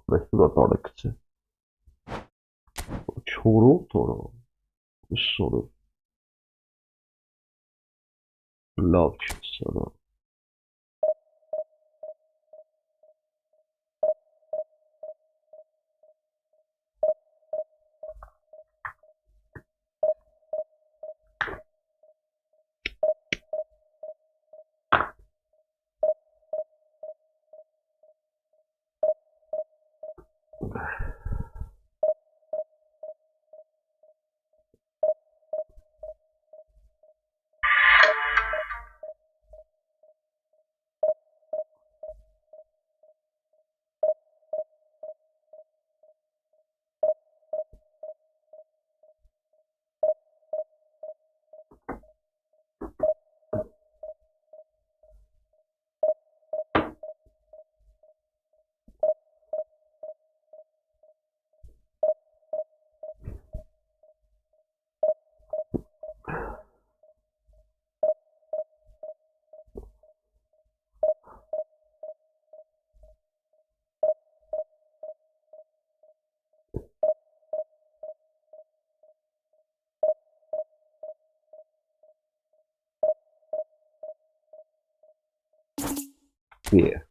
Mesela tarıkçı. Çoru toru. Soru. Lavçı sana. Yeah.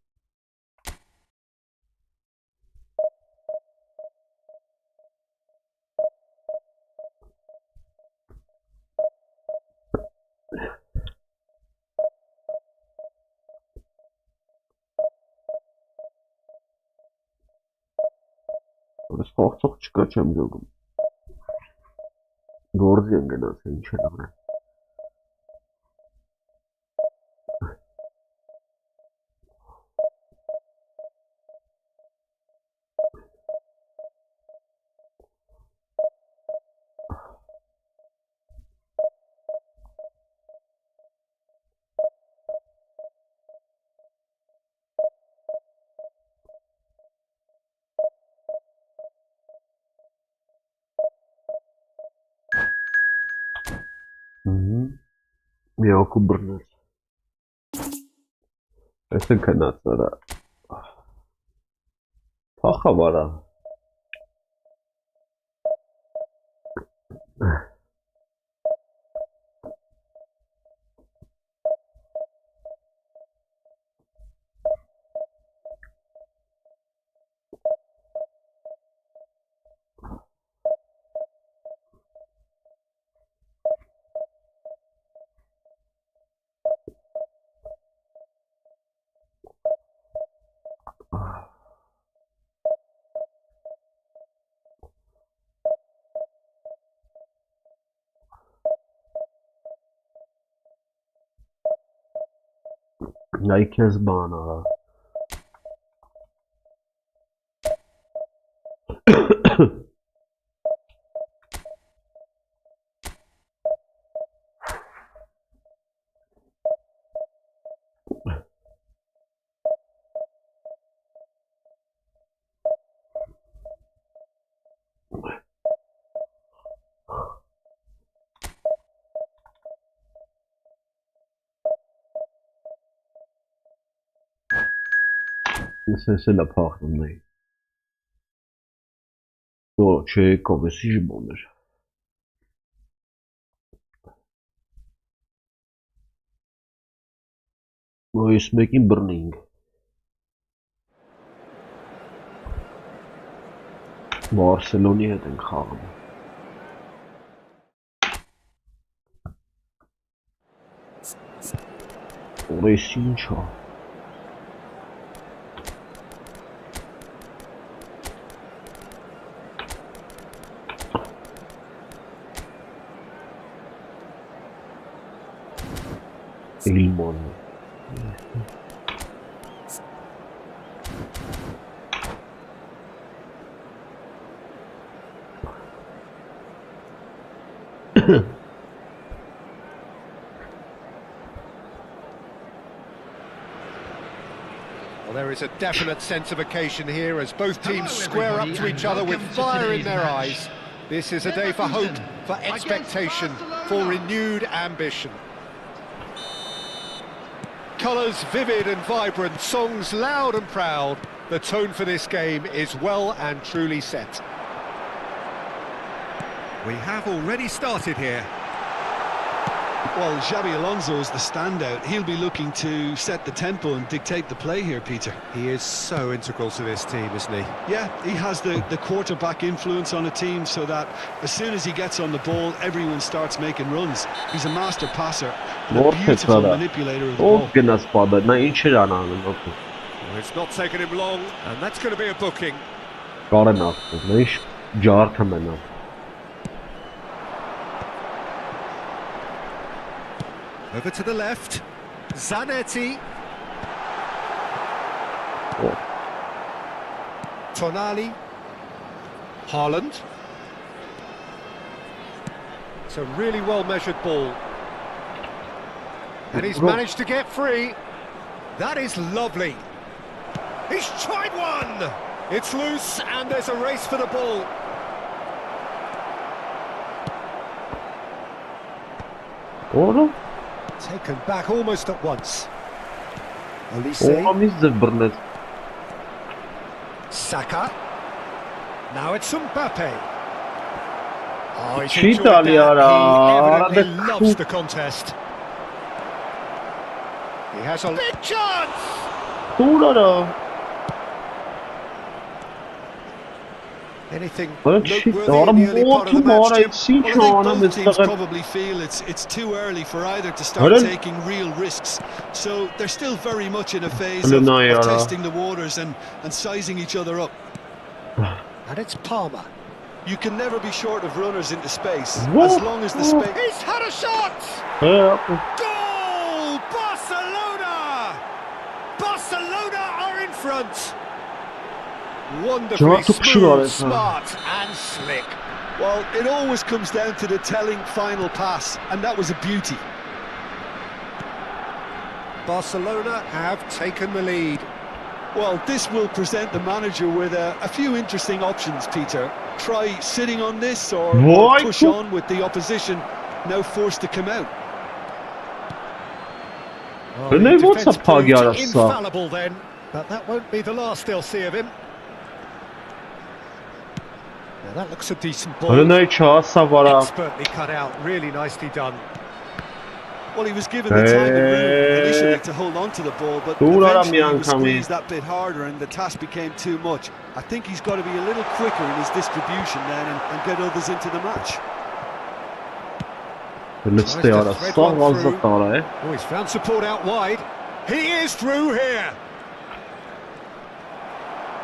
Das braucht doch çıkacağım diyorum. Doğru diyorsun gene senin çenene. Ja, kubrnec. Este kanatlara. Paha var ha. Herkes bana. C'est la porte, mais. Oh, c'è come si sbonda. Oh, is making burning. Barcelona het gaan. Recincho. Ilmon. Well, there is a definite sense of occasion here as both teams square up to each other with fire in their eyes. This is a day for hope, for expectation, for renewed ambition. colours vivid and vibrant, songs loud and proud. The tone for this game is well and truly set. We have already started here. Well, Xabi Alonso is the standout. He'll be looking to set the tempo and dictate the play here, Peter. He is so integral to this team, isn't he? Yeah, he has the quarterback influence on a team so that as soon as he gets on the ball, everyone starts making runs. He's a master passer and a beautiful manipulator of the ball. Well, it's not taken him long, and that's going to be a booking. Over to the left, Zanetti. Tonali. Haaland. It's a really well-measured ball. And he's managed to get free. That is lovely. He's tried one! It's loose, and there's a race for the ball. Taken back almost at once. Olise. Saka. Now it's Mbappe. Oh, he's enjoyed that. He evidently loves the contest. He has a big chance! Anything noteworthy in the early part of the match, Jim? Well, I think both teams probably feel it's too early for either to start taking real risks. So they're still very much in a phase of testing the waters and sizing each other up. And it's Palmer. You can never be short of runners into space, as long as the space... He's had a shot! Goal! Barcelona! Barcelona are in front! Wonderfully smooth, smart and slick. Well, it always comes down to the telling final pass, and that was a beauty. Barcelona have taken the lead. Well, this will present the manager with a few interesting options, Peter. Try sitting on this or push on with the opposition now forced to come out. Oh, the defence proved infallible then, but that won't be the last they'll see of him. Now that looks a decent ball. Expertly cut out, really nicely done. Well, he was given the time and room initially to hold on to the ball, but eventually he was squeezed that bit harder and the task became too much. I think he's got to be a little quicker in his distribution then and get others into the match. Oh, he's found support out wide. He is through here.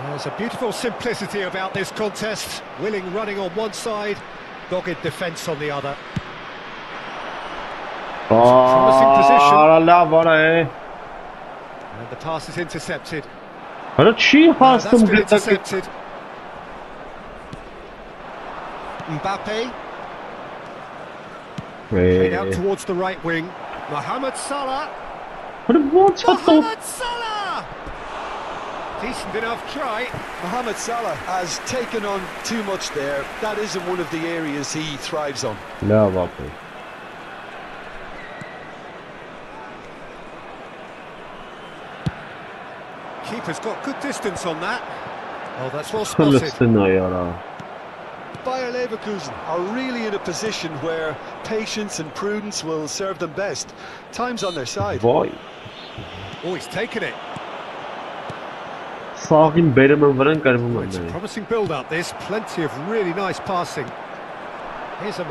There's a beautiful simplicity about this contest. Willing running on one side, dogged defence on the other. Promising position. And the pass is intercepted. That's been intercepted. Mbappe. Played out towards the right wing. Mohamed Salah. Mohamed Salah! Decent enough try. Mohamed Salah has taken on too much there. That isn't one of the areas he thrives on. Keeper's got good distance on that. Oh, that's well spotted. Bayer Leverkusen are really in a position where patience and prudence will serve them best. Time's on their side. Oh, he's taken it. It's a promising build-up, this. Plenty of really nice passing. Here's a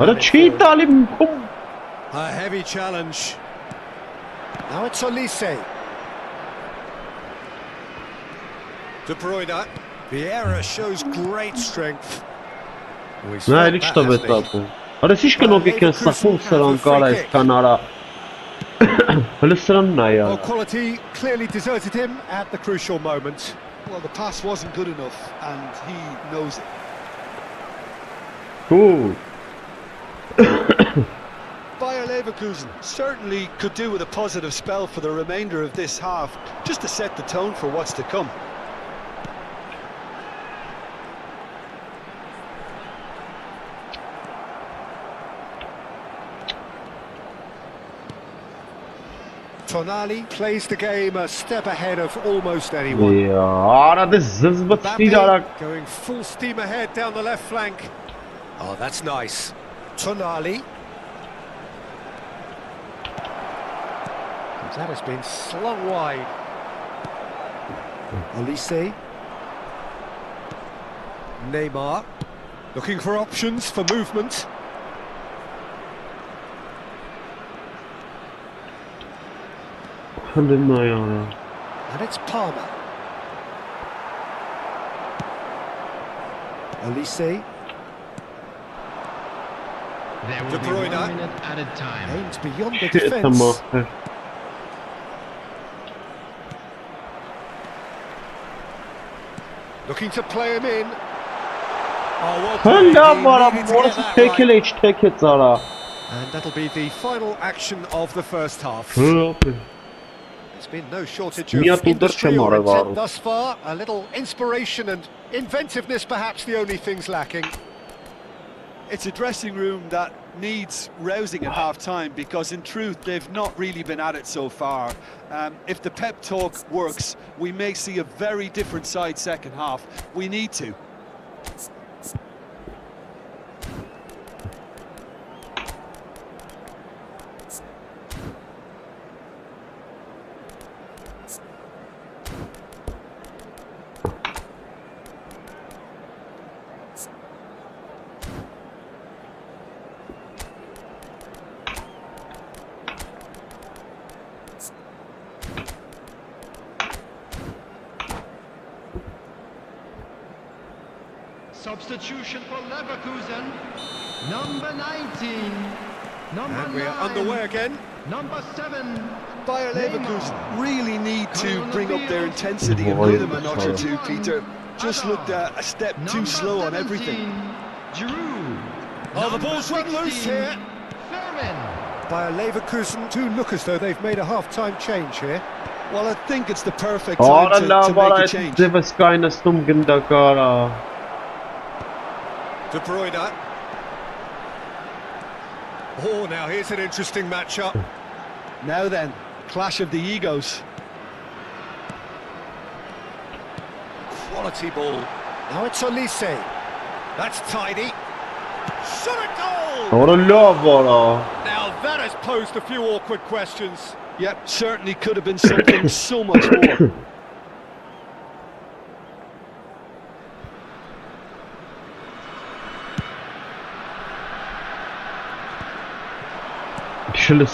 heavy challenge. Now it's Olise. De Bruyne. Vieira shows great strength. Well, quality clearly deserted him at the crucial moment. Well, the pass wasn't good enough, and he knows it. Bayer Leverkusen certainly could do with a positive spell for the remainder of this half, just to set the tone for what's to come. Tonali plays the game a step ahead of almost anyone. Արա դե զզվցիր արա Going full steam ahead down the left flank. Oh, that's nice. Tonali. That has been slung wide. Olise. Neymar. Looking for options for movement. And it's Palmer. Olise. There will De be Bruyne. 1 minute added time. Aims beyond the defence. Looking to play him in. Oh, well played. He needed to get that right. And that'll be the final action of the first half. There's been no shortage of industrial intent thus far. A little inspiration and inventiveness, perhaps the only things lacking. It's a dressing room that needs rousing at half-time, because in truth they've not really been at it so far. If the pep talk works, we may see a very different side second half. We need to. Substitution for Leverkusen. Number 19. Number And 9. we're underway again. Number 7. Bayer Leverkusen Neymar. really need to Coming on the bring up their field. intensity and rhythm a notch or two, Peter. Just looked a step too Number slow on 17, everything. Giroud. Oh, the Number ball's run loose 16, here. Fermin. Bayer Leverkusen do look as though they've made a half-time change here. Well, I think it's the perfect time to make a change. De Bruyne. Oh, now here's an interesting matchup. Now then, clash of the egos. Quality ball. Now it's Olise. That's tidy. Shot a goal! Now that has posed a few awkward questions. Yep, certainly could have been something so much more. Mohamed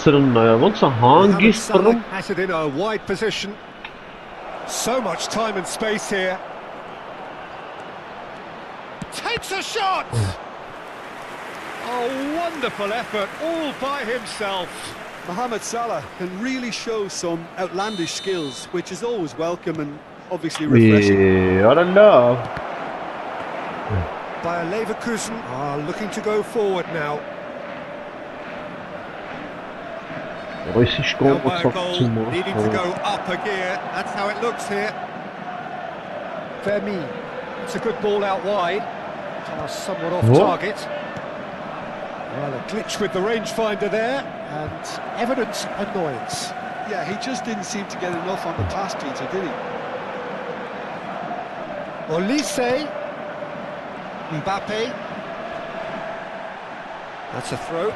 Salah has it in a wide position. So much time and space here. Takes a shot! Oh, wonderful effort, all by himself. Mohamed Salah can really show some outlandish skills, which is always welcome and obviously refreshing. Bayer Leverkusen are looking to go forward now. Now by a goal, needing to go up a gear. That's how it looks here. Fermi. It's a good ball out wide. Somewhat off target. Well, a glitch with the rangefinder there, and evident annoyance. Yeah, he just didn't seem to get enough on the pass, Peter, did he? Olise. Mbappe. That's a throw.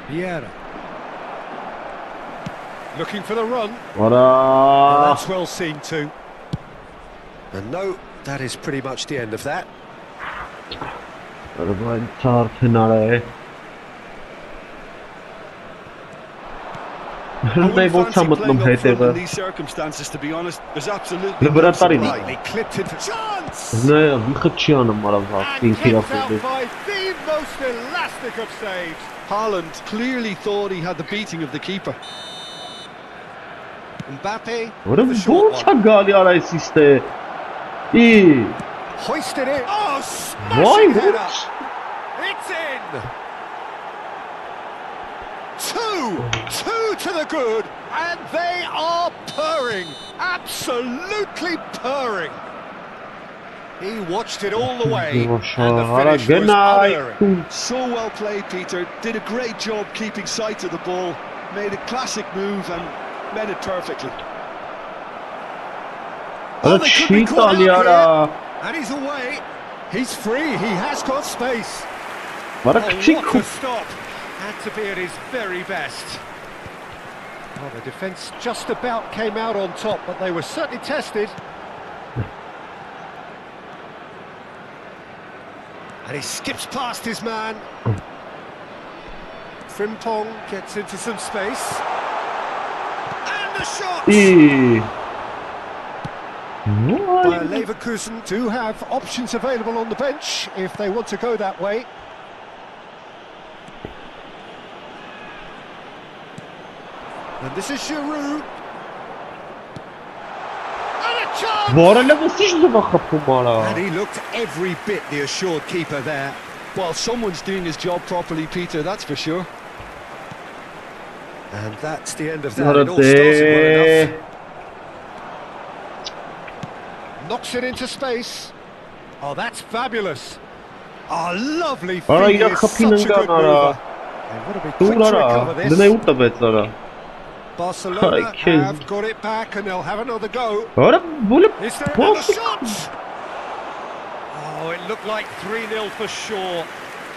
Vieira. Looking for the run. Well, that's well seen too. And no, that is pretty much the end of that. In these circumstances, to be honest, there's absolutely no supply. He clipped into chance! And kept out by the most elastic of saves. Haaland clearly thought he had the beating of the keeper. Mbappe. What a bull Hoisted it. Oh, smashing header. It's in. Two to the good, and they are purring. Absolutely purring. He watched it all the way, and the Ara finish was unerring. gնայ So well played, Peter. Did a great job keeping sight of the ball. Made a classic move and met it perfectly. Ara they could չի be caught տալի out արա And he's away. He's free. He has got space. Արա Oh, քչի what a stop. Had to be at his very best. Well, the defence just about came out on top, but they were certainly tested. And he skips past his man. Frimpong gets into some space. And the shot! Leverkusen do have options available on the bench if they want to go that way. And this is Giroud. And a chance! And he looked every bit the assured keeper there. Well, someone's doing his job properly, Peter, that's for sure. And that's the end of that. It all started well enough. Knocks it into space. Oh, that's fabulous. Oh, lovely feed. He is such a good mover. They would have been quick to recover this. Barcelona have got it back and they'll have another go. Is there another shot? Oh, it looked like 3-0 for sure.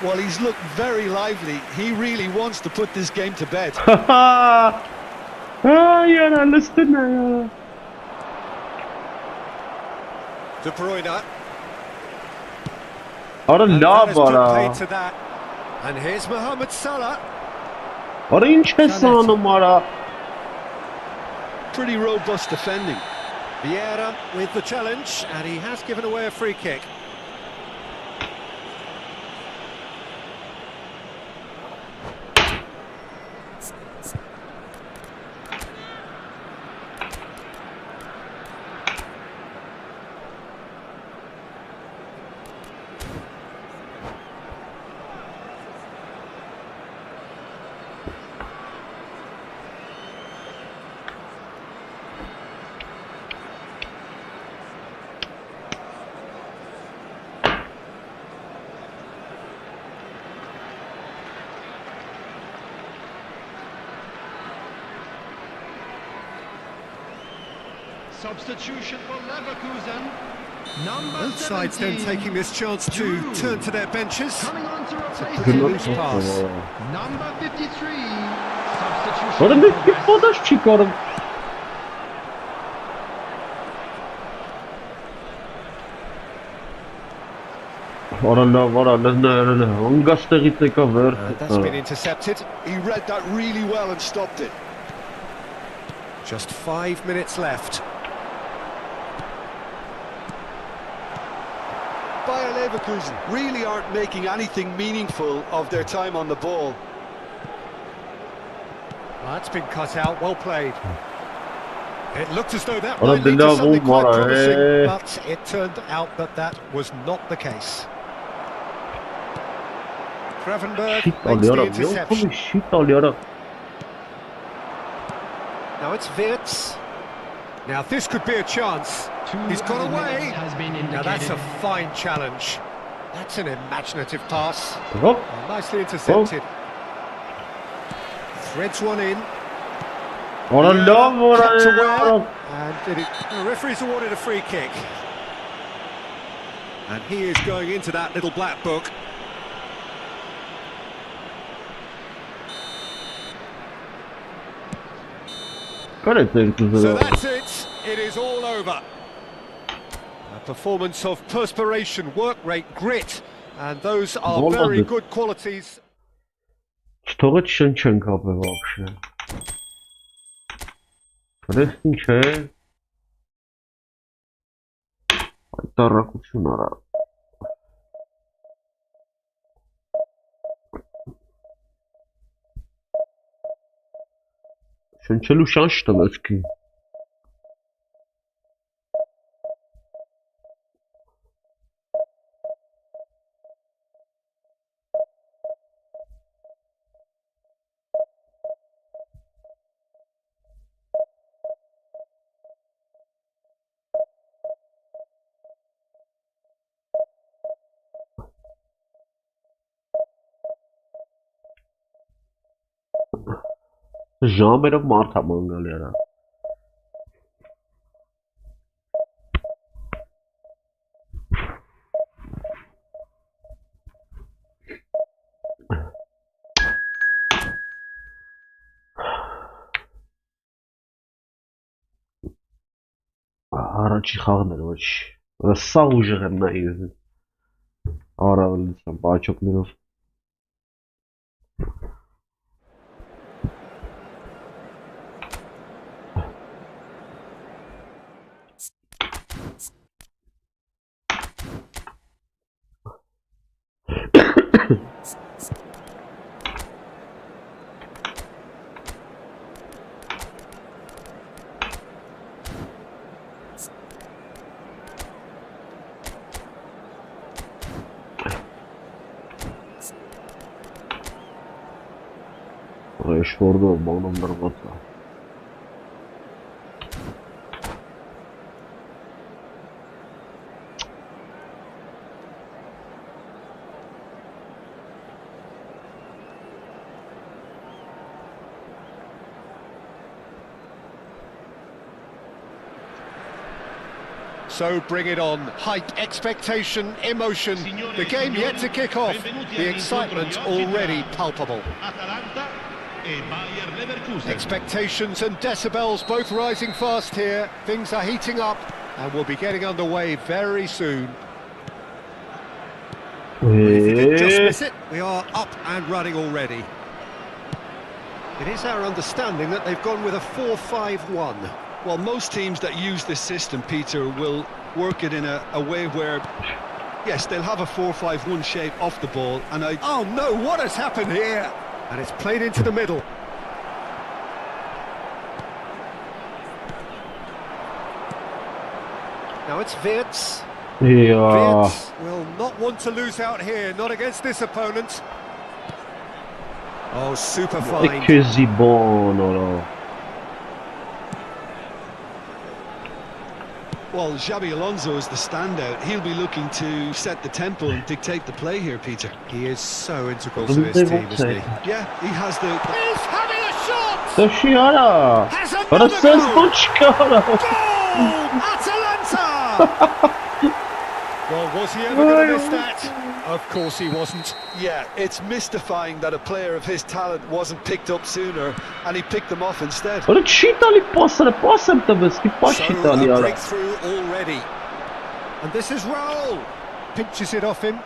Well, he's looked very lively. He really wants to put this game to bed. De Bruyne. Արա լավ արա Paid to that. And here's Mohamed Salah. Արա ինչ ես անում արա Pretty robust defending. Vieira with the challenge, and he has given away a free kick. Substitution for Leverkusen. Number Both sides then 17, taking this chance to turn to their benches. coming on to replace Pretty him. loose pass. Number 53. Արա Substitution մեկ for West. պոդաշ չի կարում Արա լավ արա լնա անգաստեղից եկա That's been վեր intercepted. He read that really well and stopped it. Just 5 minutes left. Bayer Leverkusen really aren't making anything meaningful of their time on the ball. That's been cut out, well played. It looked as though that Ora might lead to Bilal something quite Umar, promising, but it turned out that that was not the case. Gravenberg makes the interception. Shit ալի արա Now it's Wirtz. Now this could be a chance. He's got away. Has been Now that's a indicated. fine challenge. That's an imaginative pass. Հոպ Nicely intercepted. Threads one in. Արա լավ արա Cut to արա where? And the referee's awarded a free kick. And he is going into that little black book. Կարեց երկու So զրո that's it. It is all over. A performance of perspiration, work rate, grit. And those are All very of it. good qualities. Չթողեց շնչենք ապե вообще Դες ինչ է Այտարակություն արա Շնչելու շանս տվեց քի Ժամերով մարդ է մանգալ яра։ Առաջի խաղն էր ոչ։ Սա ուժեղ եմ նայել։ Արավելից եմ բաչոկներով։ Շորդով բանում դրված է։ So bring it on. Hype, expectation, emotion. The game yet to kick off. The excitement already palpable. Expectations and decibels both rising fast here. Things are heating up and we'll be getting underway very soon. If you did just miss it, we are up and running already. It is our understanding that they've gone with a 4-5-1. Well, most teams that use this system, Peter, will work it in a way where, yes, they'll have a 4-5-1 shape off the ball, and Oh no, what has happened here? And it's played into the middle. Now it's Wirtz. Wirtz will not want to lose out here, not against this opponent. Oh, super fine. Well, Xabi Alonso is the standout. He'll be looking to set the tempo and dictate the play here, Peter. He is so integral to this team, isn't he? Yeah, he has the... He's having a shot! Has another goal! Atalanta! Well, was he ever going to miss that? Of course he wasn't. Yeah, it's mystifying that a player of his talent wasn't picked up sooner, and he picked them off instead. So, a breakthrough already. And this is Raul. Pinches it off him.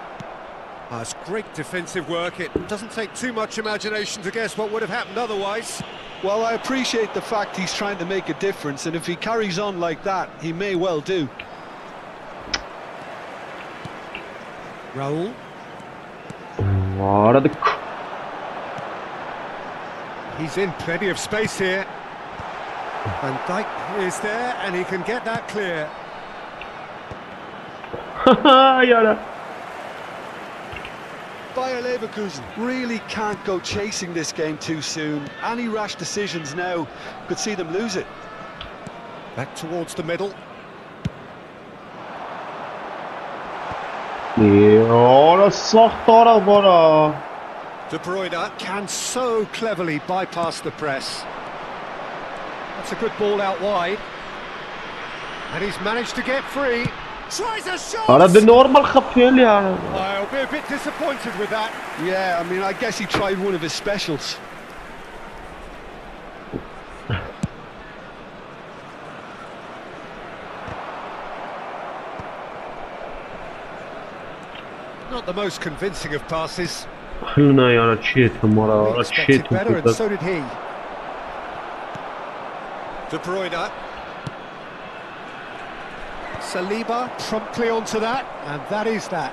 It's great defensive work. It doesn't take too much imagination to guess what would have happened otherwise. Well, I appreciate the fact he's trying to make a difference, and if he carries on like that, he may well do. Raul. He's in plenty of space here. Van Dijk is there and he can get that clear. Bayer Leverkusen really can't go chasing this game too soon. Any rash decisions now could see them lose it. Back towards the middle. De Bruyne can so cleverly bypass the press. That's a good ball out wide. And he's managed to get free. Tries a shot! I'll be a bit disappointed with that. Yeah, I mean, I guess he tried one of his specials. Not the most convincing of passes. Expected better, and so did he. De Bruyne. Saliba promptly onto that, and that is that.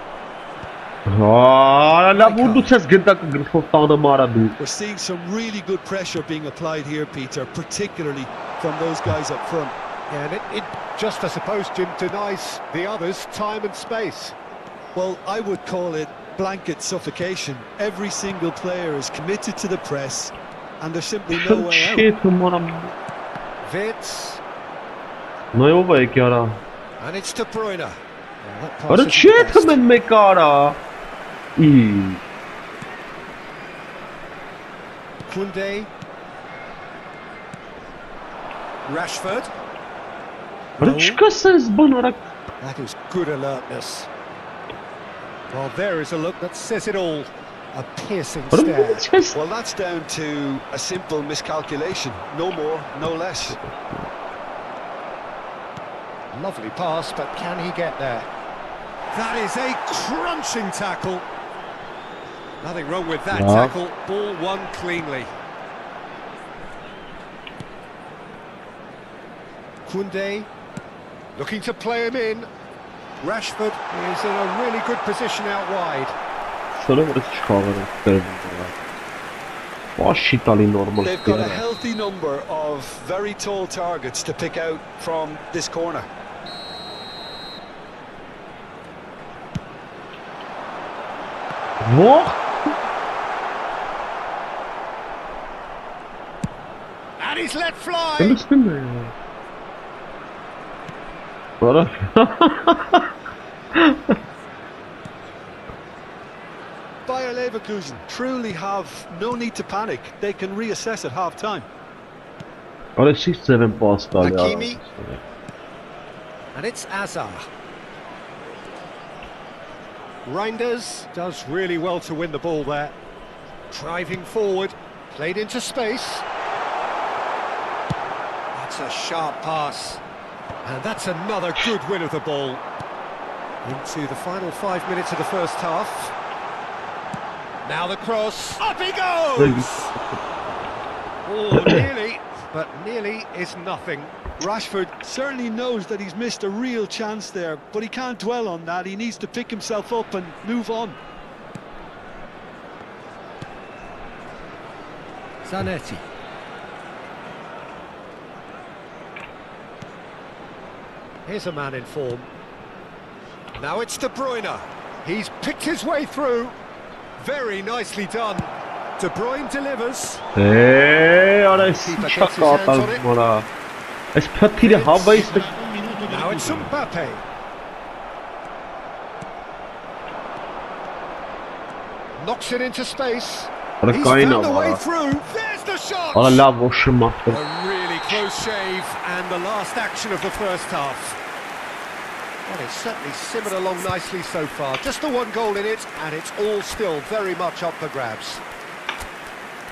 We're seeing some really good pressure being applied here, Peter, particularly from those guys up front. Yeah, and it just, I suppose, Jim, denies the others time and space. Well, I would call it blanket suffocation. Every single player is committed to the press, and there's simply no way out. Wirtz. And it's De Bruyne. Koundé. Rashford. That is good alertness. Well, there is a look that says it all. A piercing stare. Well, that's down to a simple miscalculation. No more, no less. Lovely pass, but can he get there? That is a crunching tackle. Nothing wrong with that tackle. Ball won cleanly. Koundé looking to play him in. Rashford is in a really good position out wide. They've got a healthy number of very tall targets to pick out from this corner. And he's let fly. Bayer Leverkusen truly have no need to panic. They can reassess at half-time. Hakimi. And it's Azar. Reinders does really well to win the ball there. Driving forward, played into space. That's a sharp pass. And that's another good win of the ball. Into the final 5 minutes of the first half. Now the cross. Up he goes! Oh, nearly, but nearly is nothing. Rashford certainly knows that he's missed a real chance there, but he can't dwell on that. He needs to pick himself up and move on. Zanetti. Here's a man in form. Now it's De Bruyne. He's picked his way through. Very nicely done. De Bruyne delivers. Now it's Mbappe. Knocks it into space. He's found a way through. There's the shot. A really close shave and the last action of the first half. Well, it's certainly simmered along nicely so far. Just the one goal in it, and it's all still very much up for grabs.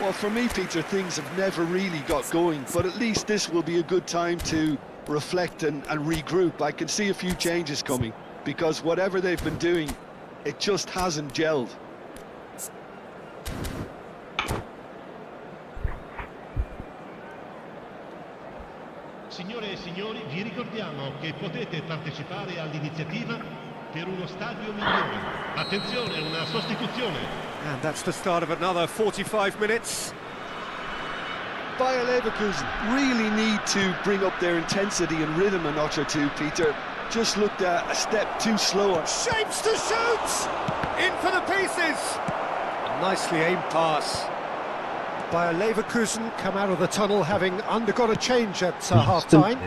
Well, for me, Peter, things have never really got going, but at least this will be a good time to reflect and regroup. I can see a few changes coming, because whatever they've been doing, it just hasn't gelled. Signore e signori, vi ricordiamo che potete partecipare all'iniziativa per uno stadio migliore. Attenzione, una sostituzione. And that's the start of another 45 minutes. Bayer Leverkusen really need to bring up their intensity and rhythm a notch or two, Peter. Just looked a step too slow. Shapes to shoot! In for the pieces! Nicely aimed pass. Bayer Leverkusen come out of the tunnel having undergone a change at half-time.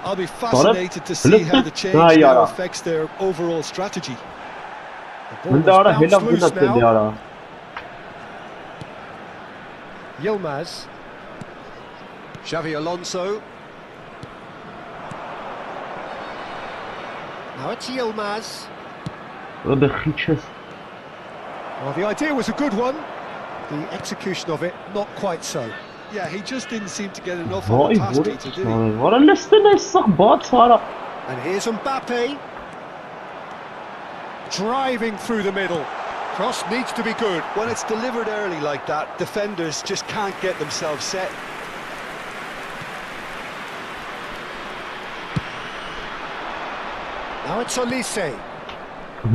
I'll be fascinated to see how the change now affects their overall strategy. The ball is bounced loose now. Yilmaz. Xavi Alonso. Now it's Yilmaz. Well, the idea was a good one. The execution of it, not quite so. Yeah, he just didn't seem to get enough on the pass, Peter, did he? And here's Mbappe. Driving through the middle. Cross needs to be good. When it's delivered early like that, defenders just can't get themselves set. Now it's Olise. I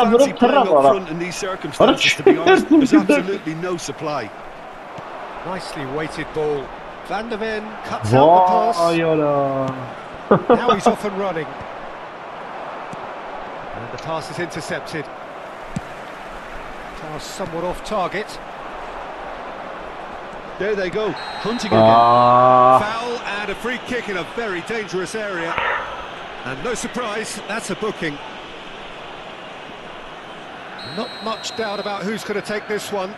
wouldn't fancy playing up front in these circumstances, to be honest. There's absolutely no supply. Nicely weighted ball. Van der Ven cuts out the pass. Now he's off and running. And the pass is intercepted. Pass somewhat off target. There they go, hunting again. Foul and a free kick in a very dangerous area. And no surprise, that's a booking. Not much doubt about who's going to take this one.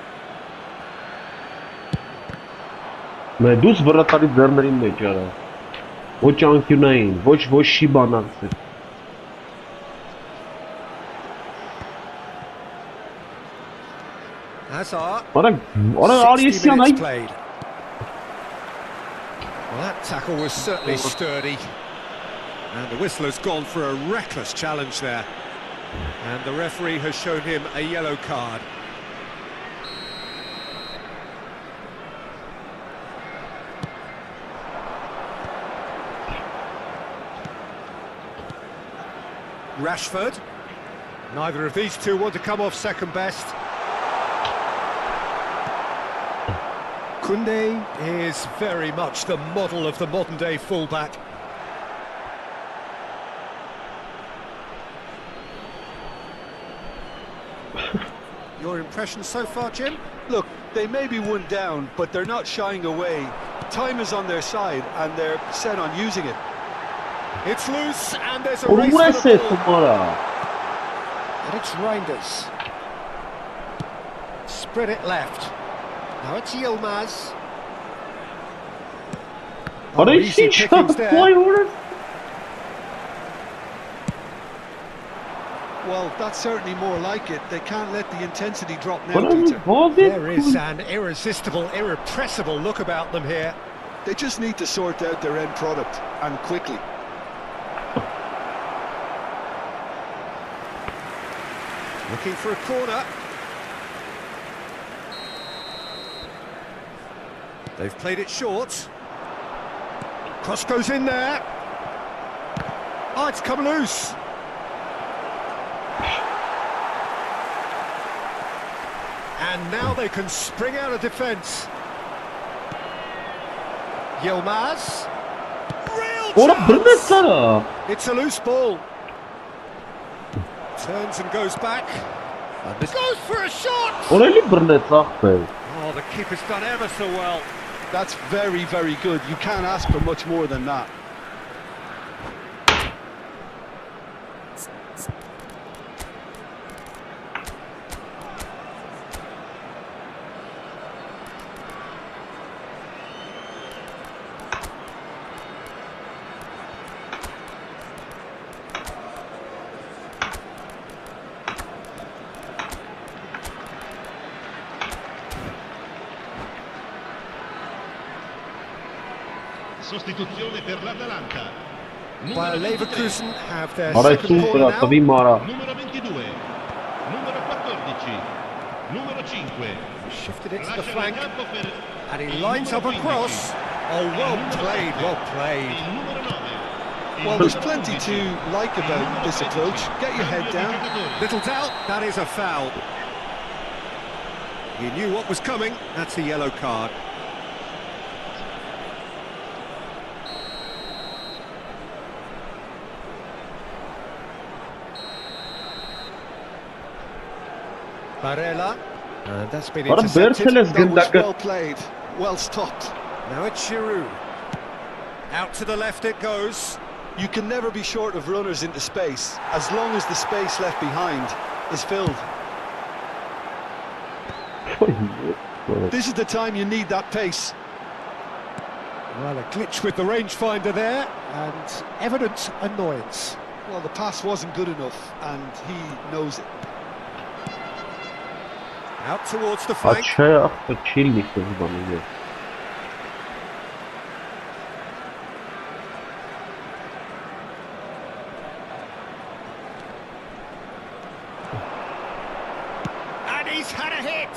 Ոչ անկյունային, ոչ շիբանացել։ Hazard. Արա 60 Արիեսյան minutes այ played. Well, that tackle was certainly sturdy. And the whistle has gone for a reckless challenge there. And the referee has shown him a yellow card. Rashford. Neither of these two want to come off second best. Koundé is very much the model of the modern-day fullback. Your impression so far, Jim? Look, they may be one down, but they're not shying away. Time is on their side, and they're set on using it. It's loose, and there's a race for Ուրես the է ball. թմարա։ And it's Reinders. Spread it left. Now it's Yilmaz. Արա easy ինչ pickings there. վայ ուրես։ Well, that's certainly more like it. They can't let the intensity drop now, Արա Peter. There is an irresistible, irrepressible look about them here. They just need to sort out their end product, and quickly. Looking for a corner. They've played it short. Cross goes in there. Oh, it's come loose. And now they can spring out of defence. Yilmaz. Ora Real brnes chance. արա։ It's a loose ball. Turns and goes back. And this goes for a shot. Ora էլի brnes ախպեր։ Oh, the keeper's done ever so well. That's very, very good. You can't ask for much more than that. Sostituzione per l'Atalanta. While Leverkusen have their Արա second սուպր corner է, տվի now. մարա։ Numero 22, numero 14, numero 5. Shifted it to the Lascia il flank. campo per And he il lines up numero a 15. cross. Oh, well played, well played. Il numero 9. Well, there's plenty to like about this approach. Get your head down. Little doubt, that is a foul. He knew what was coming. That's a yellow card. Barella. And that's been Արա intercepted. բերցել ես That was գնդակը։ well played. Well stopped. Now it's Giroud. Out to the left it goes. You can never be short of runners into space, as long as the space left behind is filled. This is the time you need that pace. Well, a glitch with the rangefinder there, and evident annoyance. Well, the pass wasn't good enough, and he knows it. Out towards the flank. Աչե ախպեր չի լիքս բանը։ And he's had a hit.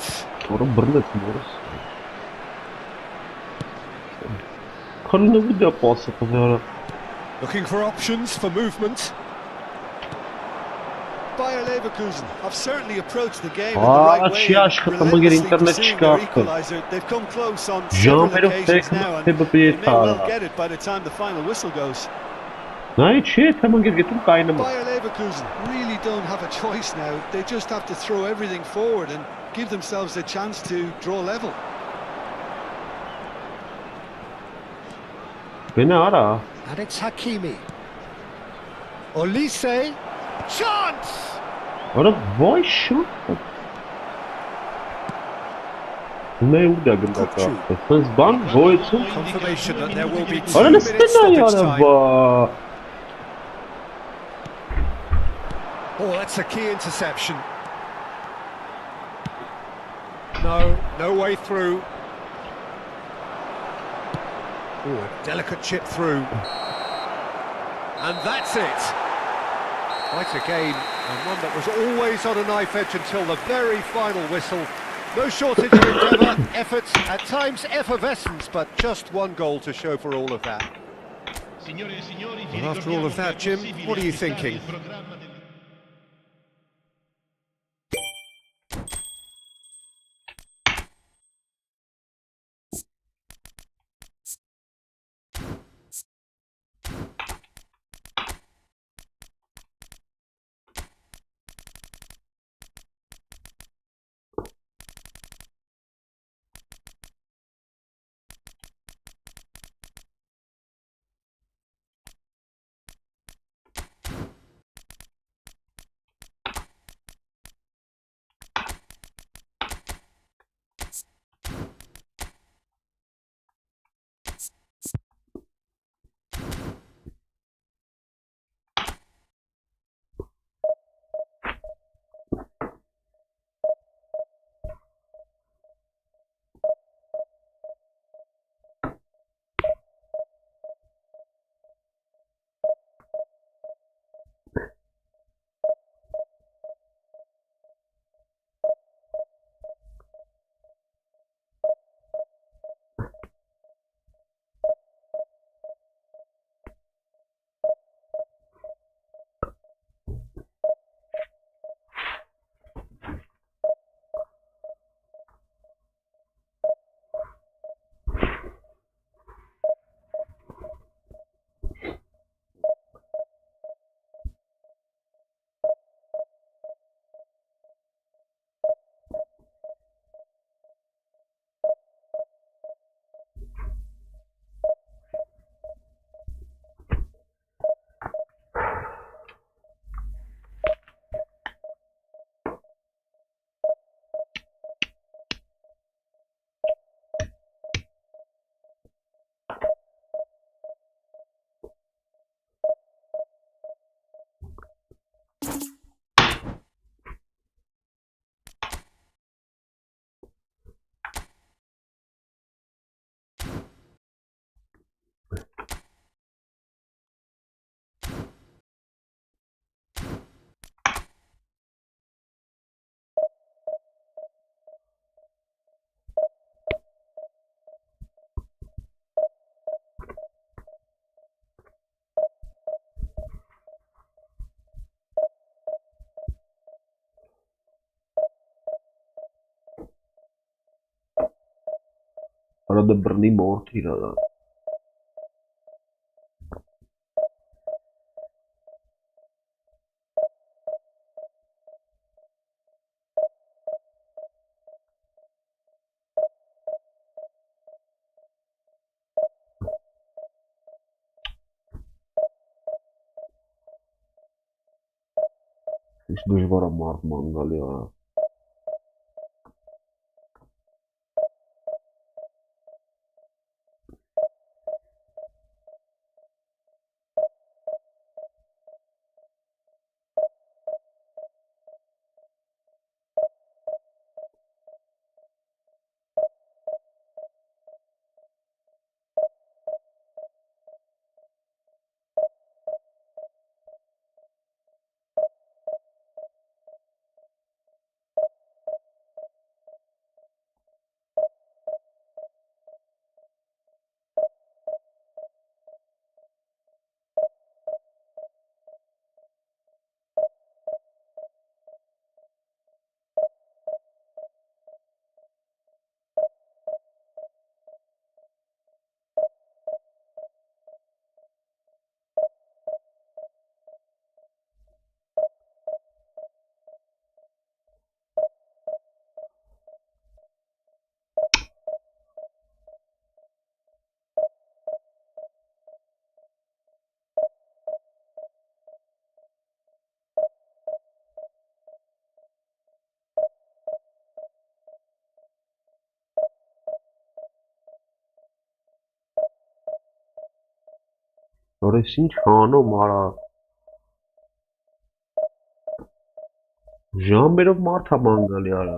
Ora brnes մորս։ Քաննը վիդեո պասը կվերա։ Looking for options for movement. Bayer Leverkusen have certainly approached the game in the Ah, right way. չի աշխատում, անգեր relentlessly ինտերնետ pursuing չկա their ախպեր։ equaliser. They've come close on several Ժամերով occasions թեքն now, and թեբը they պիտի may well թարա։ get it by the time the final whistle goes. Նայ չի, թե մանգեր գետում կայնը։ Bayer Leverkusen really don't have a choice now. They just have to throw everything forward and give themselves a chance to draw level. Գնա արա։ And it's Hakimi. Olise. Chance! Ora վայ շուտ։ მე უნდა გնդაკა. ეს ბან გოეცუ. Confirmation that there will be 2 არა minutes stoppage ნესტენაი time. არა. Oh, that's a key interception. No way through. Oh, a delicate chip through. And that's it. Quite a game, and one that was always on a knife edge until the very final whistle. No shortage of endeavour, efforts, at times effervescence, but just one goal to show for all of that. Well, after all of that, Jim, what are you thinking? არა და ბრნი მორთი რა. ის დუჟბარა მართ მანგალი არა. Որես ինչ հանում արա։ Ժամերով մարդ է ման գալի արա։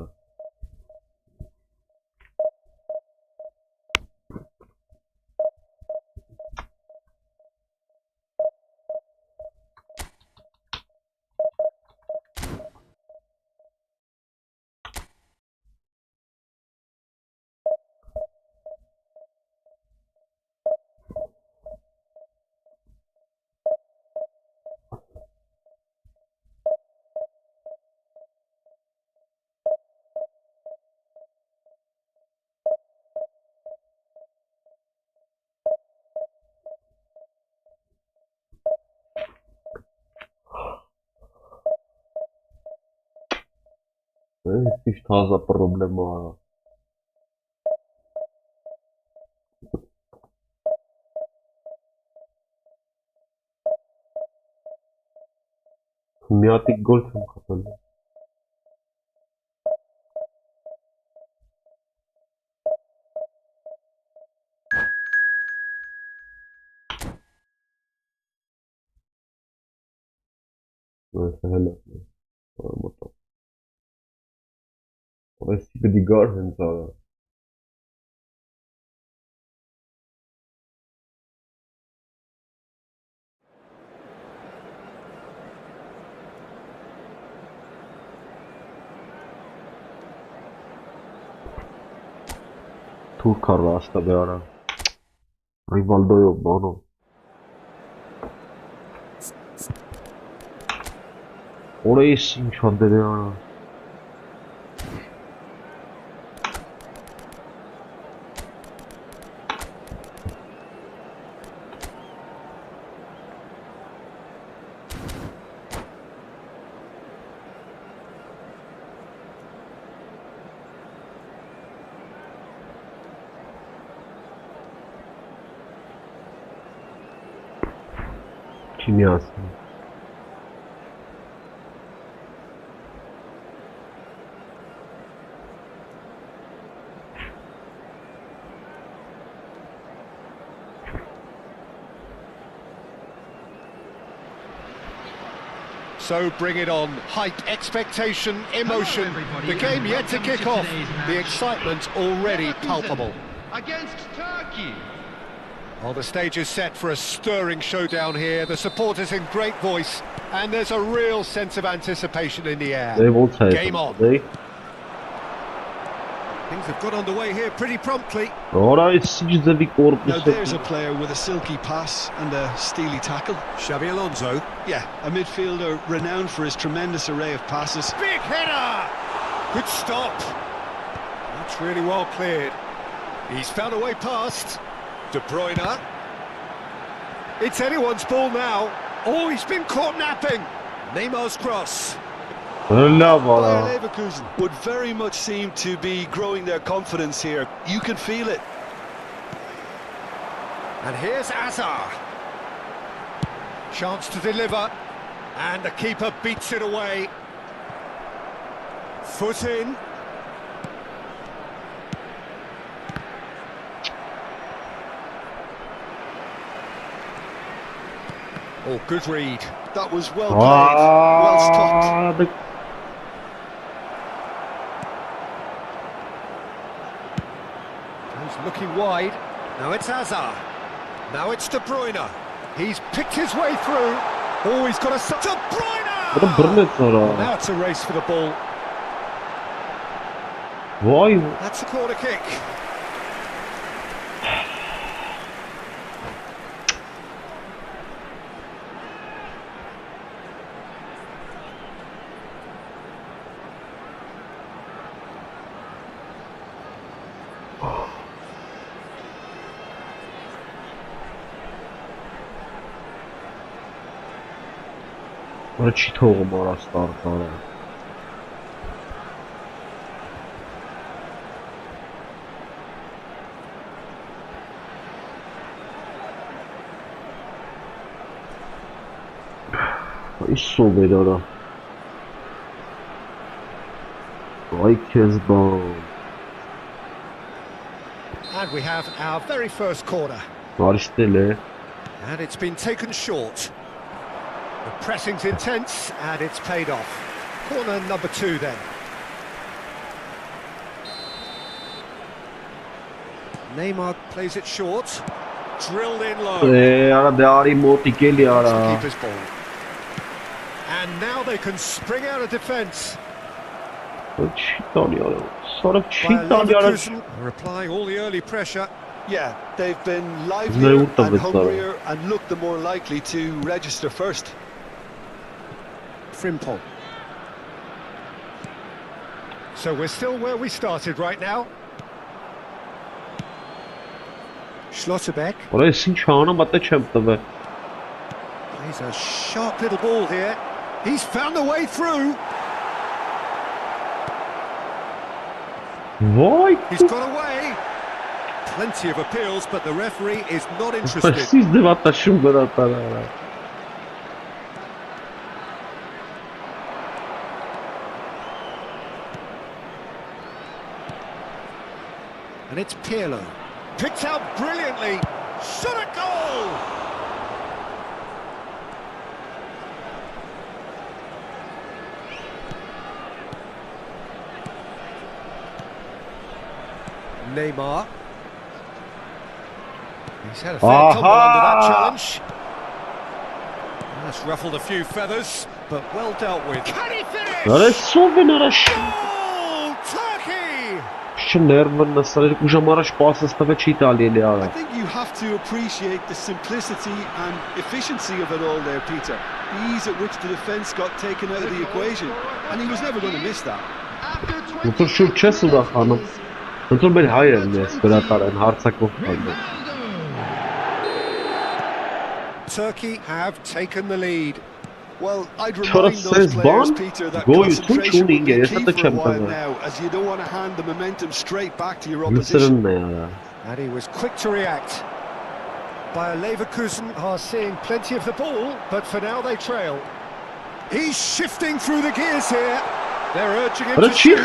Ինչ թազա պրոբլեմա արա։ Մի հատիկ գոլ չեմ խփել։ Հələ։ Մոտա։ Այսի պիտի գար հենց արա։ Թուրք առա աստաբե արա։ Ռիվալդոյով բանով։ Օրեիս ինչ հանդեր է արա։ Չիմիասն։ So bring it on. Hype, expectation, emotion. The game yet to kick off. The excitement already palpable. Against Turkey. Well, the stage is set for a stirring showdown here. The supporters in great voice, and there's a real sense of anticipation in the air. They will take Game on. Things have got underway here pretty promptly. Now there's a player with a silky pass and a steely tackle. Xabi Alonso. Yeah, a midfielder renowned for his tremendous array of passes. Big header! Good stop. That's really well cleared. He's found a way past. De Bruyne. It's anyone's ball now. Oh, he's been caught napping. Neymar's cross. Bayer Leverkusen would very much seem to be growing their confidence here. You can feel it. And here's Azar. Chance to deliver. And the keeper beats it away. Foot in. Oh, good read. That was well played, well stopped. He's looking wide. Now it's Azar. Now it's De Bruyne. He's picked his way through. Oh, he's got a... De Bruyne! Now it's a race for the ball. Why? That's a corner kick. What չի թողում արա ստարտարը։ Այս սովեր արա։ Այ քեզ բան։ And we have our very first corner. Բարիշտել է։ And it's been taken short. The pressing's intense, and it's paid off. Corner number 2 then. Neymar plays it short. Drilled in low. Keeper's ball. And now they can spring out of defence. Leverkusen are applying all the early pressure. Yeah, they've been livelier and hungrier and looked the more likely to register first. Frimpong. So we're still where we started right now. Schlotterbeck. He's a sharp little ball here. He's found a way through. He's got away. Plenty of appeals, but the referee is not interested. And it's Pirlo. Picked out brilliantly. Shot a goal! Neymar. He's had a fair tumble under that challenge. That's ruffled a few feathers, but well dealt with. Can he finish? Goal! Turkey! I think you have to appreciate the simplicity and efficiency of it all there, Peter. The ease at which the defence got taken out of the equation, and he was never going to miss that. Turkey have taken the lead. Well, I'd remind those players, Peter, that concentration will be key for a while now, as you don't want to hand the momentum straight back to your opposition. And he was quick to react. Bayer Leverkusen are seeing plenty of the ball, but for now they trail. He's shifting through the gears here. They're urging him to shoot.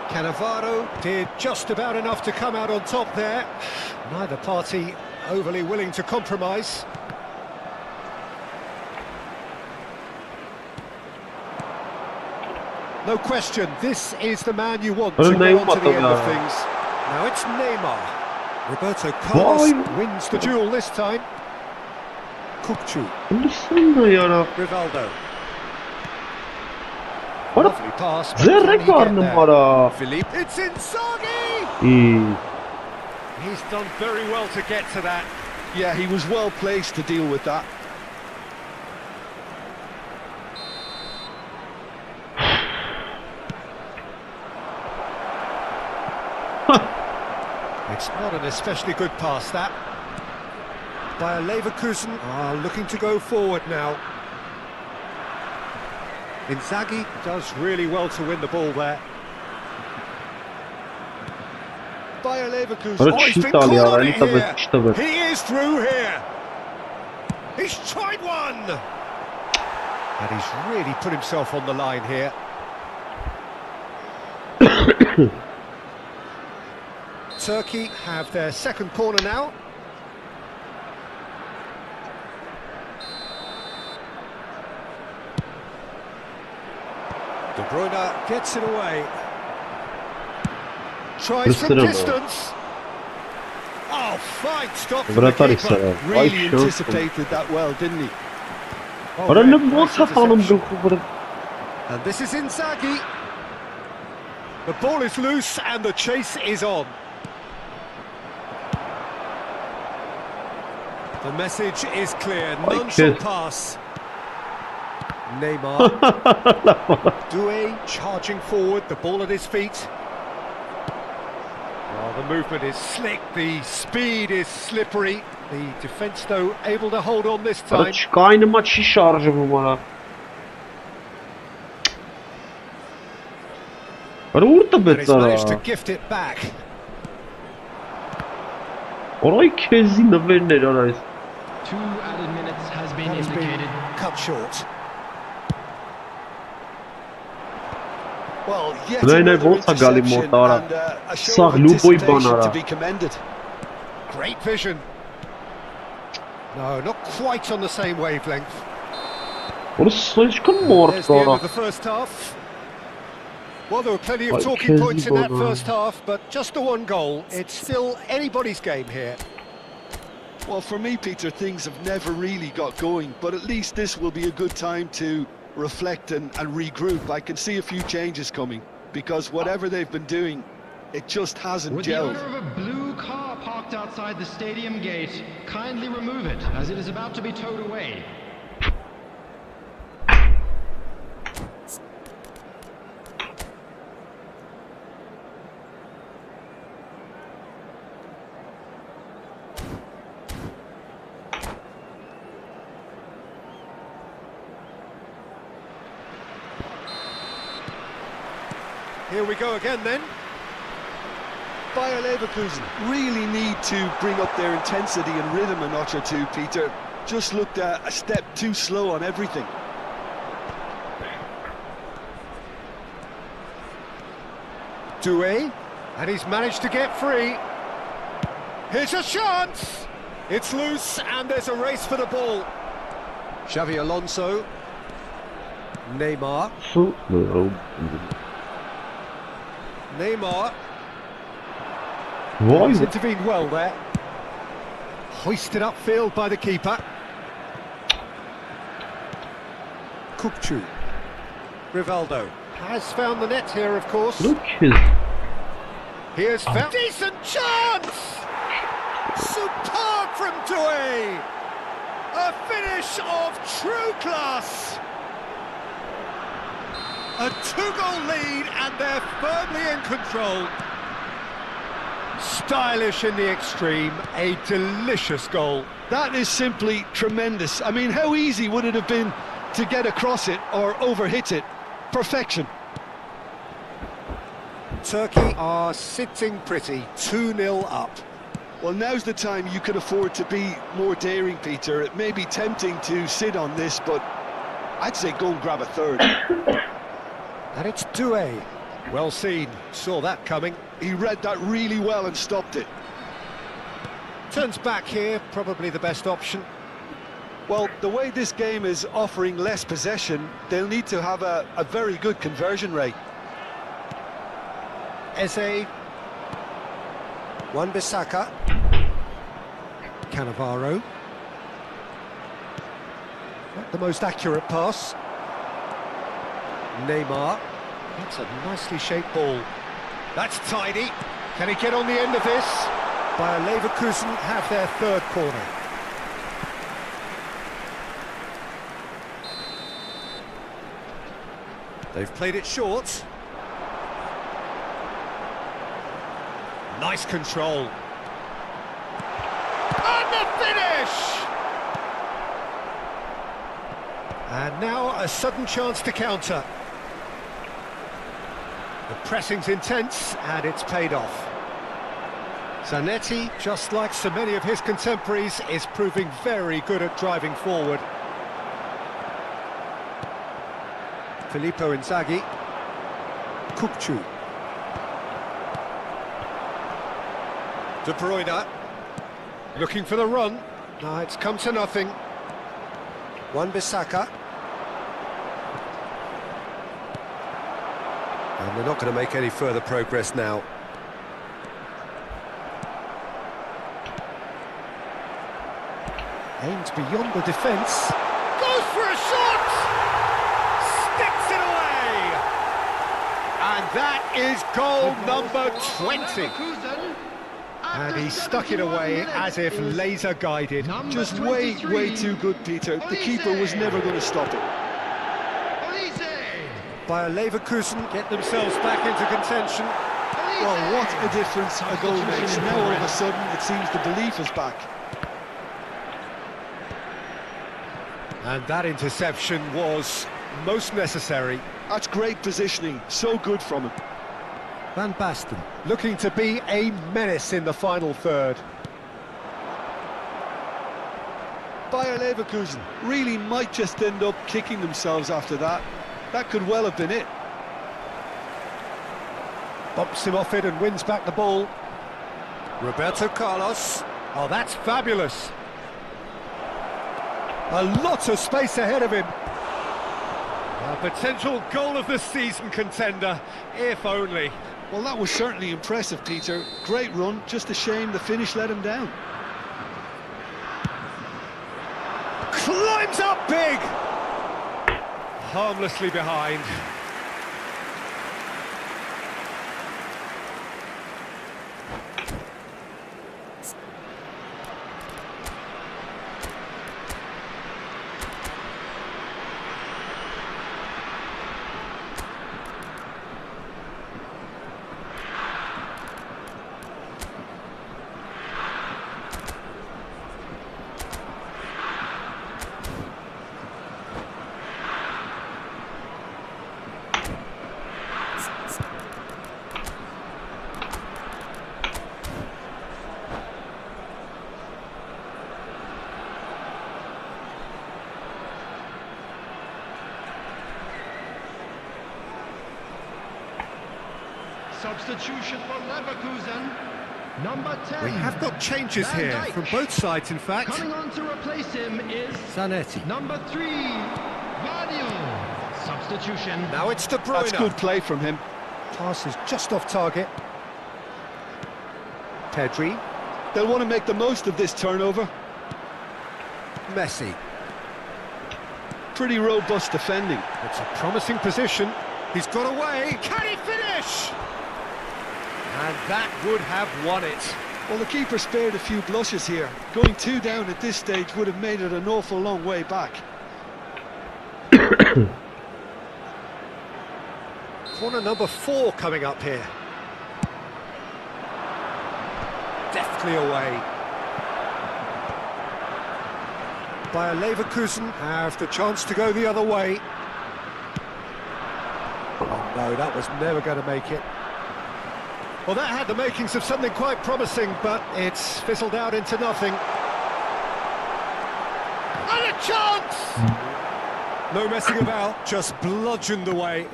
Cannavaro did just about enough to come out on top there. Neither party overly willing to compromise. No question, this is the man you want to go on to the end of things. Now it's Neymar. Roberto Carlos wins the duel this time. Kukçu. Rivaldo. Lovely pass. Philippe. It's Inzaghi! He's done very well to get to that. Yeah, he was well placed to deal with that. It's not an especially good pass, that. Bayer Leverkusen are looking to go forward now. Inzaghi does really well to win the ball there. Bayer Leverkusen. Oh, he's been caught on it here. He is through here. He's tried one. And he's really put himself on the line here. Turkey have their second corner now. De Bruyne gets it away. Tries from distance. Oh, fine stop from the keeper. Really anticipated that well, didn't he? Oh, and this is Inzaghi. The ball is loose and the chase is on. The message is clear, none shall pass. Neymar. Doué charging forward, the ball at his feet. Oh, the movement is slick, the speed is slippery. The defence, though, able to hold on this time. And he's managed to gift it back. Two added minutes has been indicated. Cut short. Well, yet another interception and a show of anticipation to be commended. Great vision. No, not quite on the same wavelength. Որսոյշկն There's մորտ the end կորա։ of the first half. Well, there were plenty of Like talking points in that Kizzy first half, but just the one goal. It's still anybody's game here. Well, for me, Peter, things have never really got going, but at least this will be a good time to reflect and regroup. I can see a few changes coming, because whatever they've been doing, it just hasn't With the gelled. owner of a blue car parked outside the stadium gate, kindly remove it, as it is about to be towed away. Here we go again then. Bayer Leverkusen really need to bring up their intensity and rhythm a notch or two, Peter. Just looked a step too slow on everything. Doué, and he's managed to get free. Here's a chance! It's loose, and there's a race for the ball. Xavi Alonso. Neymar. Neymar. He's intervened well there. Hoisted upfield by the keeper. 𝐄𝐅𝐎𝐓. Rivaldo has found the net here, of course. Here's found decent chance! Superb from Doué! A finish of true class! A two-goal lead, and they're firmly in control. Stylish in the extreme, a delicious goal. That is simply tremendous. I mean, how easy would it have been to get across it or overhit it? Perfection. Turkey are sitting pretty, 2-0 up. Well, now's the time you can afford to be more daring, Peter. It may be tempting to sit on this, but I'd say go and grab a third. And it's Doué. Well seen, saw that coming. He read that really well and stopped it. Turns back here, probably the best option. Well, the way this game is offering less possession, they'll need to have a very good conversion rate. Eze. Wan-Bissaka. Cannavaro. Not the most accurate pass. Neymar. That's a nicely shaped ball. That's tidy. Can he get on the end of this? Bayer Leverkusen have their third corner. They've played it short. Nice control. And the finish! And now a sudden chance to counter. The pressing's intense, and it's paid off. Zanetti, just like so many of his contemporaries, is proving very good at driving forward. Filippo Inzaghi. 𝐄𝐅𝐎𝐓. De Bruyne. Looking for the run. No, it's come to nothing. Wan-Bissaka. And they're not going to make any further progress now. Aims beyond the defence. Goes for a shot! Sticks it away! And that is goal number 20. And he stuck it away as if laser guided. Just way too good, Peter. The keeper was never going to stop it. Bayer Leverkusen get themselves back into contention. Well, what a difference a goal makes. Now all of a sudden it seems the belief is back. And that interception was most necessary. That's great positioning, so good from him. Van Basten looking to be a menace in the final third. Bayer Leverkusen really might just end up kicking themselves after that. That could well have been it. Bumps him off it and wins back the ball. Roberto Carlos. Oh, that's fabulous. A lot of space ahead of him. A potential goal of the season contender, if only. Well, that was certainly impressive, Peter. Great run, just a shame the finish let him down. Climbs up big! Harmlessly behind. Substitution for Leverkusen, number 10. We have got changes Van here Dijk. from both sides, in fact. Coming on to replace him is Zanetti. number 3, Vadio. Substitution. Now it's De Bruyne. That's good play from him. Pass is just off target. Pedri. They'll want to make the most of this turnover. Messi. Pretty robust defending. It's a promising position. He's got away. Can he finish? And that would have won it. Well, the keeper spared a few blushes here. Going 2 down at this stage would have made it an awful long way back. Corner number 4 coming up here. Deftly away. Bayer Leverkusen have the chance to go the other way. Oh no, that was never going to make it. Well, that had the makings of something quite promising, but it's fizzled out into nothing. And a chance! No messing about, just bludgeoned away.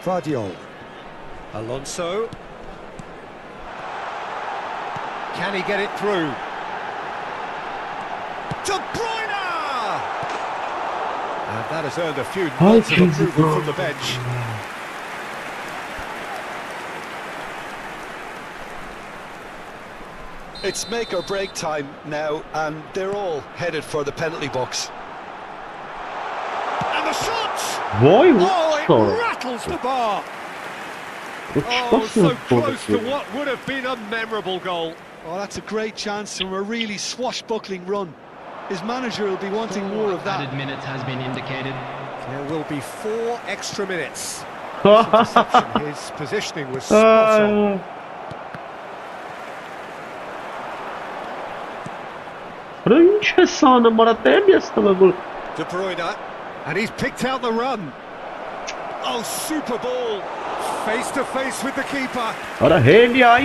Vardiol. Alonso. Can he get it through? De Bruyne! And that has earned a few nods of approval from the bench. It's make or break time now, and they're all headed for the penalty box. And the shot! Vay Oh, it usta. rattles the bar! Bu Oh, çıkmasın so close to sonra. what would have been a memorable goal. Oh, that's a great chance from a really swashbuckling run. His manager will be wanting more of that. Added minutes has been indicated. There will be 4 extra minutes. Interception. His positioning was spot on. Ինչ է սանը մարատեմ ես տվել De Bruyne, and he's picked out the run. Oh, super ball, face to face with the keeper. Արա հելի այ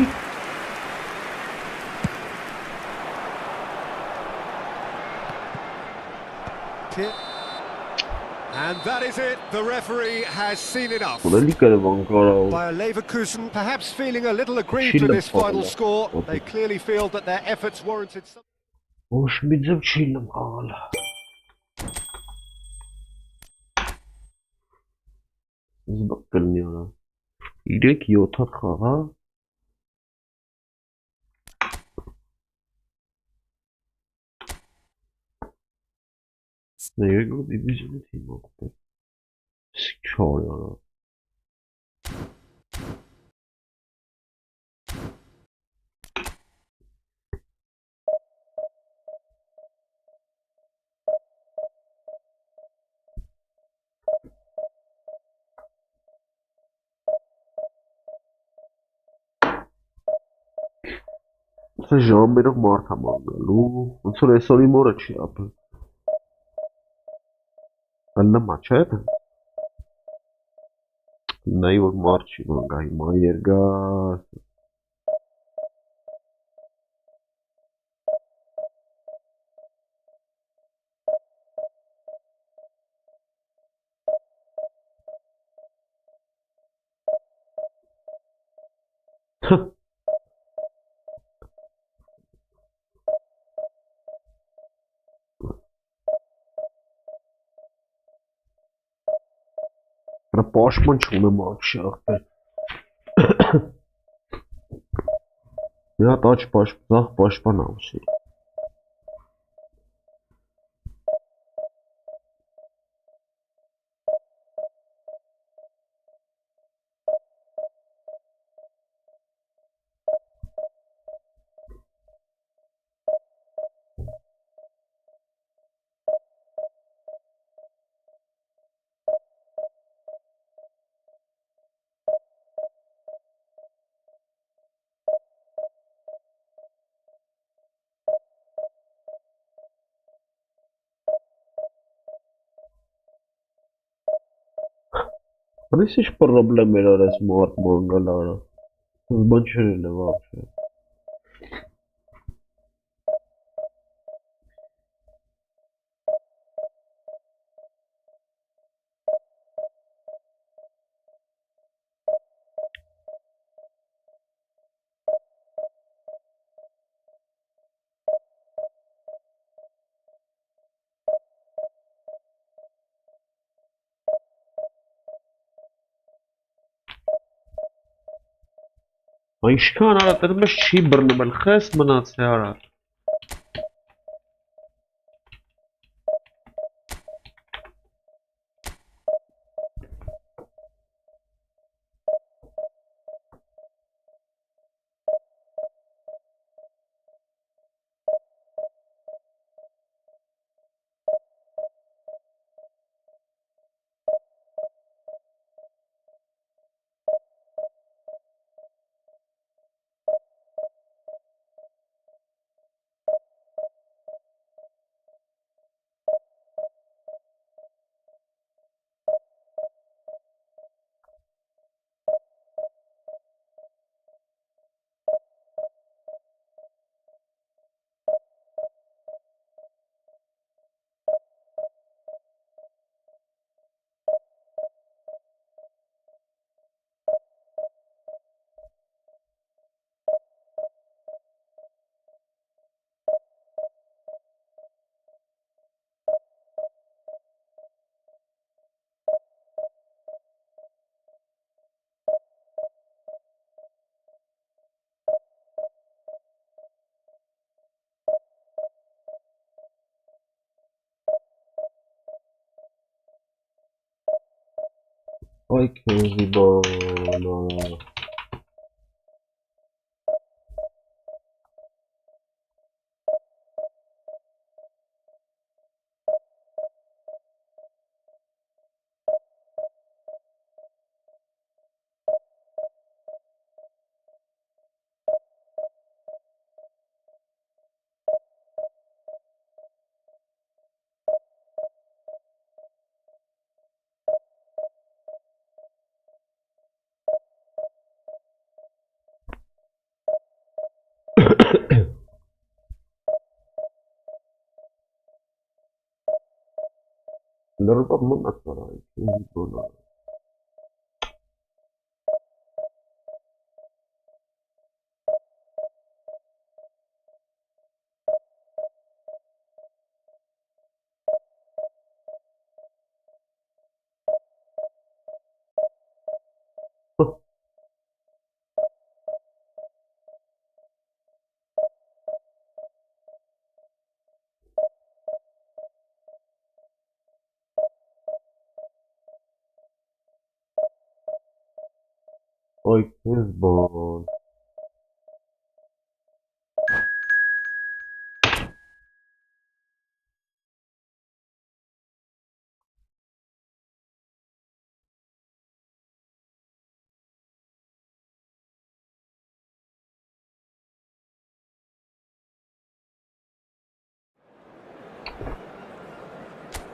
And that is it. The referee has seen enough. Ուրելի կերևան կարավ Bayer Leverkusen perhaps feeling a little aggrieved Չի with this լպվել final է, score. ոտի։ They clearly feel that their efforts warranted some. Ոչ մի ձև չի լմ խաղալ Զբակ կլնի արա 3-7 հատ խաղա Ներգո դիվիզիոնի թիմ ակտը Սիքչոր արա Սա ժամերով մարդ եմ անգալու, ոնց որ այսօրի մորը չի ապը Ալնամա չէ դա Նայի որ մարդ չի մանգա հիմա երգաս Պաշտպան չունեմ ակշի ախպեր։ Մի հատ աչ ձախ պաշտպան ամսի։ Есть проблемы с Март Мангалара. Сбанчили вообще. Այնքան արատը մեզ չի բռնում էլ խես մնաց է արա։ Ay que bola. Nerede bunun atlara? Ay kız bol.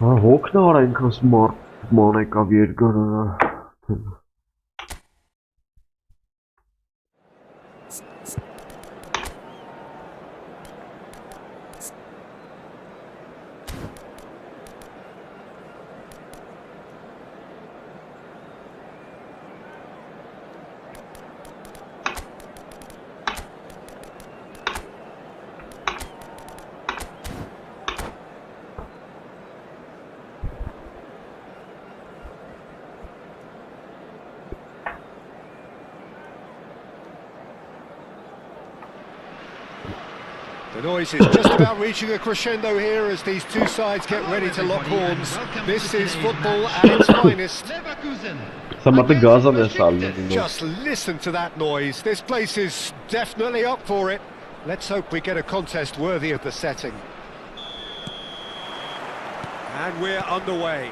Ha, hokna var այնքան smart ման եկավ երկրը։ The noise is just about reaching a crescendo here as these two sides get ready to lock horns. This is football at its finest. Just listen to that noise. This place is definitely up for it. Let's hope we get a contest worthy of the setting. And we're underway.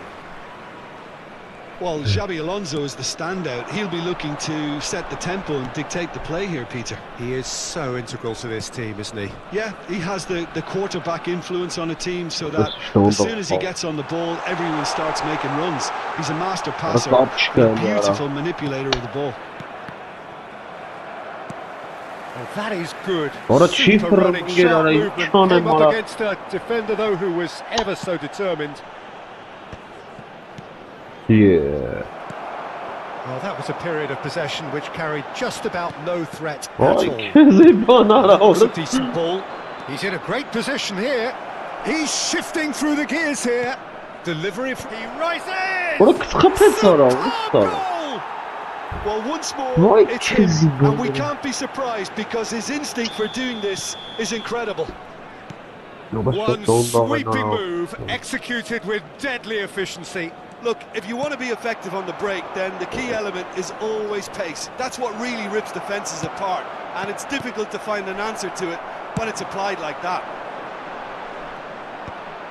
Well, Xabi Alonso is the standout. He'll be looking to set the tempo and dictate the play here, Peter. He is so integral to this team, isn't he? Yeah, he has the quarterback influence on a team so that as soon as he gets on the ball, everyone starts making runs. He's a master passer, a beautiful manipulator of the ball. Oh, that is good. Super running, sharp movement. Came up against a defender, though, who was ever so determined. Yeah. Well, that was a period of possession which carried just about no threat at all. That was a decent ball. He's in a great position here. He's shifting through the gears here. Delivery. He rises. Well, once more, it's him, and we can't be surprised because his instinct for doing this is incredible. One sweeping move, executed with deadly efficiency. Look, if you want to be effective on the break, then the key element is always pace. That's what really rips defences apart, and it's difficult to find an answer to it when it's applied like that.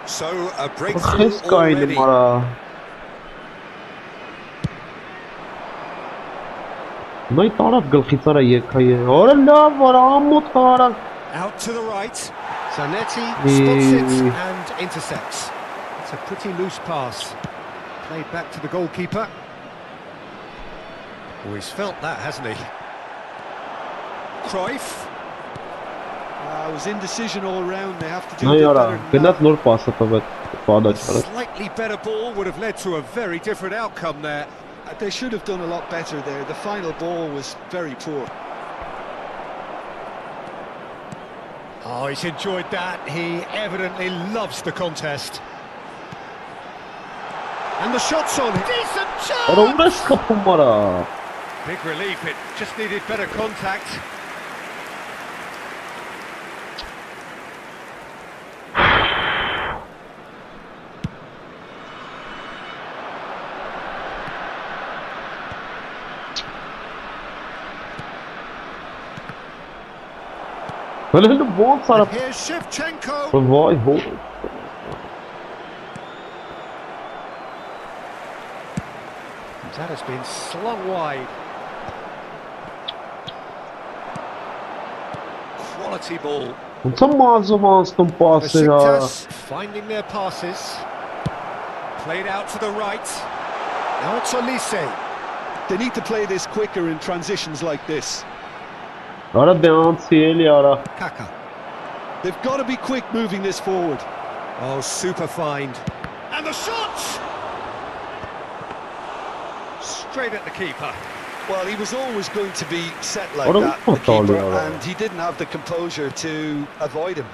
So, a breakthrough already. Out to the right. Zanetti spots it and intercepts. It's a pretty loose pass. Played back to the goalkeeper. Oh, he's felt that, hasn't he? Cruyff. It was indecision all round. They have to do it better than that. A slightly better ball would have led to a very different outcome there. They should have done a lot better there. The final ball was very poor. Oh, he's enjoyed that. He evidently loves the contest. And the shot's on. Decent chance! Big relief, it just needed better contact. Here's Shevchenko. That has been slung wide. Quality ball. Besiktas finding their passes. Played out to the right. Now it's Olise. They need to play this quicker in transitions like this. Kaka. They've got to be quick moving this forward. Oh, super find. And the shot! Straight at the keeper. Well, he was always going to be set like that, the keeper, and he didn't have the composure to avoid him.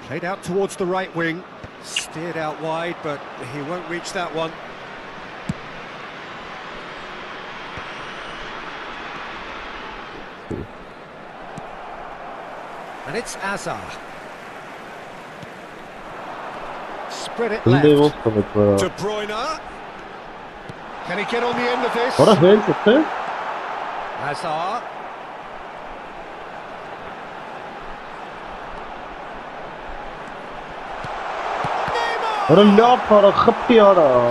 Played out towards the right wing. Steered out wide, but he won't reach that one. And it's Azar. Spread it left. De Bruyne. Can he get on the end of this? Azar.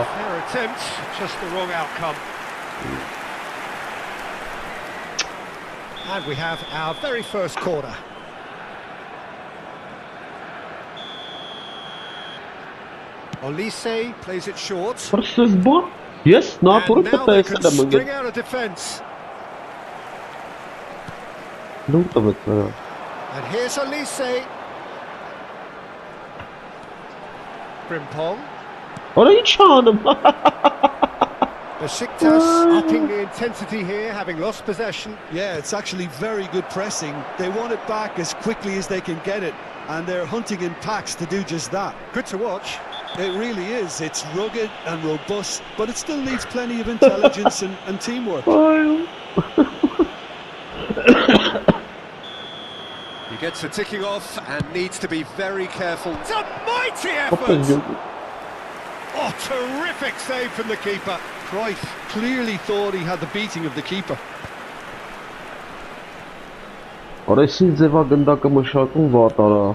Fair attempt, just the wrong outcome. And we have our very first corner. Olise plays it short. Yes, not and now they can string out a defence. And here's Olise. Frimpong. Besiktas upping the intensity here, having lost possession. Yeah, it's actually very good pressing. They want it back as quickly as they can get it, and they're hunting in packs to do just that. Good to watch. It really is. It's rugged and robust, but it still needs plenty of intelligence and teamwork. He Gets a ticking off and needs to be very careful. It's a mighty effort! Oh, terrific save from the keeper. Cruyff clearly thought he had the beating of the keeper. Արեսին ձևա գնդակը մշակում վատ արա։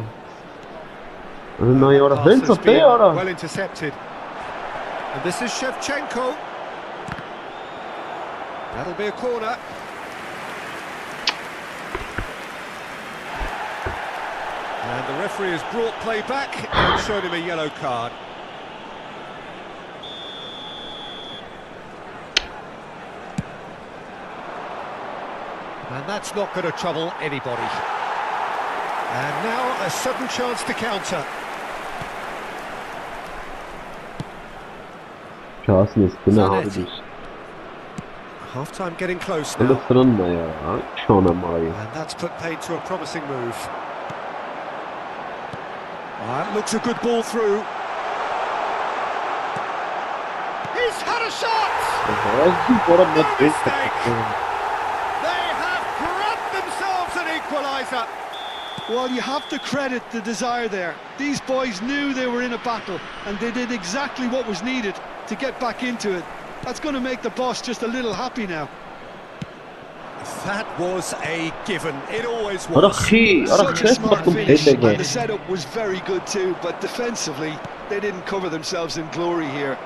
Նայ արա, հենց է արա։ Well intercepted. And this is Shevchenko. That'll be a corner. And the referee has brought play back and showed him a yellow card. And that's not going to trouble anybody. And now a sudden chance to counter. Zanetti. Half-time getting close now. And that's put paid to a promising move. That looks a good ball through. He's had a shot! No mistake! They have grabbed themselves an equaliser. Well, you have to credit the desire there. These boys knew they were in a battle, and they did exactly what was needed to get back into it. That's going to make the boss just a little happy now. That was a given. It always was. Such a smart finish, and the setup was very good too, but defensively, they didn't cover themselves in glory here.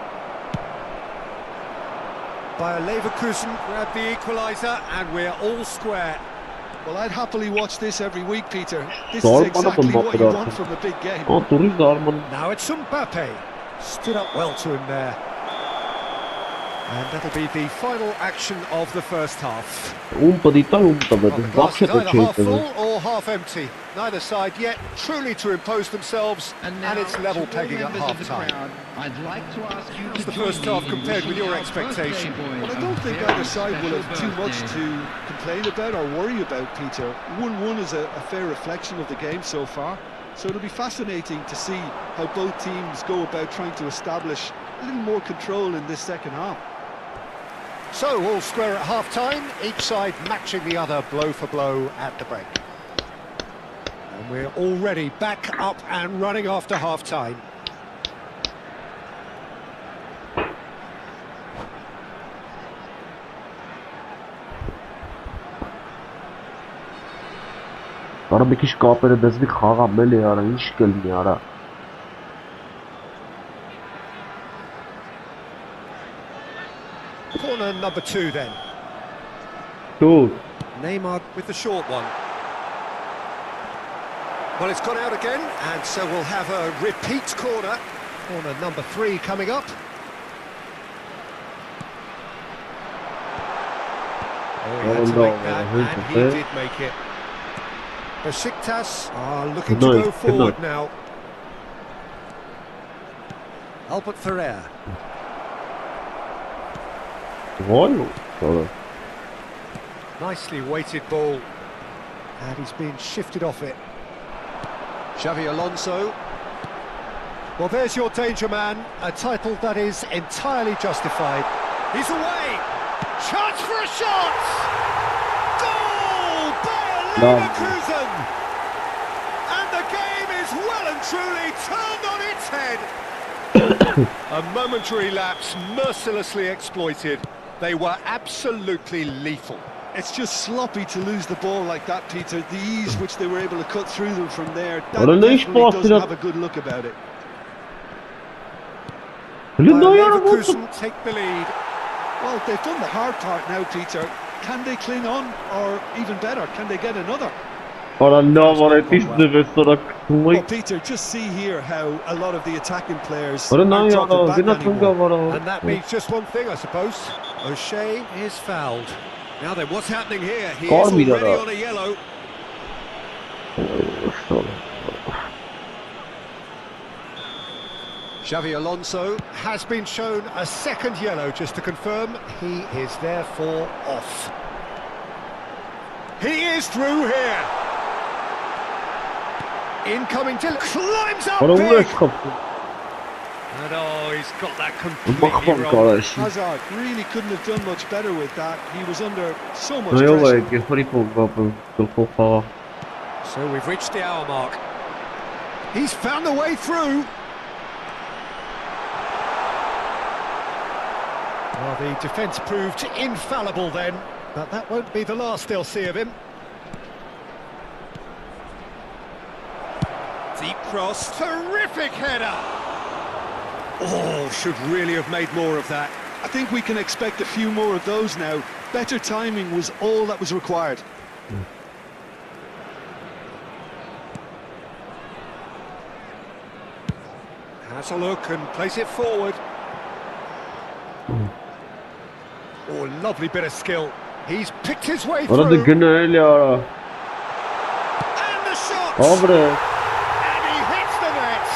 Bayer Leverkusen grabbed the equaliser, and we're all square. Well, I'd happily watch this every week, Peter. This is exactly what you want from a big game. Now it's Mbappe. Stood up well to him there. And that'll be the final action of the first half. Well, the glass is either half full or half empty. Neither side yet truly to impose themselves, and it's level pegging at half-time. I'd like to ask you How's the first half compared with your expectation? Well, I don't think either side will have too much to complain about or worry about, Peter. 1-1 is a fair reflection of the game so far. So it'll be fascinating to see how both teams go about trying to establish a little more control in this second half. So, all square at half-time, each side matching the other blow for blow at the break. And we're already back up and running after half-time. Արա մի քիչ կապերը դզվի խաղամել է արա, ինչ կլինի արա։ Corner number 2 then. Good. Neymar with the short one. Well, it's gone out again, and so we'll have a repeat corner. Corner number 3 coming up. Oh, he had to make that, and he did make it. Besiktas are looking to go forward now. Albert Ferrer. Nicely weighted ball. And he's been shifted off it. Xavi Alonso. Well, there's your danger man. A title that is entirely justified. He's away. Chance for a shot. Goal! Bayer Leverkusen. And the game is well and truly turned on its head. A momentary lapse mercilessly exploited. They were absolutely lethal. It's just sloppy to lose the ball like that, Peter. The ease which they were able to cut through them from there, that definitely doesn't have a good look about it. Leverkusen take the lead. Well, they've done the hard part now, Peter. Can they cling on, or even better, can they get another? Well, Peter, just see here how a lot of the attacking players are dropping back anymore. And that means just one thing, I suppose. O'Shea is fouled. Now then, what's happening here? He is already on a yellow. Xavi Alonso has been shown a second yellow, just to confirm. He is therefore off. He is through here. Incoming till climbs up big. And oh, he's got that completely wrong. Hazard really couldn't have done much better with that. He was under so much pressure. So we've reached the hour mark. He's found a way through. Well, the defence proved infallible then, but that won't be the last they'll see of him. Deep cross, terrific header! Oh, should really have made more of that. I think we can expect a few more of those now. Better timing was all that was required. Has a look and plays it forward. Oh, lovely bit of skill. He's picked his way through. Orada Güneyli ara. And the shot! Abre. And he hits the net.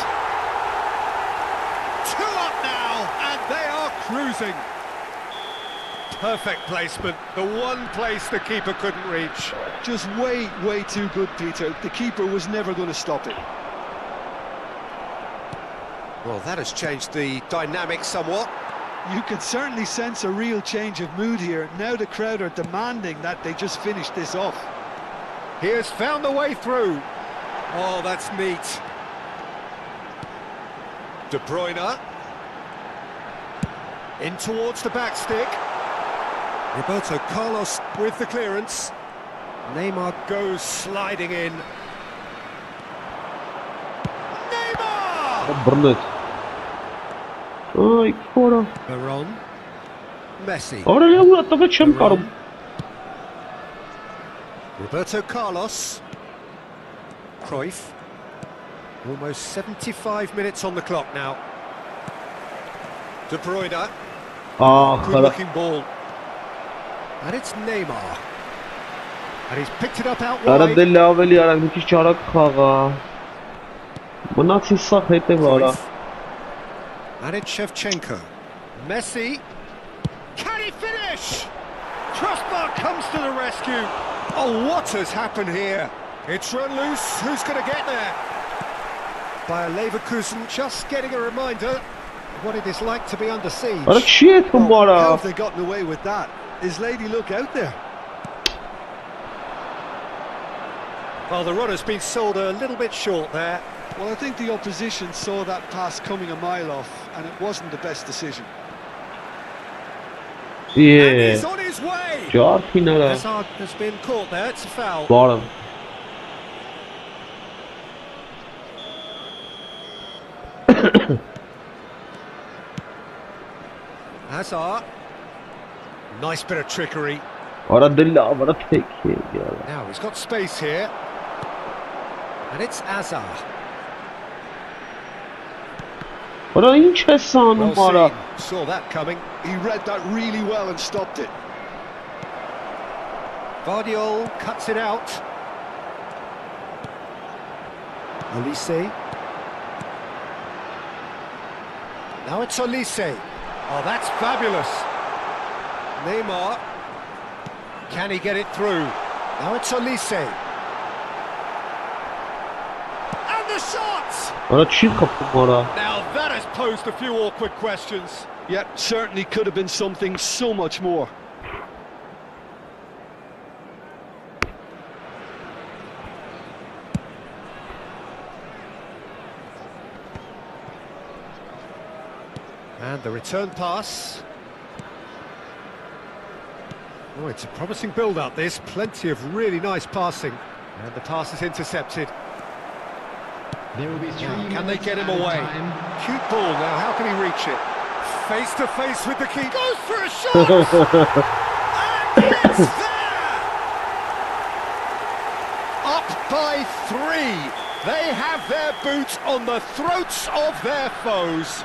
2 up now, and they are cruising. Perfect placement. The one place the keeper couldn't reach. Just way too good, Peter. The keeper was never going to stop it. Well, that has changed the dynamic somewhat. You can certainly sense a real change of mood here. Now the crowd are demanding that they just finish this off. He has found the way through. Oh, that's neat. De Bruyne. In towards the back stick. Roberto Carlos with the clearance. Neymar goes sliding in. Neymar! Brnet. Ay, kora. Veron. Messi. Oraya uğrattı çem karım. Roberto Carlos. Cruyff. Almost 75 minutes on the clock now. De Bruyne. Ah, Good looking ball. And it's Neymar. And he's picked it up out Ara wide. deli aveli yarak müthiş çarak kağa. Bu nasıl sahete var ha? And it's Shevchenko. Messi. Can he finish? Crossbar comes to the rescue. Oh, what has happened here? It's run loose. Who's going to get there? Bayer Leverkusen just getting a reminder of what it is like to be under siege. Ara kişi ettim bu How ara. have they gotten away with that? Is Lady Luck out there? Well, the run has been sold a little bit short there. Well, I think the opposition saw that pass coming a mile off, and it wasn't the best decision. And Yeah. he's on his way. Car finala. Hazard has been caught there. It's a foul. Varım. Hazard. Nice bit of trickery. Ara deli avara tek ya. Now he's got space here. And it's Hazard. Ara inç hesanım Well ara. seen. Saw that coming. He read that really well and stopped it. Vardiol cuts it out. Olise. Now it's Olise. Oh, that's fabulous. Neymar. Can he get it through? Now it's Olise. And the shot! Ara çiğ kapım ara. Now that has posed a few awkward questions. Yeah, certainly could have been something so much more. And the return pass. Oh, it's a promising build-up, this. Plenty of really nice passing. And the pass is intercepted. There will be 3 minutes Can they get him added away? time. Cute ball now, how can he reach it? Face to face with the keeper. Goes for a shot! And it's there! Up by 3. They have their boots on the throats of their foes.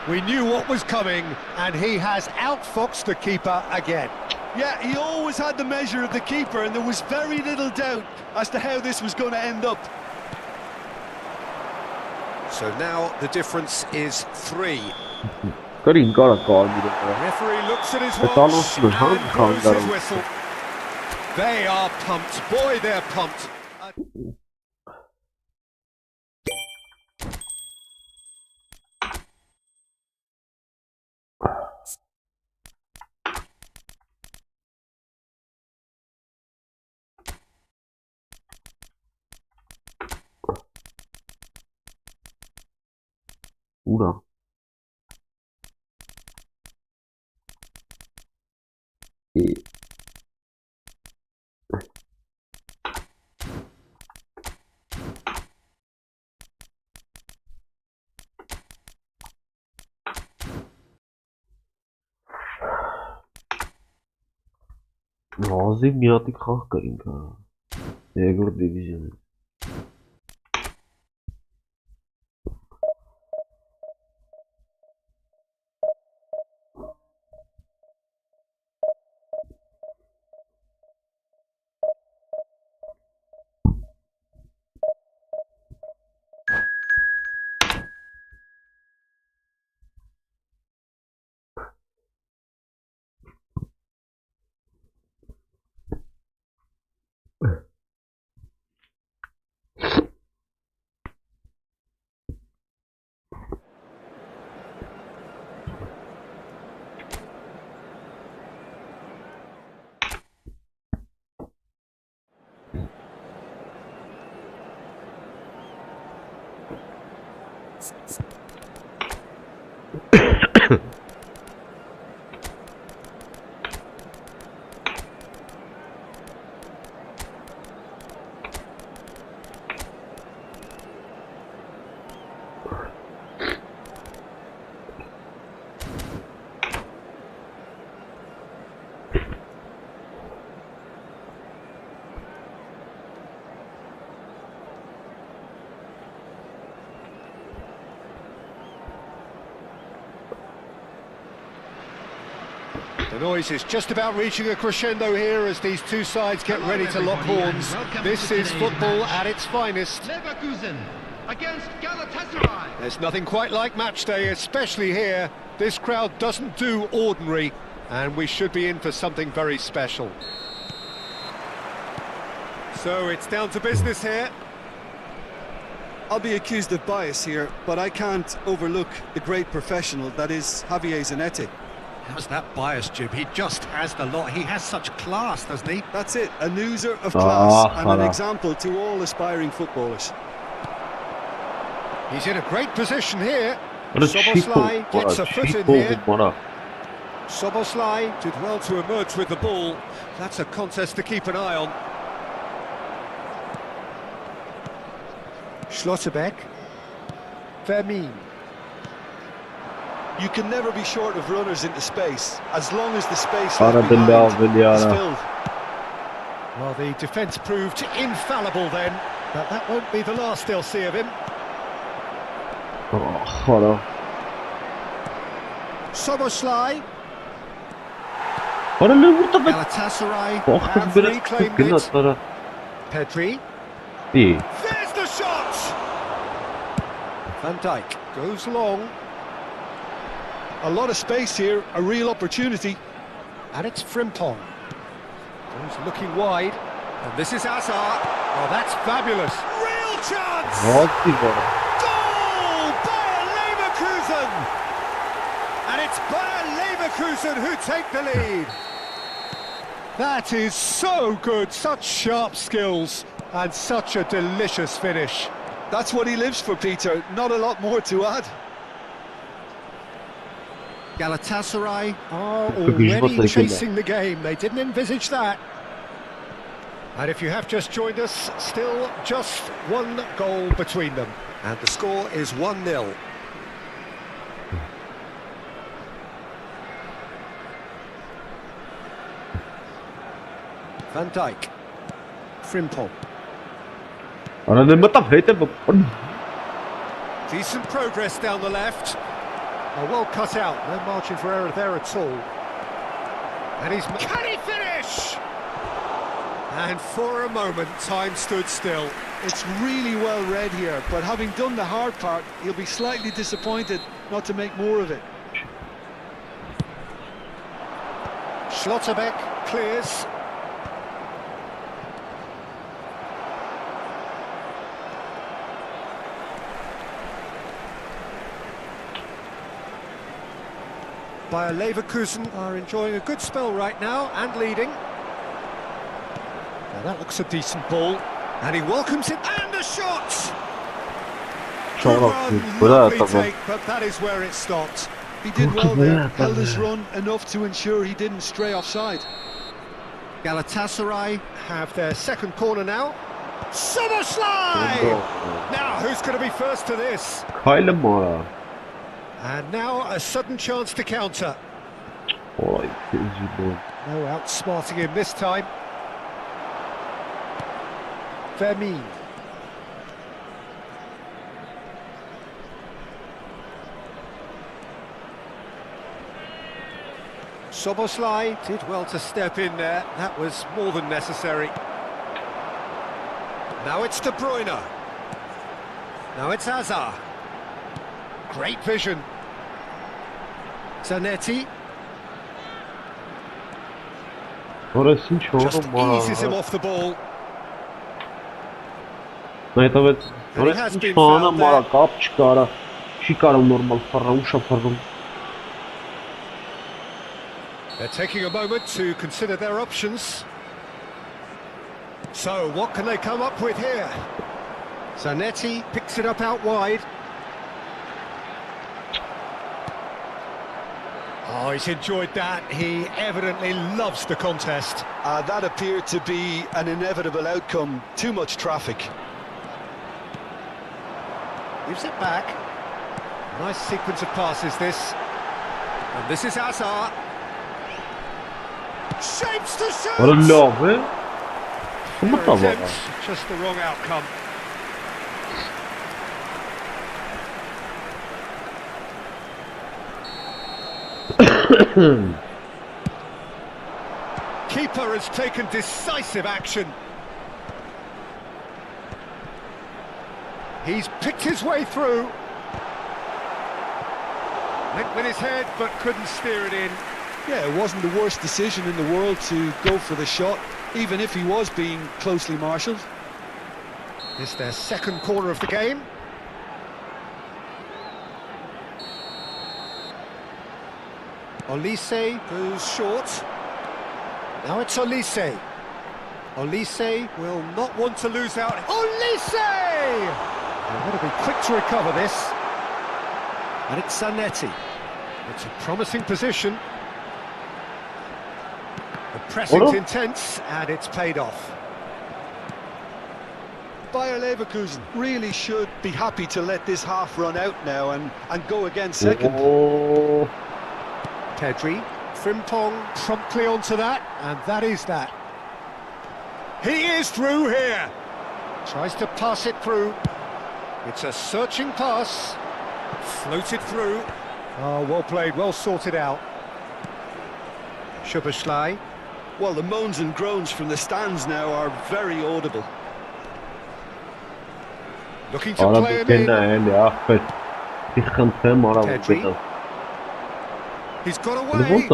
We knew what was coming, and he has outfoxed the keeper again. Yeah, he always had the measure of the keeper, and there was very little doubt as to how this was going to end up. So now the difference is 3. Karin kara kaldı. Referee looks at his Sağlam watch sınır, hangi and blows kanunlar his whistle. They are pumped. Boy, they're pumped. Ուրա։ Ազի մի հատիկ խաղ կրինք հա, երկրորդ դիվիզիոնում։ The noise is just about reaching a crescendo here as these two sides get ready to lock horns. This is football at its finest. Leverkusen against Galatasaray. There's nothing quite like match day, especially here. This crowd doesn't do ordinary, and we should be in for something very special. So it's down to business here. I'll be accused of bias here, but I can't overlook the great professional that is Javier Zanetti. How's that bias, Jim? He just has the lot. He has such class, doesn't he? That's it, an oozer of class and an example to all aspiring footballers. He's in a great position here. Soboslai gets a foot in here. Soboslai did well to emerge with the ball. That's a contest to keep an eye on. Schlotterbeck. Vermeer. You can never be short of runners into space, as long as the space left behind is filled. Well, the defence proved infallible then, but that won't be the last they'll see of him. Soboslai. Galatasaray have reclaimed it. Pedri. There's the shot! Van Dijk goes long. A lot of space here, a real opportunity. And it's Frimpong. Goes looking wide. And this is Hazard. Oh, that's fabulous. Real chance! Goal! Bayer Leverkusen! And it's Bayer Leverkusen who take the lead. That is so good. Such sharp skills and such a delicious finish. That's what he lives for, Peter. Not a lot more to add. Galatasaray are already chasing the game. They didn't envisage that. And if you have just joined us, still just one goal between them. And the score is 1-0. Van Dijk. Frimpong. Decent progress down the left. Oh, well cut out, no margin for error there at all. And he's... Can he finish? And for a moment, time stood still. It's really well read here, but having done the hard part, he'll be slightly disappointed not to make more of it. Schlotterbeck clears. Bayer Leverkusen are enjoying a good spell right now and leading. Now that looks a decent ball, and he welcomes it, and a shot! Good Çorap run, değil. Böyle lovely tamam. take, but that is where it stopped. He did well there, held his run enough to ensure he didn't stray offside. Galatasaray have their second corner now. Szoboszlai! Now, who's going to be first to this? Kaylı mı? And now a sudden chance to counter. Olay tezci bu. No outsmarting him this time. Vermin. Szoboszlai did well to step in there. That was more than necessary. Now it's De Bruyne. Now it's Hazard. Great vision. Zanetti Orası just çorap eases him mı? off the ball. Evet evet. And he has Orası been çorap fouled mı? there. Kap çıkara. Çıkarım normal falan şaparım. They're taking a moment to consider their options. So, what can they come up with here? Zanetti picks it up out wide. Oh, he's enjoyed that. He evidently loves the contest. That appeared to be an inevitable outcome. Too much traffic. Gives it back. Nice sequence of passes, this. And this is Hazard. Shapes to shoot! What a love. Como Their tava? attempts, just the wrong outcome. Keeper has taken decisive action. He's picked his way through. Went with his head, but couldn't steer it in. Yeah, it wasn't the worst decision in the world to go for the shot, even if he was being closely marshalled. It's their second corner of the game. Olise goes short. Now it's Olise. Olise will not want to lose out. Olise! They've got to be quick to recover this. And it's Zanetti. It's a promising position. The pressing's intense, and it's paid off. Bayer Leverkusen really should be happy to let this half run out now and go again second. Oh. Pedri, Frimpong promptly onto that, and that is that. He is through here. Tries to pass it through. It's a searching pass. Floated through. Oh, well played, well sorted out. Szoboszlai. Well, the moans and groans from the stands now are very audible. Looking to play him in. Pedri. He's got away.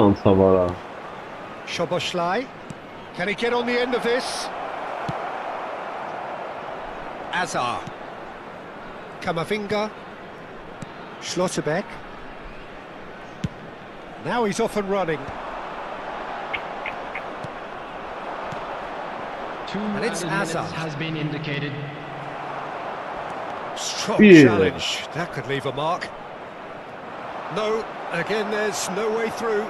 Szoboszlai. Can he get on the end of this? Hazard. Camavinga. Schlotterbeck. Now he's off and running. And it's Hazard. Has been indicated. Strong challenge. That could leave a mark. No, again there's no way through.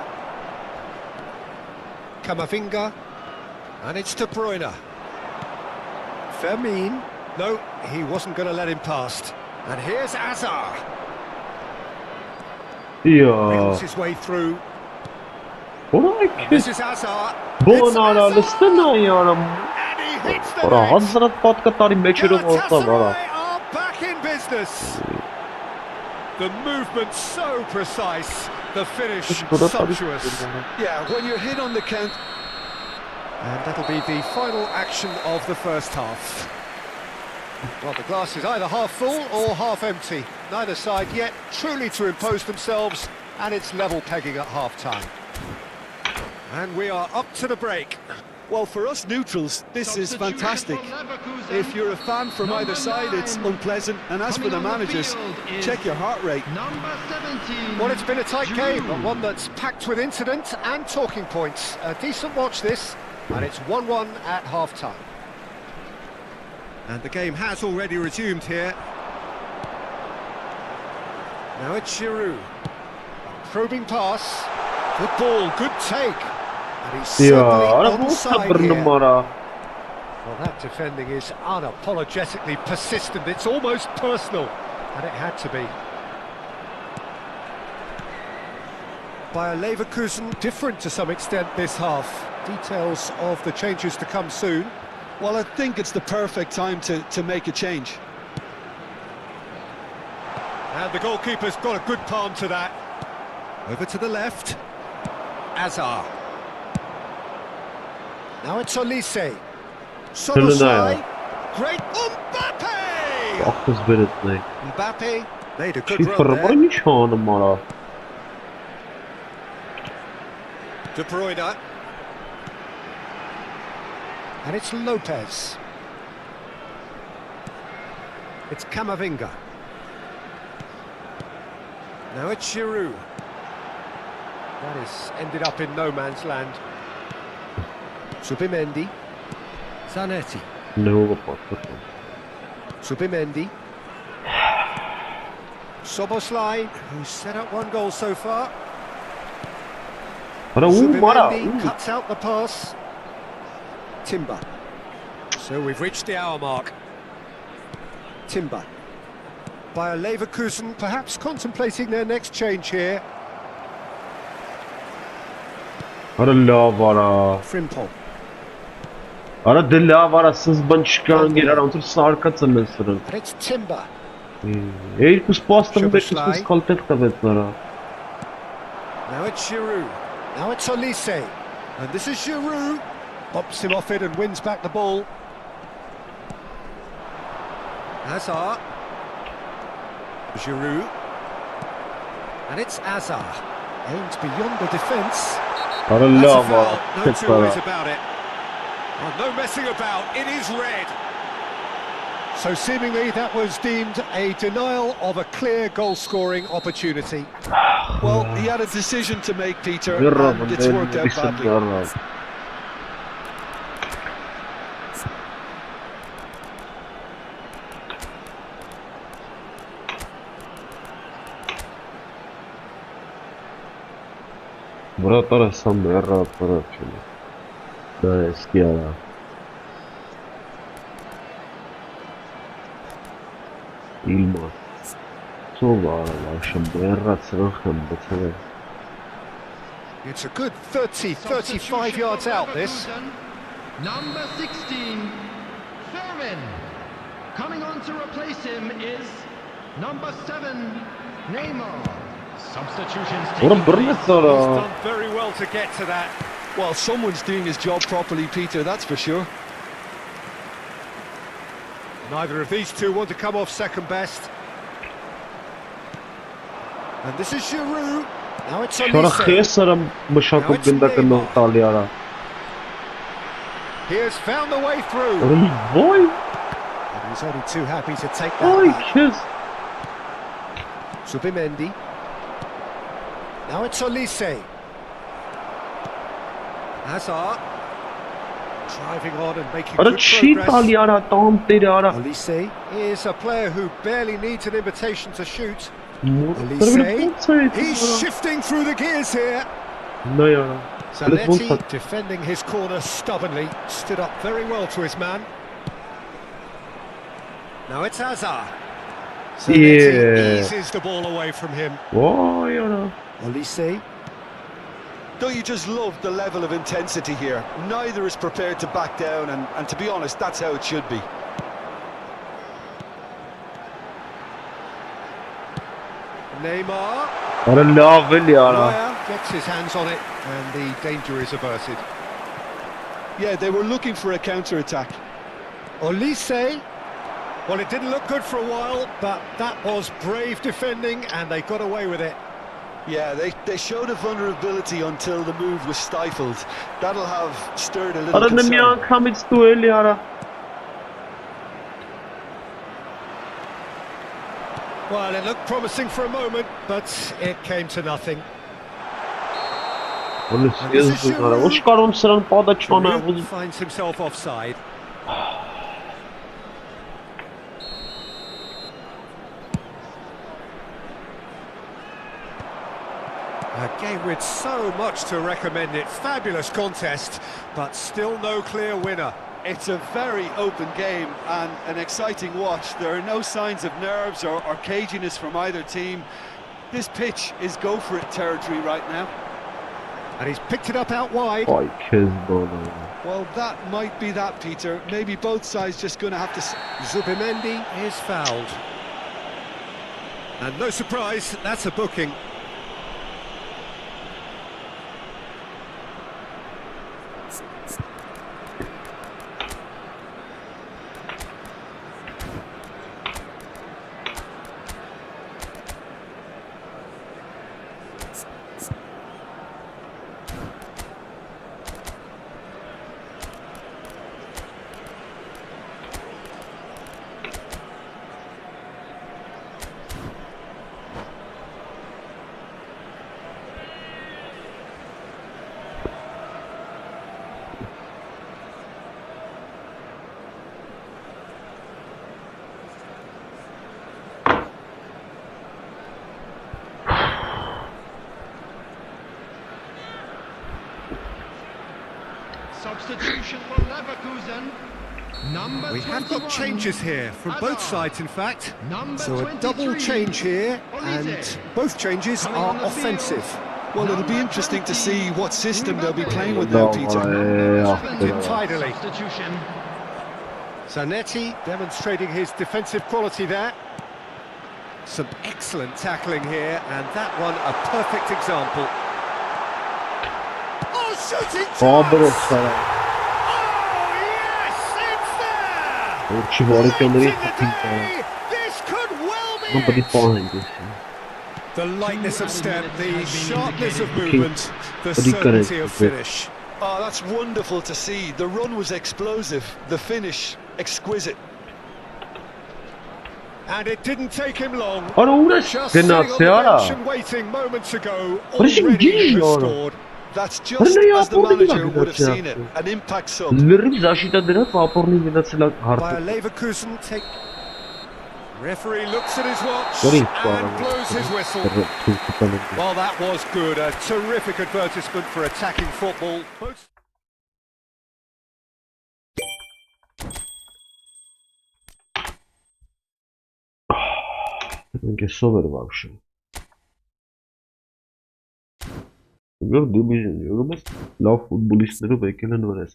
Camavinga. And it's De Bruyne. Vermin. No, he wasn't going to let him past. And here's Hazard. Wriggles his way through. And this is Hazard. It's Hazard. And he hits the net. Galatasaray are back in business. The movement so precise, the finish sumptuous. Yeah, when you're hit on the count. And that'll be the final action of the first half. Well, the glass is either half full or half empty. Neither side yet truly to impose themselves, and it's level pegging at half-time. And we are up to the break. Well, for us neutrals, this is fantastic. If you're a fan from either side, it's unpleasant. And as for the managers, check your heart rate. Number 17. Well, it's been a tight game, but one that's packed with incident and talking points. A decent watch this, and it's 1-1 at half-time. And the game has already resumed here. Now it's Giroud. Probing pass. Good ball, good take. And he's certainly onside here. Well, that defending is unapologetically persistent. It's almost personal, and it had to be. Bayer Leverkusen different to some extent this half. Details of the changes to come soon. Well, I think it's the perfect time to make a change. And the goalkeeper's got a good palm to that. Over to the left. Azar. Now it's Olise. Soboslai. Great Mbappe! Akız belirtmek. Mbappe made a good Çift run araba there. hiç hanım ara. De Bruyne. And it's Lopez. It's Camavinga. Now it's Giroud. That has ended up in no man's land. Subimendi. Zanetti. Ne patladı. Subimendi. Soboslai, who's set up one goal so far. Ara mara. Subimendi cuts out the pass. Timber. So we've reached the hour mark. Timber. Bayer Leverkusen perhaps contemplating their next change here. Ara lavara. Frimpong. Ara de lavara sızban çıkan gelir antır sarkatı mesela. And it's Timber. Eğer pastım bekliyorsunuz kaltet tavetlara. Now it's Giroud. Now it's Olise. And this is Giroud. Bops him off it and wins back the ball. Hazard. Giroud. And it's Azar. Aimed beyond the defence. Ara That's a lava. foul. No two ways about it. Well, no messing about. It is red. So seemingly that was deemed a denial of a clear goal-scoring opportunity. Well, he had a decision to make, Peter, and it's worked out badly. Murat arasam da yarra para şöyle. Daha eski ara. İlma. Soğuk aralar akşam da yarra sırıkım da It's a good 30-35 yards out this. Number 16, Fermin. Coming on to replace him is number 7, Neymar. Substitutions Oğlum taking bırnı He's sonra. done very well to get to that. Well, someone's doing his job properly, Peter, that's for sure. Neither of these two want to come off second best. And this is Giroud. Now it's Şora Olise. xesarım bışakıp gündaki noktalyara. He has found the way through. Oğlum boy. And he's only too happy to take that Oy back. kız. Subimendi. Now it's Olise. Hazard. Driving on and making Ara good çiğ progress. talyara tam teri ara. Olise is a player who barely needs an invitation to shoot. Olise. He's shifting through the gears here. Ne yara. Zanetti defending his corner stubbornly, stood up very well to his man. Now it's Hazard. Zanetti eases the ball away from him. Vay yara. Olise. Don't you just love the level of intensity here? Neither is prepared to back down, and to be honest, that's how it should be. Neymar. Ara lavel yara. Raya gets his hands on it, and the danger is averted. Yeah, they were looking for a counter-attack. Olise. Well, it didn't look good for a while, but that was brave defending, and they got away with it. Yeah, they showed a vulnerability until the move was stifled. That'll have stirred a little Ara ne concern. miyan kamits duel yara. Well, it looked promising for a moment, but it came to nothing. Onu yazdı yara. Hoş karım sıran pada çana. Giroud finds himself offside. game with so much to recommend it. Fabulous contest, but still no clear winner. It's a very open game and an exciting watch. There are no signs of nerves or caginess from either team. This pitch is go-for-it territory right now. And he's picked it up out wide. Well, that might be that, Peter. Maybe both sides just going to have to... Zubimendi is fouled. And no surprise, that's a booking. Substitution for Leverkusen. Number We have got 21. changes here from both sides, in fact. Number So a 23. double change here, and Olise. both changes Coming are on the field. offensive. Well, it'll be interesting to see what system they'll be playing with now, Peter. Tidily. Substitution. Zanetti demonstrating his defensive quality there. Some excellent tackling here, and that one a perfect example. Oh, shooting chance! Oh, yes, it's there! This could well be it. The lightness of step, the sharpness of movement, the certainty of finish. Oh, that's wonderful to see. The run was explosive, the finish exquisite. And it didn't take him long. Just Gena sitting on the Seara. bench and waiting moments ago, What is he already he doing? has scored. That's just as the manager would have seen it. An impact sub. Bayer Leverkusen take... Referee looks at his watch and blows his whistle. Well, that was good. A terrific advertisement for attacking football. Both... Супер вообще. Լավ ֆուտբոլիստներով եկել են վրես։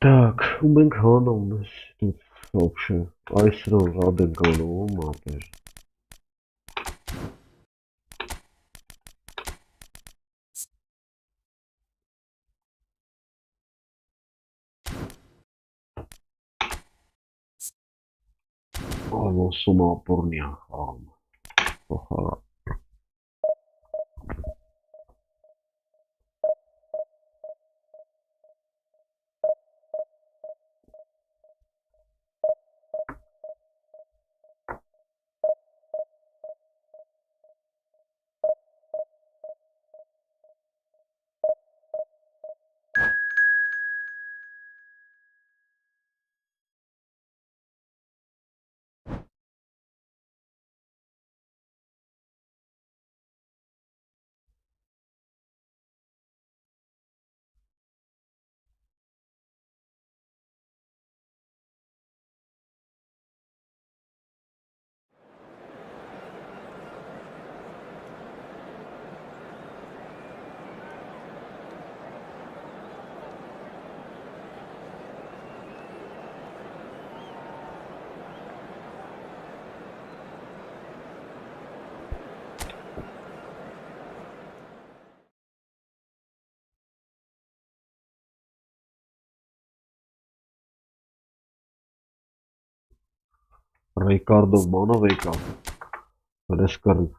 Так, ու մենք հանում ես тут вообще այսրան ռադ են կանոնում ապեր։ Ալոսում ապորնյա խաղում։ Ոխա Ռիկարդո մանով եկավ, վրես կռիվ։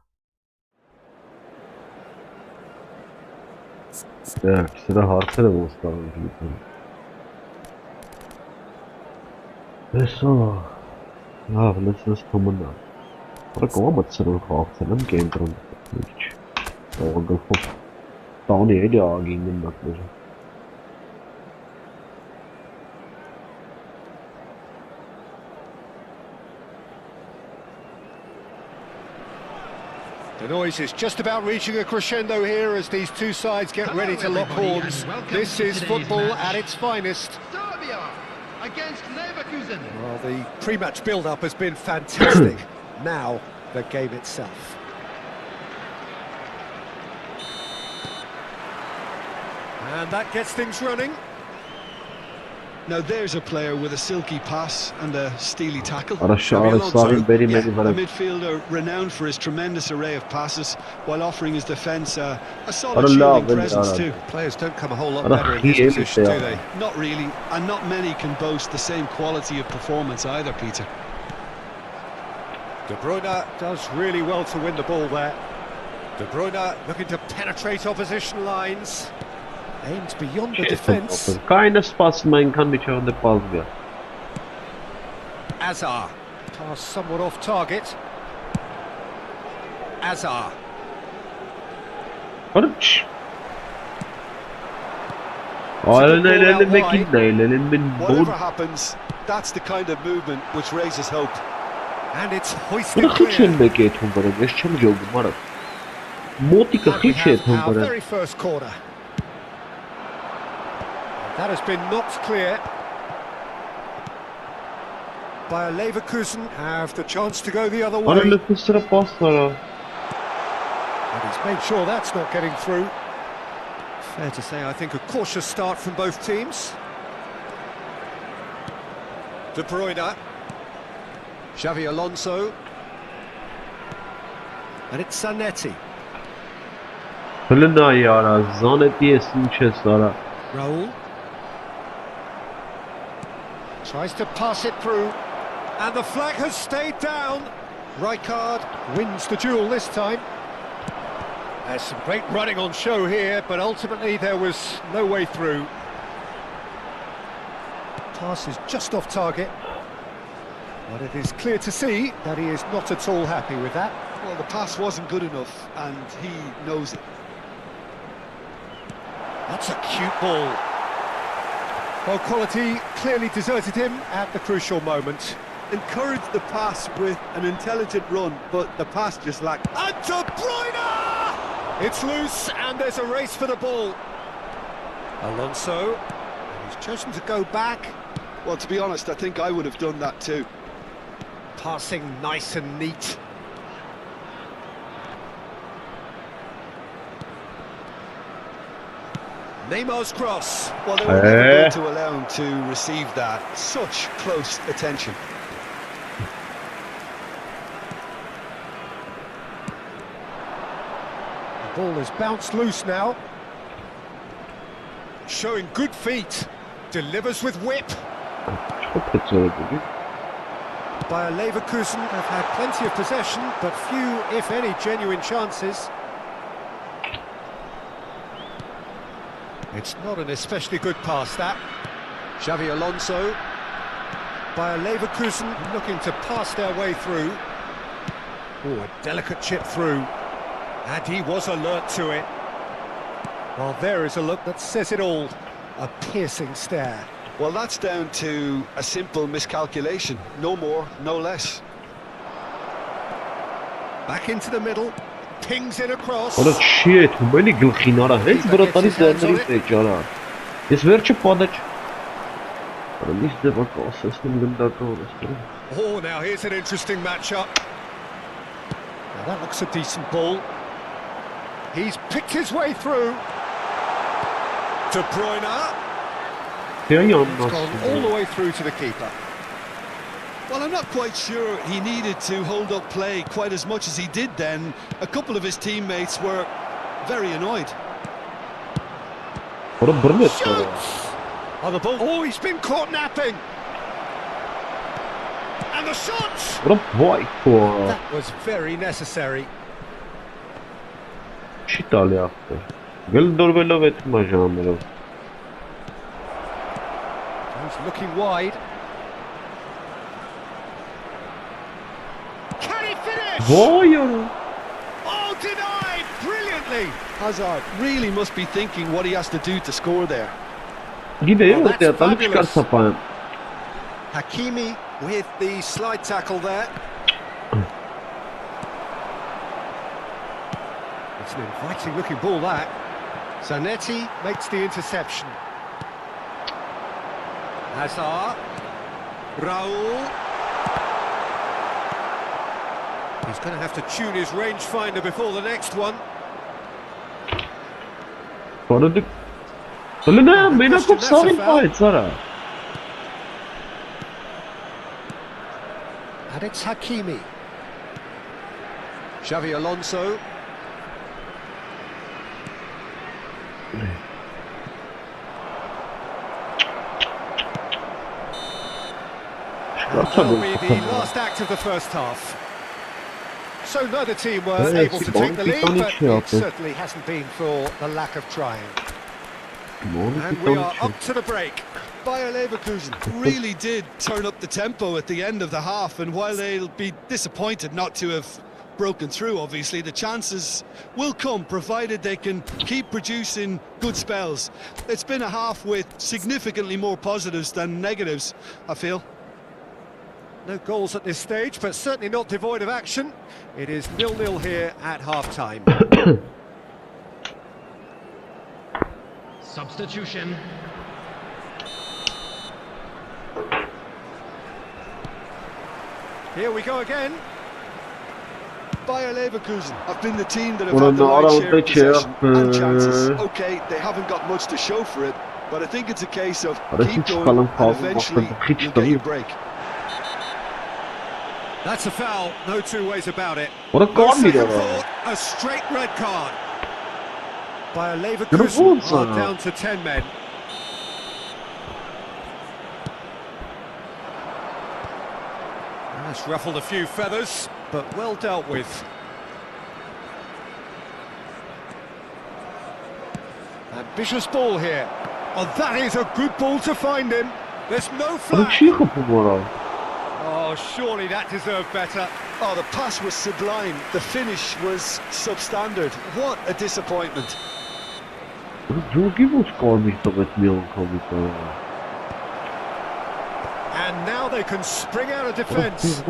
Սրա հարցերը ոնց կարող ենք լուծել։ Հեսա, լավ, լեցնես թոմնա։ Որը կոմը ծրոն խաղացել եմ կենտրոն, միչ, տողը գլխով, տանի էլի ագին եմ մատները։ The noise is just about reaching a crescendo here as these two sides get ready to lock horns. This is football at its finest. Against Leverkusen. Well, the pre-match build-up has been fantastic. Now, the game itself. And that gets things running. Now there's a player with a silky pass and a steely tackle. A midfielder renowned for his tremendous array of passes, while offering his defence a solid shielding presence too. Players don't come a whole lot better in this position, do they? Not really, and not many can boast the same quality of performance either, Peter. De Bruyne does really well to win the ball there. De Bruyne looking to penetrate opposition lines. Aims beyond the defence. Keine Spaßman kann mich on the pass there. Azar. Pass somewhat off target. Azar. Whatever happens, that's the kind of movement which raises hope. And it's hoisted clear. And we have our very first corner. That has been knocked clear. Bayer Leverkusen have the chance to go the other way. And he's made sure that's not getting through. Fair to say, I think, a cautious start from both teams. De Bruyne. Xavi Alonso. And it's Zanetti. Raul. Tries to pass it through, and the flag has stayed down. Rijkaard wins the duel this time. There's some great running on show here, but ultimately there was no way through. Pass is just off target, but it is clear to see that he is not at all happy with that. Well, the pass wasn't good enough, and he knows it. That's a cute ball. Well, quality clearly deserted him at the crucial moment. Encouraged the pass with an intelligent run, but the pass just lacked. And De Bruyne! It's loose, and there's a race for the ball. Alonso, he's chosen to go back. Well, to be honest, I think I would have done that too. Passing nice and neat. Neymar's cross. Well, they were never going to allow him to receive that. Such close attention. The ball is bounced loose now. Showing good feet. Delivers with whip. Bayer Leverkusen have had plenty of possession, but few, if any, genuine chances. It's not an especially good pass, that. Xavi Alonso. Bayer Leverkusen looking to pass their way through. Oh, a delicate chip through. And he was alert to it. Well, there is a look that says it all. A piercing stare. Well, that's down to a simple miscalculation. No more, no less. Back into the middle. Pings it across. What a shit, many Gilchinara, hence Bratanis Jara. It's virtue podach. At least the system. Oh, now here's an interesting matchup. Now that looks a decent ball. He's picked his way through. De Bruyne. He's gone all the way through to the keeper. Well, I'm not quite sure he needed to hold up play quite as much as he did then. A couple of his teammates were very annoyed. What a brilliant shoots! On the ball. Oh, he's been caught napping. And the shots! What a boy for... That was very necessary. Shitali after. Gildorbelov Majamelo. He's looking wide. Can he finish? Voyeur! Oh, denied brilliantly. Hazard really must be thinking what he has to do to score there. That's fabulous. Hakimi with the slide tackle there. It's an inviting looking ball, that. Zanetti makes the interception. Hazard. Raul. He's going to have to tune his rangefinder before the next one. And it's Hakimi. Xavi Alonso. That'll be the last act of the first half. So neither team were able to take the lead, but it certainly hasn't been for the lack of trying. And we are up to the break. Bayer Leverkusen really did turn up the tempo at the end of the half, and while they'll be disappointed not to have broken through, obviously, the chances will come, provided they can keep producing good spells. It's been a half with significantly more positives than negatives, I feel. No goals at this stage, but certainly not devoid of action. It is 0-0 here at half-time. Substitution. Here we go again. Bayer Leverkusen have been the team that have had the right share of possession and chances. Okay, they haven't got much to show for it, but I think it's a case of keep going and eventually you'll get your break. That's a foul, no two ways about it. What a card leader! A straight red card. Bayer Leverkusen are down to 10 men. That's ruffled a few feathers, but well dealt with. Ambitious ball here. Oh, that is a good ball to find him. There's no flag. Oh, surely that deserved better. Oh, the pass was sublime. The finish was substandard. What a disappointment. And now they can spring out of defence.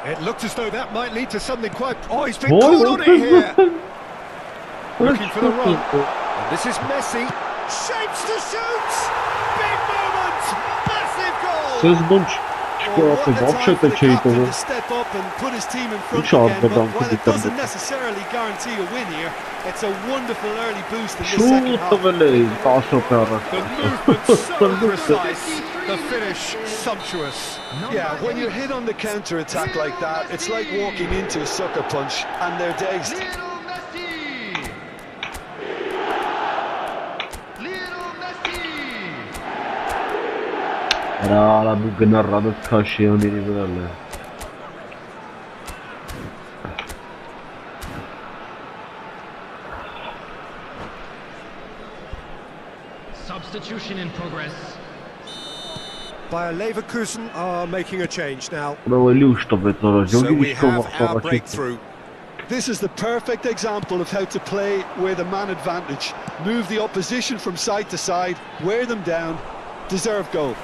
It looked as though that might lead to something quite... Oh, he's been caught on it here. Looking for the run. And this is Messi. Shapes to shoot! Big moment! Massive goal! What a time for the captain to step up and put his team in front again, but while it doesn't necessarily guarantee a win here, it's a wonderful early boost in this second half. The movement so precise, the finish sumptuous. Yeah, when you're hit on the counter-attack like that, it's like walking into a sucker punch and they're dazed. Substitution in progress. Bayer Leverkusen are making a change now. So we have our breakthrough. This is the perfect example of how to play with a man advantage. Move the opposition from side to side, wear them down, deserve goal.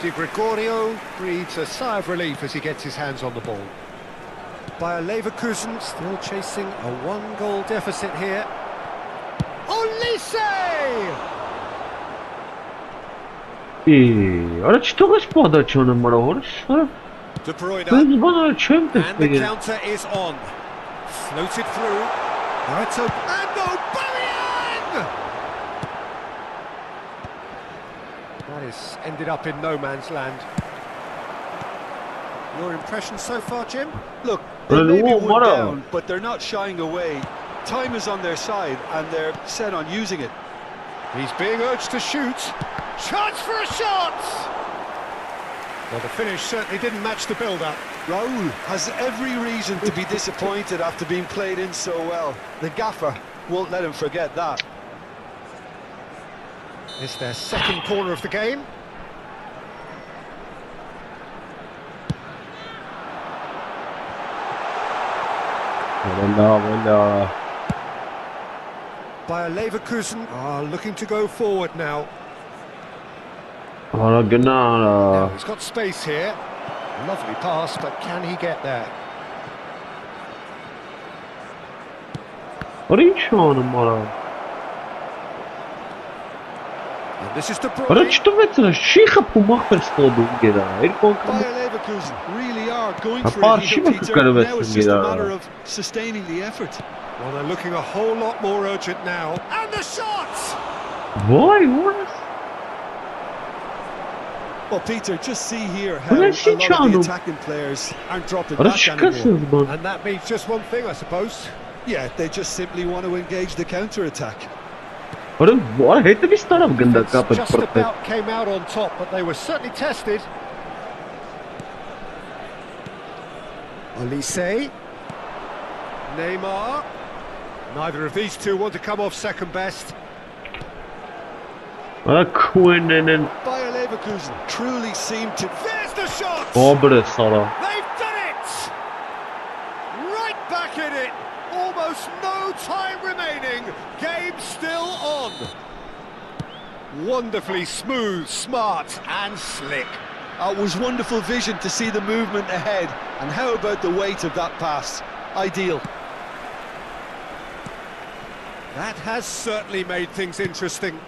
Di Gregorio breathes a sigh of relief as he gets his hands on the ball. Bayer Leverkusen still chasing a one-goal deficit here. Olise! Ora что господа, что нам морож? De Bruyne. And the counter is on. Floated through. Now it's open. And Aubameyang! That is ended up in no man's land. Your impression so far, Jim? Look, they may be one down, but they're not shying away. Time is on their side, and they're set on using it. He's being urged to shoot. Chance for a shot! Well, the finish certainly didn't match the build-up. Raul has every reason to be disappointed after being played in so well. The gaffer won't let him forget that. It's their second corner of the game. Bayer Leverkusen are looking to go forward now. Now he's got space here. Lovely pass, but can he get there? What are you trying to model? And this is De What are Bruyne. you doing to the sheikh who makes the get out? Bayer Leverkusen really are going for Apart it here, from Peter. the Now it's just a matter of sustaining the effort. Well, they're looking a whole lot more urgent now. And the shot! Why? What? Well, Peter, just see here how Well, a let's see, lot of the Chano. attacking players aren't dropping What back anymore. man? And that means just one thing, I suppose. Yeah, they just simply want to engage the counter-attack. What? Hate to be started with the cup Just about came out on top, but they were certainly tested. Olise. Neymar. Neither of these two want to come off second best. Quinn and Bayer Leverkusen truly seem to... There's the shot! Bobber Sara. They've done it! Right back in it! Almost no time remaining. Game still on. Wonderfully smooth, smart and slick. It was wonderful vision to see the movement ahead. And how about the weight of that pass? Ideal. That has certainly made things interesting.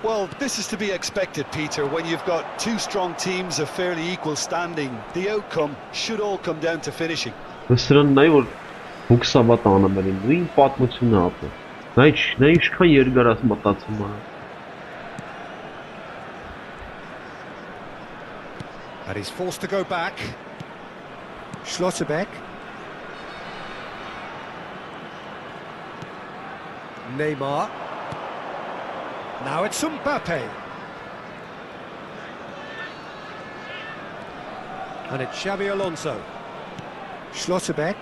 Well, this is to be expected, Peter, when you've got two strong teams of fairly equal standing. The outcome should all come down to finishing. Սրան նայ որ հուքսավատ անում են նույն պատմությունն է ապրում։ Նա ինչքան երկարած մտածում է։ And he's forced to go back. Schlotterbeck. Neymar. Now it's Mbappe. And it's Xabi Alonso. Schlotterbeck.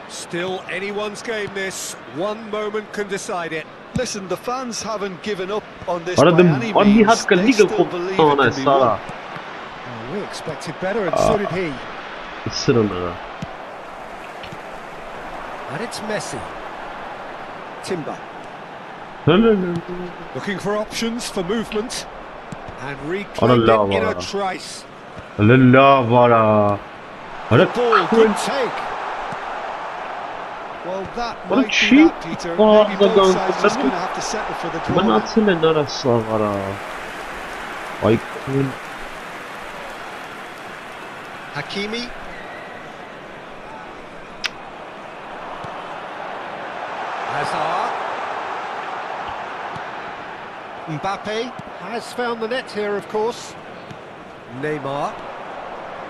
Still anyone's game this. One moment can decide it. Listen, the fans haven't given up on this Ara by dem any ani means. hakka They liga still believe it can koptana be Sara. won. Oh, we expected better and so did he. Sırana. And it's Messi. Timber. No. Looking for options for movement. And Ara reclaimed it in a lava. trice. Lalla vara. Ara Ball, good take. Well, that What a might be cheap that, Peter. ball Maybe the both gun sides for just them. going to have to settle for the draw. Մնացել են արա սաղարա։ Այքուն Hakimi. Hazard. Mbappe has found the net here, of course. Neymar.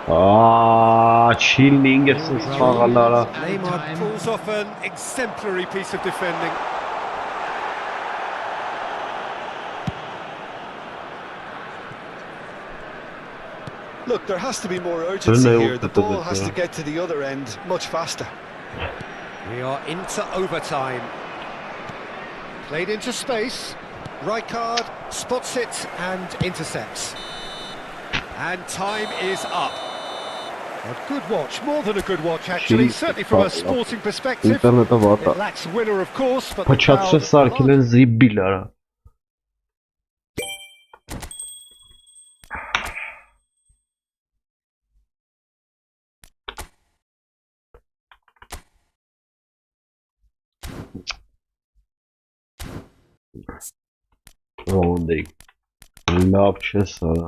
Չիլն ինգերսն սաղալարա։ Neymar pulls off an exemplary piece of defending. Look, there has to be more urgency here. The ball has to get to the other end much faster. We are into overtime. Played into space. Rijkaard spots it and intercepts. And time is up. A good watch, more than a good watch actually, certainly from a sporting perspective. Ինտերնետը վատա։ It lacks winner, of course, but the Փչացրե crowd սարքել են զիբիլ արա։ Ռոնդեի։ Լավ չես արա։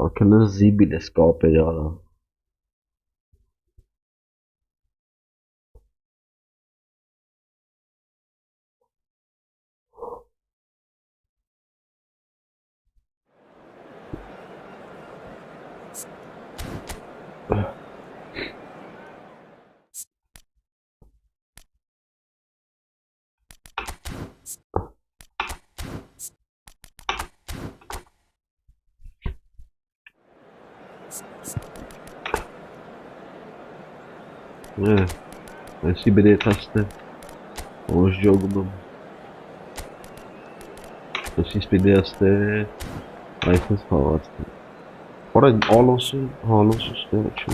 Սարքել են զիբիլ ես կապեր արա։ Εσύ μπεδέταστε ως γιόγμα. Εσείς μπεδέαστε այդպես խաղացել։ Որը Ալոնսը ստերը չի։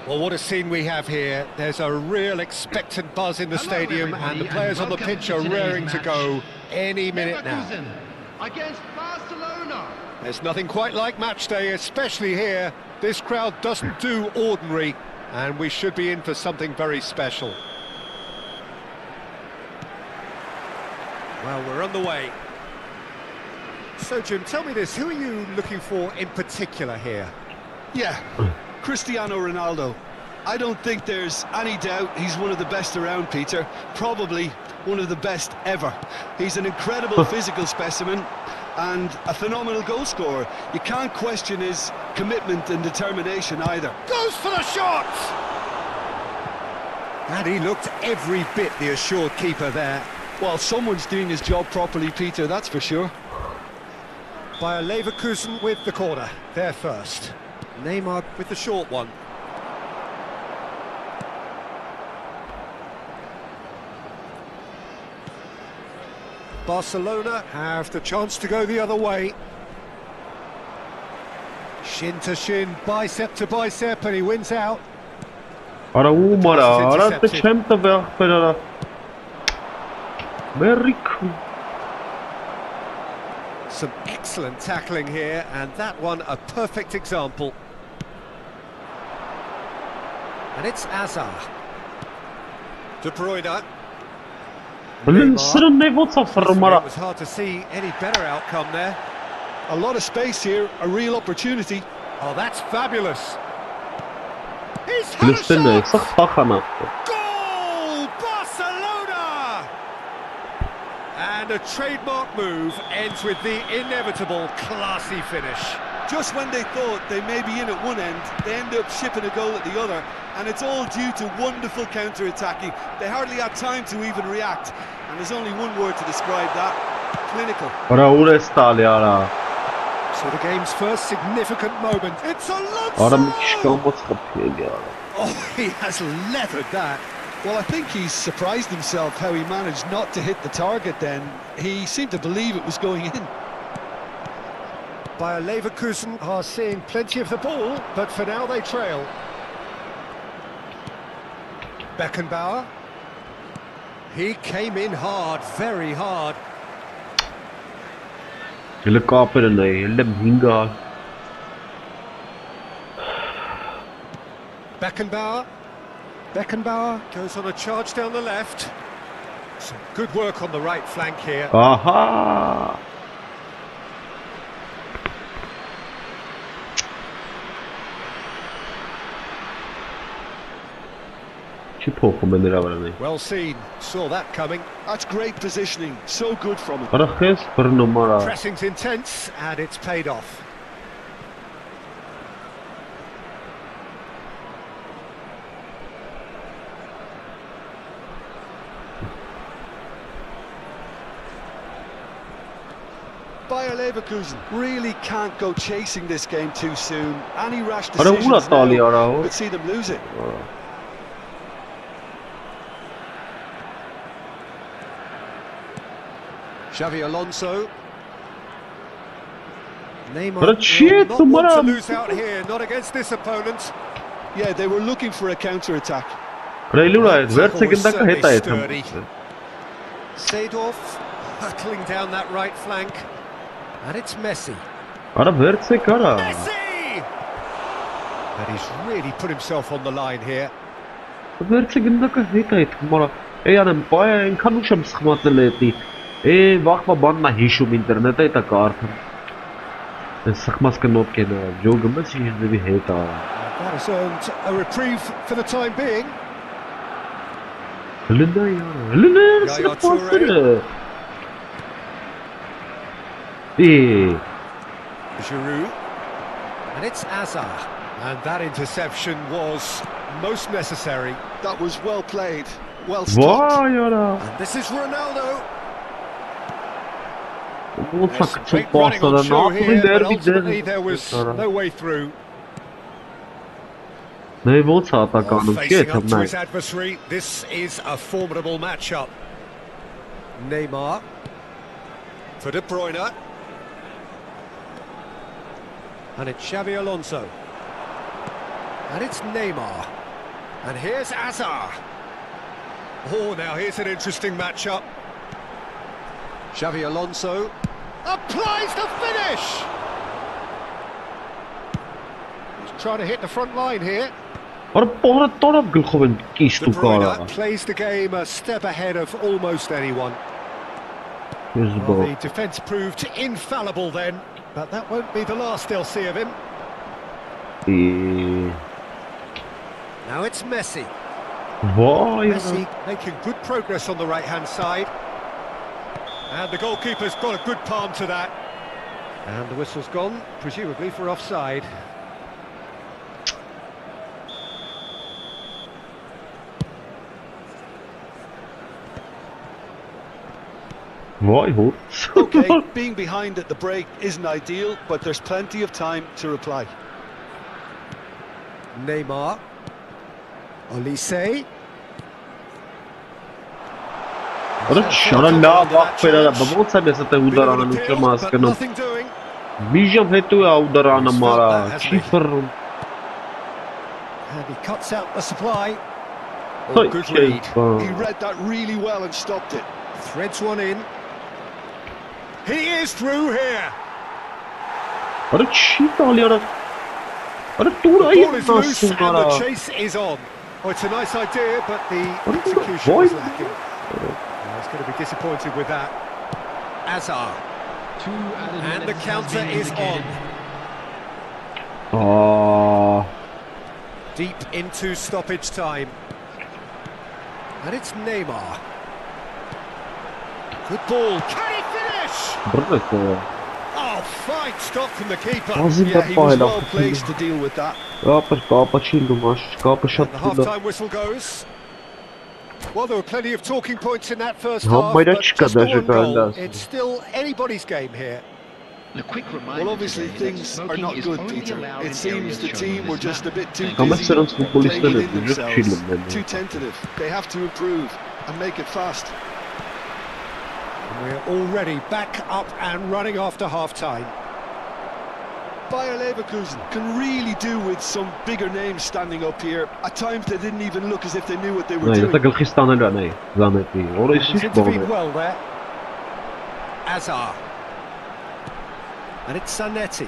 Well, what a scene we have here. There's a real expectant buzz in the stadium, and the players on the pitch are raring to go any minute now. Against Barcelona. There's nothing quite like match day, especially here. This crowd doesn't do ordinary, and we should be in for something very special. Well, we're on the way. So, Jim, tell me this, who are you looking for in particular here? Yeah, Cristiano Ronaldo. I don't think there's any doubt he's one of the best around, Peter. Probably one of the best ever. He's an incredible physical specimen and a phenomenal goal scorer. You can't question his commitment and determination either. Goes for the shot! And he looked every bit the assured keeper there. Well, someone's doing his job properly, Peter, that's for sure. Bayer Leverkusen with the corner, there first. Neymar with the short one. Barcelona have the chance to go the other way. Shin to shin, bicep to bicep, and he wins out. Արա ում արա, արա դե չեմ տվել ախպեր արա։ Մերիկ։ Some excellent tackling here, and that one a perfect example. And it's Azar. De Bruyne. It was hard to see any better outcome there. A lot of space here, a real opportunity. Oh, that's fabulous. He's had a shot! Goal! Barcelona! And a trademark move ends with the inevitable classy finish. Just when they thought they may be in at one end, they end up shipping a goal at the other, and it's all due to wonderful counter-attacking. They hardly had time to even react, and there's only one word to describe that: clinical. So the game's first significant moment. It's Alonso! Oh, he has leathered that. Well, I think he's surprised himself how he managed not to hit the target then. He seemed to believe it was going in. Bayer Leverkusen are seeing plenty of the ball, but for now they trail. Beckenbauer. He came in hard, very hard. Beckenbauer. Beckenbauer goes on a charge down the left. Some good work on the right flank here. Aha! Well seen, saw that coming. That's great positioning, so good from him. Pressing's intense, and it's paid off. Bayer Leverkusen really can't go chasing this game too soon. Any rash decisions now would see them lose it. Xavi Alonso. Neymar not want to lose out here, not against this opponent. Yeah, they were looking for a counter-attack. Seedorf hurtling down that right flank. And it's Messi. Messi! And he's really put himself on the line here. Ei anam, պայ այնքան ուշ եմ սխմացել էդի։ Վախվա բաննա հիշում ինտերնետը էտա կարդում։ Այս սխմած կնոտ կենա, ջոգը մեզ հիշդևի հետ ա։ That has earned a reprieve for the time being. Լնա յարա, լնա սխմացել է։ Giroud. And it's Azar. And that interception was most necessary. That was well played, well Վայ stopped. յարա։ And this is Ronaldo. Ոնց է Great կցել running on պասարը, show ապրի here, but դերվի ultimately there was դեր։ no way through. Նայ ոնց է ատականում, չի Facing է up to թմնայ։ his adversary, this is a formidable matchup. Neymar for De Bruyne. And it's Xavi Alonso. And it's Neymar. And here's Azar. Oh, now here's an interesting matchup. Xavi Alonso applies the finish. He's trying to hit the front line here. Արա պարը տարավ գլխով են կիշտ De ու կարա։ Bruyne plays the game a step ahead of almost anyone. Ես Well, բա։ the defence proved infallible then, but that won't be the last they'll see of him. Now it's Messi. Վայ Messi making good progress on the right-hand side. And the goalkeeper's got a good palm to that. And the whistle's gone, presumably for offside. Վայ հո։ Okay, being behind at the break isn't ideal, but there's plenty of time to reply. Neymar. Olise. Արա շարա լավ ախպեր արա, բա ոնց եմ ես այդտեղ ուդարանալու չեմ But հասկանում։ nothing doing. Մի ժամ հետո է ուդարանը մարա, չի ֆռում։ And he cuts out the supply. Հայ, Good չէ, read. բա։ He read that really well and stopped it. Threads one in. He is through here. Արա չի տալի արա։ Արա The տուր այ ball is loose ասում and արա։ the chase is on. Oh, it's a nice idea, but the What? execution Why? was lacking. He's going to be disappointed with that. Azar. And the counter is on. Deep into stoppage time. And it's Neymar. Good ball. Can he finish? Բրդը։ Oh, fine stop from the keeper. Ազի Yeah, he was բապայլա։ well placed to deal with that. Կապը չի լում, կապը And շատ the լավ։ half-time whistle goes. Well, there were plenty of talking points in that first No, half, but but that's just the good, one that's goal. good. It's still anybody's game here. Well, obviously things are not good, Peter. It seems the team were just a bit too Կամաց busy, սրանց ֆուտբոլիստները playing in դժոխք չի themselves, լմնեն։ too tentative. They have to improve and make it fast. And we're already back up and running after half-time. Bayer Leverkusen can really do with some bigger names standing up here. At times they didn't even look as if they knew what they were Նայ, դա doing. գլխի ստանելու է, նայ, զանետի։ Օրը He's ինչ intervened բողը։ well there. Azar. And it's Zanetti.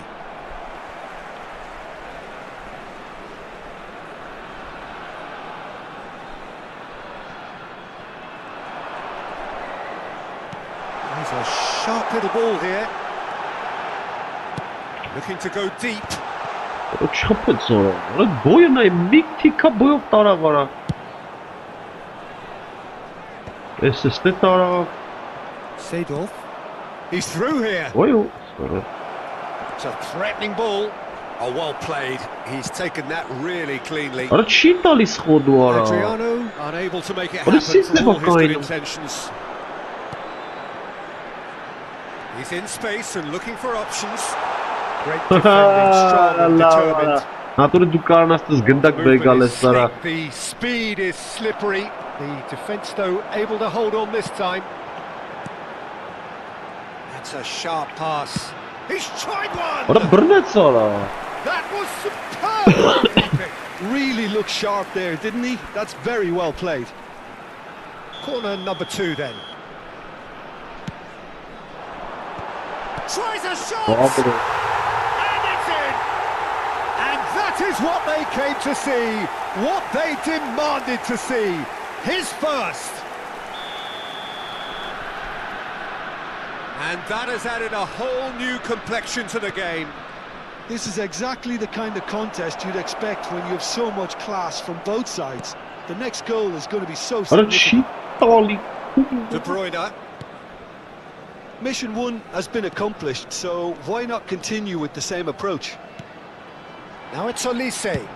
There's a sharp little ball here. Looking to go deep. Չխփեց օրը։ Օրը բոյը նայ, մի թիքա բոյով տարավ արա։ Էս էստե տարավ։ Seedorf. He's through here. Ոյ։ It's a threatening ball. Oh, well played. He's taken that really cleanly. Արա չի տալիս խոդու արա։ Adriano unable to make it What happen is for all his good this intentions. He's in space and looking for options. Great defending, strong and determined. Naturally դու կարանաս գնդակ բերգալ Movement ես is սարա։ slick, the speed is slippery. The defence, though, able to hold on this time. That's a sharp pass. He's tried one! Արա բռնեց արա։ That was superb! goalkeeping. Really looked sharp there, didn't he? That's very well played. Corner number 2 then. Tries a shot! And it's in! And that is what they came to see, what they demanded to see. His first, And that has added a whole new complexion to the game. This is exactly the kind of contest you'd expect when you have so much class from both sides. The next goal is going to be so significant. De Bruyne. Mission 1 has been accomplished, so why not continue with the same approach? Now it's Olise.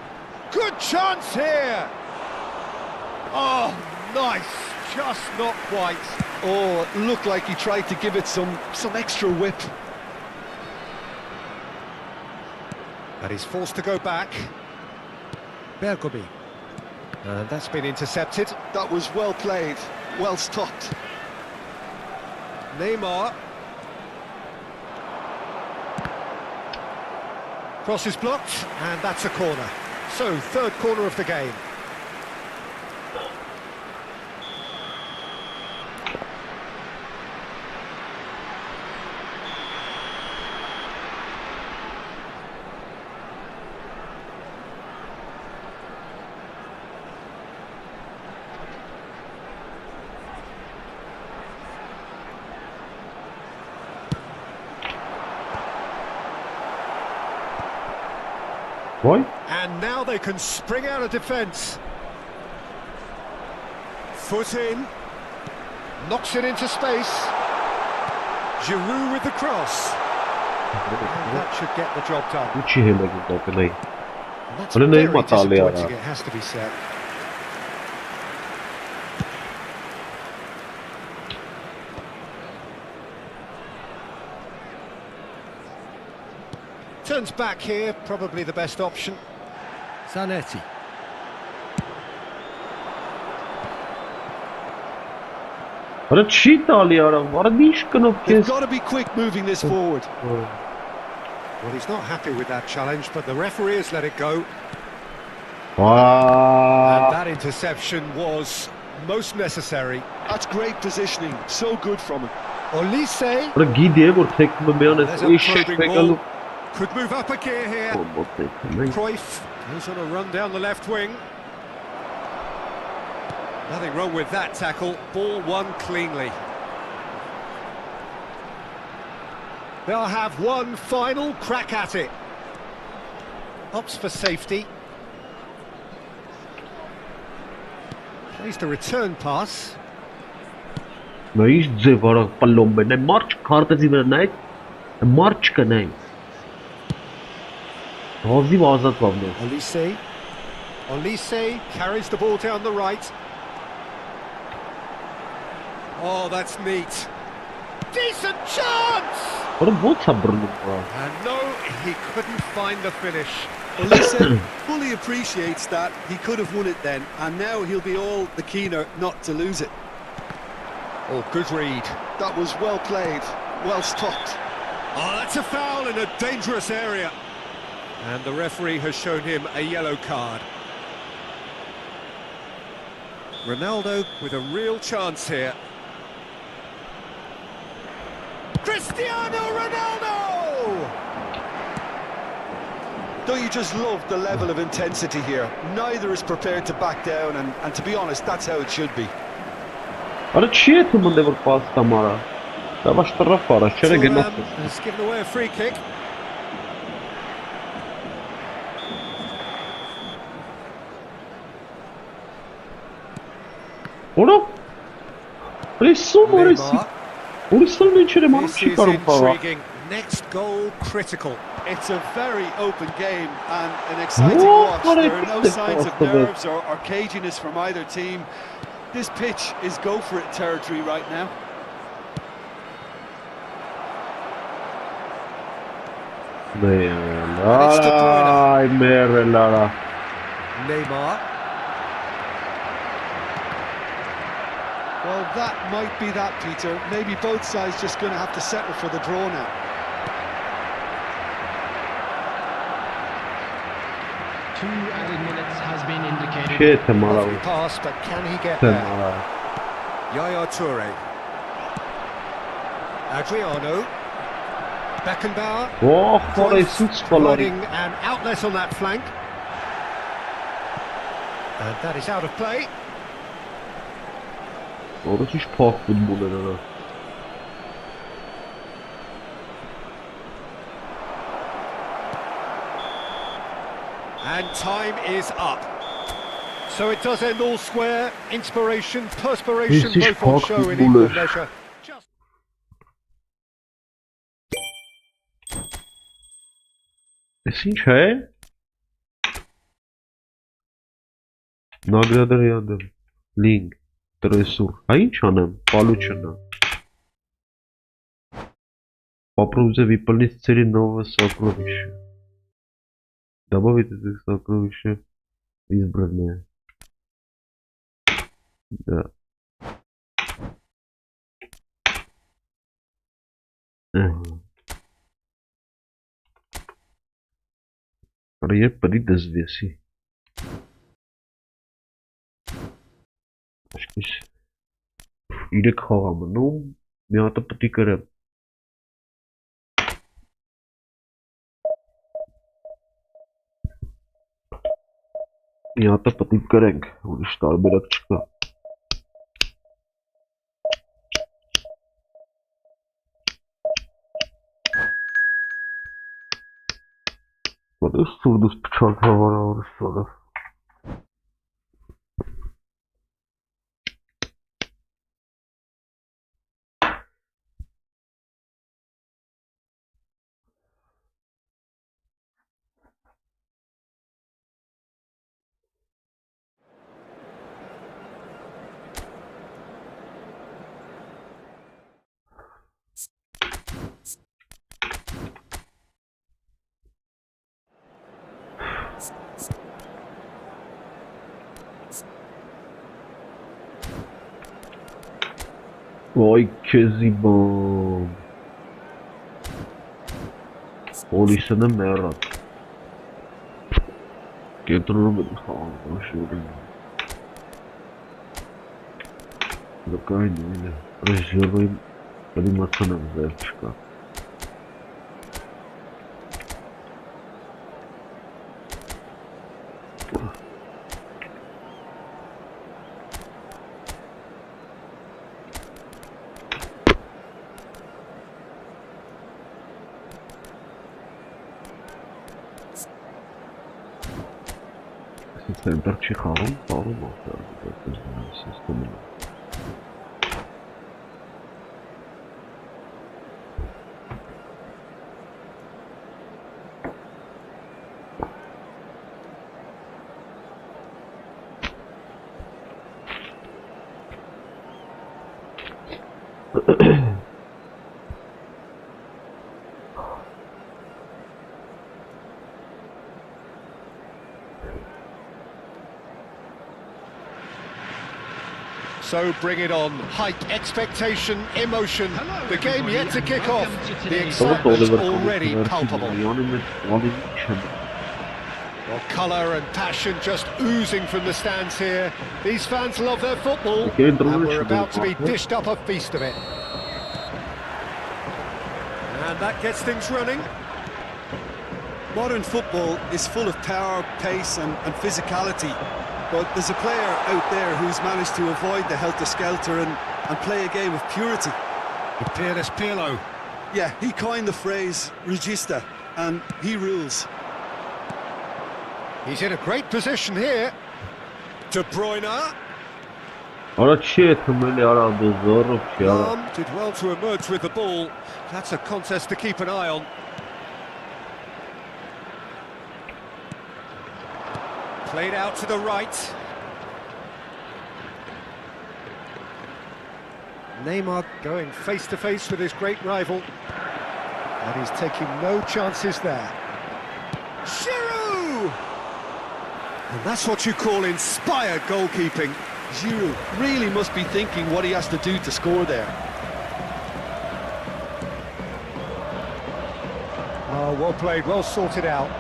Good chance here. Oh, nice. Just not quite. Oh, it looked like he tried to give it some extra whip. And he's forced to go back. Bergomi. And that's been intercepted. That was well played, well stopped. Neymar. Cross is blocked, and that's a corner. So, third corner of the game. Why? And now they can spring out of defence. Foot in. Knocks it into space. Giroud with the cross. And that should get the job done. And that's very disappointing, it has to be said. Turns back here, probably the best option. Zanetti. They've got to be quick moving this forward. Well, he's not happy with that challenge, but the referee has let it go. And that interception was most necessary. That's great positioning, so good from him. Olise. There's a probing ball. Could move up a gear here. Cruyff goes on a run down the left wing. Nothing wrong with that tackle. Ball won cleanly. They'll have one final crack at it. Opts for safety. Plays the return pass. Olise. Olise carries the ball down the right. Oh, that's neat. Decent chance! And no, he couldn't find the finish. Olise fully appreciates that he could have won it then, and now he'll be all the keener not to lose it. Oh, good read. That was well played, well stopped. Oh, that's a foul in a dangerous area. And the referee has shown him a yellow card. Ronaldo with a real chance here. Cristiano Ronaldo! Don't you just love the level of intensity here? Neither is prepared to back down, and to be honest, that's how it should be. Has given away a free kick. Neymar. This is intriguing. Next goal critical. It's a very open game and an exciting watch. There are no signs of nerves or caginess from either team. This pitch is go-for-it territory right now. Neymar. Well, that might be that, Peter. Maybe both sides just going to have to settle for the draw now. Two added minutes has been indicated. Lovely pass, but can he get there? Yaya Toure. Adriano. Beckenbauer. Providing an outlet on that flank. And that is out of play. And time is up. So it does end all square. Inspiration, perspiration, both on show in equal measure. Այսինչ է։ Նագրադը ռյադը։ Link, տրեսուր։ Հա ինչ անեմ, պալուչնա։ Попробуйте выполнить цели нового сокровища. Добавить это сокровище избранное. Да. Я предозвеси. Իրեք խաղ ամնում, մի հատը պտի կրեմ։ Մի հատը պտի կրենք, ուրիշ տարբերակ չկա։ Որս սուրդուս պչակ հավարավորս սորով։ Vay kezibam. Polisine merak. Getiririm başlıyorum. Закайно или разжируем анимационным зайчика. Центр Чехаром пару системы. So bring it on. Hype, expectation, emotion. The game yet to kick off. The excitement's already palpable. Well, colour and passion just oozing from the stands here. These fans love their football, and we're about to be dished up a feast of it. And that gets things running. Modern football is full of power, pace and physicality. But there's a player out there who's managed to avoid the helter-skelter and play a game of purity. Peerless Pirlo. Yeah, he coined the phrase regista, and he rules. He's in a great position here. De Bruyne. Did well to emerge with the ball. That's a contest to keep an eye on. Played out to the right. Neymar going face to face with his great rival. And he's taking no chances there. Giroud! And that's what you call inspired goalkeeping. Giroud really must be thinking what he has to do to score there. Oh, well played, well sorted out.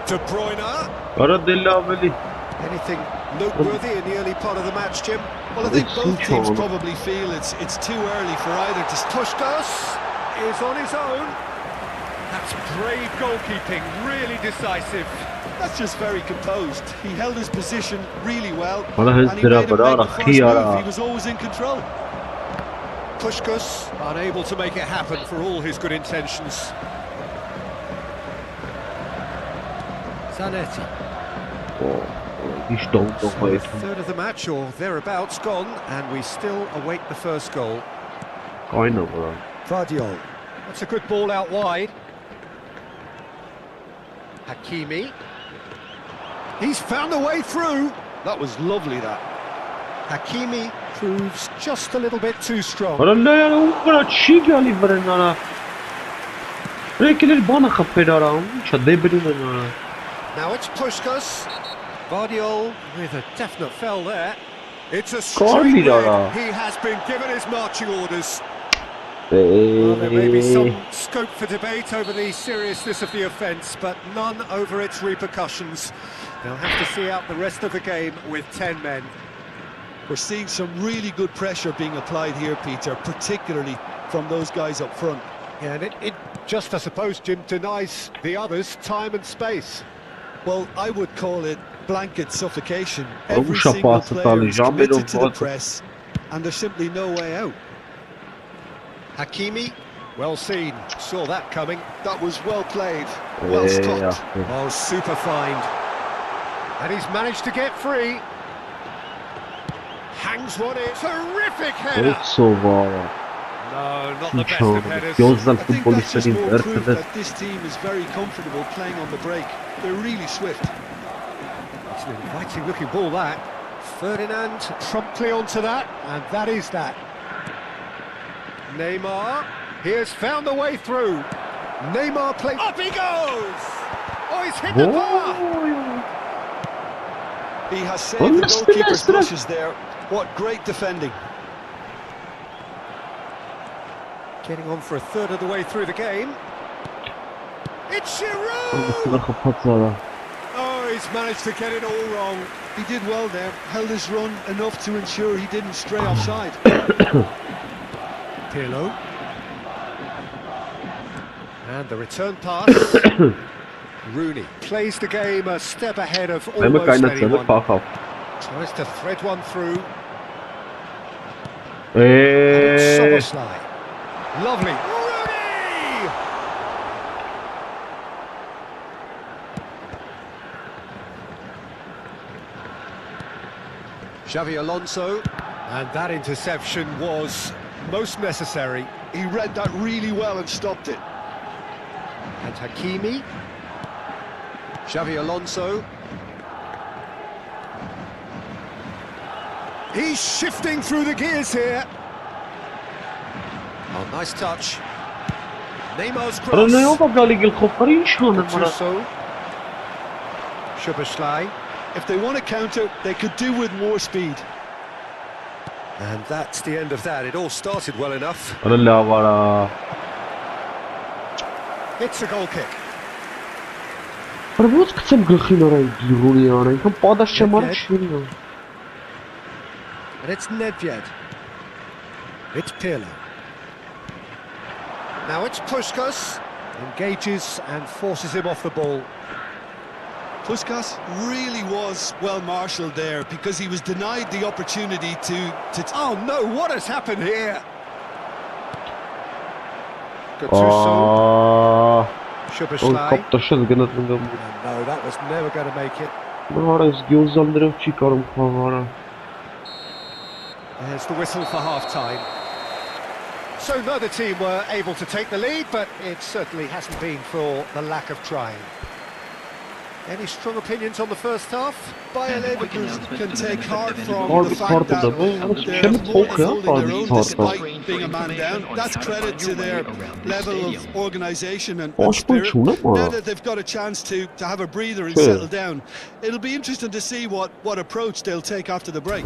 De Bruyne. Anything noteworthy in the early part of the match, Jim? Well, I think both teams probably feel it's too early for either to... Puskas is on his own. That's brave goalkeeping, really decisive. That's just very composed. He held his position really well, and he made a magnificent move. He was always in control. Puskás unable to make it happen for all his good intentions. Zanetti. So a third of the match or thereabouts gone, and we still await the first goal. Vardiol. That's a good ball out wide. Hakimi. He's found a way through. That was lovely, that. Hakimi proves just a little bit too strong. Now it's Puskás. Vardiol with a definite fell there. It's a straight leg. He has been given his marching orders. Well, there may be some scope for debate over the seriousness of the offence, but none over its repercussions. They'll have to see out the rest of the game with 10 men. We're seeing some really good pressure being applied here, Peter, particularly from those guys up front. Yeah, and it just, I suppose, Jim, denies the others time and space. Well, I would call it blanket suffocation. Every single player is committed to the press, and there's simply no way out. Hakimi, well seen, saw that coming. That was well played, well stopped. Oh, super find. And he's managed to get free. Hangs one in, terrific header. No, not the best of headers. I think that's just more proof that this team is very comfortable playing on the break. They're really swift. It's an inviting looking ball, that. Ferdinand promptly onto that, and that is that. Neymar, he has found the way through. Neymar plays. Up he goes! Oh, he's hit the bar! He has saved the goalkeeper's brushes there. What great defending. Getting on for a third of the way through the game. It's Giroud! Oh, he's managed to get it all wrong. He did well there, held his run enough to ensure he didn't stray offside. Pirlo. And the return pass. Rooney plays the game a step ahead of almost anyone. Tries to thread one through. Soboslai. Lovely. Rooney! Xavi Alonso. And that interception was most necessary. He read that really well and stopped it. And Hakimi. Xavi Alonso. He's shifting through the gears here. Oh, nice touch. Neymar's cross. Soboslai. If they want to counter, they could do with more speed. And that's the end of that. It all started well enough. It's a goal kick. And it's Nedved. It's Pirlo. Now it's Puskás. Engages and forces him off the ball. Puskás really was well marshalled there because he was denied the opportunity to... Oh no, what has happened here? Gattuso. Soboslai. No, that was never going to make it. There's the whistle for half-time. So neither team were able to take the lead, but it certainly hasn't been for the lack of trying. Any strong opinions on the first half? Bayer Leverkusen can take heart from the fact that they're holding their own despite being a man down. That's credit to their level of organisation and spirit. Now that they've got a chance to have a breather and settle down, it'll be interesting to see what approach they'll take after the break.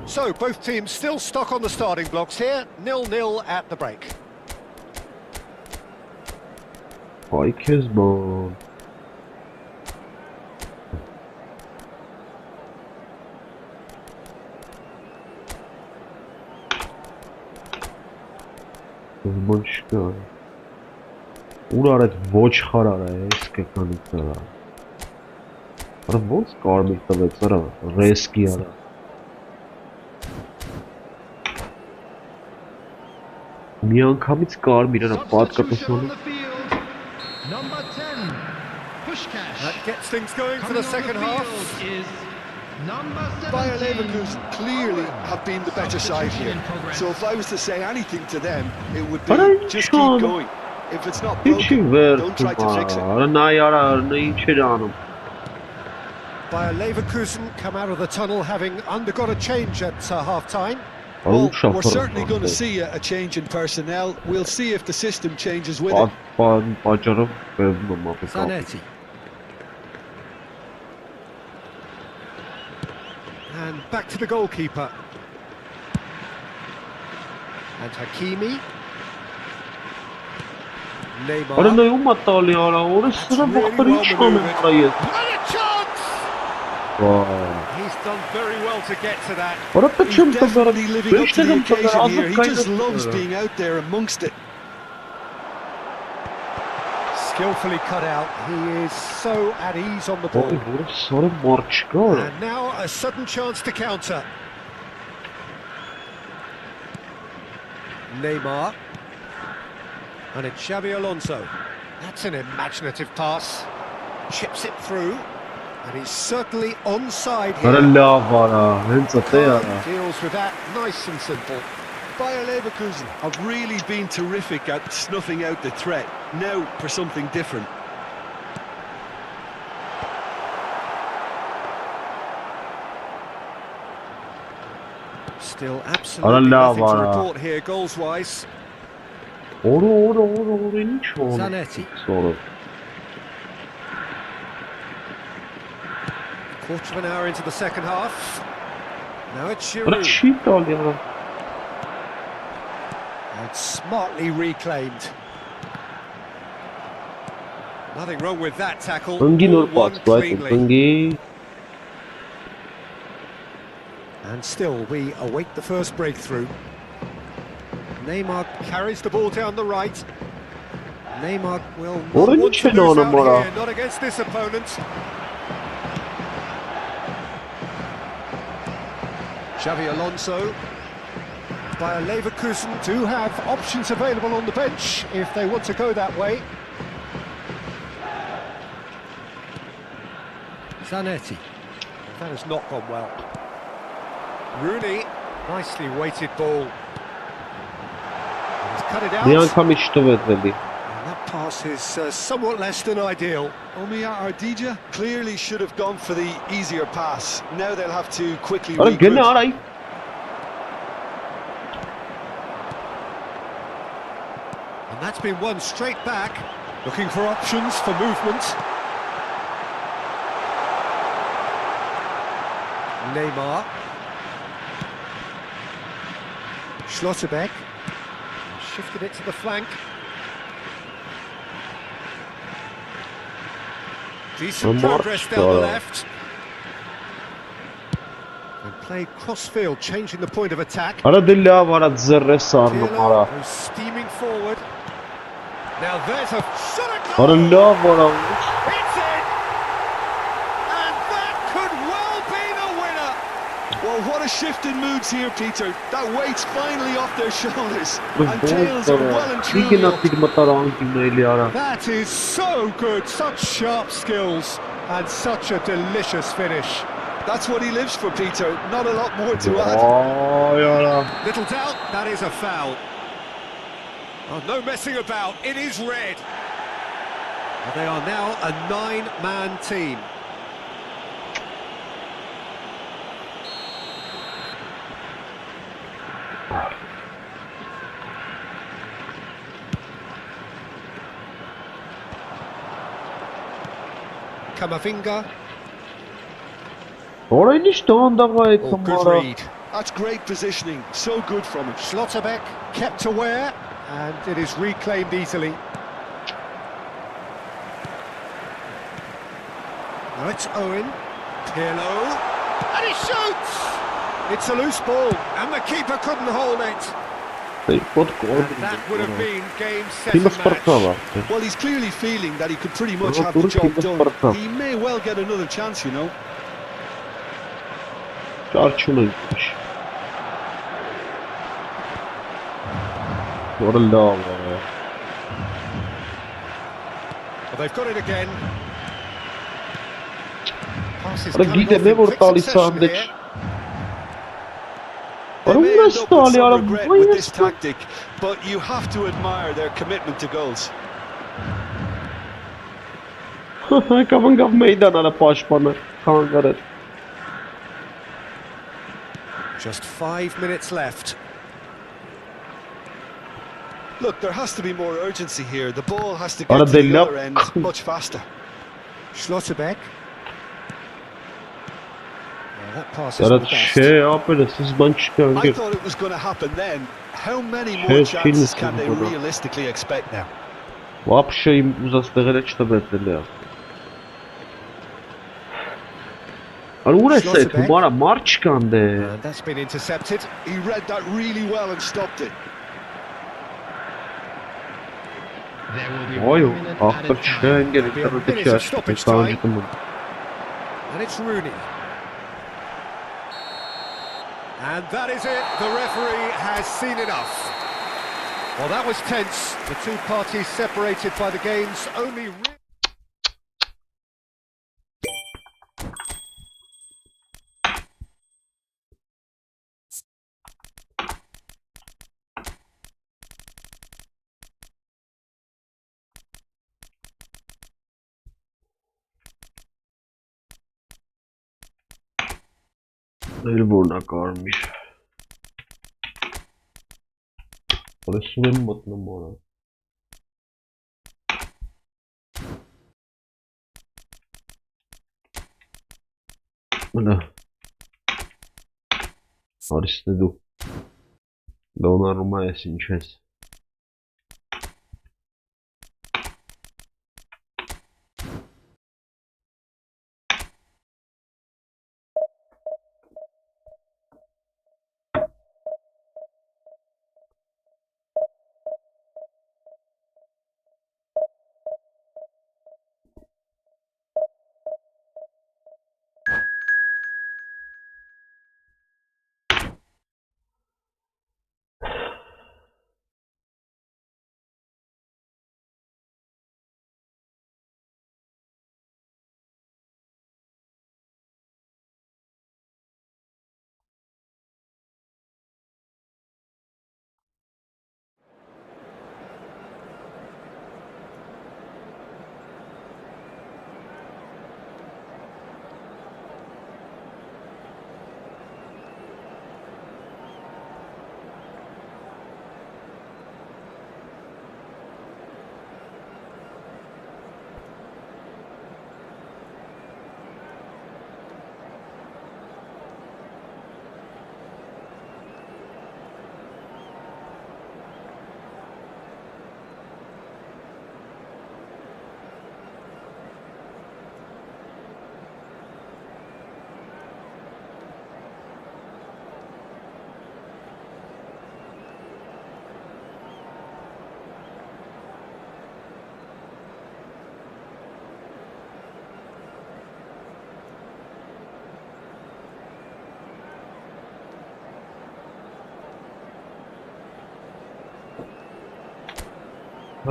So both teams still stuck on the starting blocks here, 0-0 at the break. Ուր արդ ոչխար արա ես կեկանից արա Արա ոնց կարմիր տվեց արա ռեսկի արա Միանգամից կարմիր արա Substitution on պատկատասանը the field. Number 10, Pushkash. That gets things going for the second half. Is number 17. Bayer Leverkusen clearly have been the better side here. So if I was to say anything to them, it would be just keep going. If it's not broken, don't try to fix it. Արա նայ արա ինչ էր անում Bayer Leverkusen come out of the tunnel having undergone a change at half-time. Well, we're certainly going to see a change in personnel. We'll see if the system changes with it. Պատճառով բերվում եմ Zanetti. And back to the goalkeeper. And Hakimi. Արա Neymar. նայ ումա տալի արա օրը սրա վախտար ինչ անում արա ես And a chance! He's done very well to get to that. Արա դա He's չեմ definitely տվել living up to the occasion here. He just ազգային loves being out there amongst it. Skillfully cut out. He is so at ease on the ball. Որը սարը մարդ չկա արա And now a sudden chance to counter. Neymar. And it's Xabi Alonso. That's an imaginative pass. Chips it through. And he's certainly onside Արա here. լավ արա հենց այդե արա Deals with that nice and simple. Bayer Leverkusen have really been terrific at snuffing out the threat. Now for something different. Still absolutely nothing to report here goals-wise. օրը ինչ անում Zanetti. սորը Quarter of an hour into the second half. Now it's Արա Giroud. չի տալի արա And smartly reclaimed. Nothing wrong with that tackle. Ընգի All նոր won պաց բայց cleanly. ընգի And still we await the first breakthrough. Neymar carries the ball down the right. Neymar will not Orada want to niçin lose onu bana? out here, not against this opponent. Xabi Alonso. Bayer Leverkusen do have options available on the bench if they want to go that way. Zanetti. That has not gone well. Rooney, nicely weighted ball. He's cut it out. մի անգամից չտվեց էլի And that pass is somewhat less than ideal. Omiya Ardija clearly should have gone for the easier pass. Now they'll have to quickly Արա գնա regroup. արա And that's been won straight back. Looking for options for movement. Neymar. Schlotterbeck. Shifted it to the flank. Decent progress down the left. And played cross-field, changing the point of attack. Արա դե լավ արա ձեռես առնում արա Pirlo, who's steaming forward. Now there's a shot at Արա goal! լավ արա It's in! And that could well be the winner! Well, what a shift in moods here, Peter. That weight's finally off their shoulders. And tails are well and Չի truly գնա up. դիգ մտար անկին էլի արա That is so good, such sharp skills and such a delicious finish. That's what he lives for, Peter. Not a lot more to add. Այ արա Little doubt, that is a foul. Oh, no messing about, it is red. Well, they are now a 9-man team. Camavinga. Որը ինչ դանդաղա է Oh, good կամարա read. That's great positioning. So good from him. Schlotterbeck kept aware, and it is reclaimed easily. Now it's Owen. Pirlo. And he shoots! It's a loose ball, and the keeper couldn't hold it. Պոտ And that would have been game, set Թիմը and սպարտավ match. է Well, he's clearly feeling that he could pretty much Well, have the Turkey job was done. perfect. He may well get another chance, you know. Չարչուն ենք What a love. Well, they've got it again. Passes Ora coming gide off me in vor quick talis succession sandwich. here. They Ora may una end up with stali, some ora regret vai with this sta. tactic, but you have to admire their commitment to goals. Kavan gav meydan ala pashpana. Kangaret. Just 5 minutes left. Look, there has to be more urgency here. The ball has to Ora get to the della- other end much faster. Schlotterbeck. That pass is Ora the best. şey yapıyor sizden çıkan I gir. thought it was going to happen then. How many more Şey, chances film can they burada. realistically expect now? Вообще им uzastığıyla çıtabetli ya. Ora ura se Schlotterbeck. tumara mar çıkandı. And that's been intercepted. He read that really well and stopped it. There will be Oy, 1 minute added aktar time. çıkan geri. There'll be a Tabii minute ki of açtı. stoppage Daha time. önce tamam. And it's Rooney. And that is it. The referee has seen enough. Well, that was tense. The two parties separated by the game's only... Melbourne'a kalmış. Orası benim batınım bu arada. Öyle. Aristedu. Donnarumma Sanchez.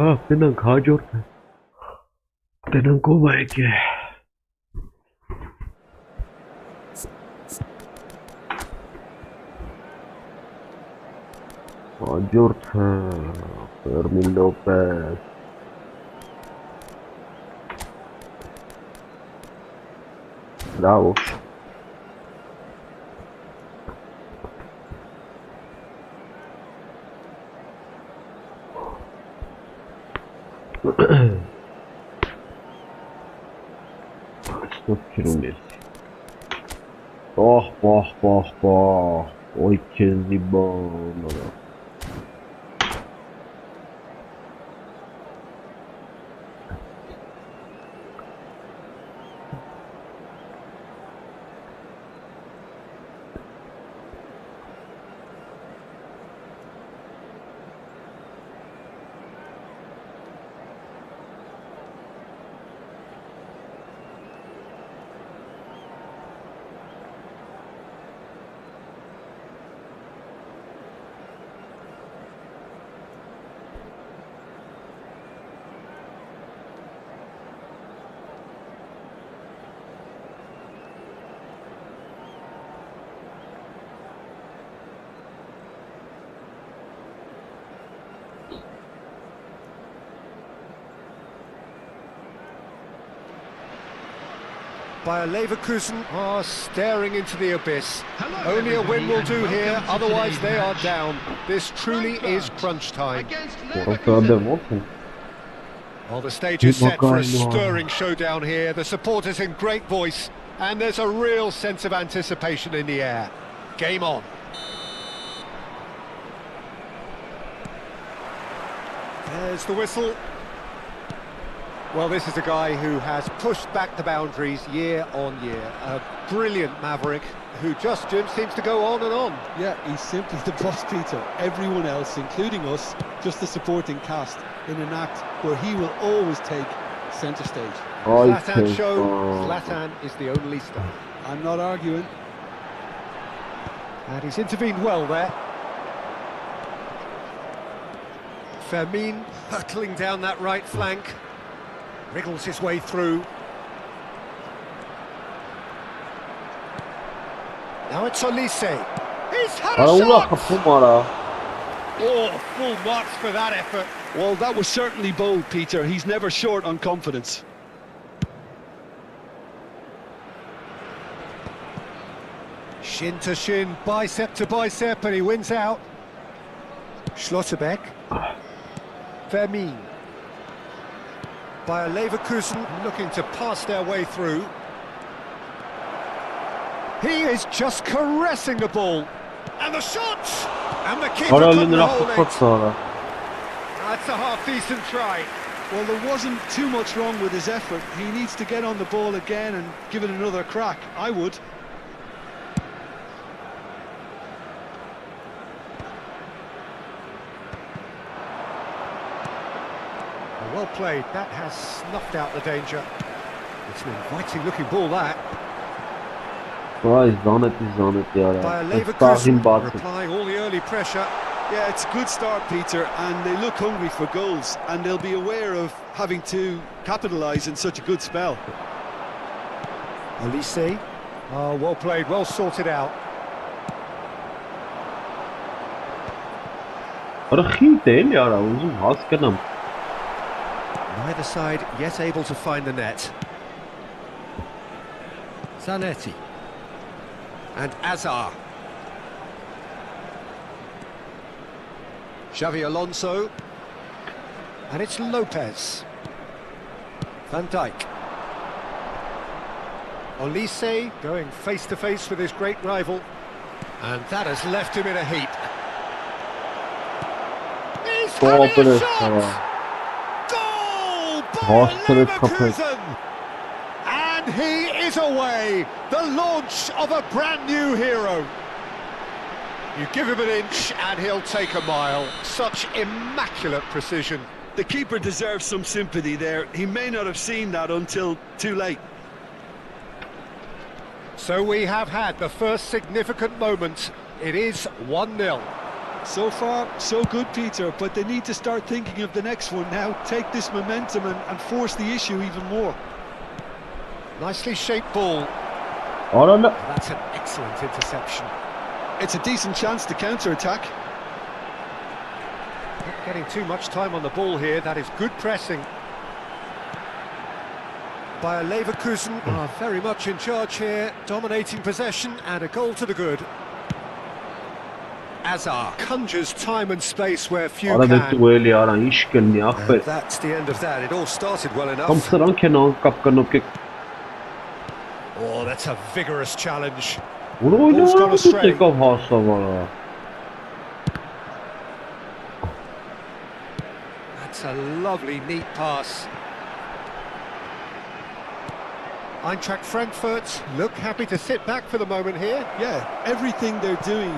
Ah, tenang kajor. Tenang ko baik ya. Kajor था. Fermin Lopez. Bravo. Stop kilometre. Oh, oh, oh, oh. Oj, Kenzie Bond. Bayer Leverkusen are staring into the abyss. Only a win will do here, otherwise they are down. This truly is crunch time. Well, the stage is set for a stirring showdown here. The supporters in great voice, and there's a real sense of anticipation in the air. Game on. There's the whistle. Well, this is a guy who has pushed back the boundaries year on year. A brilliant maverick who just, Jim, seems to go on and on. Yeah, he's simply the boss, Peter. Everyone else, including us, just the supporting cast in an act where he will always take centre stage. Zlatan show, Zlatan is the only star. I'm not arguing. And he's intervened well there. Fermin hurtling down that right flank. Wriggles his way through. Now it's Olise. He's had a shot! Oh, full marks for that effort. Well, that was certainly bold, Peter. He's never short on confidence. Shin to shin, bicep to bicep, and he wins out. Schlotterbeck. Fermin. Bayer Leverkusen looking to pass their way through. He is just caressing the ball. And the shot! And the keeper couldn't hold it. That's a half-decent try. Well, there wasn't too much wrong with his effort. He needs to get on the ball again and give it another crack. I would. Well played, that has snuffed out the danger. It's an inviting looking ball, that. Bayer Leverkusen applying all the early pressure. Yeah, it's a good start, Peter, and they look hungry for goals, and they'll be aware of having to capitalise in such a good spell. Olise. Oh, well played, well sorted out. Neither side yet able to find the net. Zanetti. And Azar. Xavi Alonso. And it's Lopez. Van Dijk. Olise going face to face with his great rival. And that has left him in a heap. He's having a shot! Leverkusen. And he is away, the launch of a brand new hero. You give him an inch and he'll take a mile. Such immaculate precision. The keeper deserves some sympathy there. He may not have seen that until too late. So we have had the first significant moment. It is 1-0. So far, so good, Peter, but they need to start thinking of the next one now. Take this momentum and force the issue even more. Nicely shaped ball. That's an excellent interception. It's a decent chance to counter-attack. Not getting too much time on the ball here. That is good pressing. Bayer Leverkusen are very much in charge here, dominating possession and a goal to the good. Azar conjures time and space where few can. And that's the end of that. It all started well enough. Oh, that's a vigorous challenge. Ball's gone astray. That's a lovely, neat pass. Eintracht Frankfurt look happy to sit back for the moment here. Yeah, everything they're doing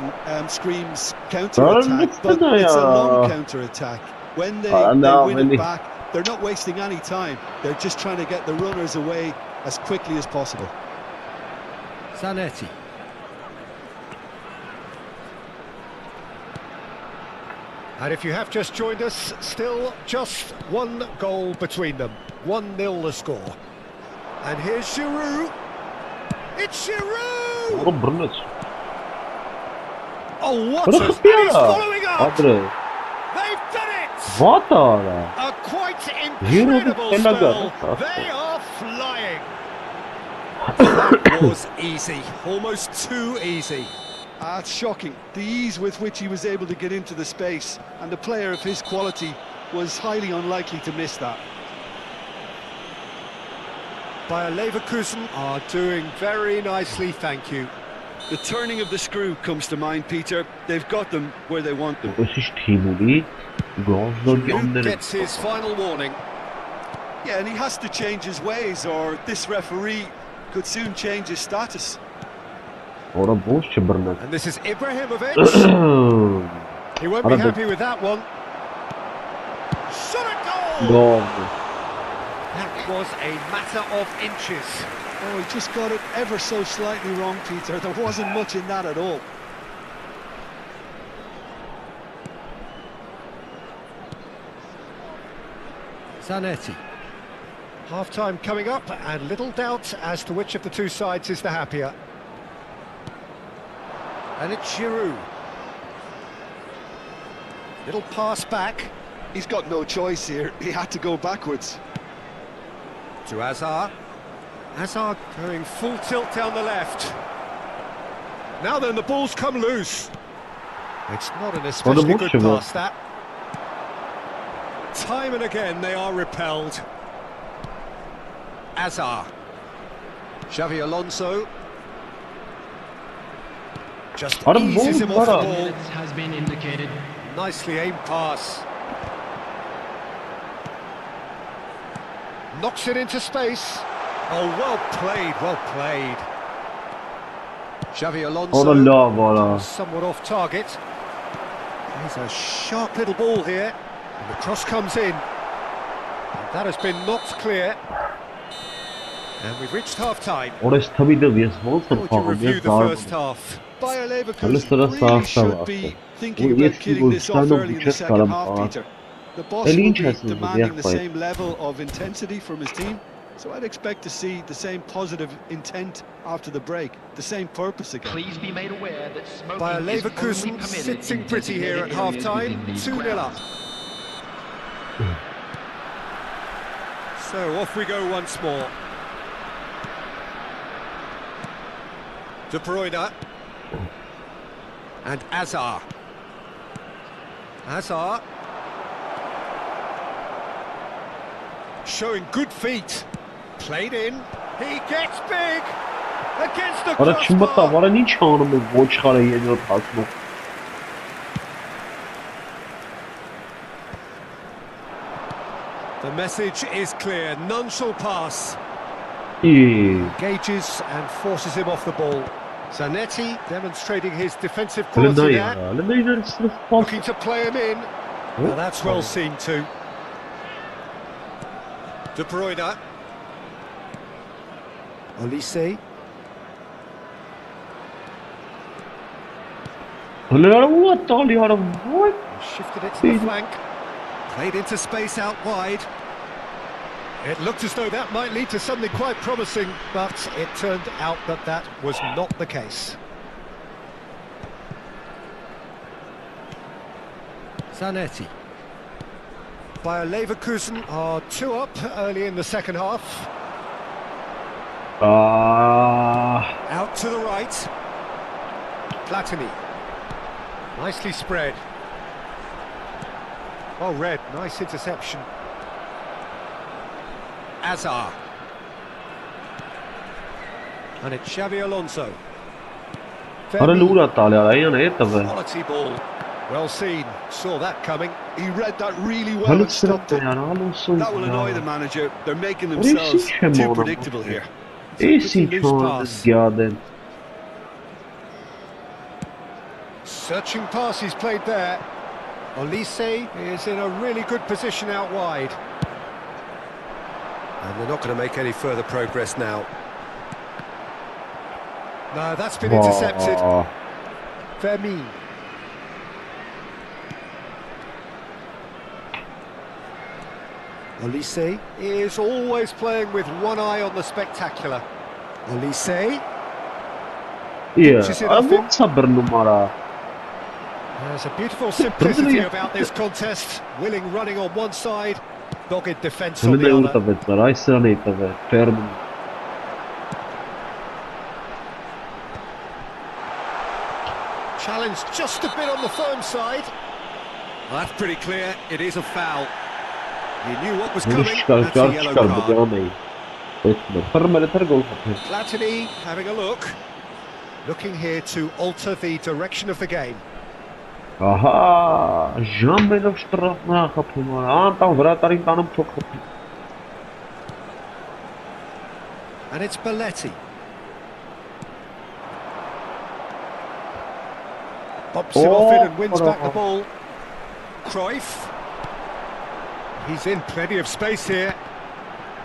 screams counter-attack, but it's a long counter-attack. When they win it back, they're not wasting any time. They're just trying to get the runners away as quickly as possible. Zanetti. And if you have just joined us, still just one goal between them. 1-0 the score. And here's Giroud. It's Giroud! Oh, what a... And he's following up! They've done it! A quite incredible spell. They are flying. was easy, almost too easy. It's shocking, the ease with which he was able to get into the space, and a player of his quality was highly unlikely to miss that. Bayer Leverkusen are doing very nicely, thank you. The turning of the screw comes to mind, Peter. They've got them where they want them. Who gets his final warning? Yeah, and he has to change his ways, or this referee could soon change his status. And this is Ibrahimovic. He won't be happy with that one. Shot a goal! That was a matter of inches. Oh, he just got it ever so slightly wrong, Peter. There wasn't much in that at all. Zanetti. Half-time coming up, and little doubt as to which of the two sides is the happier. And it's Giroud. Little pass back. He's got no choice here. He had to go backwards. To Hazard. Hazard going full tilt down the left. Now then, the ball's come loose. It's not an especially good pass, that. Time and again they are repelled. Hazard. Xavi Alonso. Just eases him off the ball. Has been indicated. Nicely aimed pass. Knocks it into space. Oh, well played, well played. Xavi Alonso. Somewhat off target. There's a sharp little ball here. And the cross comes in. And that has been knocked clear. And we've reached half-time. How would you review the first half? Bayer Leverkusen really should be thinking about killing this off early in the second half, Peter. The boss will be demanding the same level of intensity from his team, so I'd expect to see the same positive intent after the break, the same purpose again. Please be made aware that smoking Bayer is only Leverkusen permitted sitting in pretty here at designated half-time, areas within these 2-0 up. grounds. So off we go once more. De Bruyne. And Hazard. Hazard. Showing good feet. Played in. He gets big. Against the crossbar. The message is clear. None shall pass. Engages and forces him off the ball. Zanetti demonstrating his defensive quality there. Looking to play him in. Well, that's well seen too. De Bruyne. Olise. Shifted it to the flank. Played into space out wide. It looked as though that might lead to something quite promising, but it turned out that that was not the case. Zanetti. Bayer Leverkusen are 2 up early in the second half. Out to the right. Platini. Nicely spread. Oh, Red, nice interception. Hazard. And it's Xavi Alonso. Quality ball. Well seen. Saw that coming. He read that really well and stopped it. That will annoy the manager. They're making themselves too predictable here. Searching pass he's played there. Olise is in a really good position out wide. And they're not going to make any further progress now. No, that's been intercepted. Vermeer. Olise is always playing with one eye on the spectacular. Olise. There's a beautiful simplicity about this contest. Willing running on one side, dogged defence on the other. Challenged just a bit on the firm side. Well, that's pretty clear. It is a foul. He knew what was coming. That's a yellow card. Platini having a look. Looking here to alter the direction of the game. Ահա, ժամերով շտրախնա խփում է, անտան վրատարին տանում թող խփի։ And it's Belletti. Bobs him off it and wins back the ball. Cruyff. He's in plenty of space here.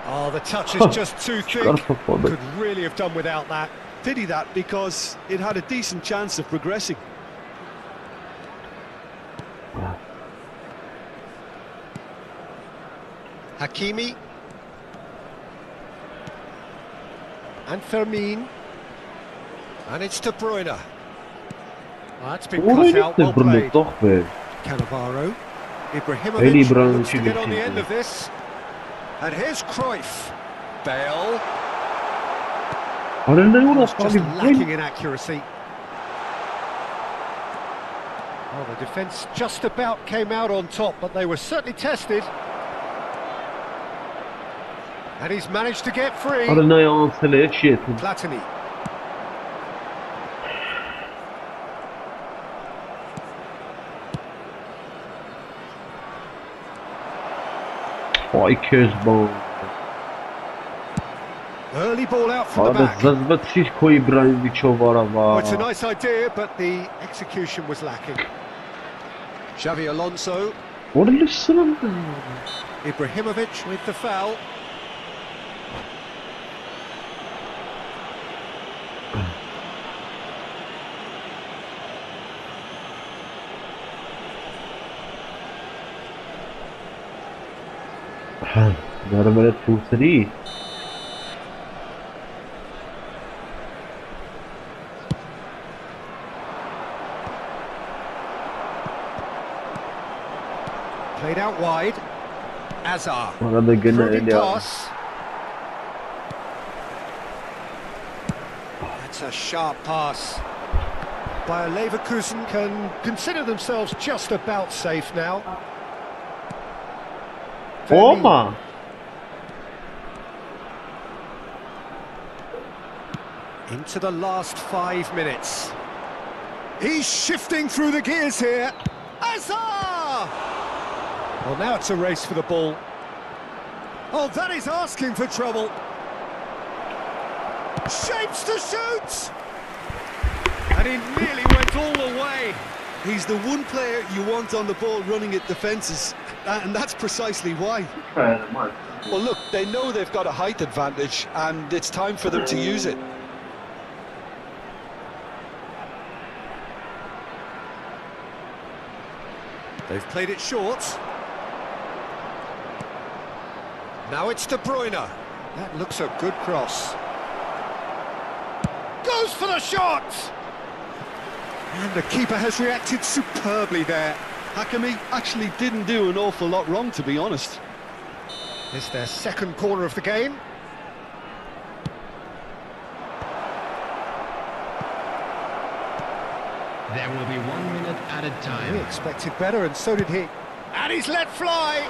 Oh, the touch is just too thick. Could really have done without that. Pity that, because it had a decent chance of progressing. Hakimi. And Fermin. And it's De Bruyne. Well, that's been cut out, well played. Cannavaro. Ibrahimovic looks to get on the end of this. And here's Cruyff. Bale. Just lacking in accuracy. Well, the defence just about came out on top, but they were certainly tested. And he's managed to get free. Platini. Early ball out from the back. Well, it's a nice idea, but the execution was lacking. Xavi Alonso. Ibrahimovic with the foul. Played out wide. Azar. Pretty pass. That's a sharp pass. Bayer Leverkusen can consider themselves just about safe now. Oma. Into the last 5 minutes. He's shifting through the gears here. Azar! Well, now it's a race for the ball. Oh, that is asking for trouble. Shapes to shoot! And he nearly went all the way. He's the one player you want on the ball running at defences, and that's precisely why. Well, look, they know they've got a height advantage, and it's time for them to use it. They've played it short. Now it's De Bruyne. That looks a good cross. Goes for the shot! And the keeper has reacted superbly there. Hakimi actually didn't do an awful lot wrong, to be honest. It's their second corner of the game. There will be 1 minute added time. He expected better, and so did he. And he's let fly!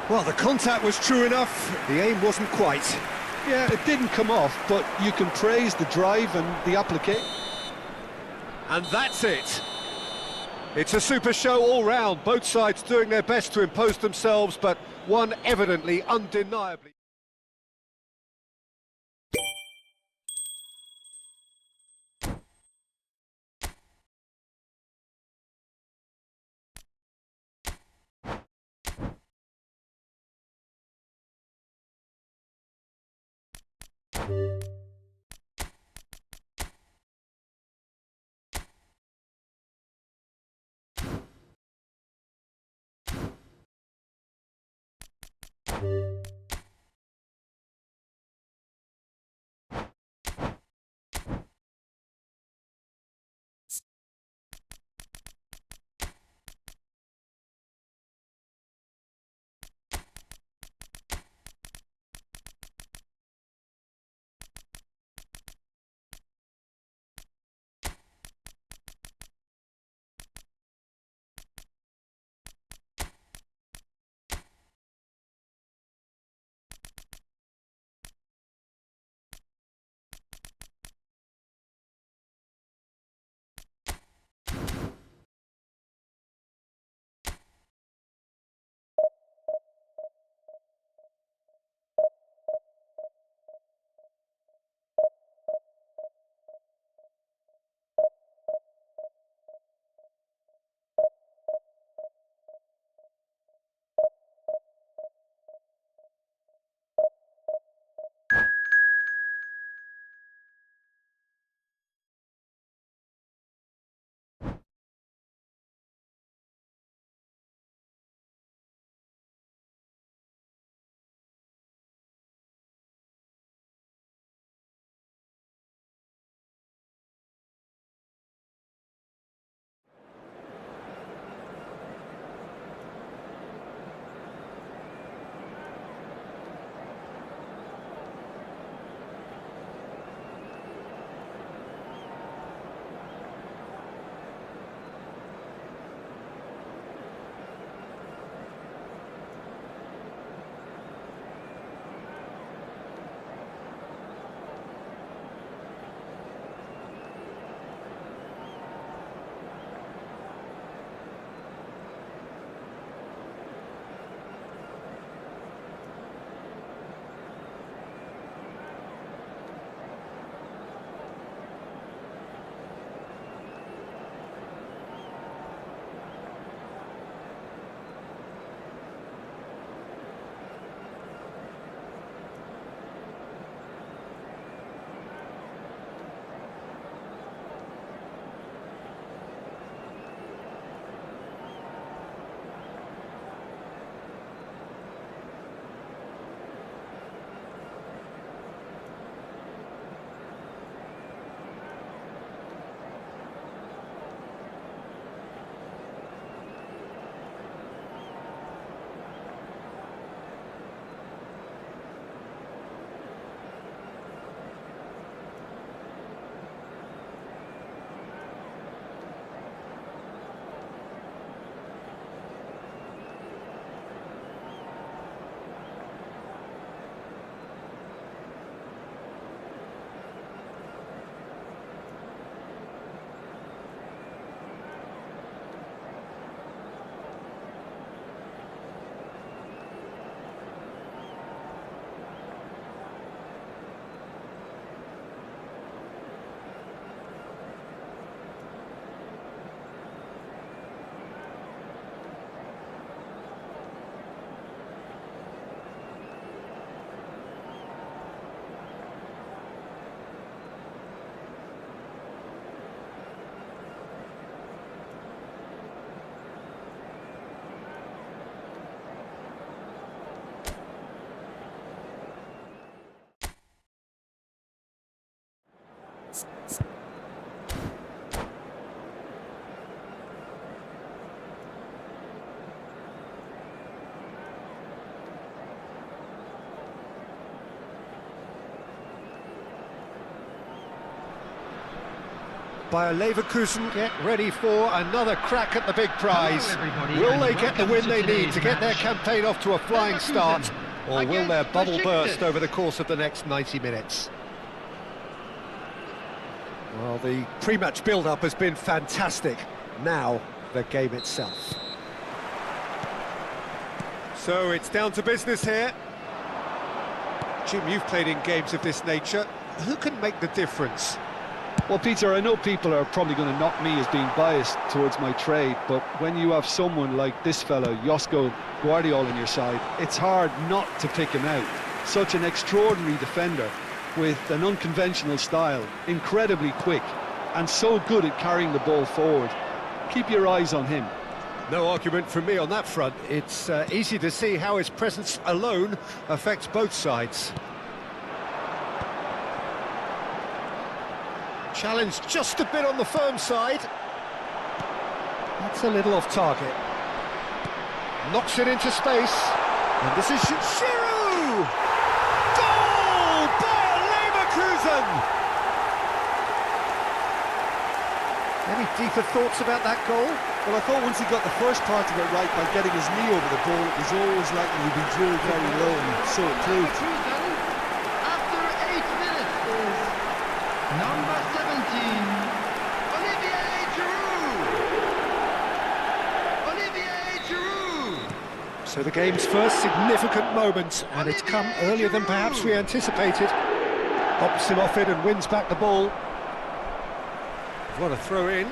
Well, the contact was true enough. The aim wasn't quite. Yeah, it didn't come off, but you can praise the drive and the application. And that's it. It's a super show all round. Both sides doing their best to impose themselves, but one evidently, undeniably. Bayer Leverkusen get ready for another crack at the big prize. everybody, Will and they get the welcome win to they need today's to get their match. campaign off to a flying start? Or will against their bubble burst Besiktas. over the course of the next 90 minutes? Well, the pre-match build-up has been fantastic. Now, the game itself. So it's down to business here. Jim, you've played in games of this nature. Who can make the difference? Well, Peter, I know people are probably going to knock me as being biased towards my trade, but when you have someone like this fella, Josko Guardiola, on your side, it's hard not to pick him out. Such an extraordinary defender with an unconventional style, incredibly quick, and so good at carrying the ball forward. Keep your eyes on him. No argument from me on that front. It's easy to see how his presence alone affects both sides. Challenge just a bit on the firm side. That's a little off target. Knocks it into space. And this is Giroud! Goal! Bayer Leverkusen! Any deeper thoughts about that goal? Well, I thought once he got the first part of it right by getting his knee over the ball, it was always likely to be drilled very low, and so it proved. After 8 minutes is number 17, Olivier Giroud. Olivier Giroud. So the game's first significant moment, and it's come earlier than perhaps we anticipated. Pops him off it and wins back the ball. What a throw in.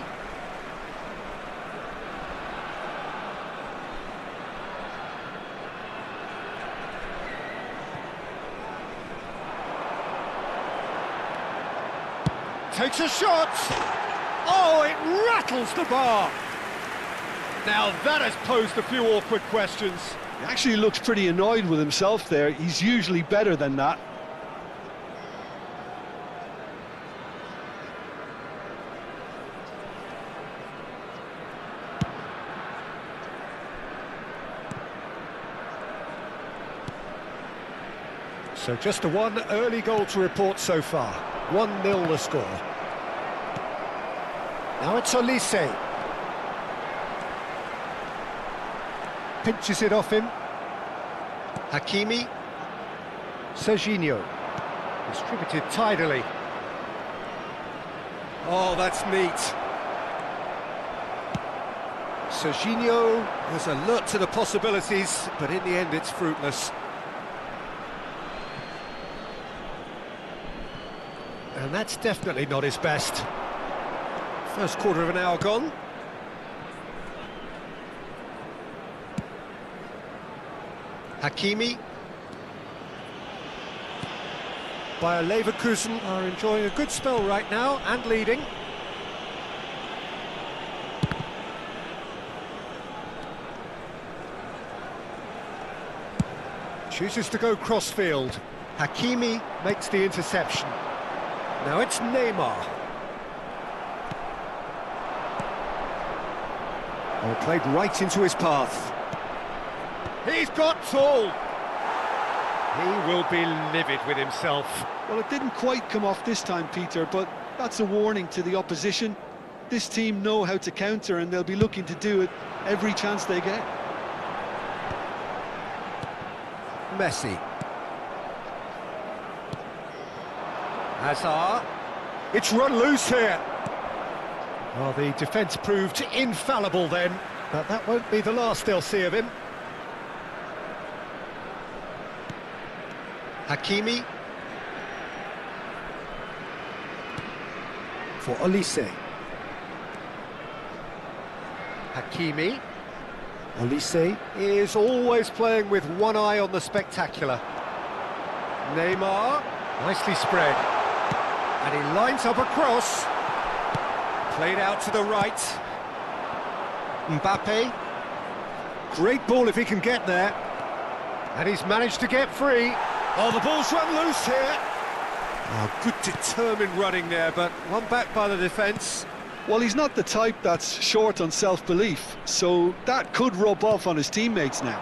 Takes a shot. Oh, it rattles the bar. Now that has posed a few awkward questions. He actually looks pretty annoyed with himself there. He's usually better than that. So just a one early goal to report so far. 1-0 the score. Now it's Olise. Pinches it off him. Hakimi. Serginho. Distributed tidily. Oh, that's neat. Serginho was alert to the possibilities, but in the end it's fruitless. And that's definitely not his best. First quarter of an hour gone. Hakimi. Bayer Leverkusen are enjoying a good spell right now and leading. Chooses to go crossfield. Hakimi makes the interception. Now it's Neymar. Oh, played right into his path. He's got tall. He will be livid with himself. Well, it didn't quite come off this time, Peter, but that's a warning to the opposition. This team know how to counter, and they'll be looking to do it every chance they get. Messi. Hazard. It's run loose here. Well, the defence proved infallible then, but that won't be the last they'll see of him. Hakimi. For Olise. Hakimi. Olise is always playing with one eye on the spectacular. Neymar. Nicely spread. And he lines up a cross. Played out to the right. Mbappe. Great ball if he can get there. And he's managed to get free. Oh, the ball's run loose here. Oh, good determined running there, but one back by the defence. Well, he's not the type that's short on self-belief, so that could rub off on his teammates now.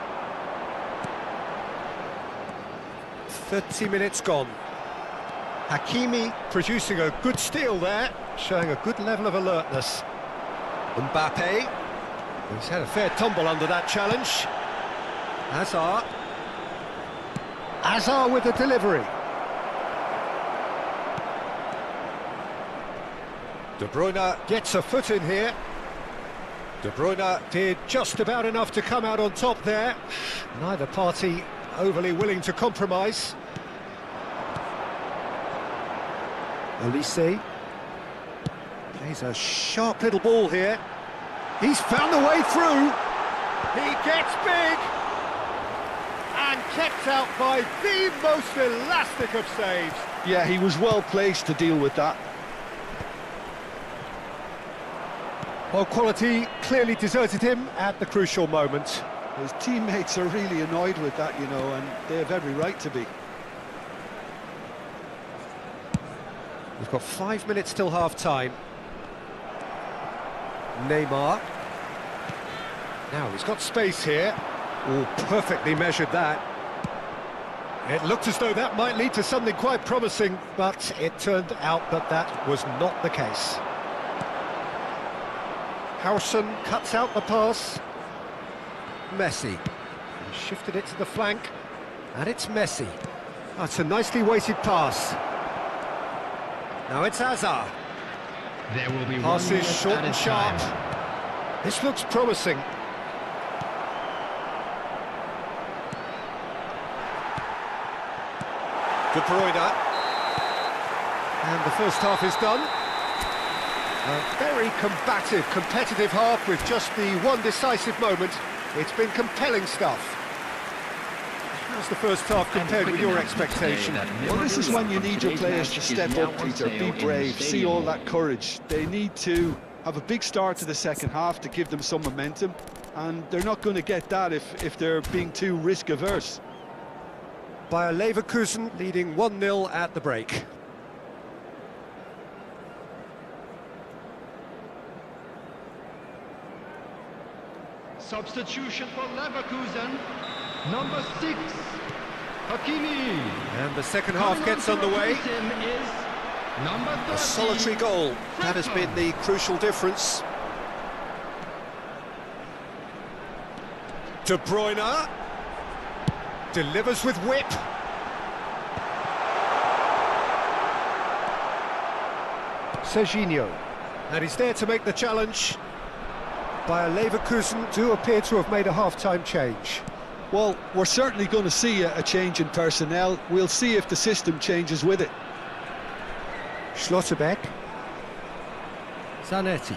30 minutes gone. Hakimi producing a good steal there. showing a good level of alertness. Mbappe, he's had a fair tumble under that challenge. Hazard. Hazard with the delivery. De Bruyne gets a foot in here. De Bruyne did just about enough to come out on top there. Neither party overly willing to compromise. Olise plays a sharp little ball here. He's found the way through. He gets big and kept out by the most elastic of saves. Yeah, he was well placed to deal with that. Well, quality clearly deserted him at the crucial moment. His teammates are really annoyed with that, you know, and they have every right to be. We've got 5 minutes till half-time. Neymar. Now, he's got space here. Oh, perfectly measured that. It looked as though that might lead to something quite promising, but it turned out that that was not the case. Howson cuts out the pass. Messi. He shifted it to the flank, and it's Messi. That's a nicely weighted pass. Now it's Hazard. There will be Passes short and sharp. This looks promising. De Bruyne. And the first half is done. A very combative, competitive half with just the one decisive moment. It's been compelling stuff. How's the first half compared with your expectation? Well, this is when you need your players to step up, Peter, be brave, see all that courage. They need to have a big start to the second half to give them some momentum, and they're not going to get that if they're being too risk-averse. Bayer Leverkusen leading 1-0 at the break. Substitution for Leverkusen, number 6, Hakimi. And the second half gets underway. Is number 30, A solitary goal, that has been the crucial difference. De Bruyne delivers with whip. Serginho, and he's there to make the challenge. Bayer Leverkusen do appear to have made a half-time change. Well, we're certainly going to see a change in personnel. We'll see if the system changes with it. Schlotterbeck. Zanetti.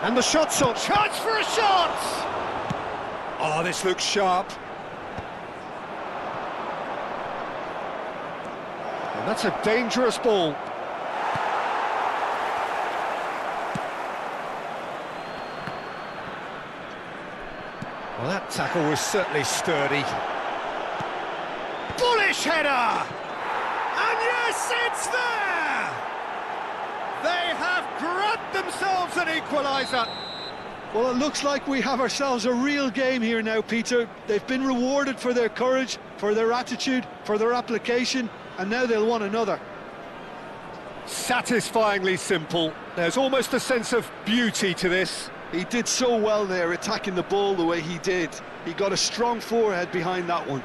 And the shot's on. Chance for a shot! Oh, this looks sharp. And that's a dangerous ball. Well, that tackle was certainly sturdy. Bullish header! And yes, it's there! They have grabbed themselves an equaliser. Well, it looks like we have ourselves a real game here now, Peter. They've been rewarded for their courage, for their attitude, for their application, and now they'll want another. Satisfyingly simple. There's almost a sense of beauty to this. He did so well there, attacking the ball the way he did. He got a strong forehead behind that one.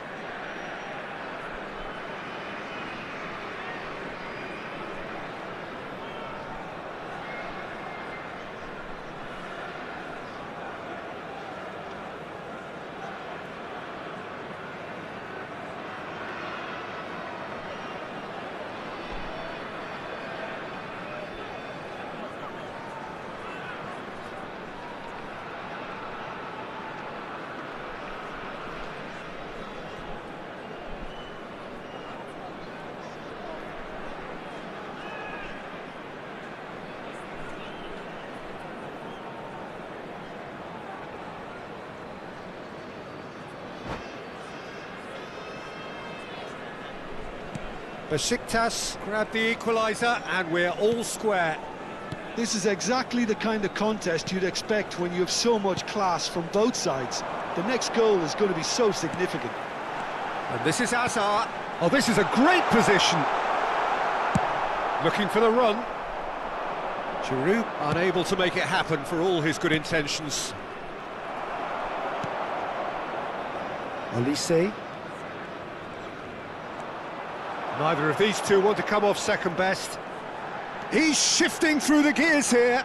Besiktas grabbed the equaliser and we're all square. This is exactly the kind of contest you'd expect when you have so much class from both sides. The next goal is going to be so significant. And this is Hazard. Oh, this is a great position. Looking for the run. Giroud unable to make it happen for all his good intentions. Olise. Neither of these two want to come off second best. He's shifting through the gears here.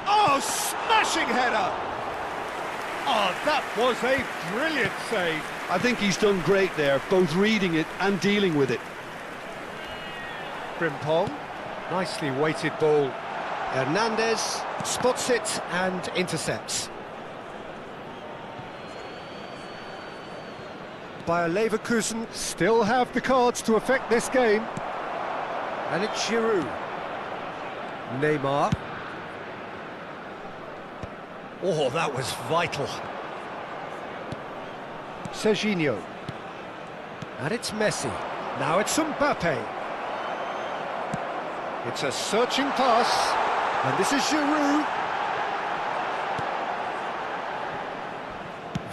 Oh, smashing header! Oh, that was a brilliant save. I think he's done great there, both reading it and dealing with it. Frimpong, nicely weighted ball. Hernandez spots it and intercepts. Bayer Leverkusen still have the cards to affect this game. And it's Giroud. Neymar. Oh, that was vital. Serginho. And it's Messi. Now it's Mbappe. It's a searching pass. And this is Giroud.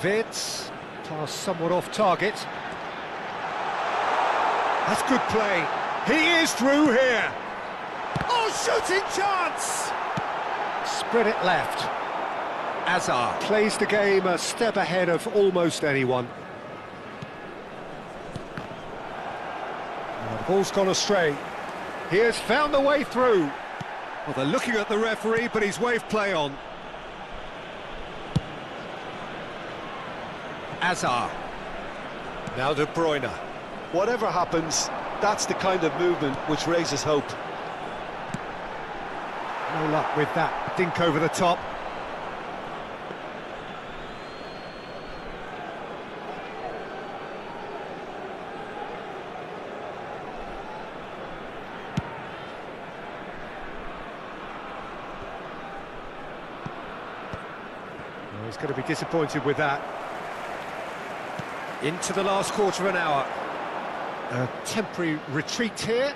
Wirtz. Pass somewhat off target. That's good play. He is through here. Oh, shooting chance! Spread it left. Hazard plays the game a step ahead of almost anyone. And the ball's gone astray. He has found the way through. Well, they're looking at the referee, but he's waved play on. Hazard. Now De Bruyne. Whatever happens, that's the kind of movement which raises hope. No luck with that. Dink over the top. Well, he's going to be disappointed with that. Into the last quarter of an hour. A temporary retreat here.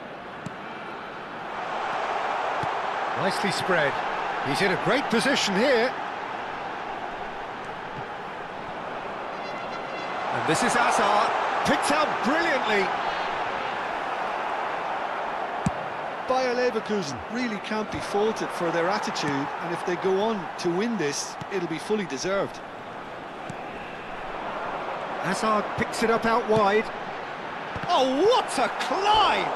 Nicely spread. He's in a great position here. And this is Hazard. Picked out brilliantly. Bayer Leverkusen really can't be faulted for their attitude, and if they go on to win this, it'll be fully deserved. Hazard picks it up out wide. Oh, what a climb!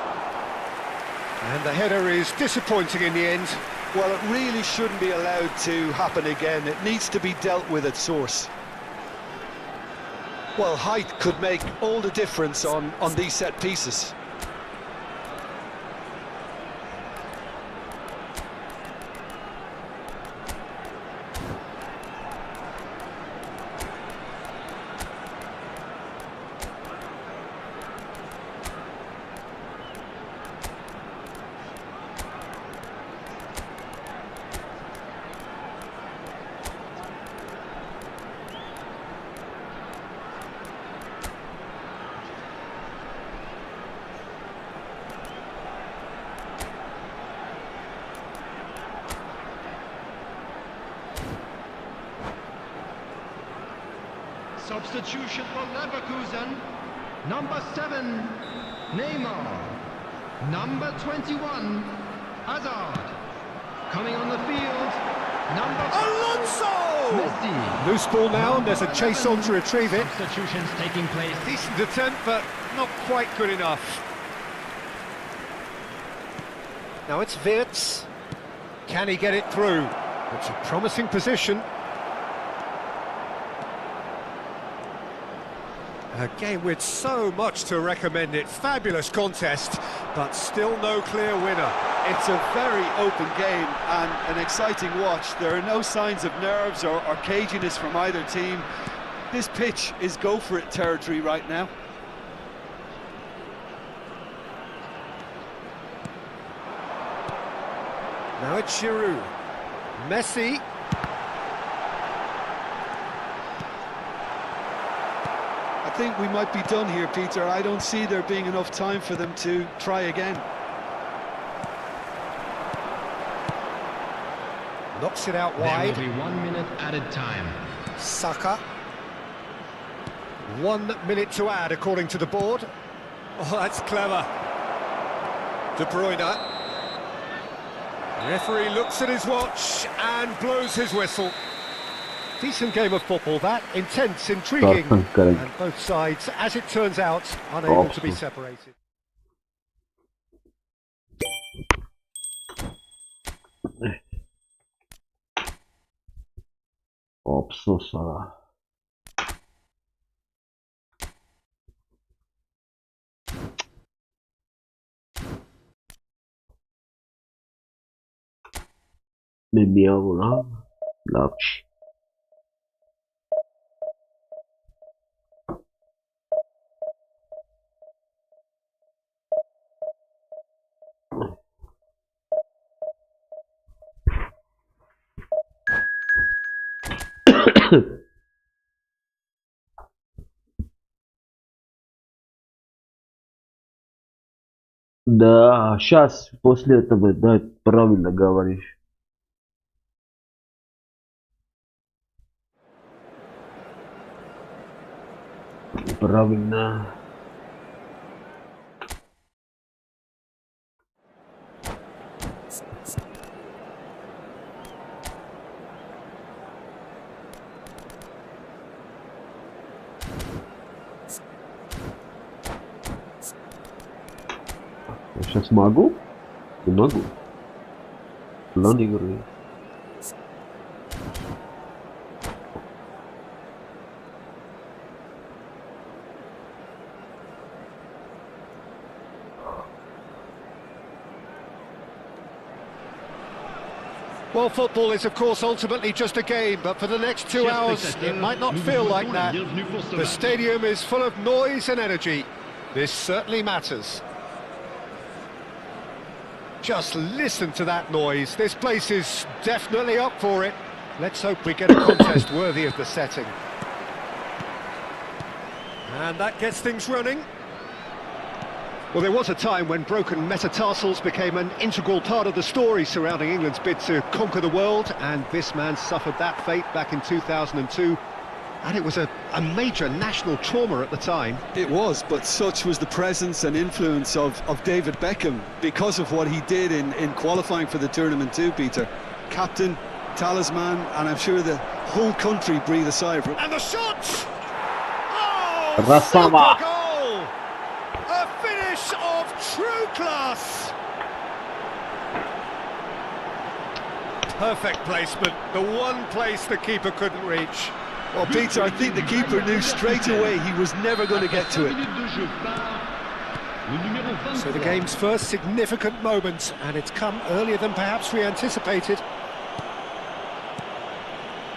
And the header is disappointing in the end. Well, it really shouldn't be allowed to happen again. It needs to be dealt with at source. Well, height could make all the difference on these set pieces. Substitution for Leverkusen. Number 7, Neymar. Number 21, Hazard. Coming on the field, number 5, Alonso! Messi. Loose ball now, and there's a chase on to retrieve it. Substitutions taking place. Decent attempt, but not quite good enough. Now it's Wirtz. Can he get it through? It's a promising position. A game with so much to recommend it. Fabulous contest, but still no clear winner. It's a very open game and an exciting watch. There are no signs of nerves or caginess from either team. This pitch is go-for-it territory right now. Now it's Giroud. Messi. I think we might be done here, Peter. I don't see there being enough time for them to try again. Knocks it out There wide. will be 1 minute added time. Saka. 1 minute to add, according to the board. Oh, that's clever. De Bruyne. Referee looks at his watch and blows his whistle. Decent game of football, that. Intense, intriguing. And both sides, as it turns out, unable to be separated. Opsosara. Memmiavola. Lavci. Да, сейчас после этого, да, правильно говоришь. Правильно. Я сейчас могу? Не могу. План игры. Well, football is, of course, ultimately just a game, but for the next 2 hours, it might not feel like that. The stadium is full of noise and energy. This certainly matters. Just listen to that noise. This place is definitely up for it. Let's hope we get a contest worthy of the setting. And that gets things running. Well, there was a time when broken metatarsals became an integral part of the story surrounding England's bid to conquer the world, and this man suffered that fate back in 2002. And it was a major national trauma at the time. It was, but such was the presence and influence of David Beckham because of what he did in qualifying for the tournament too, Peter. Captain, talisman, and I'm sure the whole country breathed a sigh of relief. And the shot! Oh, super goal! A finish of true class! Perfect placement, the one place the keeper couldn't reach. Well, Peter, I think the keeper knew straight away he was never going to get to it. So the game's first significant moment, and it's come earlier than perhaps we anticipated.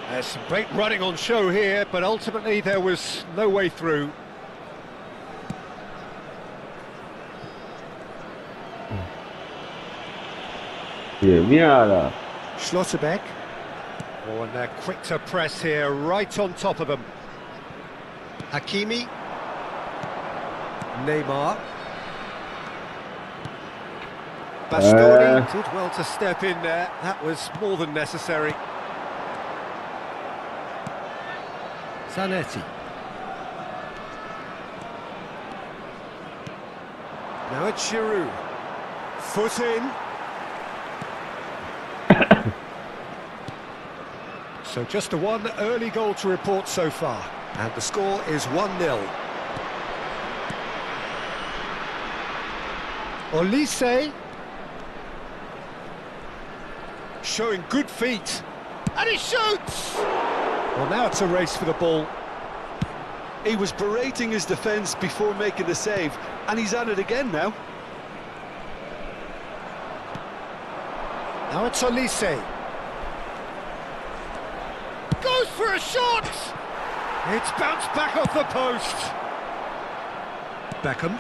There's some great running on show here, but ultimately there was no way through. Schlotterbeck. Oh, and they're quick to press here, right on top of them. Hakimi. Neymar. Bastoni did well to step in there. That was more than necessary. Zanetti. Now it's Giroud. Foot in. So just the one early goal to report so far, and the score is 1-0. Olise showing good feet, and he shoots! Well, now it's a race for the ball. He was berating his defence before making the save, and he's at it again now. Now it's Olise. Goes for a shot! It's bounced back off the post. Beckham.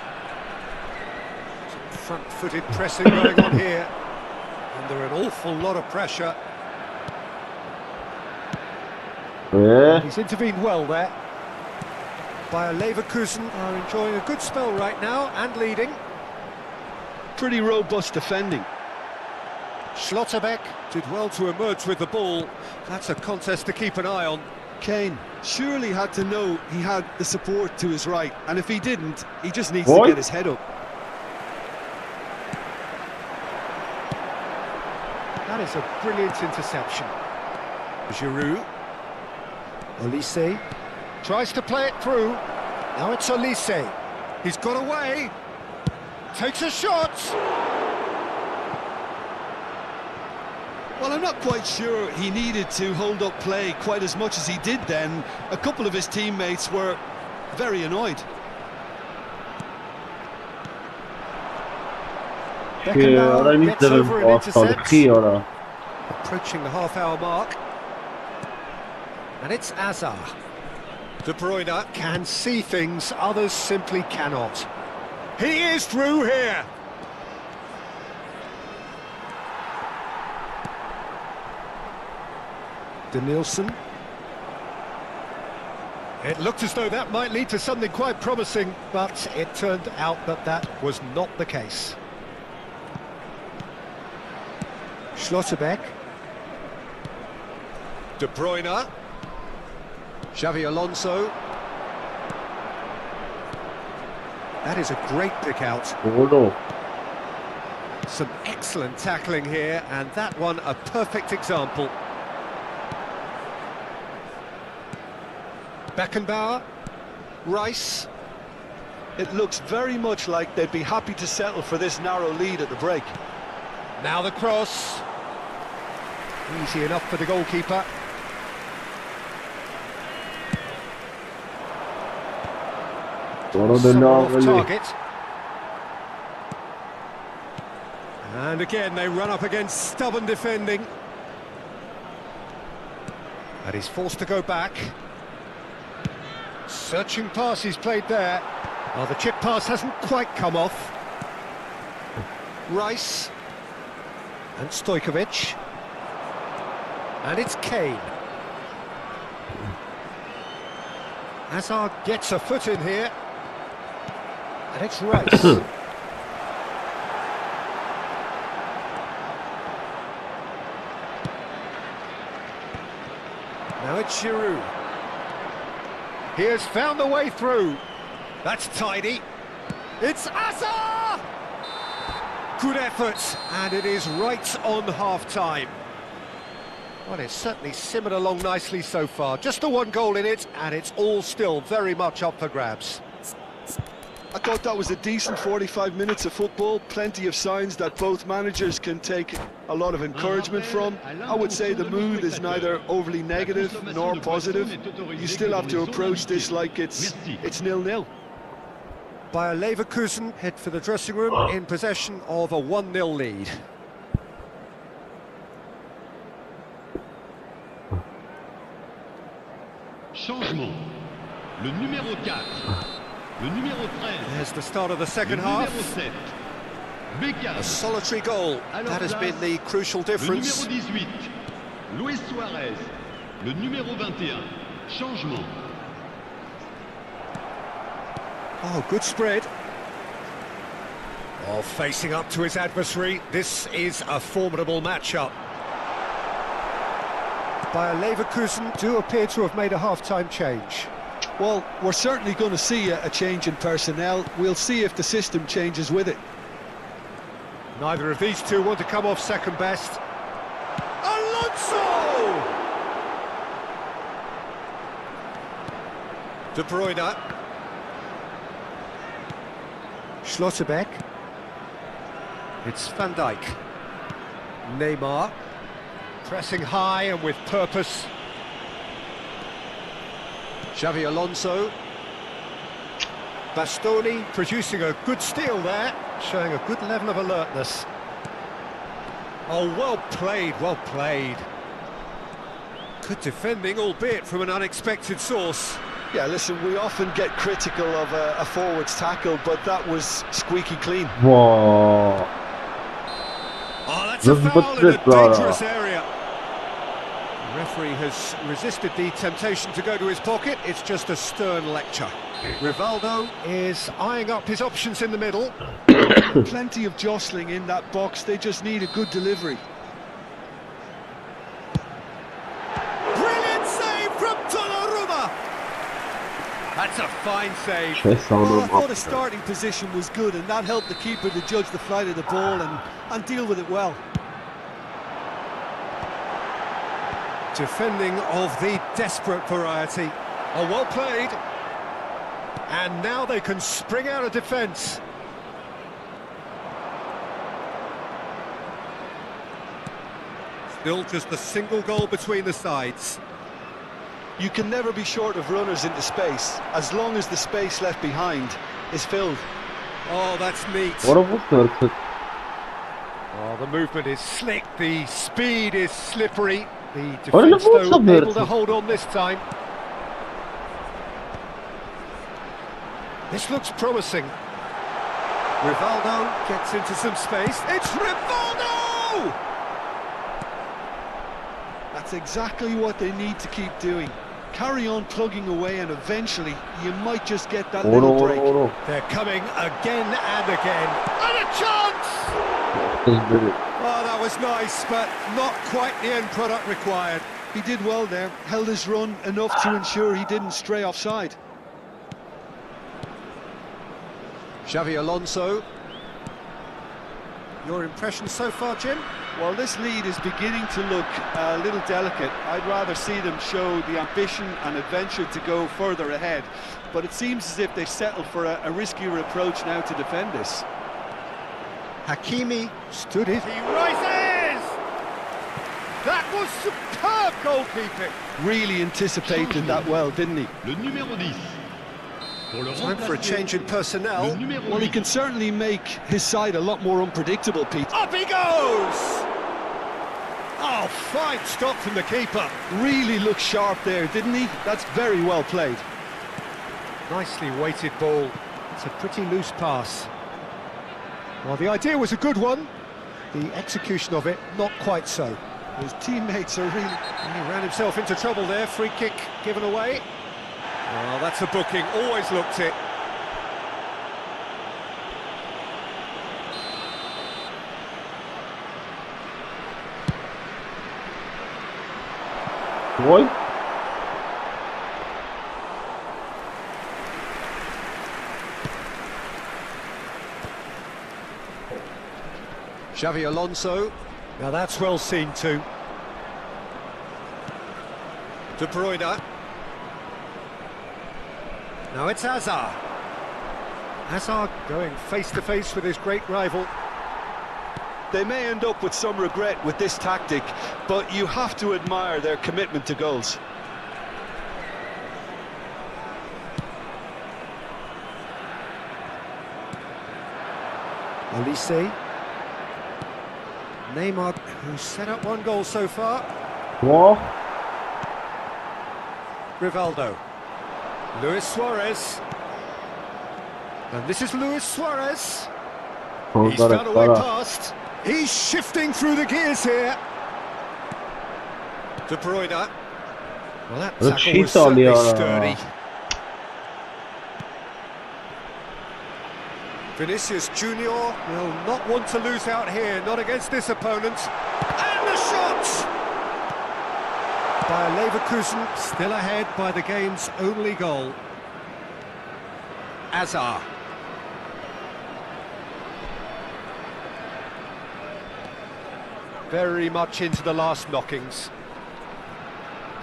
Some front-footed pressing going on here. Under an awful lot of pressure. He's intervened well there. Bayer Leverkusen are enjoying a good spell right now and leading. Pretty robust defending. Schlotterbeck did well to emerge with the ball. That's a contest to keep an eye on. Kane surely had to know he had the support to his right, and if he didn't, he just needs to get his head up. That is a brilliant interception. Giroud. Olise tries to play it through. Now it's Olise. He's got away. Takes a shot. Well, I'm not quite sure he needed to hold up play quite as much as he did then. A couple of his teammates were very annoyed. Beckenbauer gets over and intercepts. Approaching the half-hour mark. And it's Hazard. De Bruyne can see things others simply cannot. He is through here. Nielsen. It looked as though that might lead to something quite promising, but it turned out that that was not the case. Schlotterbeck. De Bruyne. Xavi Alonso. That is a great pick out. Some excellent tackling here, and that one a perfect example. Beckenbauer, Rice. It looks very much like they'd be happy to settle for this narrow lead at the break. Now the cross. Easy enough for the goalkeeper. Someone off target. And again they run up against stubborn defending. And he's forced to go back. Searching pass he's played there. Oh, the chip pass hasn't quite come off. Rice. And Stojkovic. And it's Kane. Hazard gets a foot in here. And it's Rice. Now it's Giroud. He has found the way through. That's tidy. It's Hazard! Good effort, and it is right on half-time. Well, it's certainly simmered along nicely so far. Just the one goal in it, and it's all still very much up for grabs. I thought that was a decent 45 minutes of football. Plenty of signs that both managers can take a lot of encouragement from. I would say the mood is neither overly negative nor positive. You still have to approach this like it's 0-0. Bayer Leverkusen head for the dressing room in possession of a 1-0 lead. Changement. Le numéro 4. Le numéro 13. There's the start of the second half. A solitary goal. That has been the crucial difference. Le numéro 18. Luis Suarez. Le numéro 21. Changement. Oh, good spread. Oh, facing up to his adversary. This is a formidable matchup. Bayer Leverkusen do appear to have made a half-time change. Well, we're certainly going to see a change in personnel. We'll see if the system changes with it. Neither of these two want to come off second best. Alonso! De Bruyne. Schlotterbeck. It's Van Dijk. Neymar. Pressing high and with purpose. Xavi Alonso. Bastoni producing a good steal there, showing a good level of alertness. Oh, well played, well played. Good defending, albeit from an unexpected source. Yeah, listen, we often get critical of a forward's tackle, but that was squeaky clean. Whoa. Oh, that's a foul in a dangerous area. The referee has resisted the temptation to go to his pocket. It's just a stern lecture. Rivaldo is eyeing up his options in the middle. Plenty of jostling in that box. They just need a good delivery. Brilliant save from Tolo. That's a fine save. Oh, I thought his starting position was good, and that helped the keeper to judge the flight of the ball and deal with it well. Defending of the desperate variety. Oh, well played. And now they can spring out of defence. Still just a single goal between the sides. You can never be short of runners into space, as long as the space left behind is filled. Oh, that's neat. What? Oh, the movement is slick, the speed is slippery. The defence, though, able to hold on this time. This looks promising. Rivaldo gets into some space. It's Rivaldo! That's exactly what they need to keep doing. Carry on plugging away, and eventually you might just get that little break. They're coming again and again. And a chance! Oh, that was nice, but not quite the end product required. He did well there, held his run enough to ensure he didn't stray offside. Xavi Alonso. Your impression so far, Jim? Well, this lead is beginning to look a little delicate. I'd rather see them show the ambition and adventure to go further ahead. But it seems as if they settled for a riskier approach now to defend this. Hakimi stood it. He rises! That was superb goalkeeping. Really anticipated that well, didn't he? Le numéro 10. Time for a change in personnel. Well, he can certainly make his side a lot more unpredictable, Pete. Up he goes! Oh, fine stop from the keeper. Really looked sharp there, didn't he? That's very well played. Nicely weighted ball. It's a pretty loose pass. Well, the idea was a good one. The execution of it, not quite so. His teammates are really... He ran himself into trouble there. Free kick given away. Oh, that's a booking. Always looked it. Boy. Xavi Alonso. Now that's well seen too. De Bruyne. Now it's Hazard. Hazard going face to face with his great rival. They may end up with some regret with this tactic, but you have to admire their commitment to goals. Olise. Neymar, who's set up one goal so far. What? Rivaldo. Luis Suarez. And this is Luis Suarez. He's found a way past. He's shifting through the gears here. De Bruyne. Well, that tackle was certainly sturdy. Vinicius Junior will not want to lose out here, not against this opponent. And the shot! Bayer Leverkusen still ahead by the game's only goal. Hazard. Very much into the last knockings.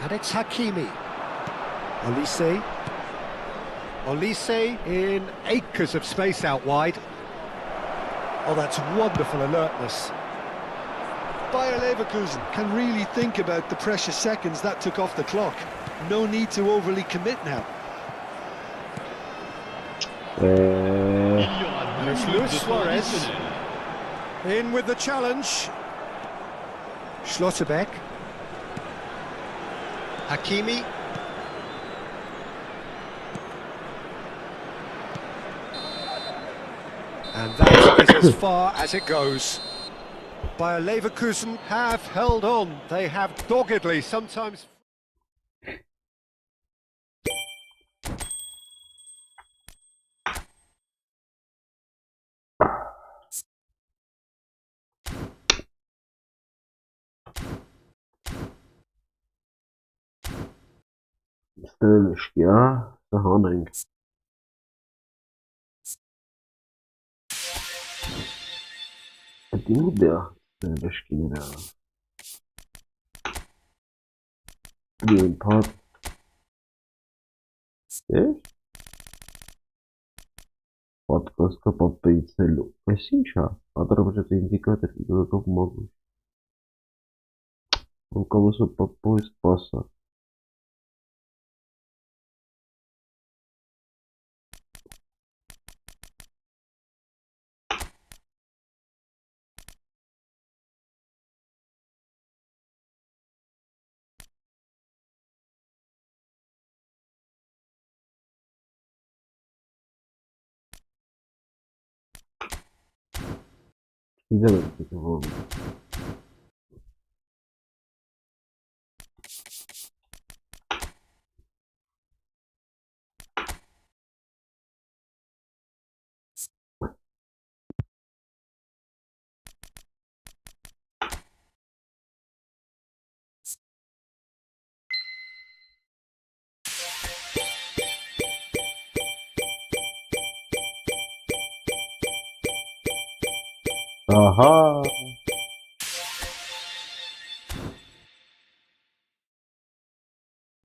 And it's Hakimi. Olise. Olise in acres of space out wide. Oh, that's wonderful alertness. Bayer Leverkusen can really think about the precious seconds that took off the clock. No need to overly commit now. And it's Luis Suarez. In with the challenge. Schlotterbeck. Hakimi. And that is as far as it goes. Bayer Leverkusen have held on. They have doggedly sometimes... Stylishki, a? հանենք։ Դա ուր է բաշկիները։ Դին փաթ։ Պատկաստը պատպեիցնելու։ Այս ինչ է։ Ադրբեջանցի ինդիկատոր իգրակով մագուր։ Руководство по поиск паса. Идем это вон. Ага.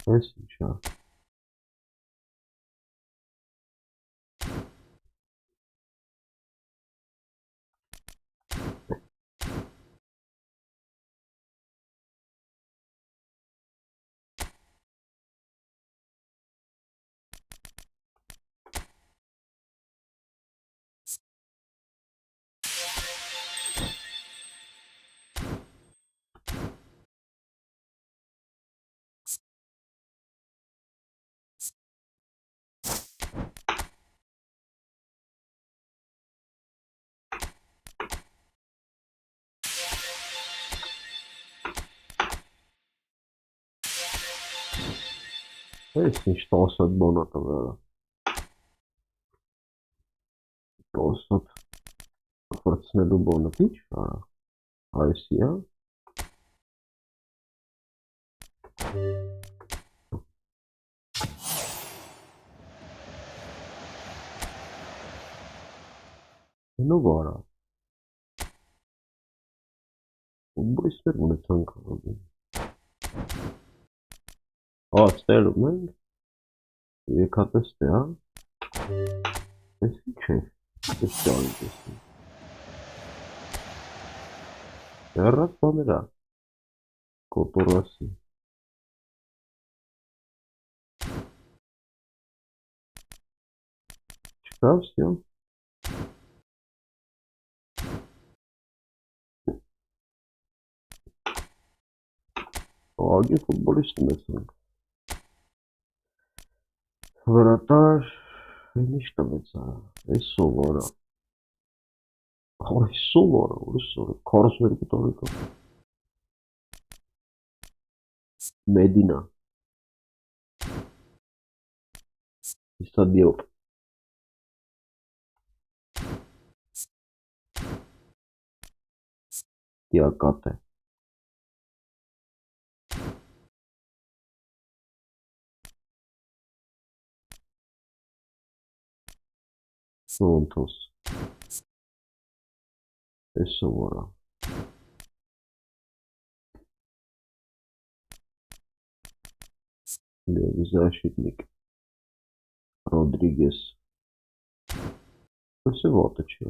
Сейчас. Есть толстый бонатовый. Толстый. Форцнеду бонатич. Айсия. Ну вара. Быстро будет танка. Ստելում ենք, եկատեստ է, ես ինչ է, ես ճարին տեսնում, հեռած բաներ է, կոտորասի, չկավ սյոն, ագի ֆուտբոլիստ ունեցանք, վրատար, ինչ տվեց արա, այս սովարա, այս սովարա, ուրս սովարա, 42 տարեկան, Մեդինա, Իսադիոպ, Տիակատ է, Սոնթոս, այս սովարա, Լևի защитник, Ռոդրիգես, այս է վատը չի,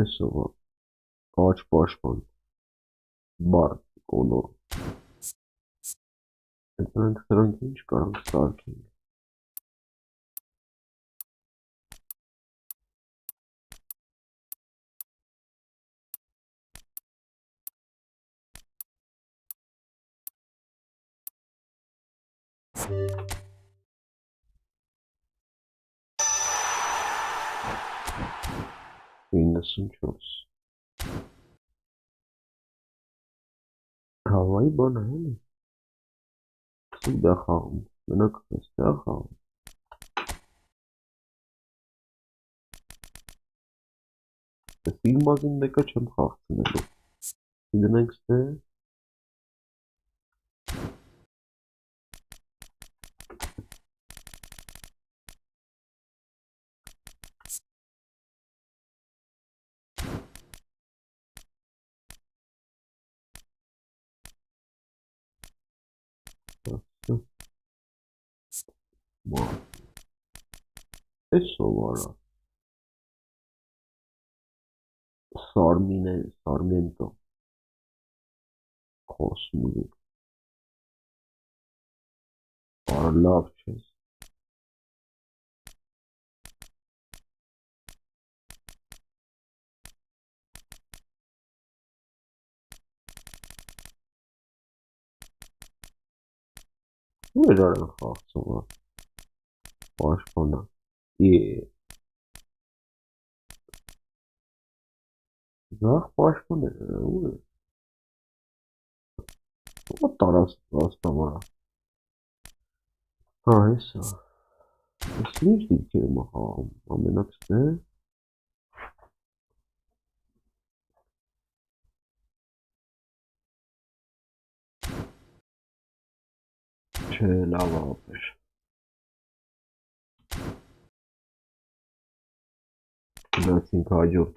այս ովա, Աչ պաշման, բար, կոնոր, Էտրանք սրանք ինչ կարանք սարքենք, Իննսուն չորս, Հավայի բան է, հելի, կսուկ դա խաղում, մենակ ես դա խաղում, ես իմ բազին դեկա չեմ խաղցնելու, իդնենք ստե, Eso var. Sarmiento. Kosmik. Arlavçız. Bu ne kadar farklı var? Başkana. İyi. Zah başkana. O taraf rastama. Ha, eso. Слышите, тема, аминаксте. Lava yapmış. Latin kayıyor.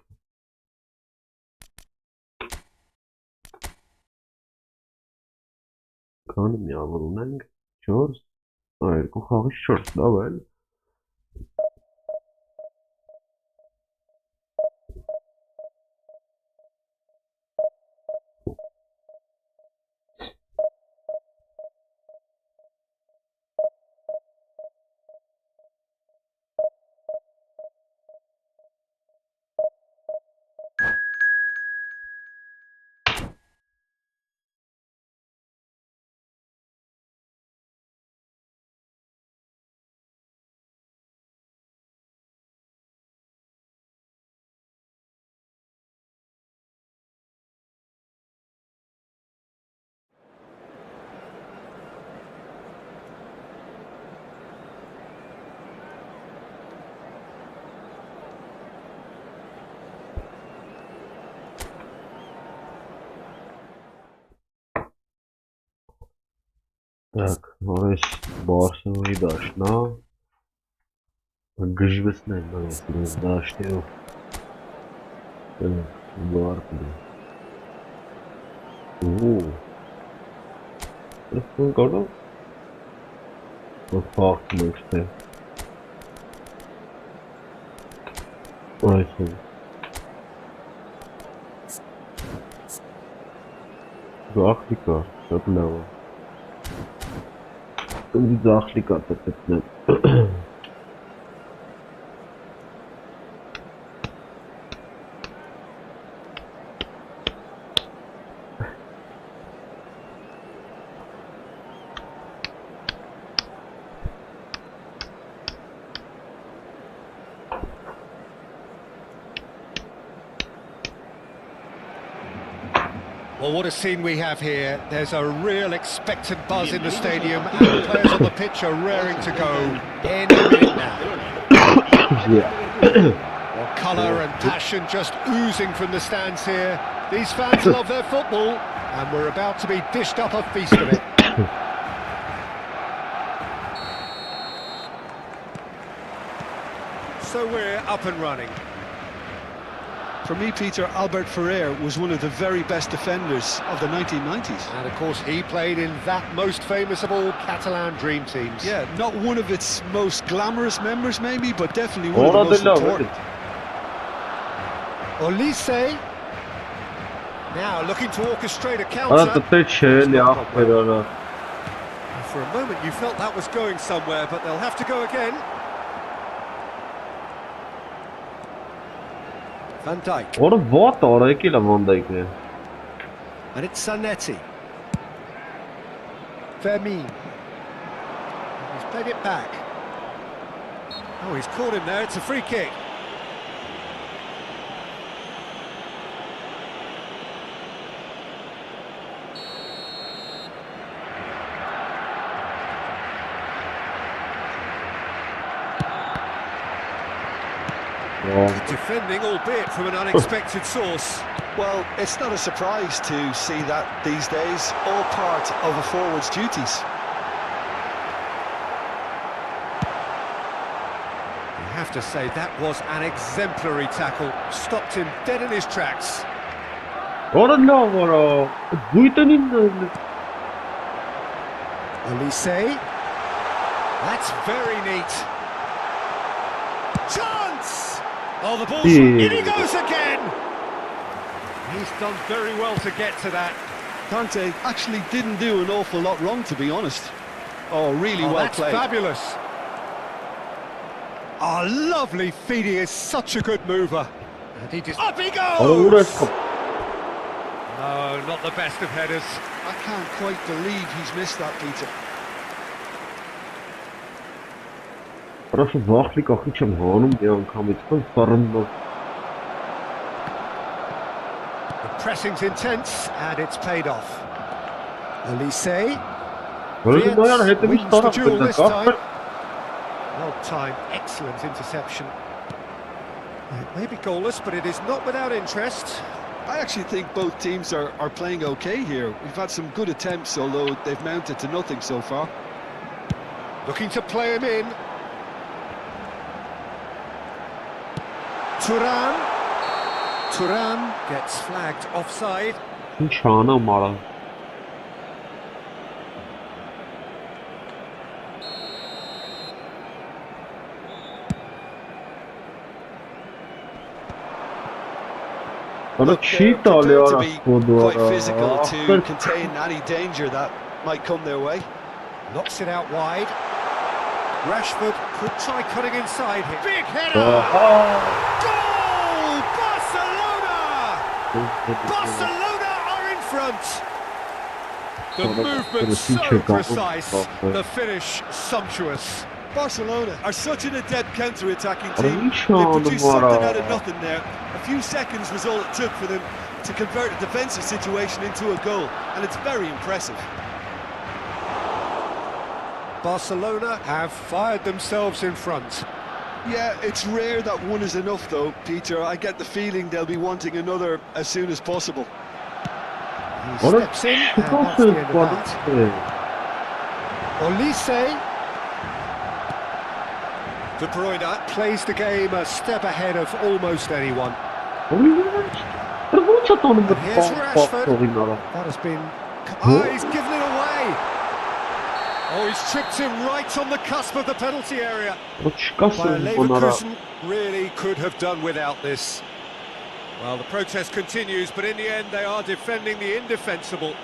Kanım ya bunun shorts. Hayır, kuhağı shorts da böyle. Так, ось Барсовий дашна. Гжвесне, навіть дашню. Так, Барклі. Це коли? Факт миште. Ось. Африка, шаплява. Захлика тепетне. Well, what a scene we have here. There's a real expectant buzz in the stadium, and the players on the pitch are raring to go any minute now. Well, colour and passion just oozing from the stands here. These fans love their football, and we're about to be dished up a feast of it. So we're up and running. For me, Peter, Albert Ferrer was one of the very best defenders of the 1990s. And of course, he played in that most famous of all Catalan dream teams. Yeah, not one of its most glamorous members, maybe, but definitely one of the most important. Olise. Now looking to orchestrate a counter. For a moment, you felt that was going somewhere, but they'll have to go again. Van Dijk. And it's Zanetti. Fermin. He's played it back. Oh, he's caught him there. It's a free kick. Defending, albeit from an unexpected source. Well, it's not a surprise to see that these days, all part of a forward's duties. You have to say that was an exemplary tackle, stopped him dead in his tracks. Olise. That's very neat. Chance! Oh, the ball's in he goes again! He's done very well to get to that. Kante actually didn't do an awful lot wrong, to be honest. Oh, really well played. That's fabulous. Oh, lovely feet. He is such a good mover. And he just... Up he goes! No, not the best of headers. I can't quite believe he's missed that, Peter. Proszę wachlik ach iets aanhalen, die aankom iets van farm. The pressing's intense and it's paid off. Elise. Well timed, excellent interception. It may be goalless, but it is not without interest. I actually think both teams are playing okay here. We've had some good attempts, although they've mounted to nothing so far. Looking to play him in. Turan gets flagged offside. Inşana mara. Look, they're prepared to be quite physical to contain any danger that might come their way. Knocks it out wide. Rashford could try cutting inside here. Big header! Goal! Barcelona! Barcelona are in front. The movement so precise, the finish sumptuous. Barcelona are such an adept counter-attacking team. They produced something out of nothing there. A few seconds was all it took for them to convert a defensive situation into a goal, and it's very impressive. Barcelona have fired themselves in front. Yeah, it's rare that one is enough though, Peter. I get the feeling they'll be wanting another as soon as possible. He steps in, and that's the end of that. Olise. De Bruyne plays the game a step ahead of almost anyone. And here's Rashford. That has been... Oh, he's given it away. Oh, he's tripped him right on the cusp of the penalty area. Bayer Leverkusen really could have done without this. Well, the protest continues, but in the end they are defending the indefensible.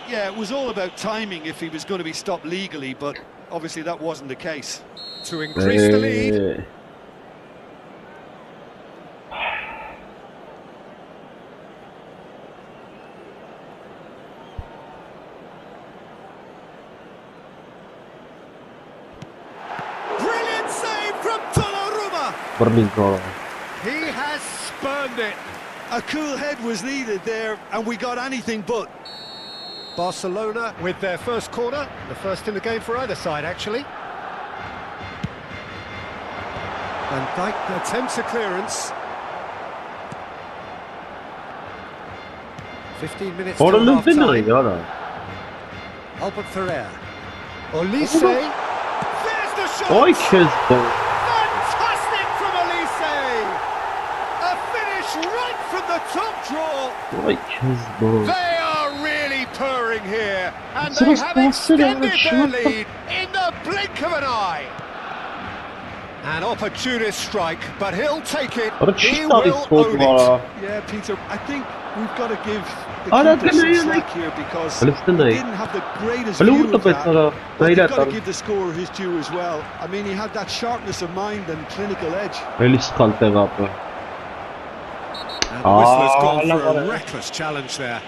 Yeah, it was all about timing if he was going to be stopped legally, but obviously that wasn't the case. To increase the lead. Brilliant save from Donnarumma. He has spurned it. A cool head was needed there, and we got anything but. Barcelona with their first corner, the first in the game for either side, actually. And Dijk attempts a clearance. 15 minutes till half-time. Albert Ferrer. Olise. There's the shot! Fantastic from Olise! A finish right from the top draw. They are really purring here, and they have extended their lead in the blink of an eye. An opportunist strike, but he'll take it. He will own it. Yeah, Peter, I think we've got to give the keeper some slack here because he didn't have the greatest view of that. But you've got to give the scorer his due as well. I mean, he had that sharpness of mind and clinical edge. And the whistler's gone for a reckless challenge there.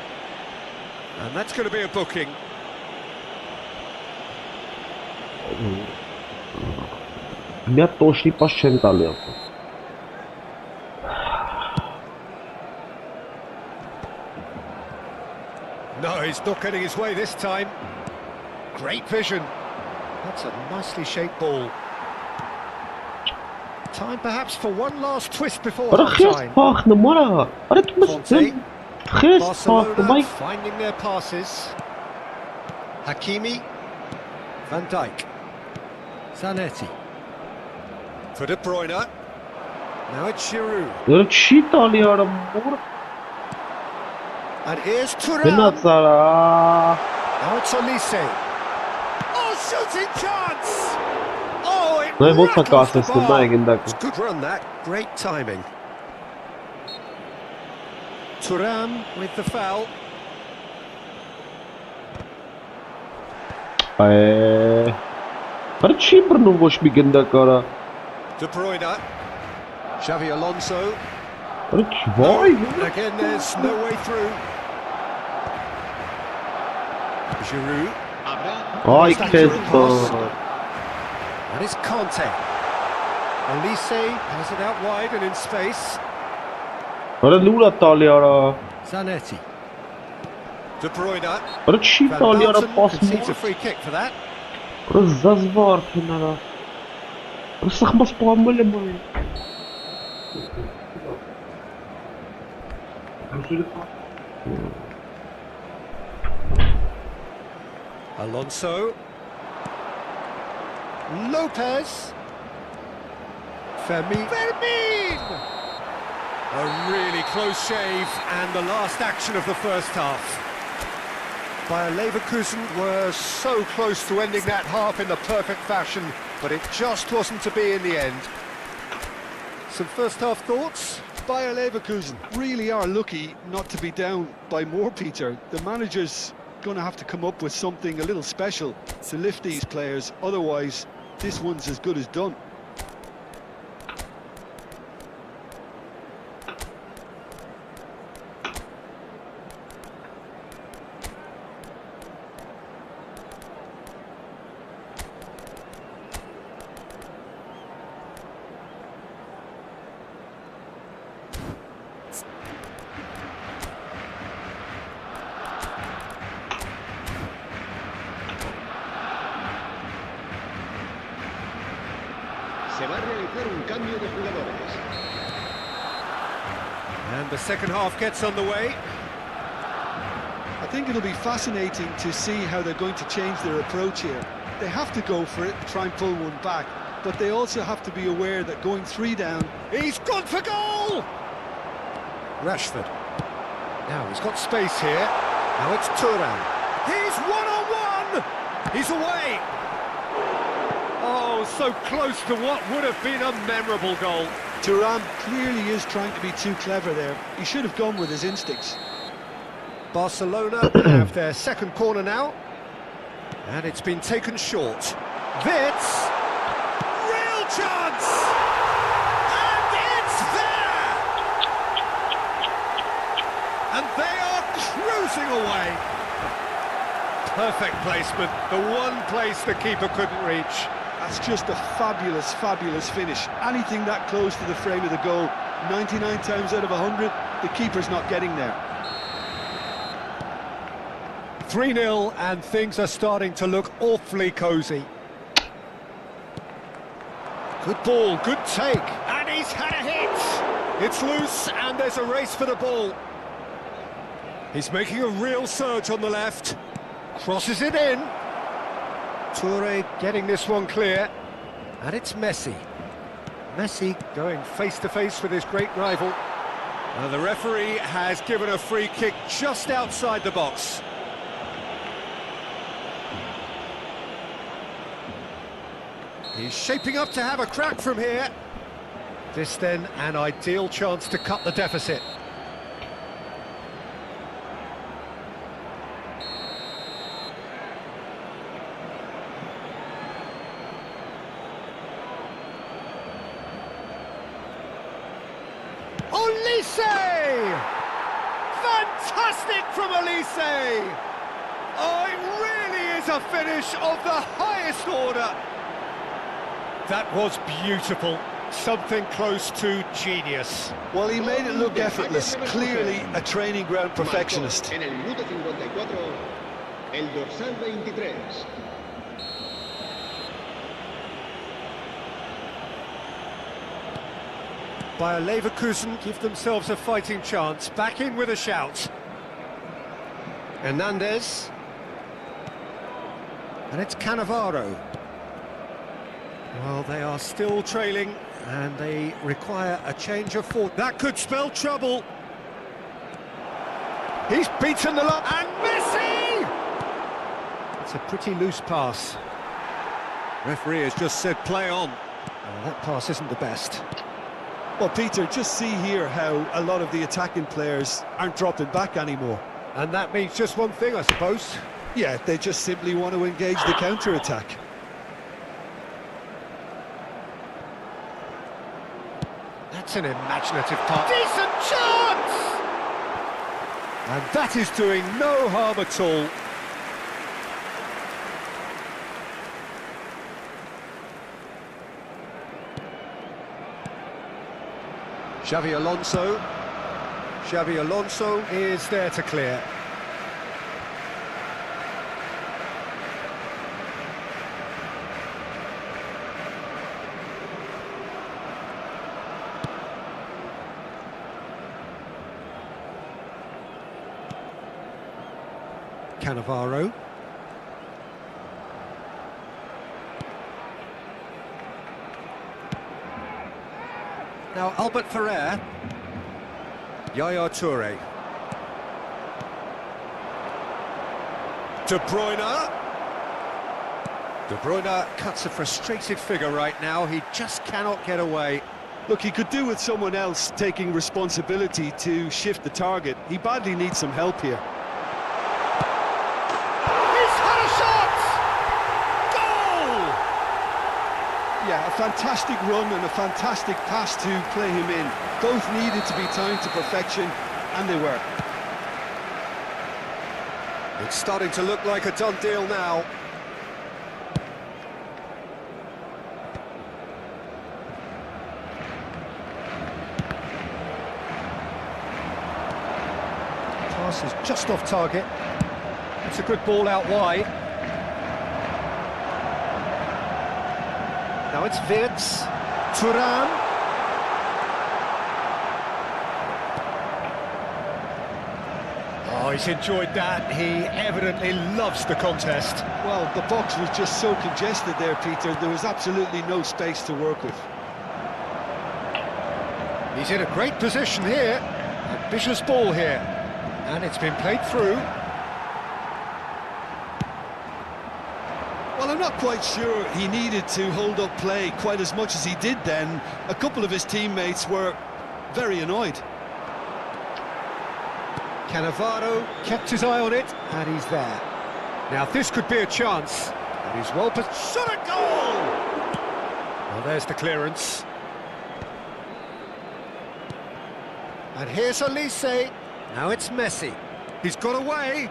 And that's going to be a booking. Μια τόση πασχέν τα λέω. No, he's not getting his way this time. Great vision. That's a nicely shaped ball. Time perhaps for one last twist before half-time. Barcelona finding their passes. Hakimi. Van Dijk. Zanetti. For De Bruyne. Now it's Giroud. And here's Turan. Now it's Olise. Oh, shooting chance! Նայ ոնց է Rattles the կասեցնում, bar. նայ գնդակը։ It's a good run that. Great timing. Thuram with the foul. Բարը չի բռնում ոչ մի գնդակարա։ De Bruyne. Xavi Alonso. Բարը վայ։ Again, there's no way through. Giroud. Ay քեզ բան։ That is Conte. Olise has it out wide and in space. Բարը լուրա տալի արա։ Zanetti. De Bruyne. Բարը չի Van տալի արա Basten concedes a պասմոց։ free kick for that. Բարը զազվար փնարա։ Բարը սխմաս պամել եմ այն։ Alonso. Lopez. Fermin. A really close shave and the last action of the first half. Bayer Leverkusen were so close to ending that half in the perfect fashion, but it just wasn't to be in the end. Some first half thoughts? Bayer Leverkusen really are lucky not to be down by more, Peter. The manager's going to have to come up with something a little special to lift these players, otherwise this one's as good as done. Se va a realizar un cambio de jugadores. And the second half gets underway. I think it'll be fascinating to see how they're going to change their approach here. They have to go for it, try and pull one back, but they also have to be aware that going 3 down... He's gone for goal! Rashford. Now he's got space here. Now it's Thuram. He's one-on-one! He's away! Oh, so close to what would have been a memorable goal. Thuram clearly is trying to be too clever there. He should have gone with his instincts. Barcelona have their second corner now. And it's been taken short. Wits! Real chance! And it's there! And they are cruising away. Perfect placement, the one place the keeper couldn't reach. That's just a fabulous, fabulous finish. Anything that close to the frame of the goal, 99 times out of 100, the keeper's not getting there. 3-0 and things are starting to look awfully cosy. Good ball, good take, and he's had a hit! It's loose and there's a race for the ball. He's making a real surge on the left. Crosses it in. Toure getting this one clear. And it's Messi. Messi going face-to-face with his great rival. And the referee has given a free kick just outside the box. He's shaping up to have a crack from here. This then an ideal chance to cut the deficit. Olise! Fantastic from Olise! Oh, it really is a finish of the highest order. That was beautiful. Something close to genius. Well, he made it look effortless. Clearly a training ground perfectionist. En el minuto 54, el dorsal 23. Bayer Leverkusen give themselves a fighting chance. Back in with a shout. Hernandez. And it's Cannavaro. Well, they are still trailing, and they require a change of force. That could spell trouble. He's beaten the lot, and Messi! It's a pretty loose pass. Referee has just said play on. Oh, that pass isn't the best. Well, Peter, just see here how a lot of the attacking players aren't dropping back anymore. And that means just one thing, I suppose. Yeah, they just simply want to engage the counter-attack. That's an imaginative pass. Decent chance! And that is doing no harm at all. Xavi Alonso. Xavi Alonso is there to clear. Cannavaro. Now Albert Ferrer. Yaya Toure. De Bruyne. De Bruyne cuts a frustrated figure right now. He just cannot get away. Look, he could do with someone else taking responsibility to shift the target. He badly needs some help here. Yeah, a fantastic run and a fantastic pass to play him in. Both needed to be timed to perfection, and they were. It's starting to look like a done deal now. Pass is just off target. It's a good ball out wide. Now it's Wirtz, Thuram. Oh, he's enjoyed that. He evidently loves the contest. Well, the box was just so congested there, Peter. There was absolutely no space to work with. He's in a great position here. Ambitious ball here. And it's been played through. Well, I'm not quite sure he needed to hold up play quite as much as he did then. A couple of his teammates were very annoyed. Cannavaro kept his eye on it, and he's there. Now this could be a chance, and he's well positioned. Shot a goal! Well, there's the clearance. And here's Olise. Now it's Messi. He's got away.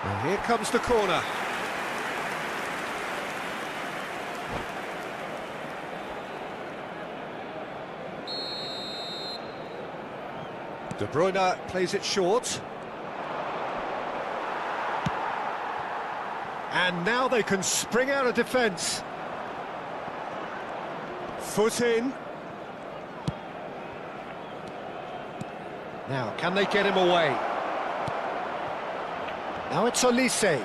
And here comes the corner. De Bruyne plays it short. And now they can spring out of defence. Foot in. Now, can they get him away? Now it's Olise.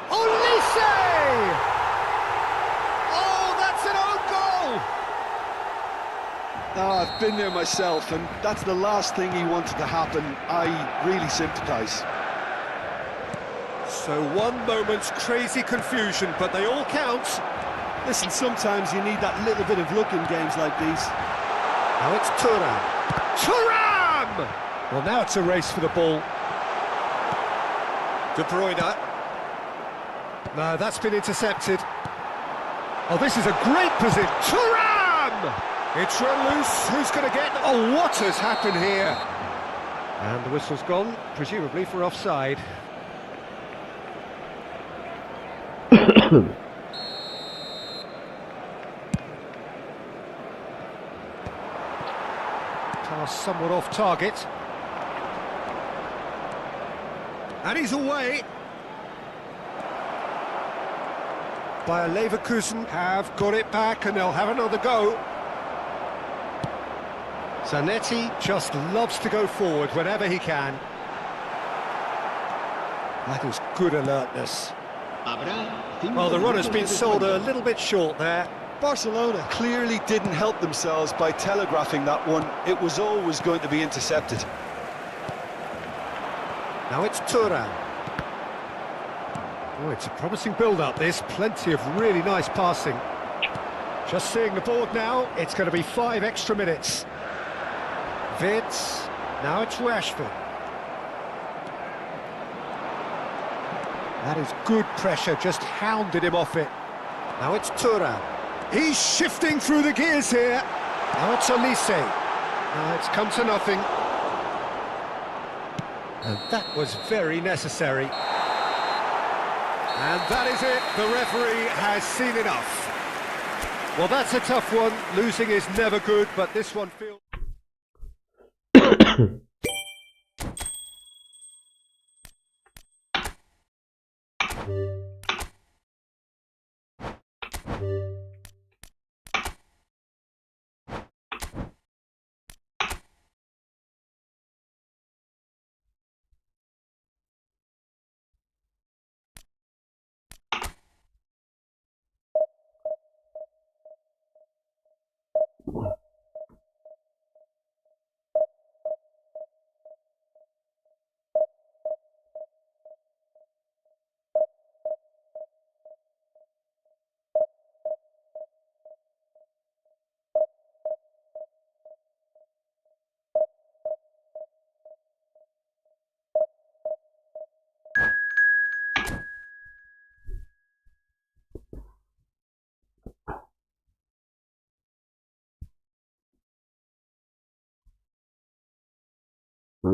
Olise! Oh, that's an own goal! Oh, I've been there myself, and that's the last thing he wanted to happen. I really sympathise. So one moment's crazy confusion, but they all count. Listen, sometimes you need that little bit of luck in games like these. Now it's Thuram. Thuram! Well, now it's a race for the ball. De Bruyne. No, that's been intercepted. Oh, this is a great position. Thuram! It's run loose. Who's going to get... Oh, what has happened here? And the whistle's gone, presumably for offside. Pass somewhat off target. And he's away. Bayer Leverkusen have got it back and they'll have another go. Zanetti just loves to go forward whenever he can. That is good alertness. Well, the runner's been sold a little bit short there. Barcelona clearly didn't help themselves by telegraphing that one. It was always going to be intercepted. Now it's Thuram. Oh, it's a promising build-up, this. Plenty of really nice passing. Just seeing the board now, it's going to be 5 extra minutes. Vids, now it's Rashford. That is good pressure, just hounded him off it. Now it's Thuram. He's shifting through the gears here. Now it's Olise. It's come to nothing. And that was very necessary. And that is it, the referee has seen enough. Well, that's a tough one. Losing is never good, but this one feels...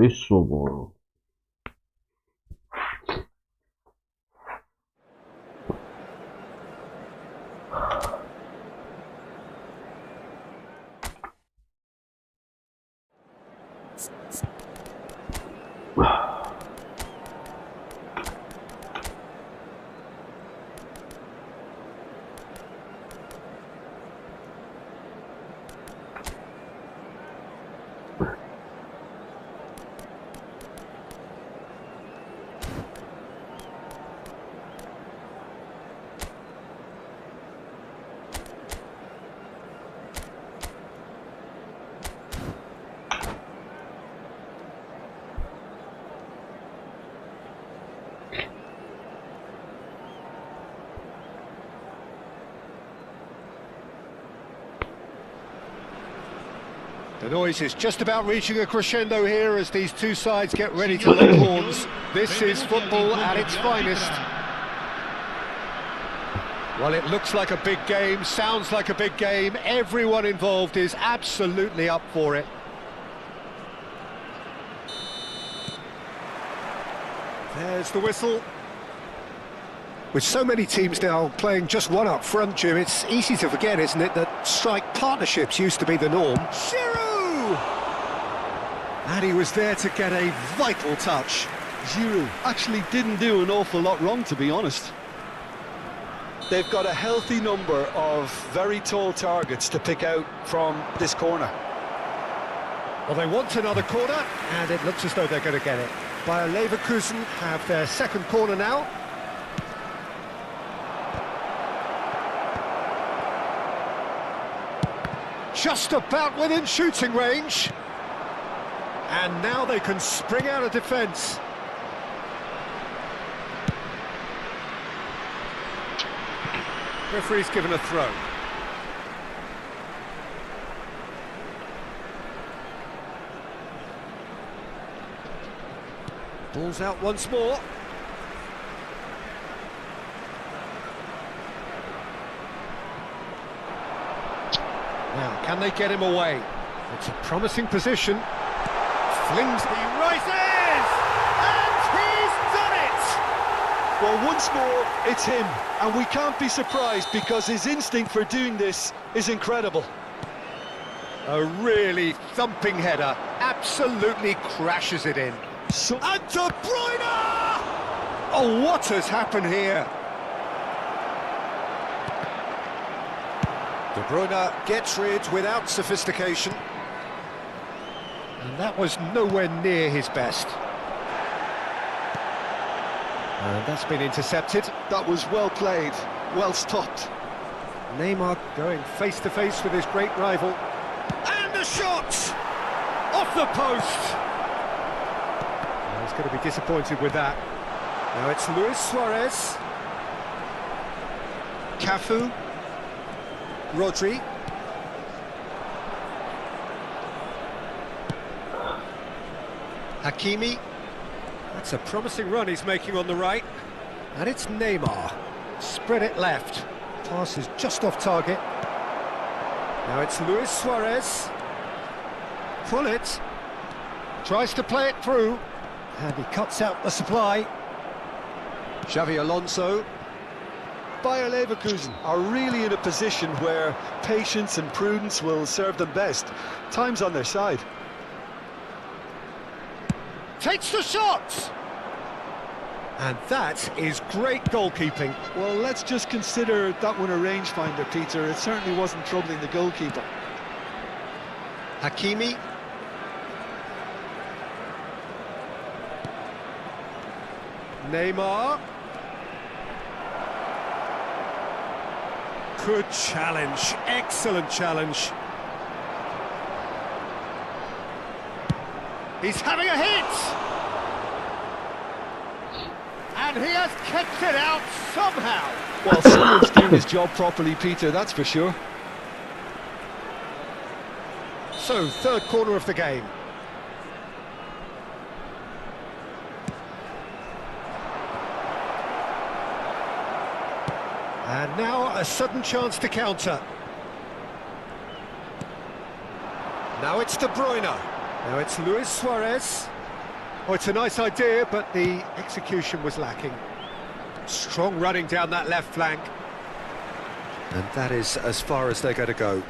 Isso, mano. The noise is just about reaching a crescendo here as these two sides get ready to lock horns. This is football at its finest. Well, it looks like a big game, sounds like a big game. Everyone involved is absolutely up for it. There's the whistle. With so many teams now playing just one up front, Jim, it's easy to forget, isn't it, that strike partnerships used to be the norm. Giroud! And he was there to get a vital touch. Giroud actually didn't do an awful lot wrong, to be honest. They've got a healthy number of very tall targets to pick out from this corner. Well, they want another corner, and it looks as though they're going to get it. Bayer Leverkusen have their second corner now. Just about within shooting range. And now they can spring out of defence. Referee's given a throw. Ball's out once more. Now, can they get him away? It's a promising position. Flings, he rises! And he's done it! Well, once more, it's him. And we can't be surprised because his instinct for doing this is incredible. A really thumping header. Absolutely crashes it in. And De Bruyne! Oh, what has happened here? De Bruyne gets rid without sophistication. And that was nowhere near his best. And that's been intercepted. That was well played, well stopped. Neymar going face-to-face with his great rival. And the shot! Off the post! Well, he's going to be disappointed with that. Now it's Luis Suarez. Cafu. Rodri. Hakimi. That's a promising run he's making on the right. And it's Neymar. Spread it left. Pass is just off target. Now it's Luis Suarez. Pull it. Tries to play it through. And he cuts out the supply. Xavi Alonso. Bayer Leverkusen are really in a position where patience and prudence will serve them best. Time's on their side. Takes the shot! And that is great goalkeeping. Well, let's just consider that one a rangefinder, Peter. It certainly wasn't troubling the goalkeeper. Hakimi. Neymar. Good challenge, excellent challenge. He's having a hit! And he has kept it out somehow. Well, someone's doing his job properly, Peter, that's for sure. So, third corner of the game. And now a sudden chance to counter. Now it's De Bruyne. Now it's Luis Suarez. Oh, it's a nice idea, but the execution was lacking. Strong running down that left flank. And that is as far as they're going to go.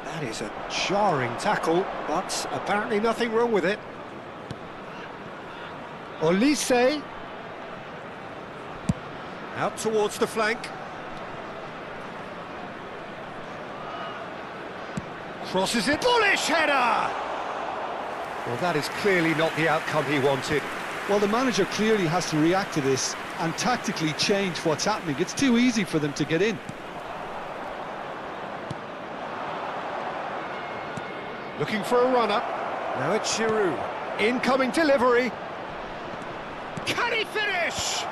That is a jarring tackle, but apparently nothing wrong with it. Olise. Out towards the flank. Crosses it. Bullish header! Well, that is clearly not the outcome he wanted. Well, the manager clearly has to react to this and tactically change what's happening. It's too easy for them to get in. Looking for a run-up. Now it's Giroud. Incoming delivery. Can he finish?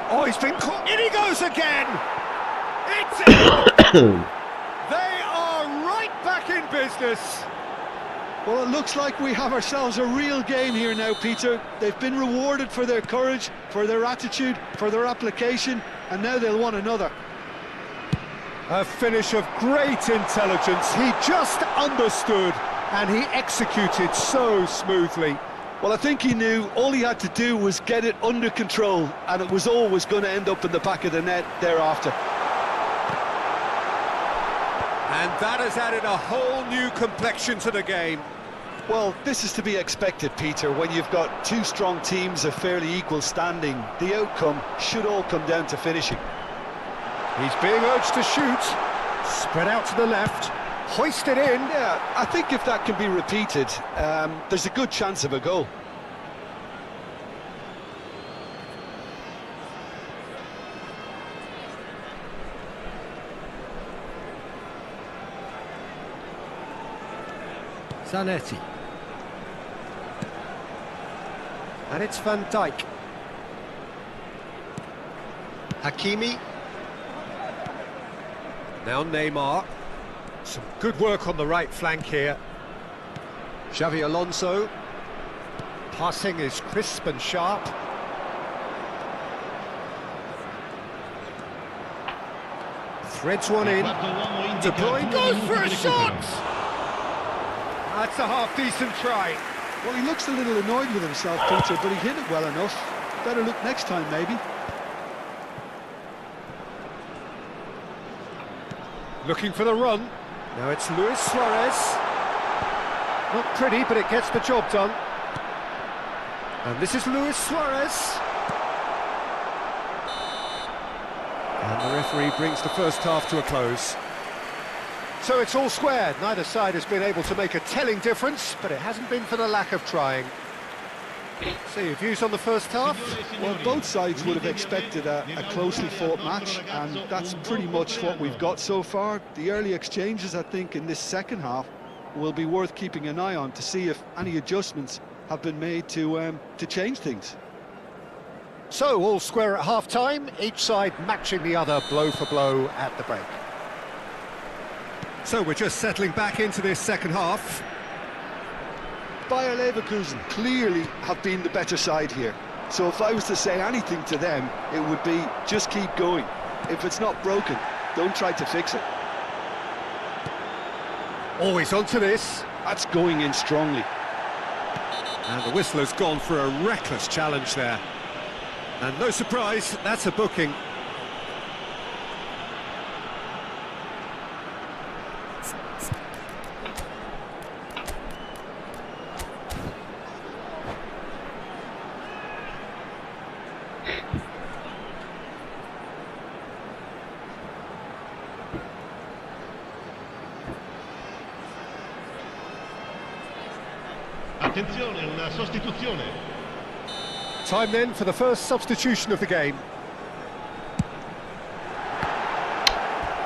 Oh, he's been caught. In he goes again! It's in! They are right back in business. Well, it looks like we have ourselves a real game here now, Peter. They've been rewarded for their courage, for their attitude, for their application, and now they'll want another. A finish of great intelligence. He just understood, and he executed so smoothly. Well, I think he knew all he had to do was get it under control, and it was always going to end up in the back of the net thereafter. And that has added a whole new complexion to the game. Well, this is to be expected, Peter. When you've got two strong teams of fairly equal standing, the outcome should all come down to finishing. He's being urged to shoot. Spread out to the left. Hoisted in. Yeah, I think if that can be repeated, there's a good chance of a goal. Zanetti. And it's Van Dijk. Hakimi. Now Neymar. Some good work on the right flank here. Xavi Alonso. Passing is crisp and sharp. Threads one in. De Bruyne goes for a shot! That's a half-decent try. Well, he looks a little annoyed with himself, Peter, but he hit it well enough. Better look next time, maybe. Looking for the run. Now it's Luis Suarez. Not pretty, but it gets the job done. And this is Luis Suarez. And the referee brings the first half to a close. So it's all square. Neither side has been able to make a telling difference, but it hasn't been for the lack of trying. So your views on the first half? Well, both sides would have expected a closely fought match, and that's pretty much what we've got so far. The early exchanges, I think, in this second half will be worth keeping an eye on to see if any adjustments have been made to change things. So, all square at half-time, each side matching the other blow for blow at the break. So we're just settling back into this second half. Bayer Leverkusen clearly have been the better side here. So if I was to say anything to them, it would be just keep going. If it's not broken, don't try to fix it. Always onto this. That's going in strongly. And the whistler's gone for a reckless challenge there. And no surprise, that's a booking. Attenzione, una sostituzione. Time then for the first substitution of the game.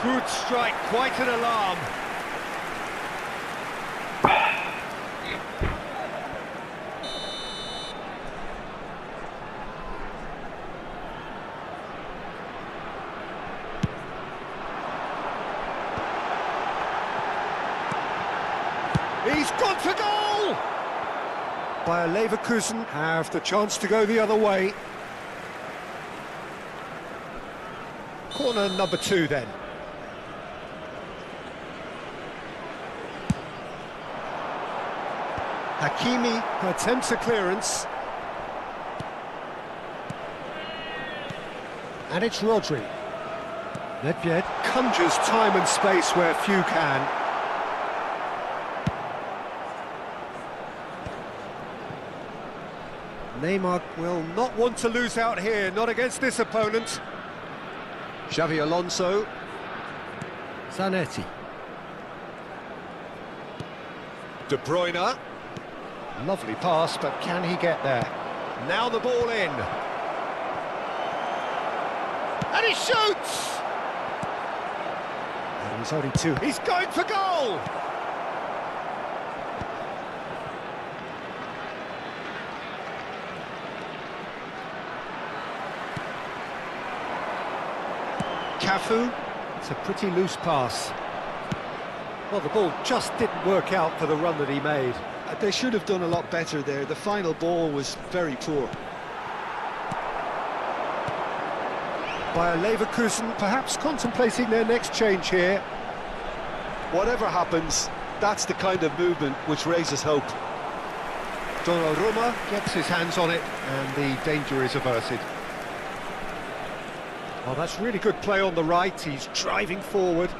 Good strike, quite an alarm. He's gone for goal! Bayer Leverkusen have the chance to go the other way. Corner number 2 then. Hakimi attempts a clearance. And it's Rodri. Nedved conjures time and space where few can. Neymar will not want to lose out here, not against this opponent. Xavi Alonso. Zanetti. De Bruyne. Lovely pass, but can he get there? Now the ball in. And he shoots! And he's only 2. He's going for goal! Cafu, it's a pretty loose pass. Well, the ball just didn't work out for the run that he made. They should have done a lot better there. The final ball was very poor. Bayer Leverkusen perhaps contemplating their next change here. Whatever happens, that's the kind of movement which raises hope. Donnarumma gets his hands on it and the danger is averted. Oh, that's really good play on the right. He's driving forward.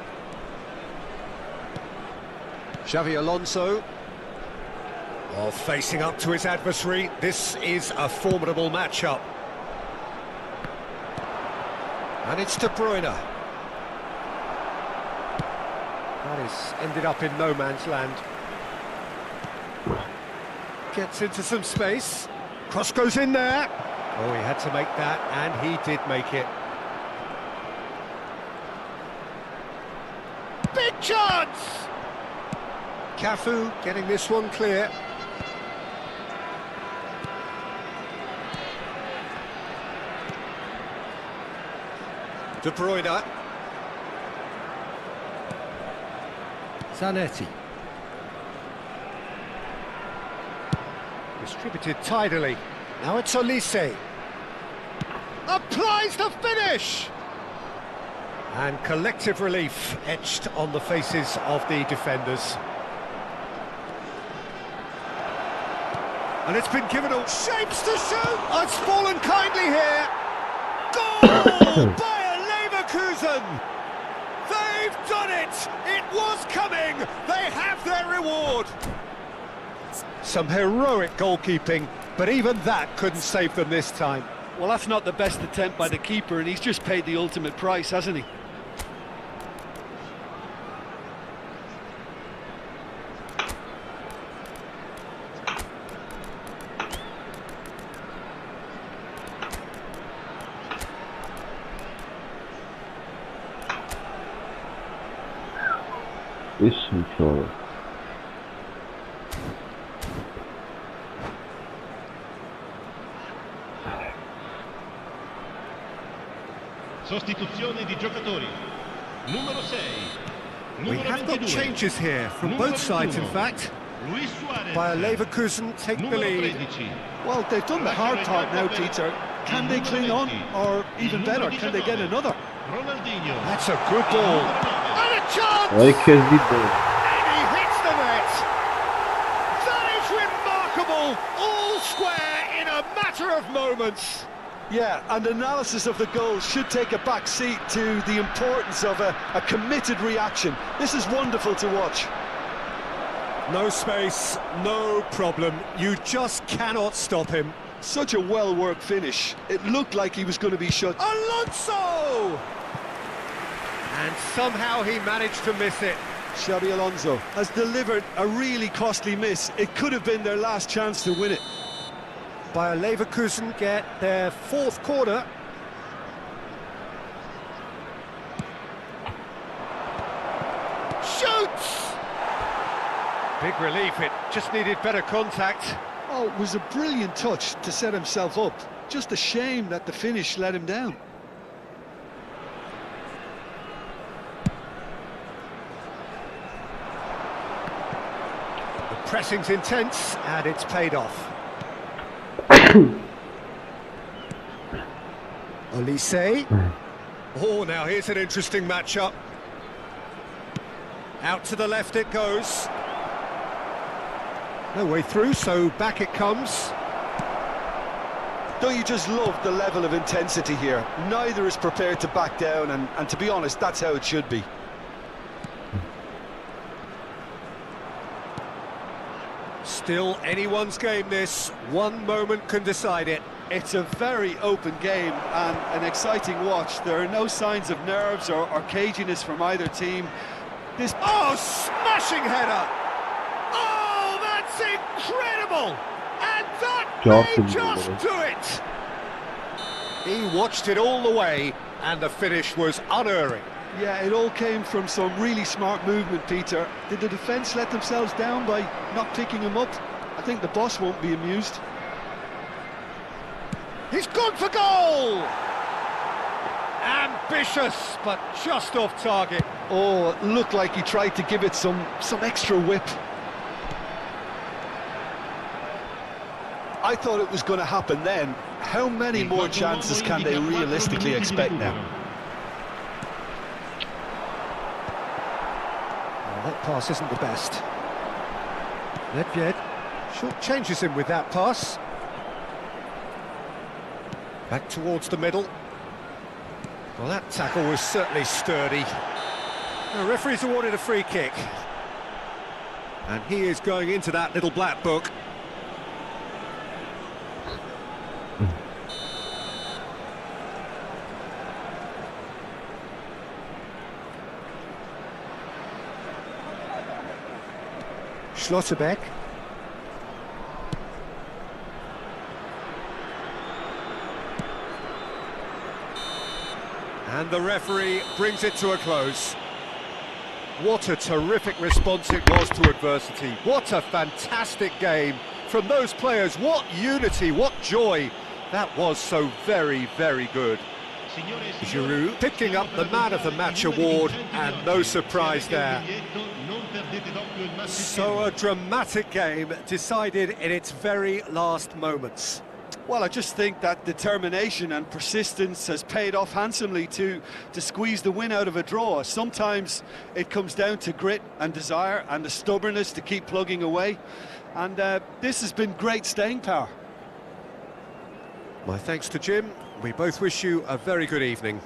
Xavi Alonso. Oh, facing up to his adversary. This is a formidable matchup. And it's De Bruyne. That is ended up in no man's land. Gets into some space. Cross goes in there. Oh, he had to make that, and he did make it. Big chance! Cafu getting this one clear. De Bruyne. Zanetti. Distributed tidily. Now it's Olise. Applies the finish! And collective relief etched on the faces of the defenders. And it's been given all shapes to shoot! Oh, it's fallen kindly here! Goal! Bayer Leverkusen! They've done it! It was coming! They have their reward! Some heroic goalkeeping, but even that couldn't save them this time. Well, that's not the best attempt by the keeper, and he's just paid the ultimate price, hasn't he? Control. Sostituzione di giocatori. Numero 6. We have got changes here from both sides, in fact. Luis Suarez. Bayer Leverkusen take the Numero lead. 13. Well, they've done the hard part now, Peter. Can they cling on? Or even better, can they get another? Ronaldinho. That's a good ball. And a chance! Herkes gitti. And he hits the net. That is remarkable. All square in a matter of moments. Yeah, and analysis of the goal should take a back seat to the importance of a committed reaction. This is wonderful to watch. No space, no problem. You just cannot stop him. Such a well-worked finish. It looked like he was going to be shut. Alonso! And somehow he managed to miss it. Xabi Alonso has delivered a really costly miss. It could have been their last chance to win it. Bayer Leverkusen get their fourth corner. Shoots! Big relief, it just needed better contact. Oh, it was a brilliant touch to set himself up. Just a shame that the finish let him down. The pressing's intense, and it's paid off. Olise. Oh, now here's an interesting matchup. Out to the left it goes. No way through, so back it comes. Don't you just love the level of intensity here? Neither is prepared to back down, and to be honest, that's how it should be. Still anyone's game this. One moment can decide it. It's a very open game and an exciting watch. There are no signs of nerves or caginess from either team. This... Oh, smashing header! Oh, that's incredible! And that may just do it! He watched it all the way, and the finish was unerring. Yeah, it all came from some really smart movement, Peter. Did the defence let themselves down by not picking him up? I think the boss won't be amused. He's gone for goal! Ambitious, but just off target. Oh, it looked like he tried to give it some extra whip. I thought it was going to happen then. How many more chances can they realistically expect now? Oh, that pass isn't the best. Nedved short changes him with that pass. Back towards the middle. Well, that tackle was certainly sturdy. The referee's awarded a free kick. And he is going into that little black book. Schlotterbeck. And the referee brings it to a close. What a terrific response it was to adversity. What a fantastic game from those players. What unity, what joy. That was so very, very good. Giroud picking up the Man of the Match award, and no surprise there. So a dramatic game decided in its very last moments. Well, I just think that determination and persistence has paid off handsomely to squeeze the win out of a draw. Sometimes it comes down to grit and desire and the stubbornness to keep plugging away. And this has been great staying power. My thanks to Jim. We both wish you a very good evening.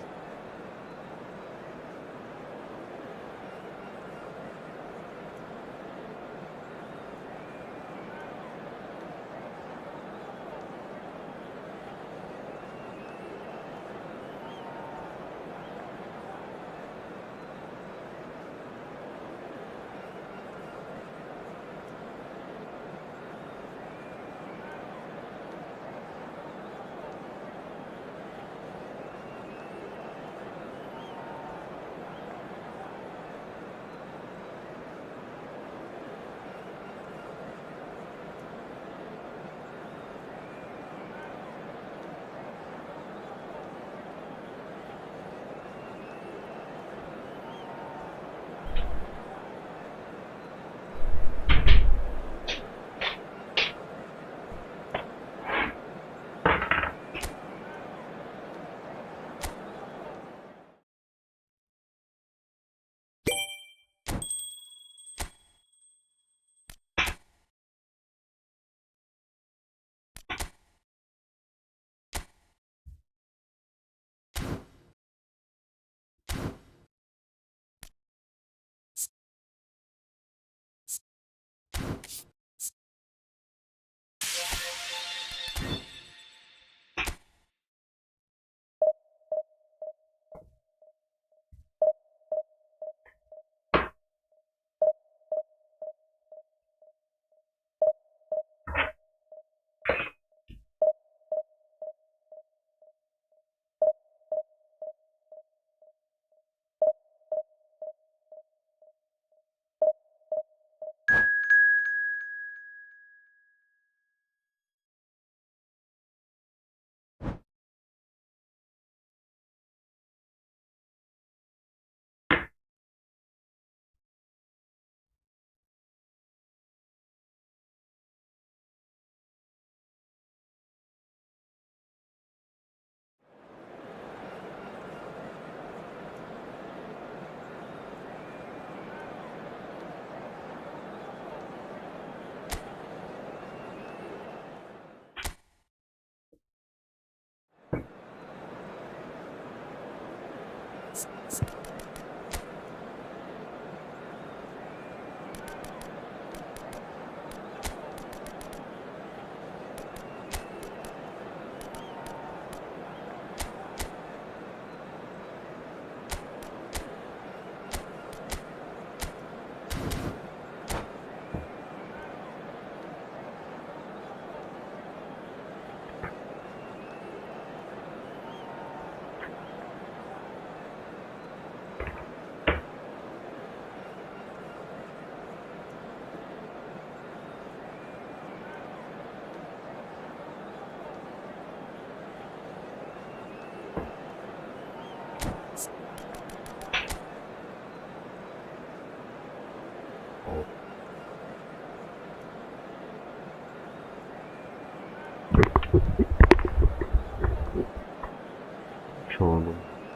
Şanım.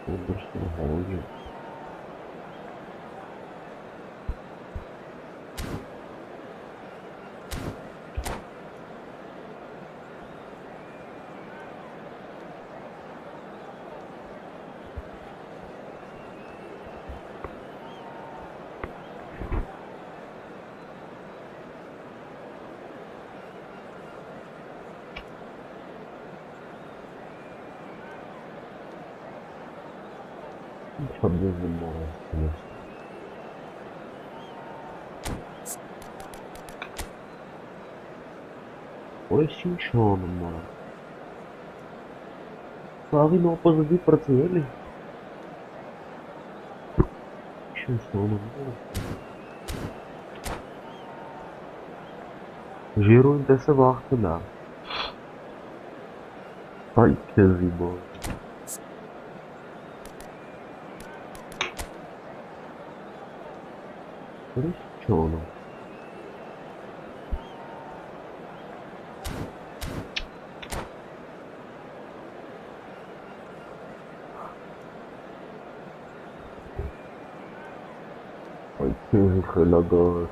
Undersın hangi? Tabii bu. Ось шаном. Правильно позади працювали. Що шаном? Жиру десе вахтına. Ay kezimo. Ось шаном. Hello.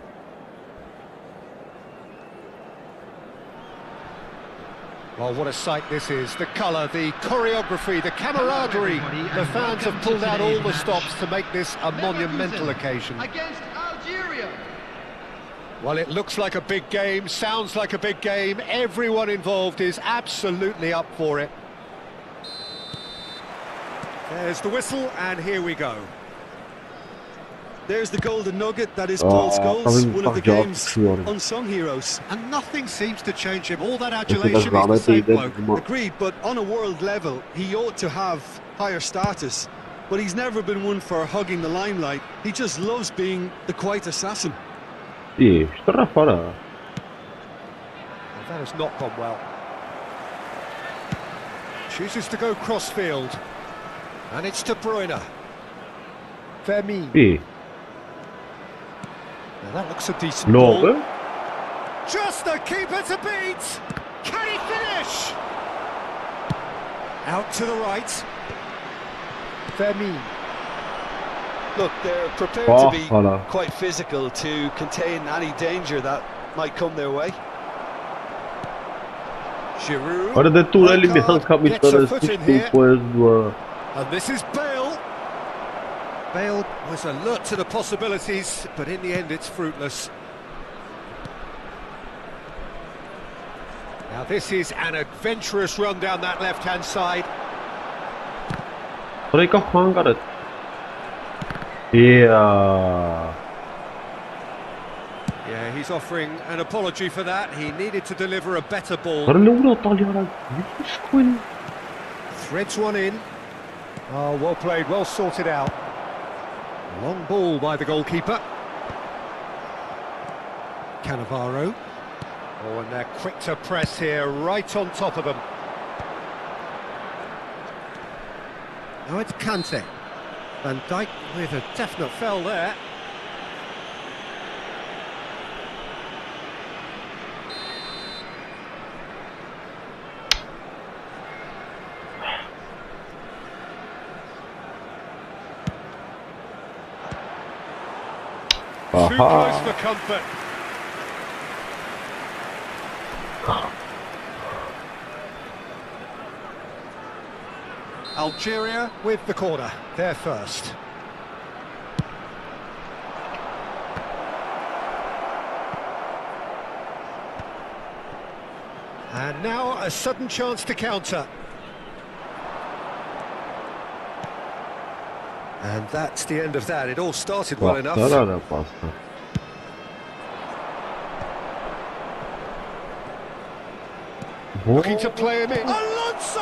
Well, what a sight this is. The colour, the choreography, the camaraderie. The fans have pulled out all the stops to make this a monumental occasion. Against Algeria. Well, it looks like a big game, sounds like a big game. Everyone involved is absolutely up for it. There's the whistle, and here we go. There's the golden nugget, that is Paul Scholes, one of the game's unsung heroes. And nothing seems to change him. All that adulation is the same bloke. Agreed, but on a world level, he ought to have higher status. But he's never been one for hugging the limelight. He just loves being the quiet assassin. İyi, şu taraf var ha. Well, that has not gone well. Chooses to go crossfield. And it's De Bruyne. Vermeer. İyi. Now that looks a decent Ne ball. oldu? Just the keeper to beat! Can he finish? Out to the right. Vermeer. Look, they're prepared to be quite physical to contain any danger that might come their way. Giroud. Arada tuneli miał kapitan And this is Bale. Bale was alert to the possibilities, but in the end it's fruitless. Now this is an adventurous run down that left-hand side. Yeah, he's offering an apology for that. He needed to deliver a better ball. Threads one in. Oh, well played, well sorted out. Long ball by the goalkeeper. Cannavaro. Oh, and they're quick to press here, right on top of them. Now it's Kante. Van Dijk with a definite foul there. Too close for comfort. Algeria with the corner, they're first. And now a sudden chance to counter. And that's the end of that. It all started well enough. Looking to play him in. Alonso!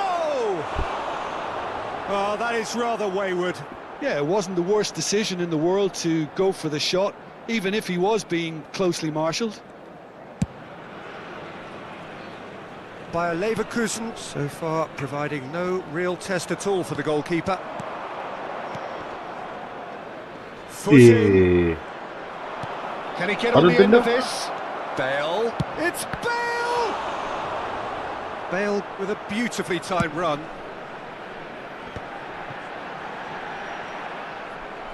Oh, that is rather wayward. Yeah, it wasn't the worst decision in the world to go for the shot, even if he was being closely marshalled. Bayer Leverkusen, so far providing no real test at all for the goalkeeper. Can he get on the end of this? Bale. It's Bale! Bale with a beautifully timed run.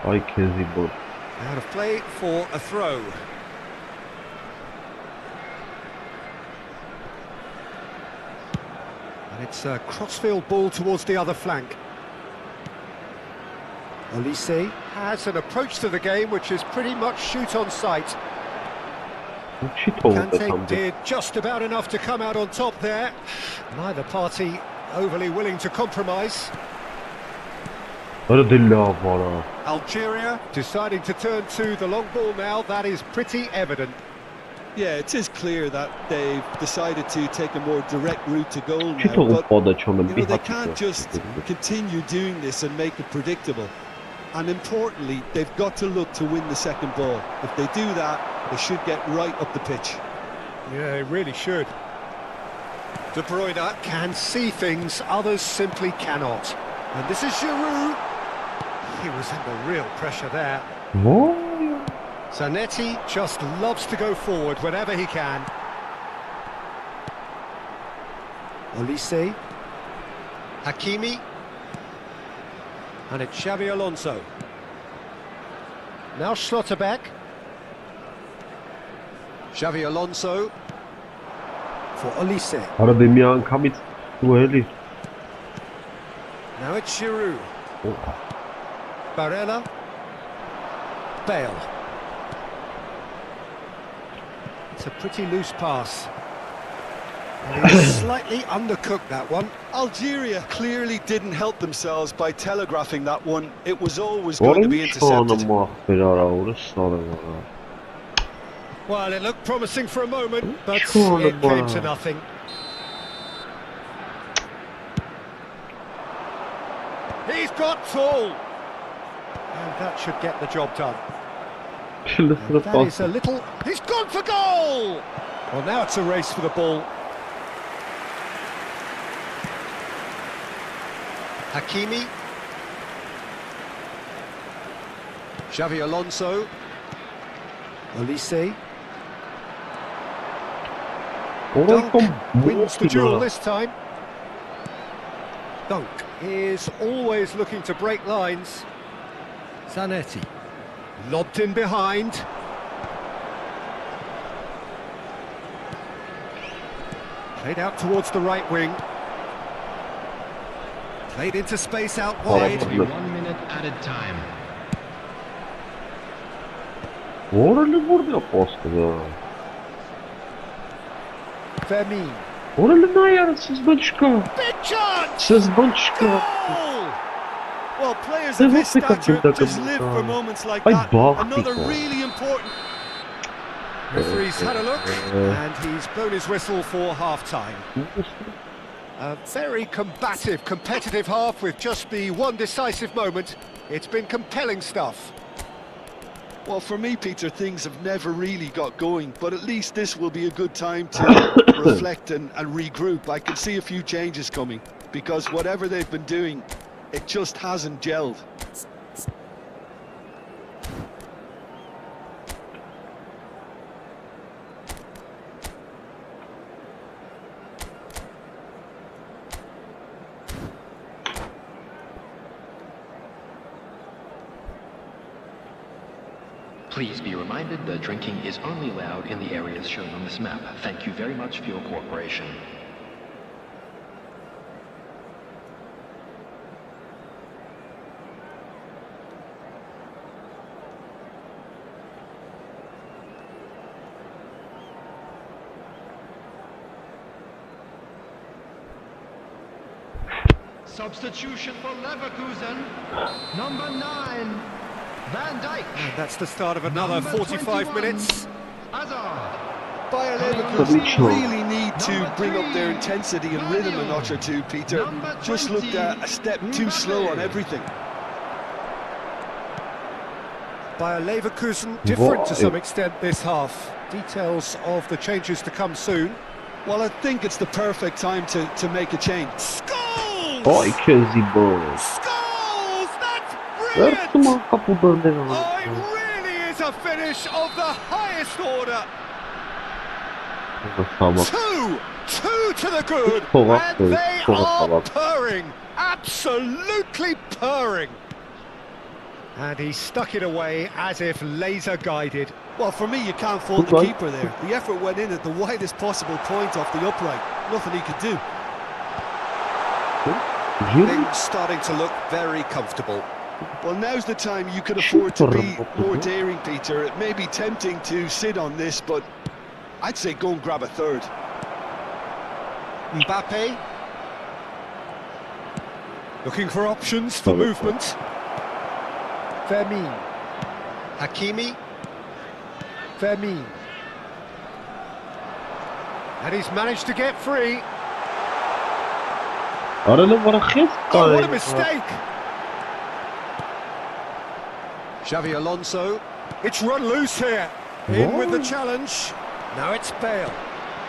kezibor. Out of play for a throw. And it's a crossfield ball towards the other flank. Olise has an approach to the game which is pretty much shoot on sight. Kante did just about enough to come out on top there. Neither party overly willing to compromise. Algeria deciding to turn to the long ball now, that is pretty evident. Yeah, it is clear that they've decided to take a more direct route to goal now, but they can't just continue doing this and make it predictable. And importantly, they've got to look to win the second ball. If they do that, they should get right up the pitch. Yeah, they really should. De Bruyne can see things others simply cannot. And this is Giroud. He was under real pressure there. Zanetti just loves to go forward whenever he can. Olise. Hakimi. And it's Xabi Alonso. Now Schlotterbeck. Xabi Alonso. For Olise. Now it's Giroud. Barella. Bale. It's a pretty loose pass. He's slightly undercooked that one. Algeria clearly didn't help themselves by telegraphing that one. It was always going to be intercepted. Well, it looked promising for a moment, but it came to nothing. He's got tall. And that should get the job done. That is a little... He's gone for goal! Well, now it's a race for the ball. Hakimi. Xabi Alonso. Olise. Dunk wins the duel this time. Dunk is always looking to break lines. Zanetti. Lobbed in behind. Played out towards the right wing. Played into space out wide. 1 minute added time. Vermeer. Big chance! Goal! Well, players of his stature just live for moments like that. Another really important... Referee's had a look, and he's blown his whistle for half-time. A very combative, competitive half with just the one decisive moment. It's been compelling stuff. Well, for me, Peter, things have never really got going, but at least this will be a good time to reflect and regroup. I can see a few changes coming, because whatever they've been doing, it just hasn't gelled. Please be reminded that drinking is only allowed in the areas shown on this map. Thank you very much for your cooperation. Substitution for Leverkusen. Number 9. Van Dijk. And that's the start of another 45 minutes. Hazard. Bayer Leverkusen really need to bring up their intensity and rhythm a notch or two, Peter. Just looked a step too slow on everything. Bayer Leverkusen different to some extent this half. Details of the changes to come soon. Well, I think it's the perfect time to make a change. Skulls! kezibor. Skulls! That's brilliant! Oh, it really is is a finish of the highest order. Two to the good, and they are purring, absolutely purring. And he stuck it away as if laser guided. Well, for me, you can't fault the keeper there. The effort went in at the widest possible point off the upright. Nothing he could do. Things starting to look very comfortable. Well, now's the time you could afford to be more daring, Peter. It may be tempting to sit on this, but I'd say go and grab a third. Mbappe. Looking for options for movement. Firmino. Hakimi. Firmino. And he's managed to get free. I don't know what what a mistake! Xavi Alonso. It's run loose here. In with the challenge. Now it's Bale.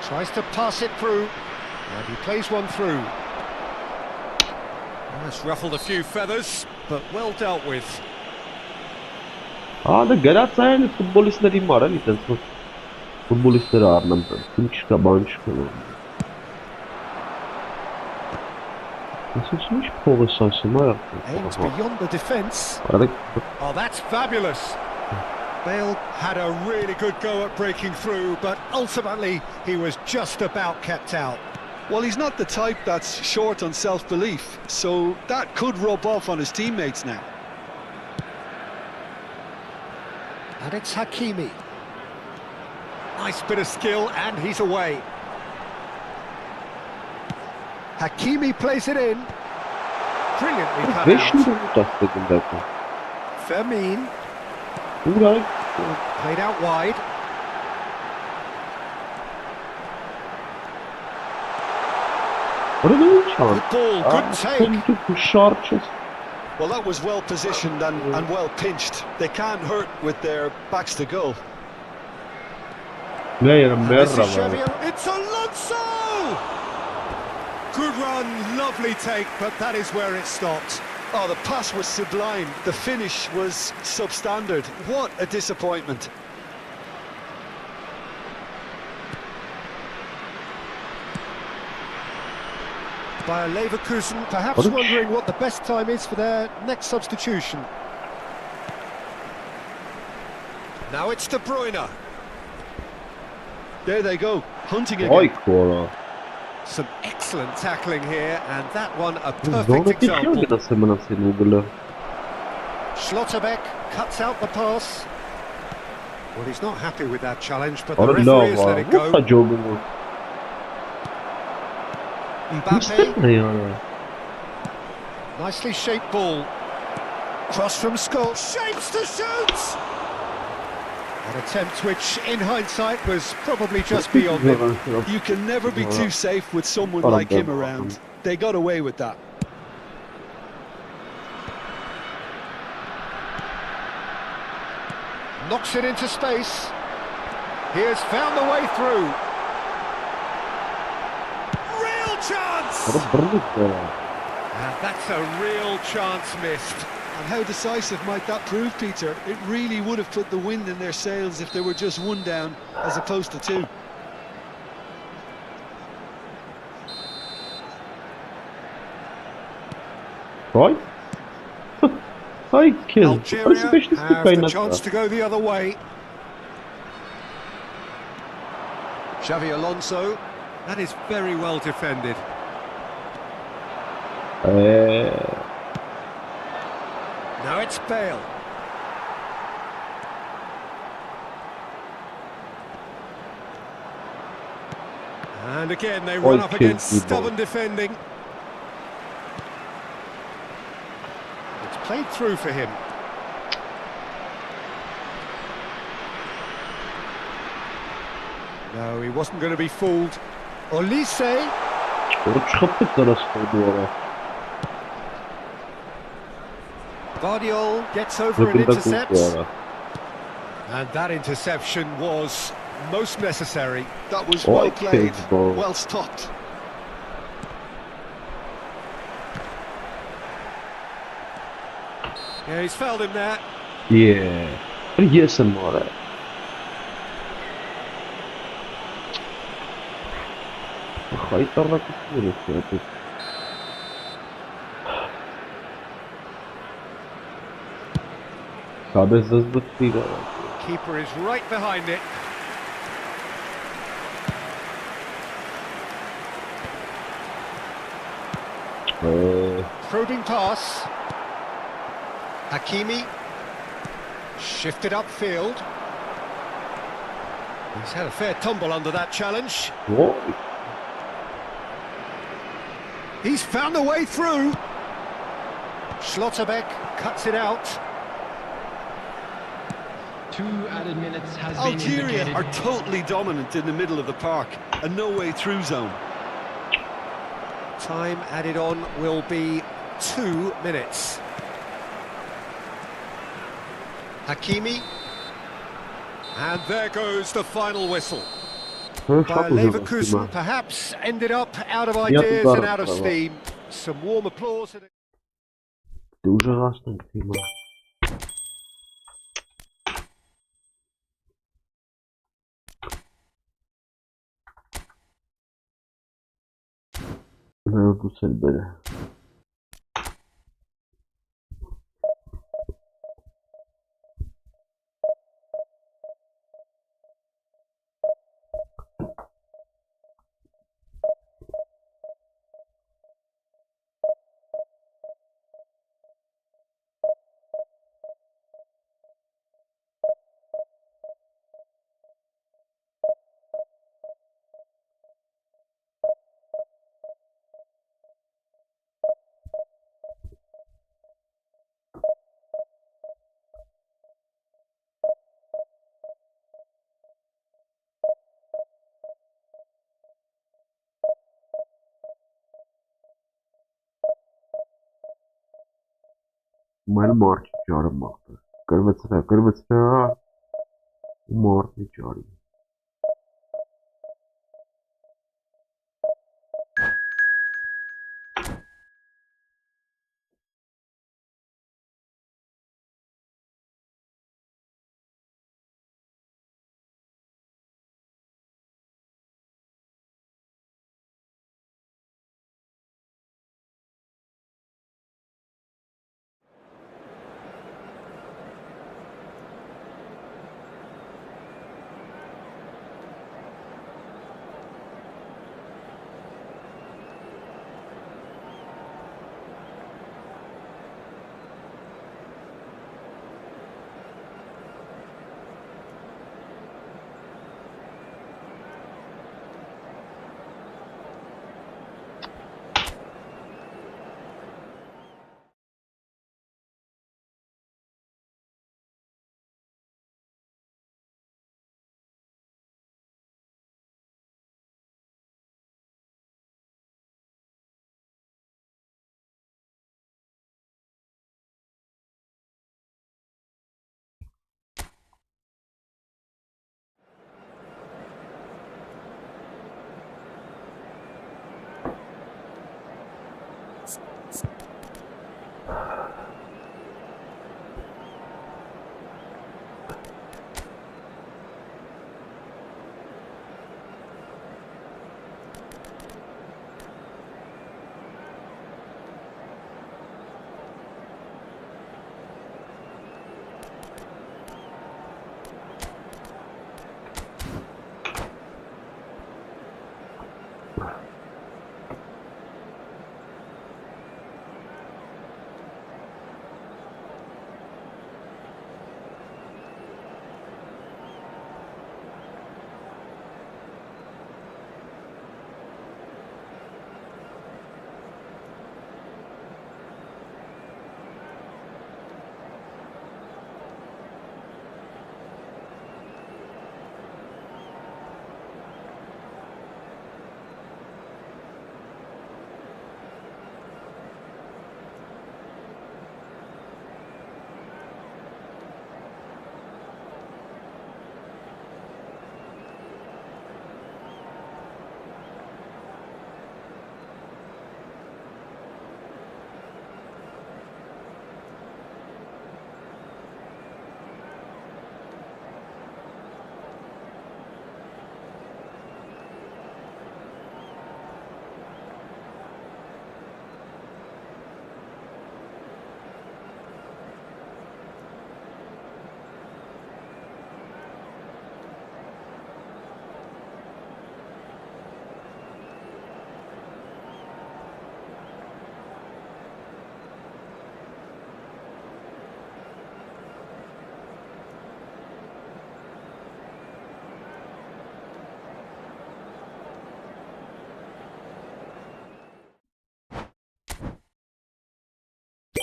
Tries to pass it through. And he plays one through. That's ruffled a few feathers, but well dealt with. The Garatsayan futbolistleri var ha bir tane. Futbolistleri arnamda. Kimçika bançka. Nasılmış polo saçma yaptı. Aims beyond the defence. Oh, that's fabulous. Bale had a really good go at breaking through, but ultimately he was just about kept out. Well, he's not the type that's short on self-belief, so that could rub off on his teammates now. And it's Hakimi. Nice bit of skill, and he's away. Hakimi plays it in. Brilliantly cut out. Firmino. Played out wide. Good ball, good take. Well, that was well positioned and well pinched. They can't hurt with their backs to goal. It's Alonso! Good run, lovely take, but that is where it stopped. Oh, the pass was sublime. The finish was substandard. What a disappointment. Bayer Leverkusen perhaps wondering what the best time is for their next substitution. Now it's De Bruyne. There they go, hunting again. Some excellent tackling here, and that one a perfect example. Schlotterbeck cuts out the pass. Well, he's not happy with that challenge, but the referee has let it go. Mbappe. Nicely shaped ball. Cross from Scholes. Shapes to shoot! An attempt which, in hindsight, was probably just beyond him. You can never be too safe with someone like him around. They got away with that. Knocks it into space. He has found the way through. Real chance! And that's a real chance missed. And how decisive might that prove, Peter? It really would have put the wind in their sails if they were just one down as opposed to two. Right? I killed. Algeria have the chance to go the other way. Xavi Alonso. That is very well defended. Now it's Bale. And again they run up against stubborn defending. It's played through for him. No, he wasn't going to be fooled. Olise. Guardiola gets over and intercepts. And that interception was most necessary. That was well played, well stopped. Yeah, he's fouled him there. Yeah. Yes, I'm alright. خيطرك الثالث. Keeper is right behind it. Probing pass. Hakimi. Shifted upfield. He's had a fair tumble under that challenge. What? He's found a way through. Schlotterbeck cuts it out. 2 added minutes has Algeria been indicated. are totally dominant in the middle of the park, a no-way through zone. Time added on will be 2 minutes. Hakimi. And there goes the final whistle. By Leverkusen perhaps ended up out of ideas and out of steam. Some warm applause. Дуже важна тема. Bu sen böyle. Umarım artık çağırım baktı. Kırmızı. Umarım artık çağırım.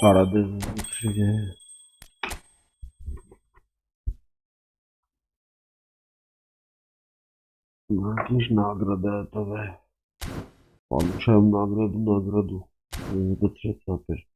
Arada Какие награды этого? Получаем награду. Это 30.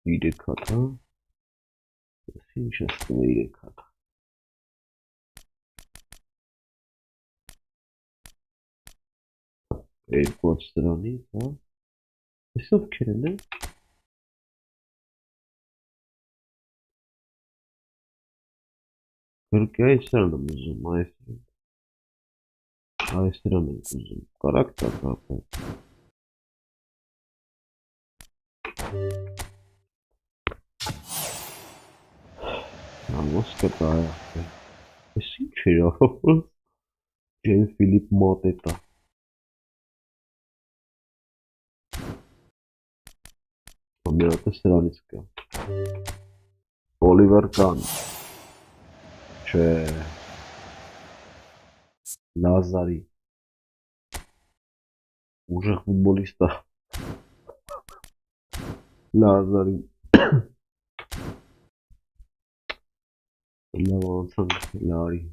İyi kata. Сейчас iyi kata. AirPods strany, ha? Jest kierunek. Türkiye istranımızın maestranımızın karakter kapı. Vamos какая. Сейчас. Джеймс Филипп Мотета. Помилата страничка. Оливер Кан. Че. Лазари. Уже футболиста. Лазари. Лавансан Лари.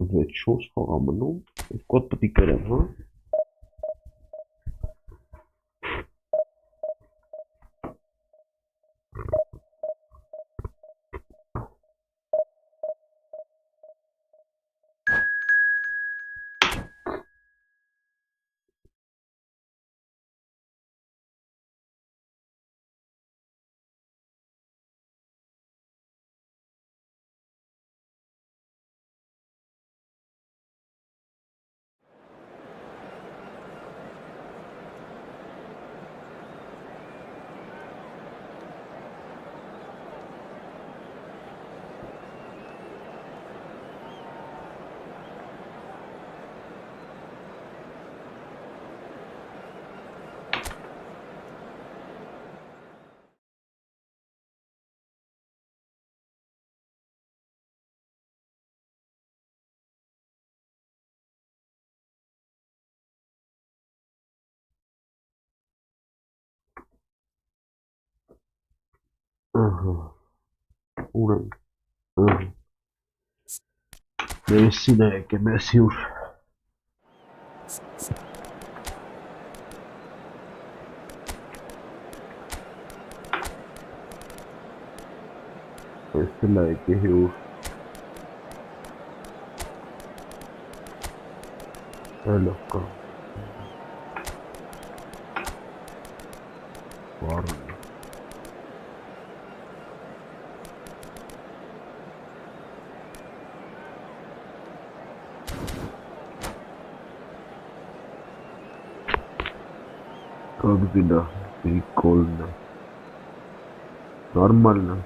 Ve çoğu sağlamının kod patiklerim ha. Aha. Ulan. Aha. Messi de que Messi ur. Este la de que ur. Es loco. Guarda. Как беда, прикольно, нормально.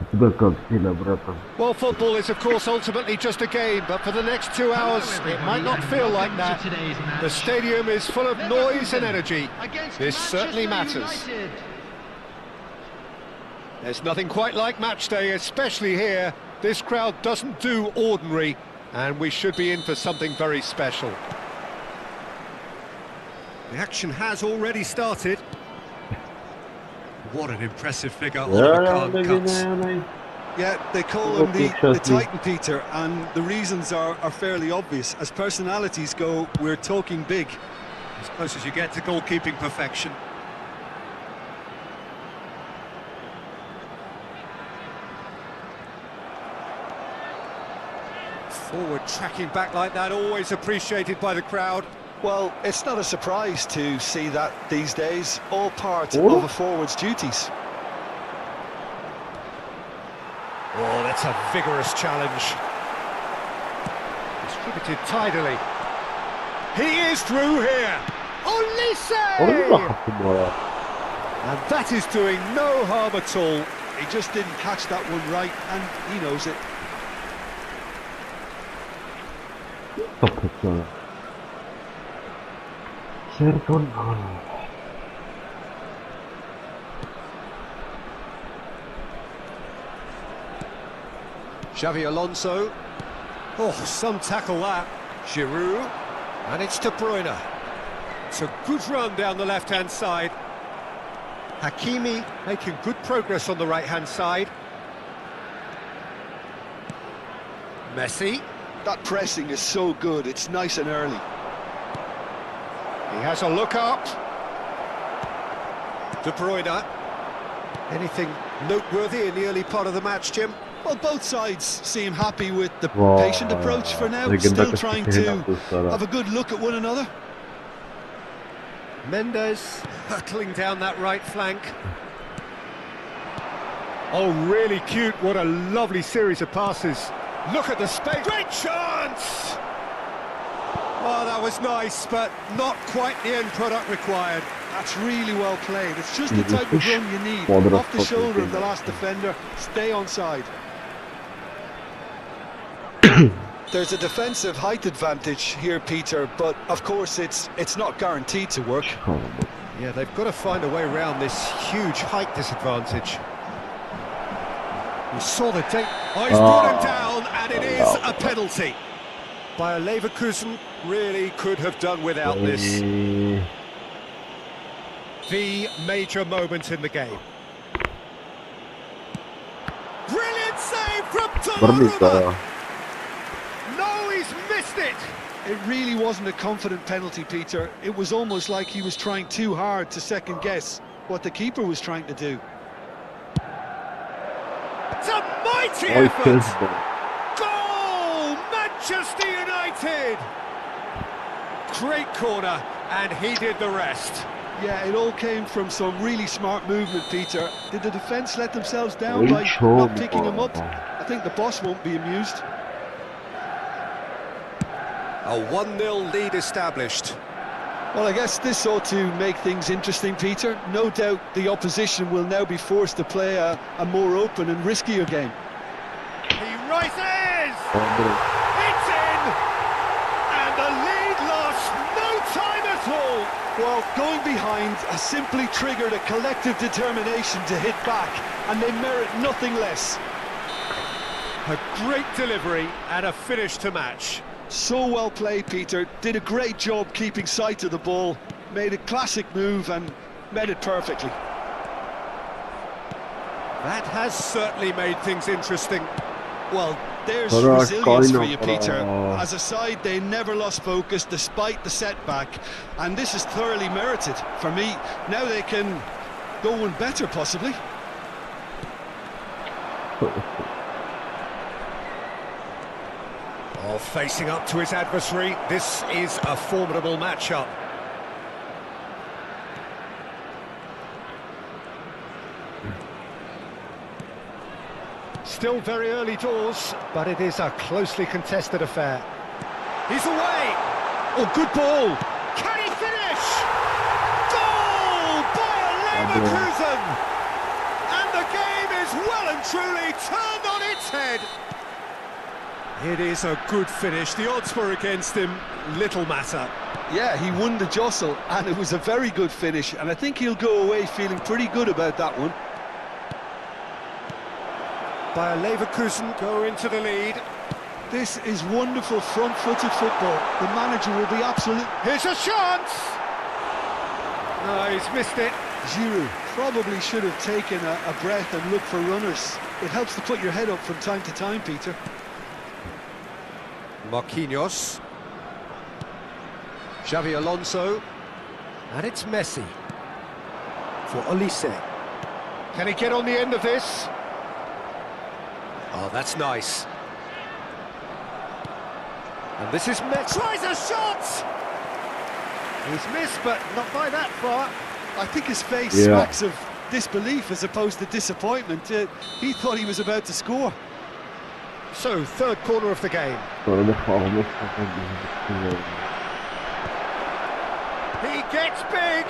У тебя как дела, братан? Well, football is, of course, ultimately just a game, but for the next 2 hours, it might not feel like that. The stadium is full of noise and energy. This certainly matters. There's nothing quite like match day, especially here. This crowd doesn't do ordinary, and we should be in for something very special. The action has already started. What an impressive figure Oliver Kahn cuts. Yeah, they call him the Titan, Peter, and the reasons are fairly obvious. As personalities go, we're talking big. As close as you get to goalkeeping perfection. Forward tracking back like that, always appreciated by the crowd. Well, it's not a surprise to see that these days, all part of a forward's duties. Oh, that's a vigorous challenge. Distributed tidily. He is through here. Olise! And that is doing no harm at all. He just didn't catch that one right, and he knows it. Xavi Alonso. Oh, some tackle that. Giroud. And it's De Bruyne. It's a good run down the left-hand side. Hakimi making good progress on the right-hand side. Messi. That pressing is so good, it's nice and early. He has a look up. De Bruyne. Anything noteworthy in the early part of the match, Jim? Well, both sides seem happy with the patient approach for now, still trying to have a good look at one another. Mendes hurtling down that right flank. Oh, really cute. What a lovely series of passes. Look at the space. Great chance! Oh, that was nice, but not quite the end product required. That's really well played. It's just the type of run you need. Off the shoulder of the last defender, stay onside. There's a defensive height advantage here, Peter, but of course it's not guaranteed to work. Yeah, they've got to find a way around this huge height disadvantage. You saw the tape. Oh, he's brought him down, and it is a penalty. Bayer Leverkusen really could have done without this. The major moment in the game. Brilliant save from Donnarumma. No, he's missed it. It really wasn't a confident penalty, Peter. It was almost like he was trying too hard to second guess what the keeper was trying to do. It's a mighty effort! Goal! Manchester United! Great corner, and he did the rest. Yeah, it all came from some really smart movement, Peter. Did the defence let themselves down by not picking him up? I think the boss won't be amused. A 1-0 lead established. Well, I guess this ought to make things interesting, Peter. No doubt the opposition will now be forced to play a more open and riskier game. He rises! It's in! And the lead lost no time at all! Well, going behind has simply triggered a collective determination to hit back, and they merit nothing less. A great delivery and a finish to match. So well played, Peter. Did a great job keeping sight of the ball, made a classic move and met it perfectly. That has certainly made things interesting. Well, there's resilience for you, Peter. As a side, they never lost focus despite the setback, and this is thoroughly merited for me. Now they can go one better, possibly. Oh, facing up to his adversary, this is a formidable matchup. Still very early doors, but it is a closely contested affair. He's away! Oh, good ball! Can he finish? Goal! Bayer Leverkusen! And the game is well and truly turned on its head. It is a good finish. The odds were against him, little matter. Yeah, he won the jostle, and it was a very good finish, and I think he'll go away feeling pretty good about that one. Bayer Leverkusen go into the lead. This is wonderful front-footed football. The manager will be absolute. Here's a chance! No, he's missed it. Giroud probably should have taken a breath and looked for runners. It helps to put your head up from time to time, Peter. Marquinhos. Xavi Alonso. And it's Messi. For Olise. Can he get on the end of this? Oh, that's nice. And this is Messi. Tries a shot! He's missed, but not by that far. I think his face smacks of disbelief as opposed to disappointment. He thought he was about to score. So, third corner of the game. He gets big!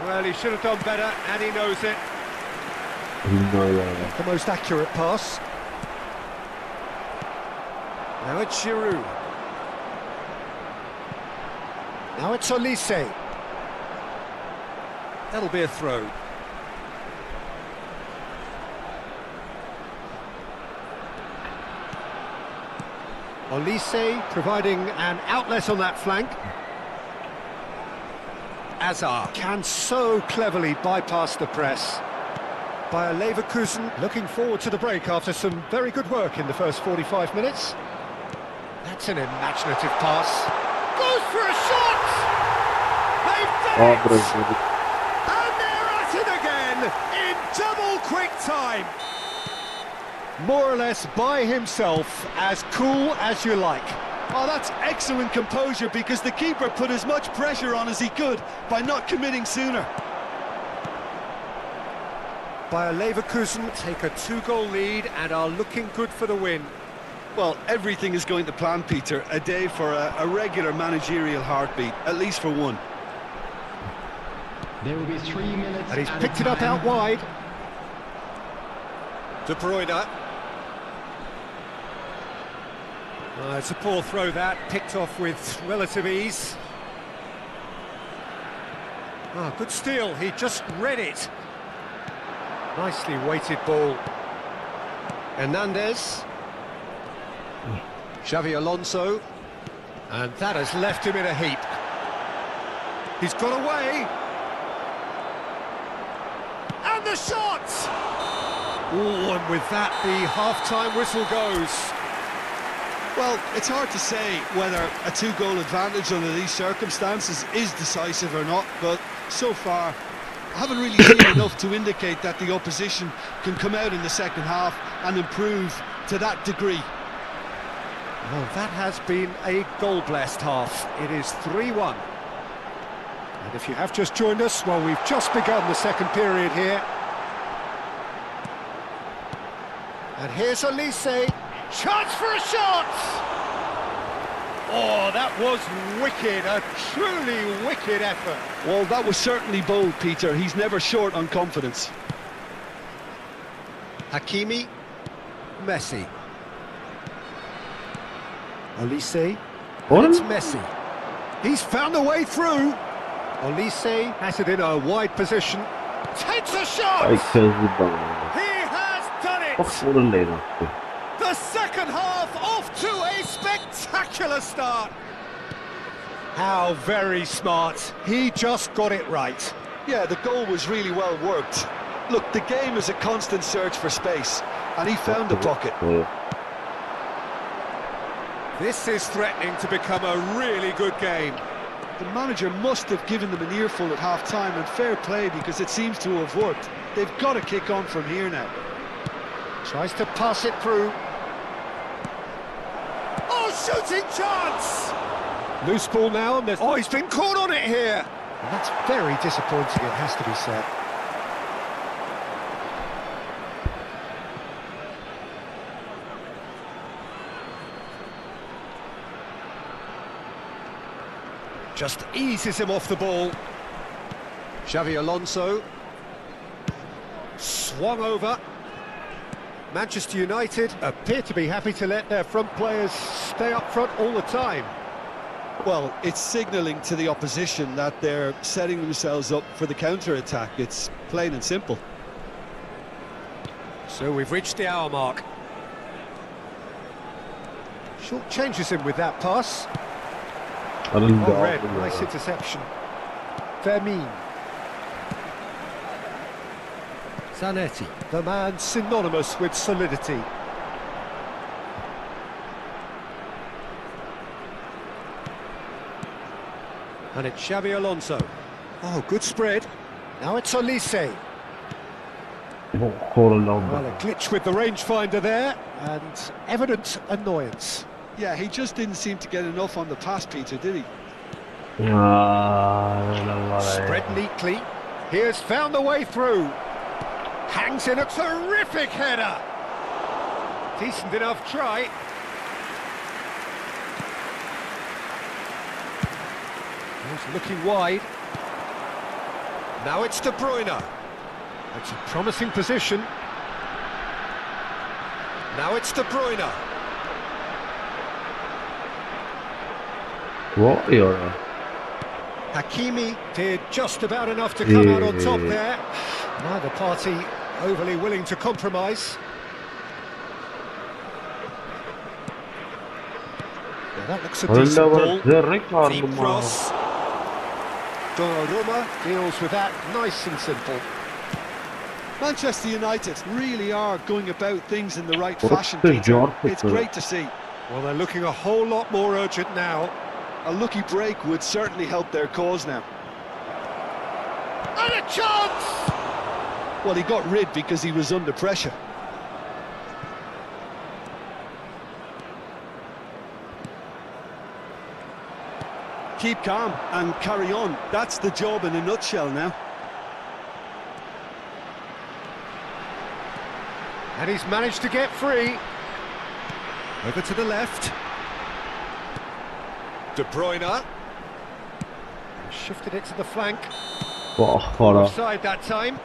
Well, he should have done better, and he knows it. The most accurate pass. Now it's Giroud. Now it's Olise. That'll be a throw. Olise providing an outlet on that flank. Azar can so cleverly bypass the press. Bayer Leverkusen looking forward to the break after some very good work in the first 45 minutes. That's an imaginative pass. Goes for a shot! They've done it! And they're at it again in double quick time. More or less by himself, as cool as you like. Oh, that's excellent composure because the keeper put as much pressure on as he could by not committing sooner. Bayer Leverkusen take a 2-goal lead and are looking good for the win. Well, everything is going to plan, Peter. A day for a regular managerial heartbeat, at least for one. There will be 3 minutes. And he's picked it up out wide. De Bruyne. It's a poor throw that, picked off with relative ease. Good steal, he just read it. Nicely weighted ball. Hernandez. Xavi Alonso. And that has left him in a heap. He's got away. And the shot! Oh, and with that, the half-time whistle goes. Well, it's hard to say whether a 2-goal advantage under these circumstances is decisive or not, but so far I haven't really seen enough to indicate that the opposition can come out in the second half and improve to that degree. Well, that has been a goal-blessed half. It is 3-1. And if you have just joined us, well, we've just begun the second period here. And here's Olise. Chance for a shot! Oh, that was wicked, a truly wicked effort. Well, that was certainly bold, Peter. He's never short on confidence. Hakimi, Messi. Olise, and it's Messi. He's found a way through. Olise has it in a wide position. Takes a shot! He has done it! The second half off to a spectacular start. How very smart. He just got it right. Yeah, the goal was really well worked. Look, the game is a constant search for space, and he found the pocket. This is threatening to become a really good game. The manager must have given them an earful at half-time, and fair play because it seems to have worked. They've got to kick on from here now. Tries to pass it through. Oh, shooting chance! Loose ball now, and oh, he's been caught on it here! And that's very disappointing, it has to be said. Just eases him off the ball. Xavi Alonso. Swung over. Manchester United appear to be happy to let their front players stay up front all the time. Well, it's signalling to the opposition that they're setting themselves up for the counter-attack. It's plain and simple. So we've reached the hour mark. Short changes him with that pass. Oh, red, nice interception. Vermin. Zanetti, the man synonymous with solidity. And it's Xavi Alonso. Oh, good spread. Now it's Olise. Well, a glitch with the rangefinder there, and evident annoyance. Yeah, he just didn't seem to get enough on the pass, Peter, did he? Spread neatly. He has found the way through. Hangs in a terrific header. Decent enough try. He's looking wide. Now it's De Bruyne. That's a promising position. Now it's De Bruyne. What are Hakimi did just about enough to come out on top there. Neither party overly willing to compromise. Yeah, that looks a decent ball. Deep cross. Donnarumma deals with that nice and simple. Manchester United really are going about things in the right fashion, Peter. It's great to see. Well, they're looking a whole lot more urgent now. A lucky break would certainly help their cause now. And a chance! Well, he got rid because he was under pressure. Keep calm and carry on. That's the job in a nutshell now. And he's managed to get free. Over to the left. De Bruyne. Shifted it to the flank. Offside that time.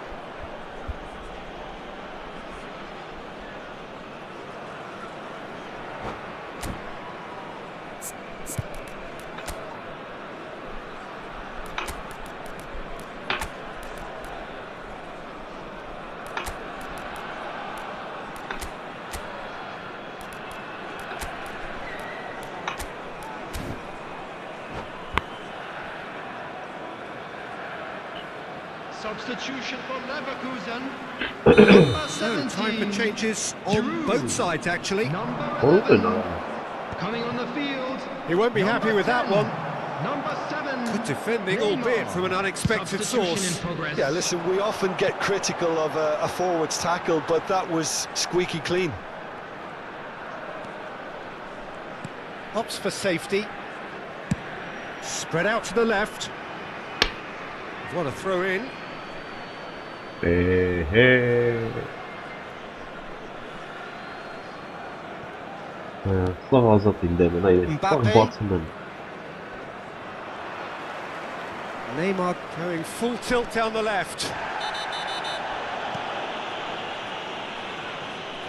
Substitution for Leverkusen. So, time for changes on both sides, actually. Number 11, coming on the field. He won't be happy with that one. Number 7. Good defending, albeit from an unexpected source. Yeah, listen, we often get critical of a forward's tackle, but that was squeaky clean. Opts for safety. Spread out to the left. What a throw in. Neymar going full tilt down the left.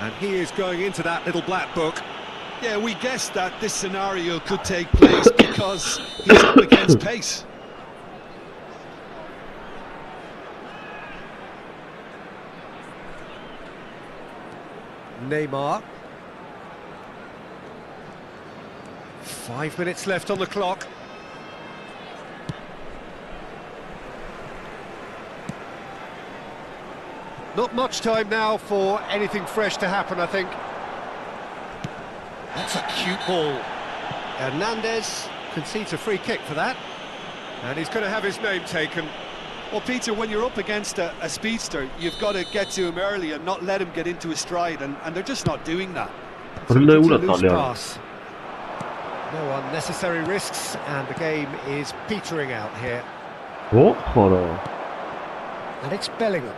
And he is going into that little black book. Yeah, we guessed that this scenario could take place because he's up against pace. Neymar. 5 minutes left on the clock. Not much time now for anything fresh to happen, I think. That's a cute ball. Hernandez concedes a free kick for that. And he's going to have his name taken. Well, Peter, when you're up against a speedster, you've got to get to him early and not let him get into his stride, and they're just not doing that. Loose pass. No unnecessary risks, and the game is petering out here. And it's Bellingham.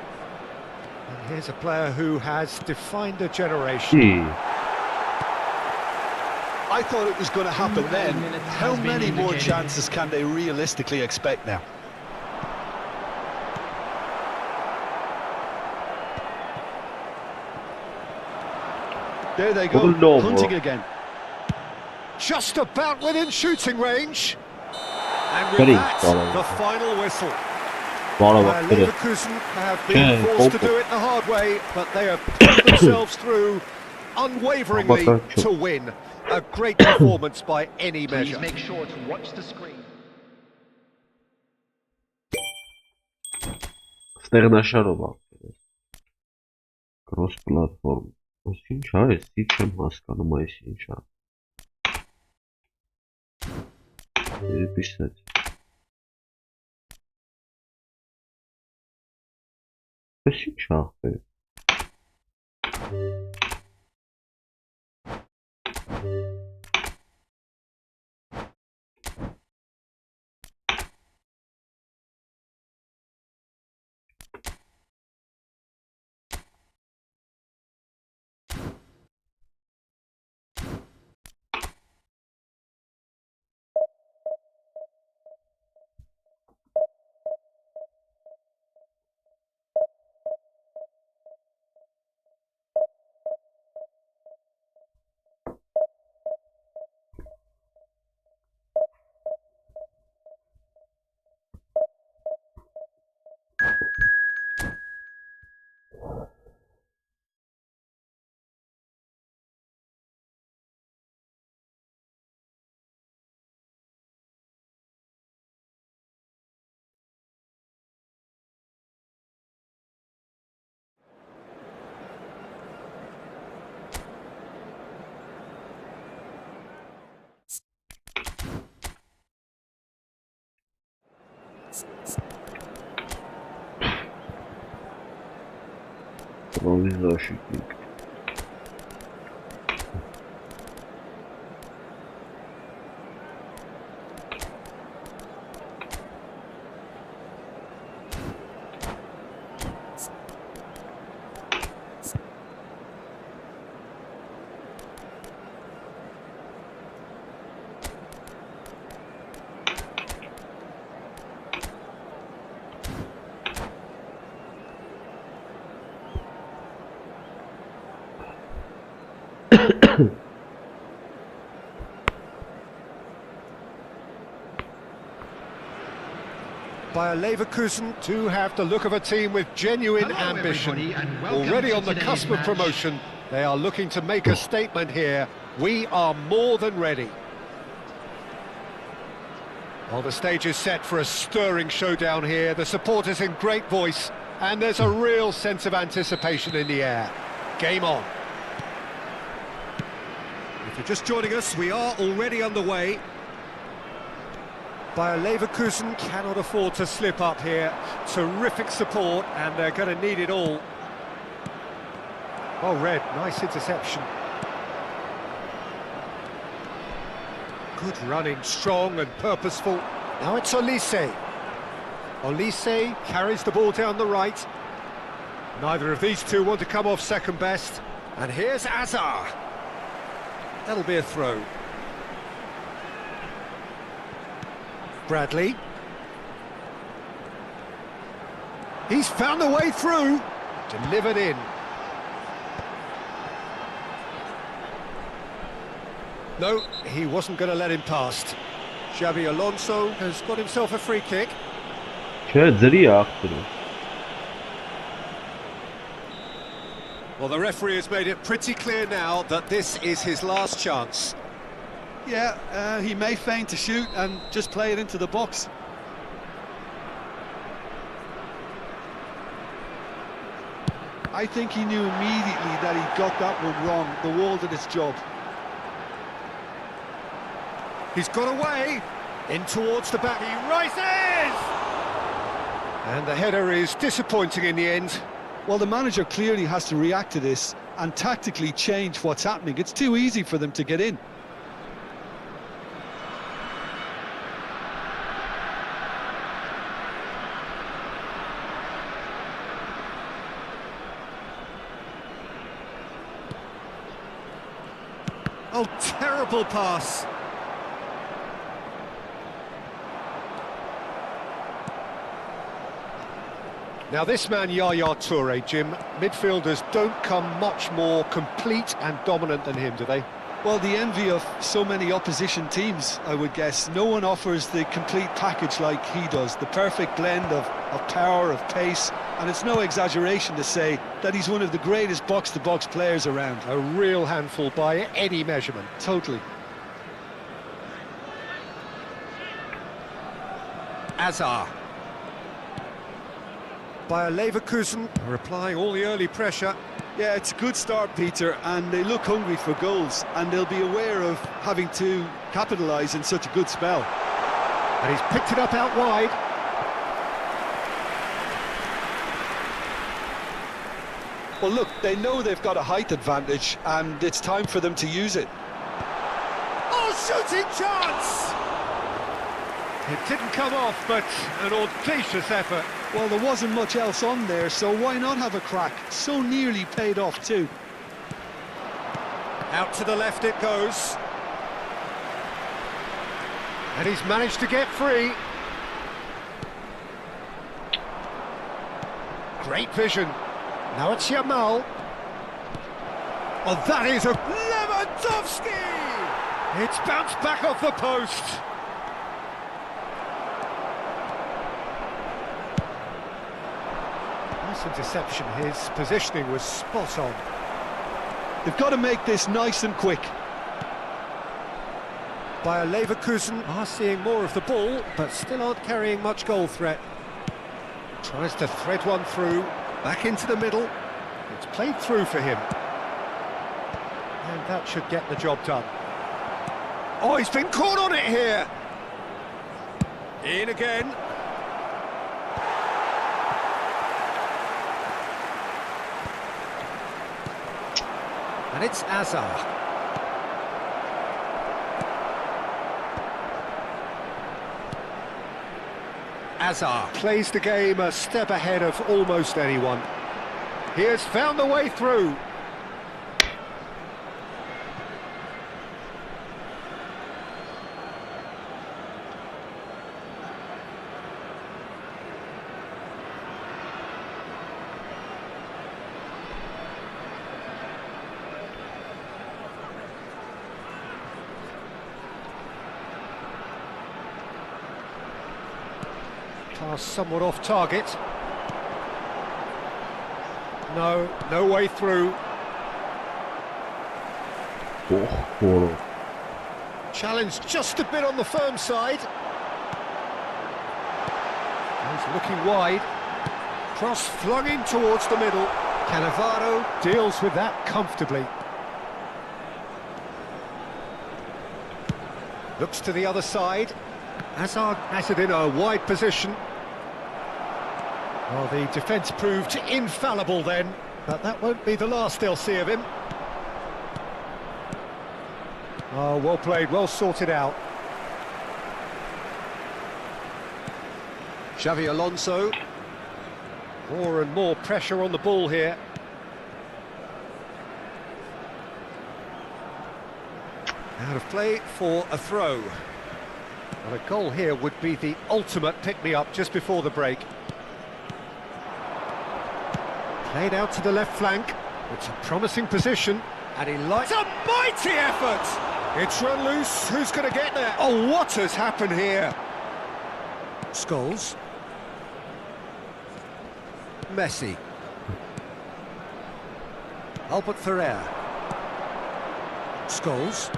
And here's a player who has defined a generation. I thought it was going to happen then. How many more chances can they realistically expect now? There they go, hunting again. Just about within shooting range. And with that, the final whistle. Leverkusen have been forced to do it the hard way, but they have put themselves through unwaveringly to win. A great performance by any measure. Please make sure to watch the screen. Ստեղնաշարով cross platform. Այս ինչ է, ես չեմ հասկանում այս ինչ է։ Պիսать։ Այս ինչ է։ Правый защитник. Bayer Leverkusen do have the look of a team with genuine Hello, ambition. everybody, and welcome Already to on the today's cusp of match. promotion, they are looking to make a statement here. We are more than ready. Well, the stage is set for a stirring showdown here. The supporters in great voice, and there's a real sense of anticipation in the air. Game on. If you're just joining us, we are already underway. Bayer Leverkusen cannot afford to slip up here. Terrific support, and they're going to need it all. Oh, Red, nice interception. Good running, strong and purposeful. Now it's Olise. Olise carries the ball down the right. Neither of these two want to come off second best. And here's Azar. That'll be a throw. Bradley. He's found a way through. Delivered in. No, he wasn't going to let him past. Xabi Alonso has got himself a free kick. Well, the referee has made it pretty clear now that this is his last chance. Yeah, he may feign to shoot and just play it into the box. I think he knew immediately that he got that one wrong. The wall did its job. He's got away, in towards the back, he rises! And the header is disappointing in the end. Well, the manager clearly has to react to this and tactically change what's happening. It's too easy for them to get in. Oh, terrible pass. Now this man, Yaya Toure, Jim, midfielders don't come much more complete and dominant than him, do they? Well, the envy of so many opposition teams, I would guess. No one offers the complete package like he does. The perfect blend of power, of pace, and it's no exaggeration to say that he's one of the greatest box-to-box players around. A real handful by any measurement. Totally. Azar. Bayer Leverkusen are applying all the early pressure. Yeah, it's a good start, Peter, and they look hungry for goals, and they'll be aware of having to capitalise in such a good spell. And he's picked it up out wide. Well, look, they know they've got a height advantage, and it's time for them to use it. Oh, shooting chance! It didn't come off, but an audacious effort. Well, there wasn't much else on there, so why not have a crack? So nearly paid off too. Out to the left it goes. And he's managed to get free. Great vision. Now it's Yamal. Oh, that is a Lewandowski! It's bounced back off the post. Nice interception. His positioning was spot on. They've got to make this nice and quick. Bayer Leverkusen are seeing more of the ball, but still aren't carrying much goal threat. Tries to thread one through, back into the middle. It's played through for him. And that should get the job done. Oh, he's been caught on it here. In again. And it's Hazard. Hazard plays the game a step ahead of almost anyone. He has found the way through. Pass somewhat off target. No way through. Challenge just a bit on the firm side. He's looking wide. Cross flung in towards the middle. Cannavaro deals with that comfortably. Looks to the other side. Hazard has it in a wide position. Well, the defence proved infallible then, but that won't be the last they'll see of him. Oh, well played, well sorted out. Xavi Alonso. More and more pressure on the ball here. Out of play for a throw. Well, a goal here would be the ultimate pick-me-up just before the break. Played out to the left flank. It's a promising position, and he likes... It's a mighty effort! It's run loose. Who's going to get there? Oh, what has happened here? Scholes. Messi. Albert Ferrer. Scholes.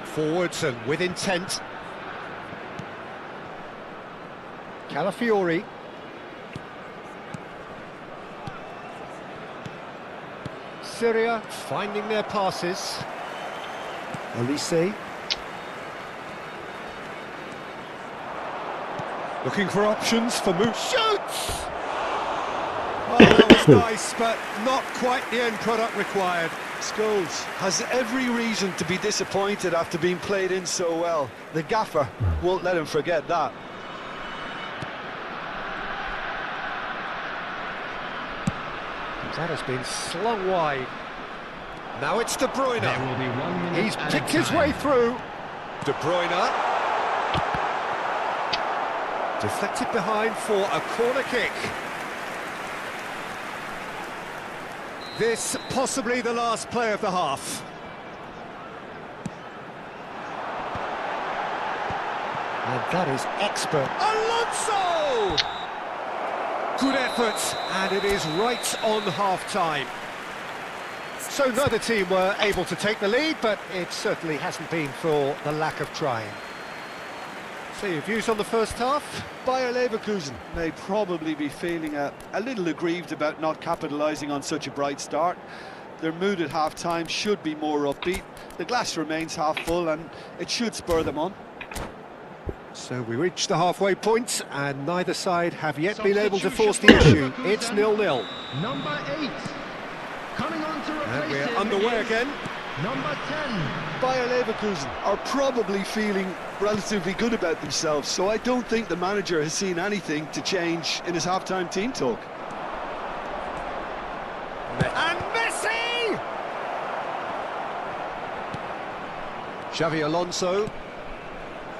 Forwards and with intent. Calafiori. Syria finding their passes. Olise. Looking for options for move. Shoots! Oh, that was nice, but not quite the end product required. Scholes has every reason to be disappointed after being played in so well. The gaffer won't let him forget that. That has been slung wide. Now it's De Bruyne. He's picked his way through. De Bruyne. Deflected behind for a corner kick. This possibly the last play of the half. And that is expert. Alonso! Good effort, and it is right on half-time. So neither team were able to take the lead, but it certainly hasn't been for the lack of trying. So your views on the first half? Bayer Leverkusen may probably be feeling a little aggrieved about not capitalising on such a bright start. Their mood at half-time should be more upbeat. The glass remains half full, and it should spur them on. So we reach the halfway point, and neither side have yet been able to force the issue. It's 0-0. Number 8, coming on to replace And we're him underway is again. Number 10. Bayer Leverkusen are probably feeling relatively good about themselves, so I don't think the manager has seen anything to change in his half-time team talk. And Messi! Xavi Alonso.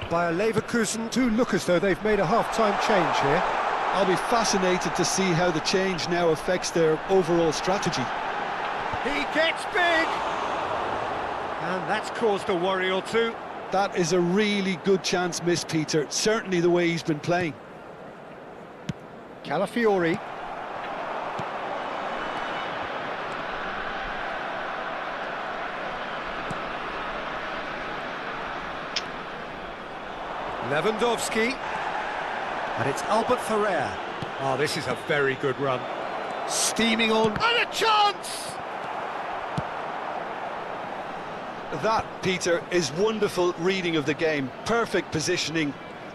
Bayer Leverkusen do look as though they've made a half-time change here. I'll be fascinated to see how the change now affects their overall strategy. He gets big! And that's caused a worry or two. That is a really good chance missed, Peter. Certainly the way he's been playing. Calafiori. Lewandowski. And it's Albert Ferrer. Oh, this is a very good run. Steaming on. And a chance! That, Peter, is wonderful reading of the game. Perfect positioning.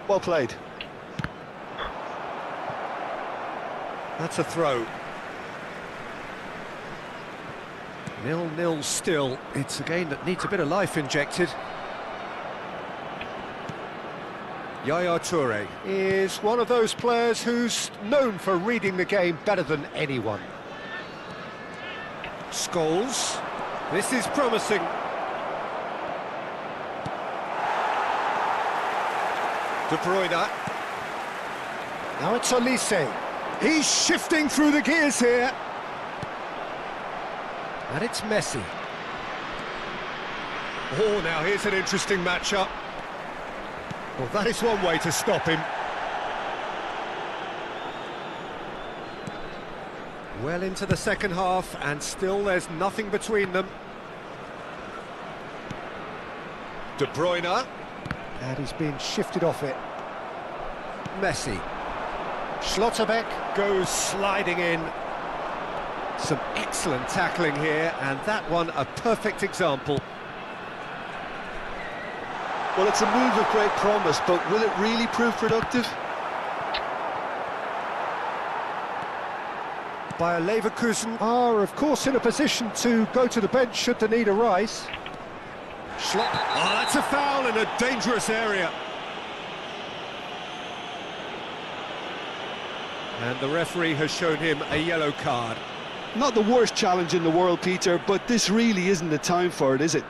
Well played. That's a throw. 0-0 still. It's a game that needs a bit of life injected. Yaya Toure is one of those players who's known for reading the game better than anyone. Scholes. This is promising. De Bruyne. Now it's Olise. He's shifting through the gears here. And it's Messi. Oh, now here's an interesting matchup. Well, that is one way to stop him. Well into the second half, and still there's nothing between them. De Bruyne. And he's been shifted off it. Messi. Schlotterbeck goes sliding in. Some excellent tackling here, and that one a perfect example. Well, it's a move of great promise, but will it really prove productive? Bayer Leverkusen are, of course, in a position to go to the bench should the need arise. Oh, that's a foul in a dangerous area. And the referee has shown him a yellow card. Not the worst challenge in the world, Peter, but this really isn't the time for it, is it?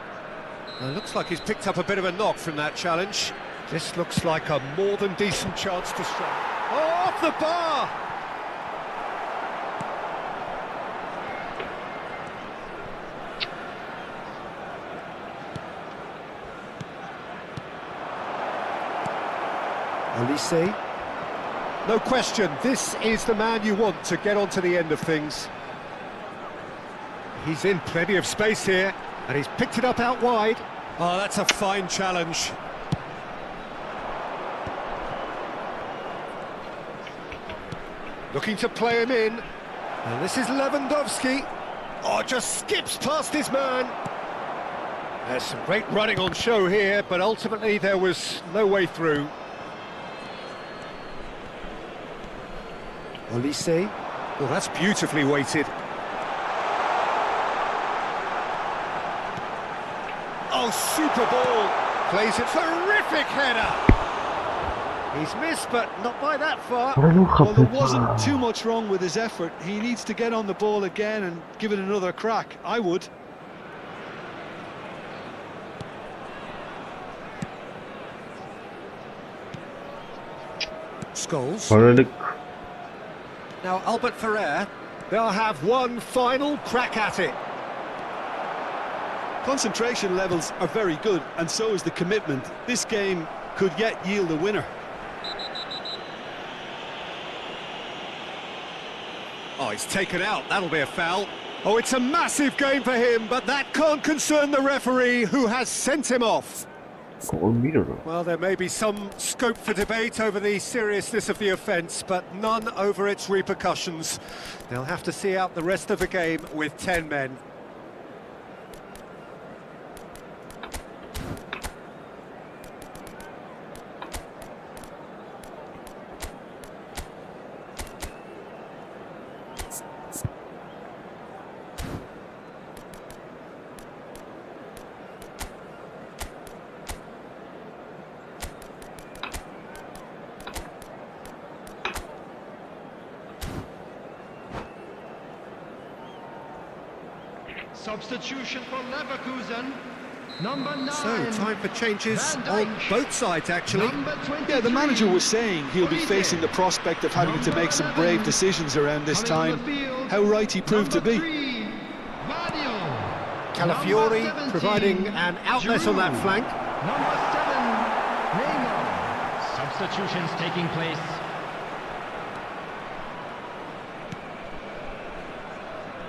Well, it looks like he's picked up a bit of a knock from that challenge. This looks like a more than decent chance to strike. Oh, off the bar! Olise. No question, this is the man you want to get onto the end of things. He's in plenty of space here, and he's picked it up out wide. Oh, that's a fine challenge. Looking to play him in. And this is Lewandowski. Oh, just skips past his man. There's some great running on show here, but ultimately there was no way through. Olise. Well, that's beautifully weighted. Oh, super ball. Plays it. Terrific header. He's missed, but not by that far. Well, there wasn't too much wrong with his effort. He needs to get on the ball again and give it another crack. I would. Scholes. Now, Albert Ferrer, they'll have one final crack at it. Concentration levels are very good, and so is the commitment. This game could yet yield a winner. Oh, he's taken out. That'll be a foul. Oh, it's a massive game for him, but that can't concern the referee, who has sent him off. Well, there may be some scope for debate over the seriousness of the offence, but none over its repercussions. They'll have to see out the rest of the game with 10 men. Substitution for Leverkusen. Number 9. So, time for changes on both sides, actually. Yeah, the manager was saying he'll be facing the prospect of having to make some brave decisions around this time. How right he proved to be. Calafiori providing an outlet on that flank. Number 7, Neymar. Substitutions taking place.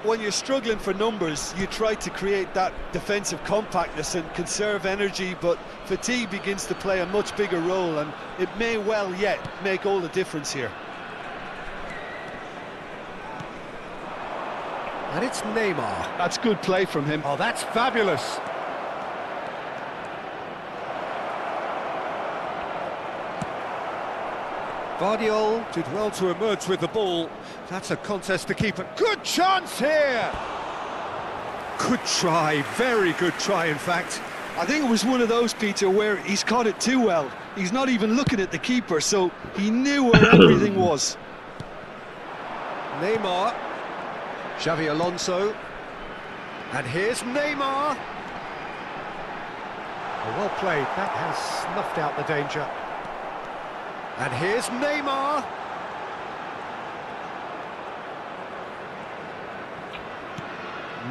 When you're struggling for numbers, you try to create that defensive compactness and conserve energy, but fatigue begins to play a much bigger role, and it may well yet make all the difference here. And it's Neymar. That's good play from him. Oh, that's fabulous. Guardiola did well to emerge with the ball. That's a contest to keep. A good chance here. Good try, very good try, in fact. I think it was one of those, Peter, where he's caught it too well. He's not even looking at the keeper, so he knew where everything was. Neymar. Xavi Alonso. And here's Neymar. Oh, well played. That has snuffed out the danger. And here's Neymar.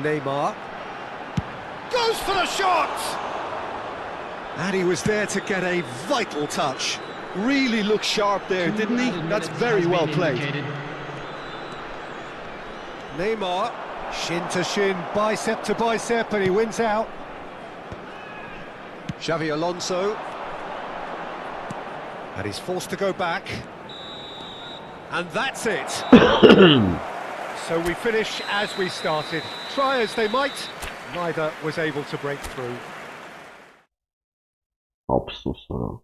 Neymar. Goes for the shot! And he was there to get a vital touch. Really looked sharp there, didn't he? That's very well played. Neymar, shin to shin, bicep to bicep, and he wins out. Xavi Alonso. And he's forced to go back. And that's it. So we finish as we started. Try as they might, neither was able to break through. Absus, oder?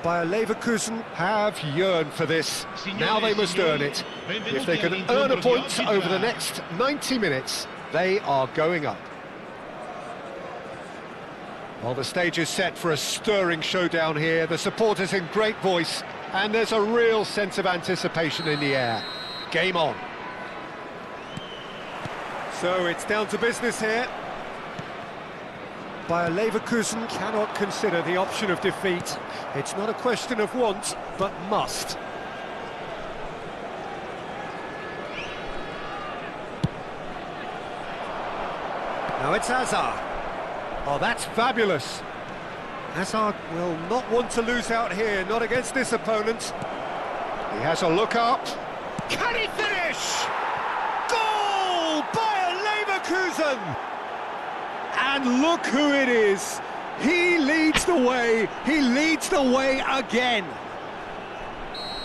Bayer Leverkusen have yearned for this. Now they must earn it. If they can earn a point over the next 90 minutes, they are going up. Well, the stage is set for a stirring showdown here. The supporters in great voice, and there's a real sense of anticipation in the air. Game on. So it's down to business here. Bayer Leverkusen cannot consider the option of defeat. It's not a question of want, but must. Now it's Hazard. Oh, that's fabulous. Hazard will not want to lose out here, not against this opponent. He has a look up. Can he finish? Goal! Bayer Leverkusen! And look who it is. He leads the way. He leads the way again.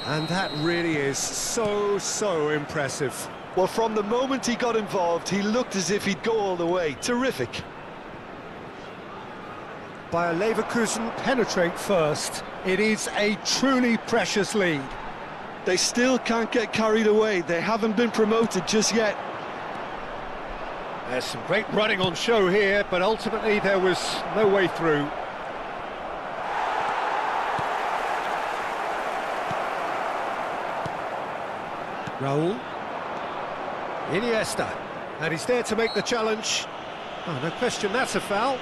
And that really is so impressive. Well, from the moment he got involved, he looked as if he'd go all the way. Terrific. Bayer Leverkusen penetrate first. It is a truly precious lead. They still can't get carried away. They haven't been promoted just yet. There's some great running on show here, but ultimately there was no way through. Raul. Iniesta. And he's there to make the challenge. Oh, no question, that's a foul.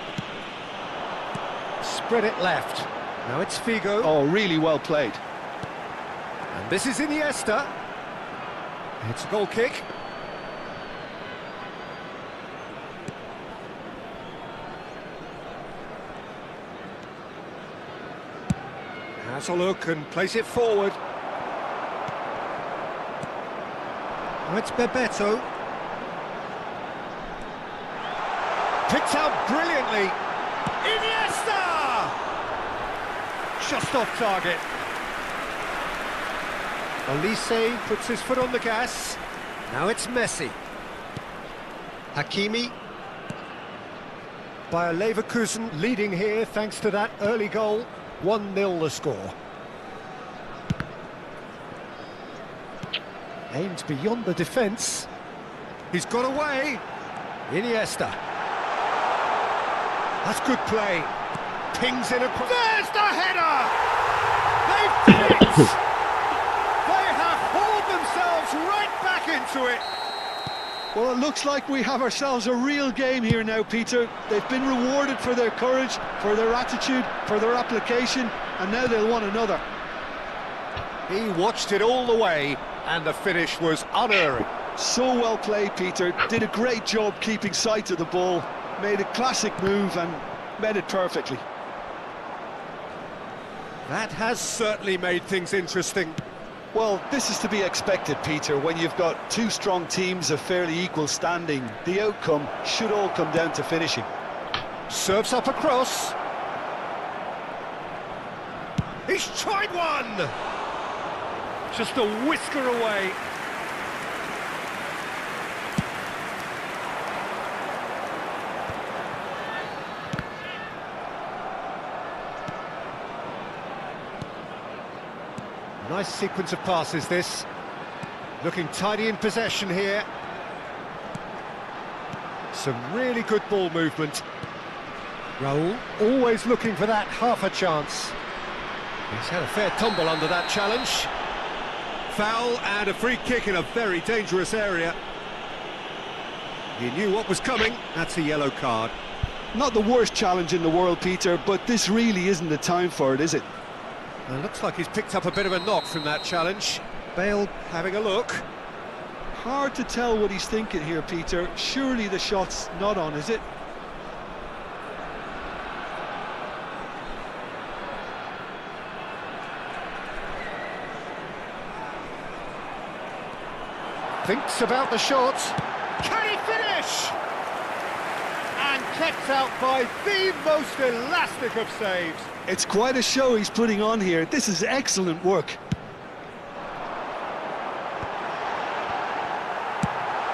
Spread it left. Now it's Figo. Oh, really well played. And this is Iniesta. It's a goal kick. Has a look and plays it forward. Now it's Bebeto. Picked out brilliantly. Iniesta! Just off target. Olise puts his foot on the gas. Now it's Messi. Hakimi. Bayer Leverkusen leading here thanks to that early goal. 1-0 the score. Aimed beyond the defence. He's got away. Iniesta. That's good play. Pings in across. There's the header! They've done it! They have hauled themselves right back into it. Well, it looks like we have ourselves a real game here now, Peter. They've been rewarded for their courage, for their attitude, for their application, and now they'll want another. He watched it all the way, and the finish was unerring. So well played, Peter. Did a great job keeping sight of the ball. Made a classic move and made it perfectly. That has certainly made things interesting. Well, this is to be expected, Peter. When you've got two strong teams of fairly equal standing, the outcome should all come down to finishing. Serves up a cross. He's tried one! Just a whisker away. Nice sequence of passes, this. Looking tidy in possession here. Some really good ball movement. Raul always looking for that half a chance. He's had a fair tumble under that challenge. Foul and a free kick in a very dangerous area. He knew what was coming. That's a yellow card. Not the worst challenge in the world, Peter, but this really isn't the time for it, is it? It looks like he's picked up a bit of a knock from that challenge. Bale having a look. Hard to tell what he's thinking here, Peter. Surely the shot's not on, is it? Thinks about the shot. Can he finish? And kept out by the most elastic of saves. It's quite a show he's putting on here. This is excellent work.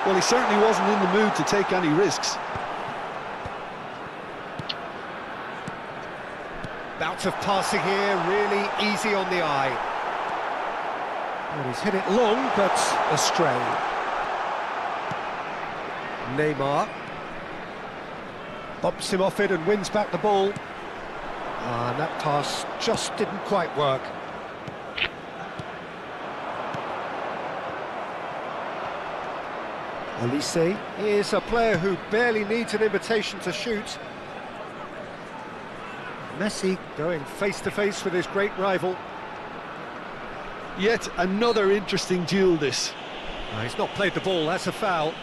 Well, he certainly wasn't in the mood to take any risks. Bout of passing here, really easy on the eye. Well, he's hit it long, but astray. Neymar bumps him off it and wins back the ball. And that pass just didn't quite work. Olise is a player who barely needs an invitation to shoot. Messi going face-to-face with his great rival. Yet another interesting duel, this. He's not played the ball, that's a foul.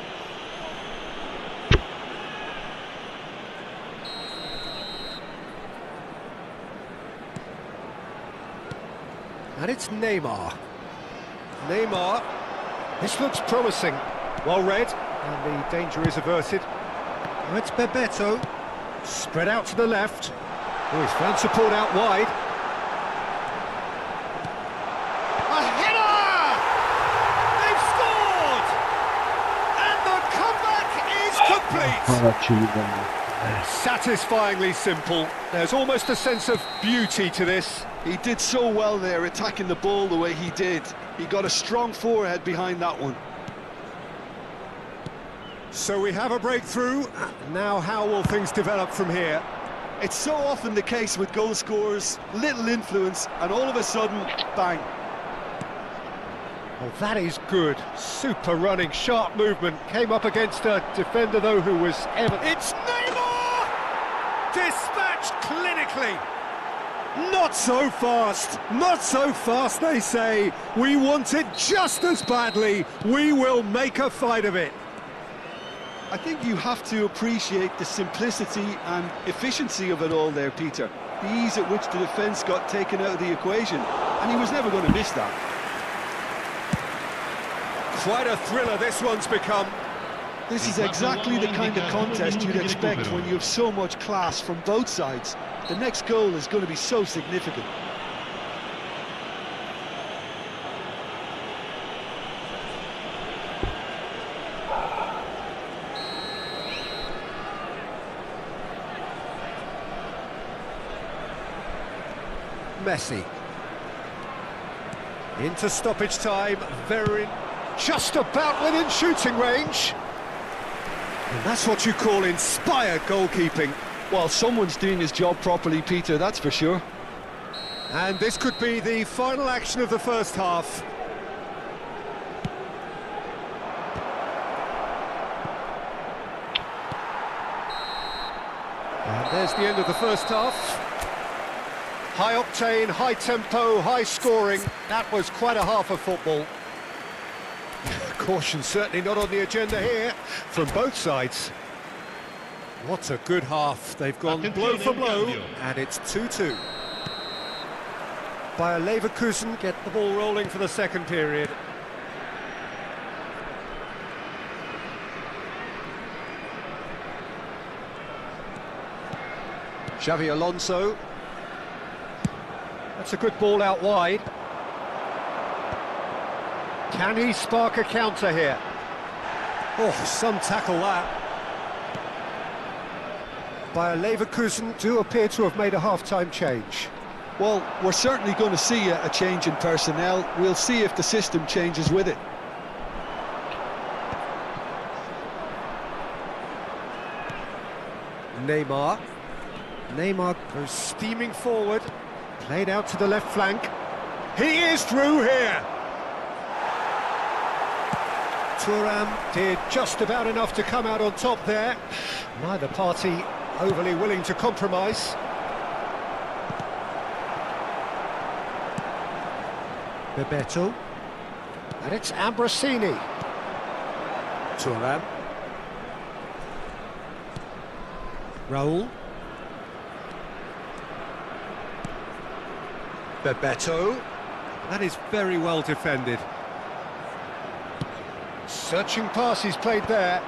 And it's Neymar. Neymar, this looks promising. Well read, and the danger is averted. Oh, it's Bebeto, spread out to the left. Oh, he's found support out wide. A header! They've scored! And the comeback is complete! Satisfyingly simple. There's almost a sense of beauty to this. He did so well there, attacking the ball the way he did. He got a strong forehead behind that one. So we have a breakthrough. Now how will things develop from here? It's so often the case with goal scorers, little influence, and all of a sudden, bang. Well, that is good. Super running, sharp movement. Came up against a defender, though, who was ever... It's Neymar! Dispatched clinically. Not so fast. Not so fast, they say. We want it just as badly. We will make a fight of it. I think you have to appreciate the simplicity and efficiency of it all there, Peter. The ease at which the defence got taken out of the equation, and he was never going to miss that. Quite a thriller this one's become. This is exactly the kind of contest you'd expect when you have so much class from both sides. The next goal is going to be so significant. Messi. Into stoppage time, very just about within shooting range. And that's what you call inspired goalkeeping. Well, someone's doing his job properly, Peter, that's for sure. And this could be the final action of the first half. And there's the end of the first half. High octane, high tempo, high scoring. That was quite a half of football. Caution certainly not on the agenda here from both sides. What a good half. They've gone blow for blow, and it's 2-2. Bayer Leverkusen get the ball rolling for the second period. Xavi Alonso. That's a good ball out wide. Can he spark a counter here? Oh, some tackle that. Bayer Leverkusen do appear to have made a half-time change. Well, we're certainly going to see a change in personnel. We'll see if the system changes with it. Neymar. Neymar goes steaming forward. Played out to the left flank. He is through here. Thuram did just about enough to come out on top there. Neither party overly willing to compromise. Bebeto. And it's Ambrosini. Thuram. Raul. Bebeto. That is very well defended. Searching pass he's played there.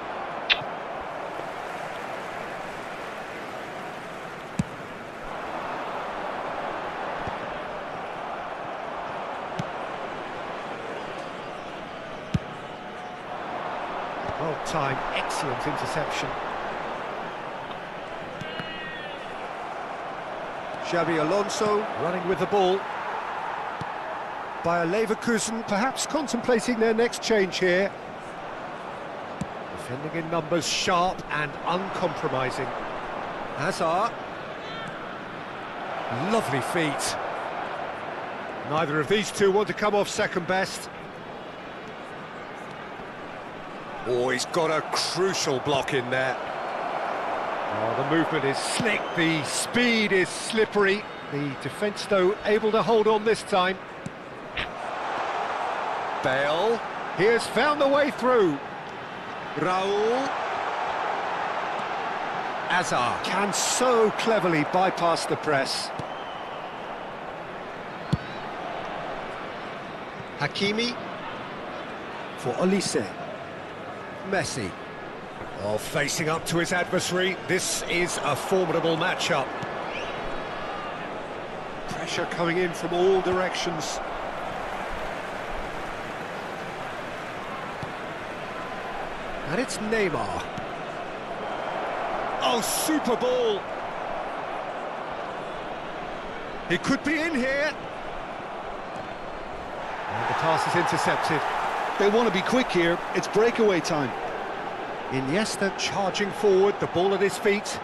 Well timed, excellent interception. Xabi Alonso running with the ball. Bayer Leverkusen perhaps contemplating their next change here. Defending in numbers, sharp and uncompromising. Hazard. Lovely feet. Neither of these two want to come off second best. Oh, he's got a crucial block in there. Oh, the movement is slick, the speed is slippery. The defence, though, able to hold on this time. Bale, he has found the way through. Raul. Hazard can so cleverly bypass the press. Hakimi for Olise. Messi. Oh, facing up to his adversary. This is a formidable matchup. Pressure coming in from all directions. And it's Neymar. Oh, super ball. He could be in here. And the pass is intercepted. They want to be quick here. It's breakaway time. Iniesta charging forward, the ball at his feet.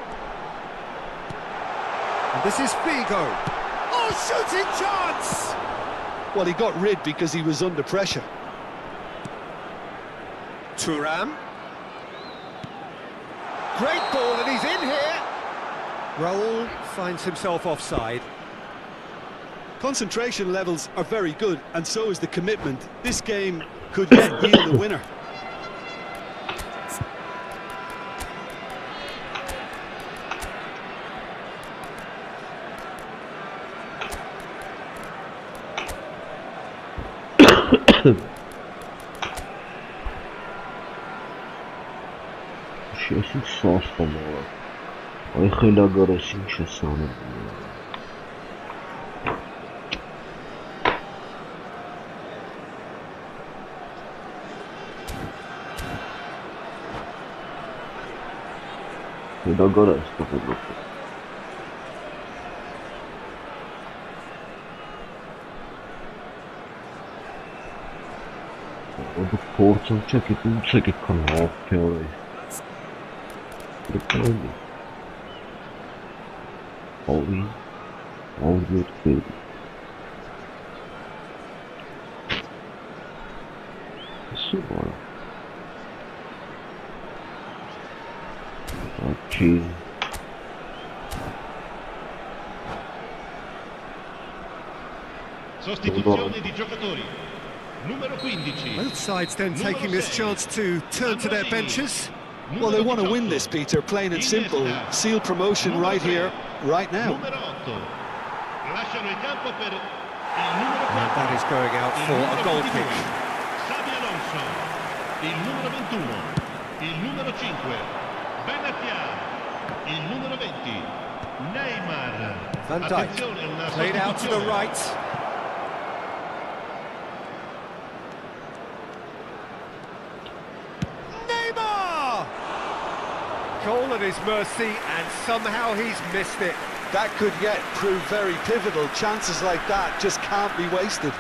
And this is Figo. Oh, shooting chance! Well, he got rid because he was under pressure. Thuram. Great ball, and he's in here. Raul finds himself offside. Concentration levels are very good, and so is the commitment. This game could yet yield a winner. She's sauce for more. I feel like I'm seeing something. I got it. The ports and check it can half purely. Prikladni. All good food. Super. Cheese. Sostituzione di giocatori. Numero 15. Both sides then taking this chance to turn to their benches. Well, they want to win this, Peter, plain and simple. Seal promotion right here, right now. Numero 8. Lasciano il campo per il numero 4. And that is going out for a goal kick. Xabi Alonso. Il numero 21. Il numero 5. Benatia. Il numero 20. Neymar. Van Dijk. Played out to the right. Goal at his mercy, and somehow he's missed it. That could yet prove very pivotal. Chances like that just can't be wasted.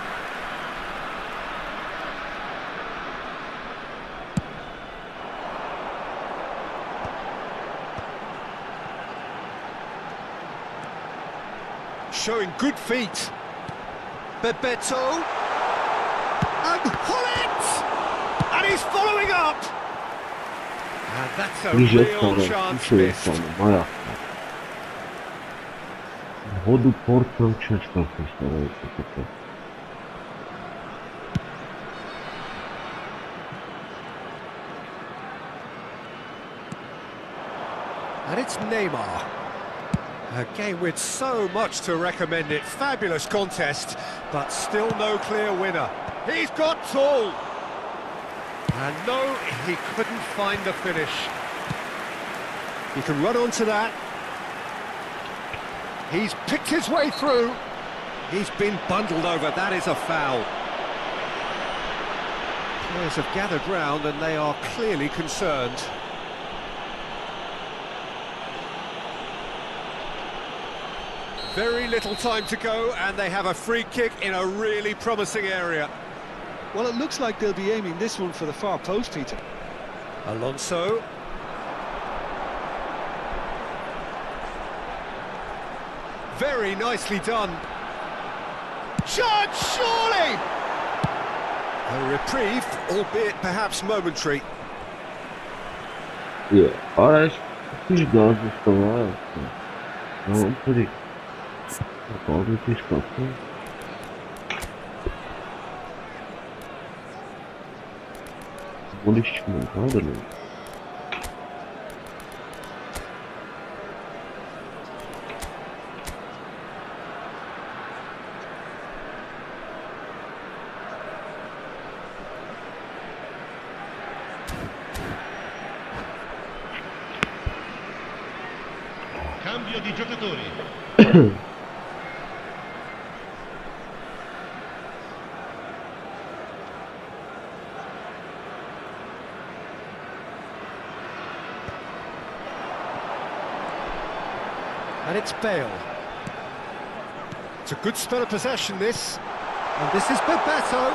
Showing good feet. Bebeto. And Hullet! And he's following up! And that's a real chance missed. Воду портом чешка представляете. And it's Neymar. A game with so much to recommend it. Fabulous contest, but still no clear winner. He's got tall. And no, he couldn't find the finish. He can run onto that. He's picked his way through. He's been bundled over. That is a foul. Players have gathered round and they are clearly concerned. Very little time to go, and they have a free kick in a really promising area. Well, it looks like they'll be aiming this one for the far post, Peter. Alonso. Very nicely done. Shot, surely! A reprieve, albeit perhaps momentary. Yeah, araç hiç gaz istemez. Tamam, tabii. Gazı hiç kaptı. Bu iş çıkmıyor, hadi lan. Cambio di giocatori. And it's Bale. It's a good spell of possession, this. And this is Bebeto.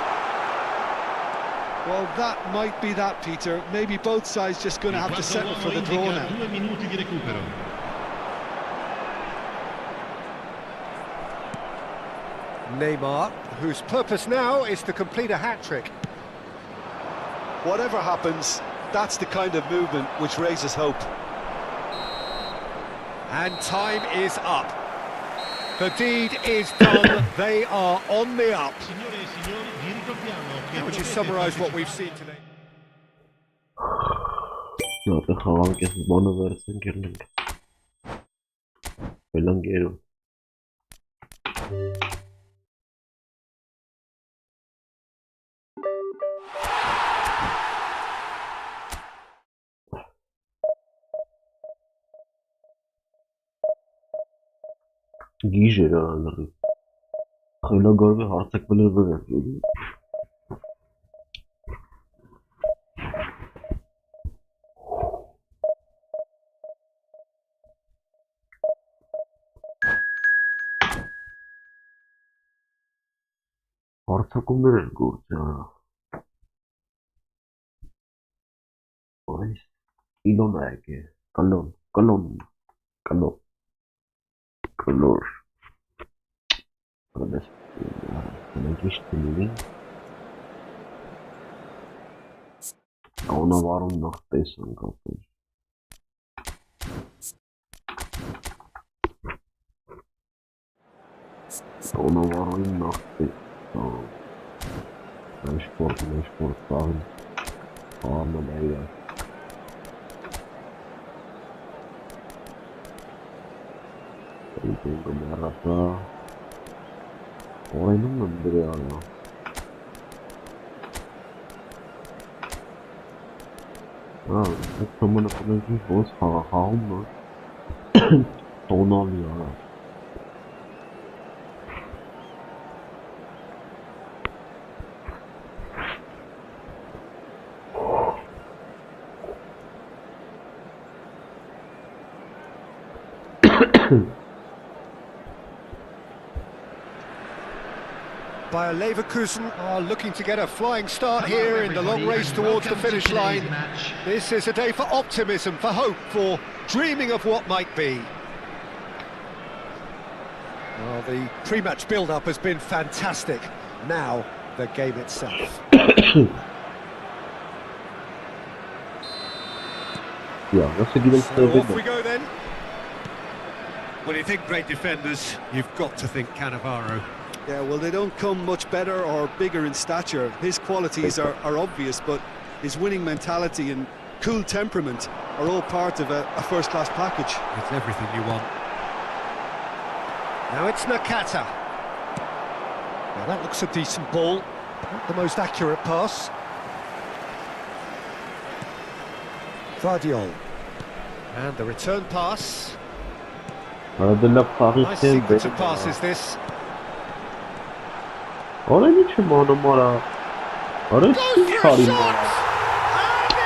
Well, that might be that, Peter. Maybe both sides just going to have to settle for the draw now. 2 minuti di recupero. Neymar, whose purpose now is to complete a hat-trick. Whatever happens, that's the kind of movement which raises hope. And time is up. The deed is done. They are on the up. Signore e signori, vi ricordiamo che How would you summarise what we've seen today? Ja, da gaan we eens mannen versen girling. Belang gero. Գիժեր արանալի խելագարվի հարցակվելը վրա հարցակումներ են գործի արա այս իլոն այգ է կլոր Prodes Mengiş tümünün ona varım noktaysan kapı. Ona varım noktaysan. Ben sport sahil. Ağırma beyler. Itu kemarata. Oyunun mu bir ya? Ha, tamam falan ki boz hava mı? Tonal ya. Bayer Leverkusen are looking to get a flying start here in the long race towards the finish line. This is a day for optimism, for hope, for dreaming of what might be. Well, the pre-match build-up has been fantastic. Now, the game itself. So off we go then. When you think great defenders, you've got to think Cannavaro. Yeah, well, they don't come much better or bigger in stature. His qualities are obvious, but his winning mentality and cool temperament are all part of a first-class package. It's everything you want. Now it's Nakata. Now that looks a decent ball. Not the most accurate pass. Vardiol. And the return pass. Nice sequence of passes this. Oraya niçin bu adam var ha? Oraya kim çağırayım ya? And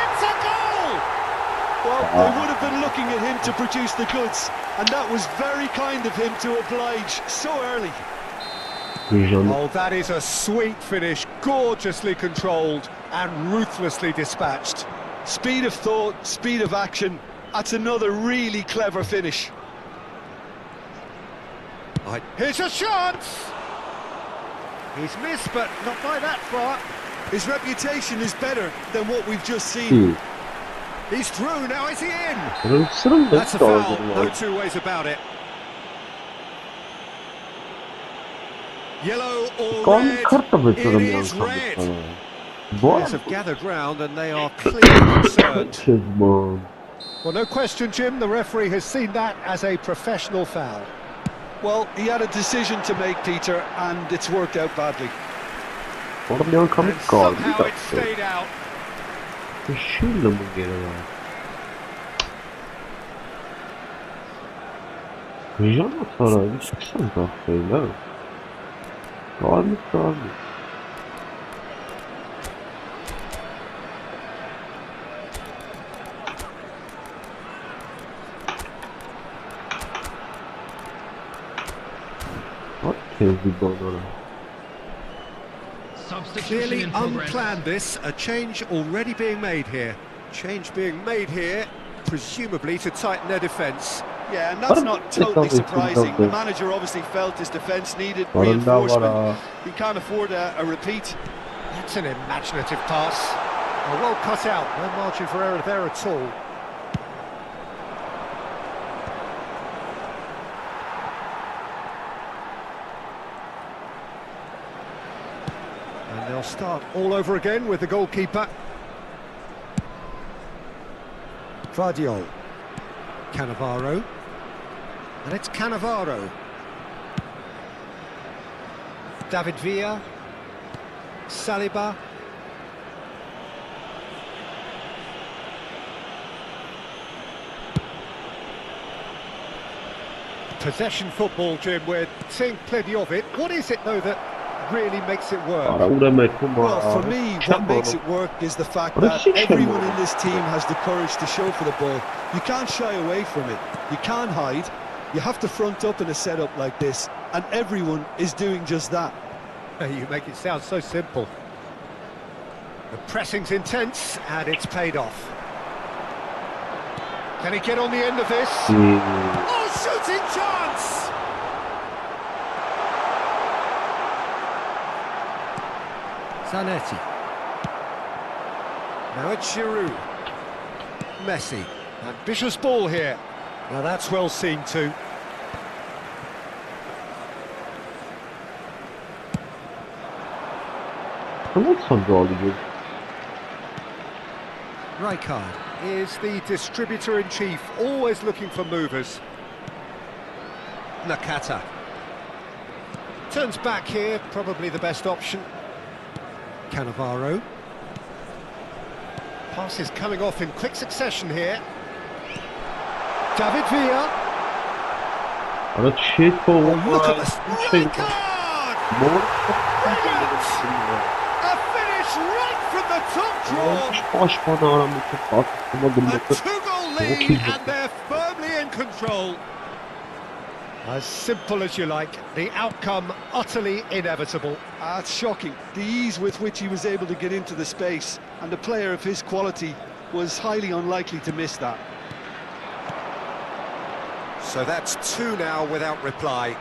it's a goal! Well, they would have been looking at him to produce the goods, and that was very kind of him to oblige so early. Oh, that is a sweet finish, gorgeously controlled and ruthlessly dispatched. Speed of thought, speed of action. That's another really clever finish. Here's a chance! He's missed, but not by that far. His reputation is better than what we've just seen. He's through, now is he in? That's a foul, no two ways about it. Yellow or red, it is red. Players have gathered round and they are clearly concerned. Well, no question, Jim, the referee has seen that as a professional foul. Well, he had a decision to make, Peter, and it's worked out badly. And somehow it stayed out. Clearly unplanned this, a change already being made here. Change being made here, presumably to tighten their defence. Yeah, and that's not totally surprising. The manager obviously felt his defence needed reinforcement. He can't afford a repeat. That's an imaginative pass. Well cut out, no margin for error there at all. And they'll start all over again with the goalkeeper. Vardiol. Cannavaro. And it's Cannavaro. David Villa. Saliba. Possession football, Jim, we're seeing plenty of it. What is it, though, that really makes it work? Well, for me, what makes it work is the fact that everyone in this team has the courage to show for the ball. You can't shy away from it. You can't hide. You have to front up in a setup like this, and everyone is doing just that. You make it sound so simple. The pressing's intense, and it's paid off. Can he get on the end of this? Oh, shooting chance! Zanetti. Now it's Giroud. Messi. Ambitious ball here. Now that's well seen too. Rijkaard is the distributor-in-chief, always looking for movers. Nakata. Turns back here, probably the best option. Cannavaro. Pass is coming off in quick succession here. David Villa. Oh, look at this. Rijkaard! A finish right from the top draw. A two-goal lead and they're firmly in control. As simple as you like, the outcome utterly inevitable. It's shocking, the ease with which he was able to get into the space, and a player of his quality was highly unlikely to miss that. So that's two now without reply.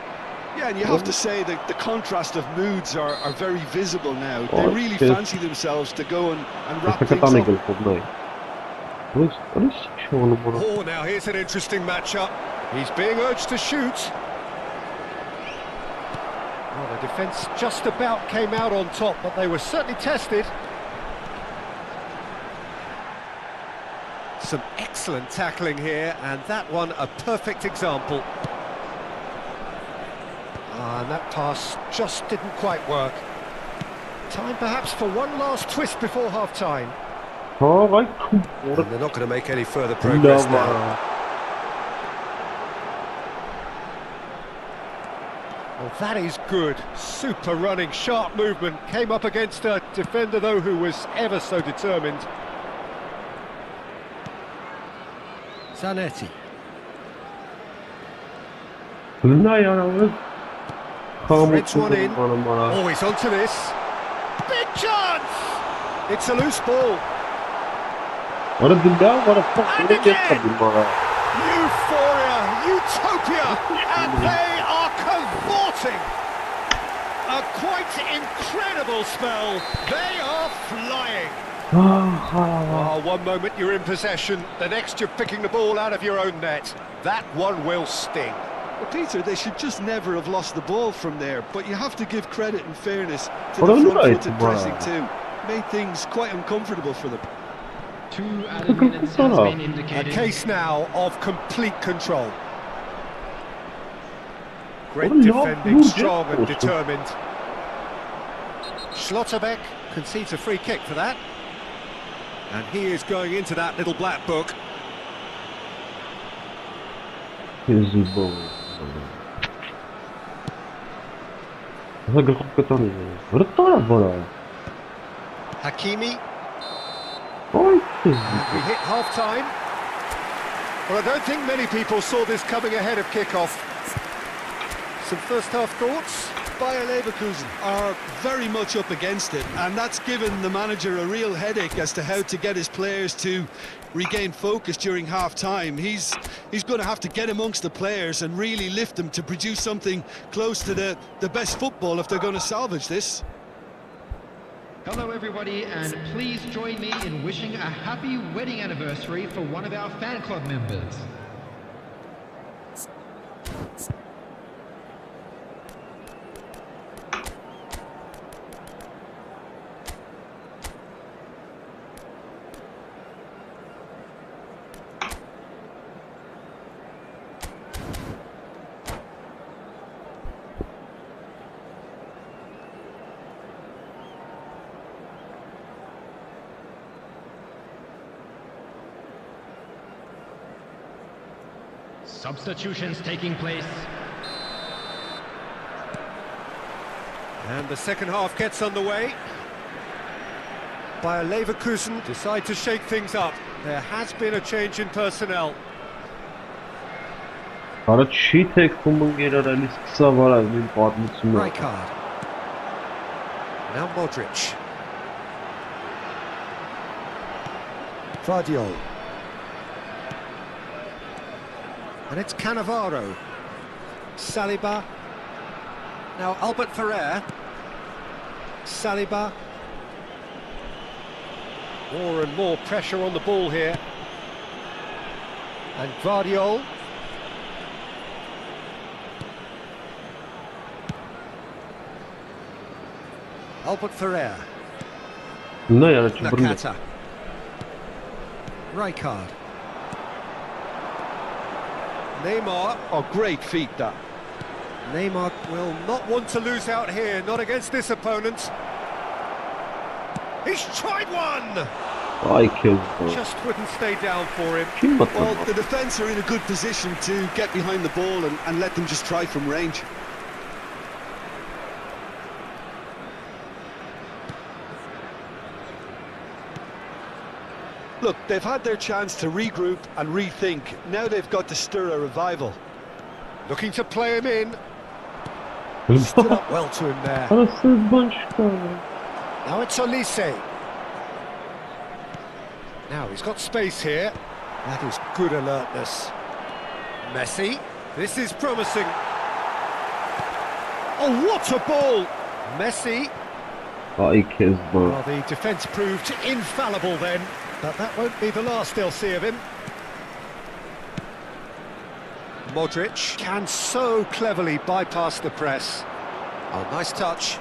Yeah, and you have to say that the contrast of moods are very visible now. They really fancy themselves to go and wrap things up. Oh, now here's an interesting matchup. He's being urged to shoot. Well, the defence just about came out on top, but they were certainly tested. Some excellent tackling here, and that one a perfect example. And that pass just didn't quite work. Time perhaps for one last twist before half-time. And they're not going to make any further progress now. Well, that is good. Super running, sharp movement. Came up against a defender, though, who was ever so determined. Zanetti. Threads one in. Oh, he's onto this. Big chance! It's a loose ball. What a good guy, what a And again! Euphoria, utopia, and they are cavorting. A quite incredible spell. They are flying. Oh, one moment you're in possession, the next you're picking the ball out of your own net. That one will sting. Well, Peter, they should just never have lost the ball from there, but you have to give credit and fairness to the front-footed pressing too. Made things quite uncomfortable for them. 2 added minutes has been A indicated. case now of complete control. Great Oh, defending, no, strong and yes. determined. Schlotterbeck concedes a free kick for that. And he is going into that little black book. Here's the ball. Hakimi, Oh, we hit half-time. Well, I don't think many people saw this coming ahead of kick-off. Some first-half thoughts? Bayer Leverkusen are very much up against it, and that's given the manager a real headache as to how to get his players to regain focus during half-time. He's going to have to get amongst the players and really lift them to produce something close to the best football if they're going to salvage this. Hello everybody, and please join me in wishing a happy wedding anniversary for one of our fan club members. Substitutions taking place. And the second half gets underway. Bayer Leverkusen decide to shake things up. There has been a change in personnel. Arada չի թեքվում ընկերարալի սկսա վարա մի պատմությունը։ Rijkaard. Now Modric. Vardiol. And it's Cannavaro. Saliba. Now Albert Ferrer. Saliba. More and more pressure on the ball here. And Vardiol. Albert Ferrer. No, yeah, that's Nakata. Rijkaard. Neymar. Oh, great feat that. Neymar will not want to lose out here, not against this opponent. He's tried one! I killed Just wouldn't stay down for him. Well, the defence are in a good position to get behind the ball and let them just try from range. Look, they've had their chance to regroup and rethink. Now they've got to stir a revival. Looking to play him in. Stood up well to him there. Now it's Olise. Now he's got space here. That is good alertness. Messi. This is promising. Oh, what a ball! Messi. Well, the defence proved infallible then, but that won't be the last they'll see of him. Modric can so cleverly bypass the press. Oh, nice touch.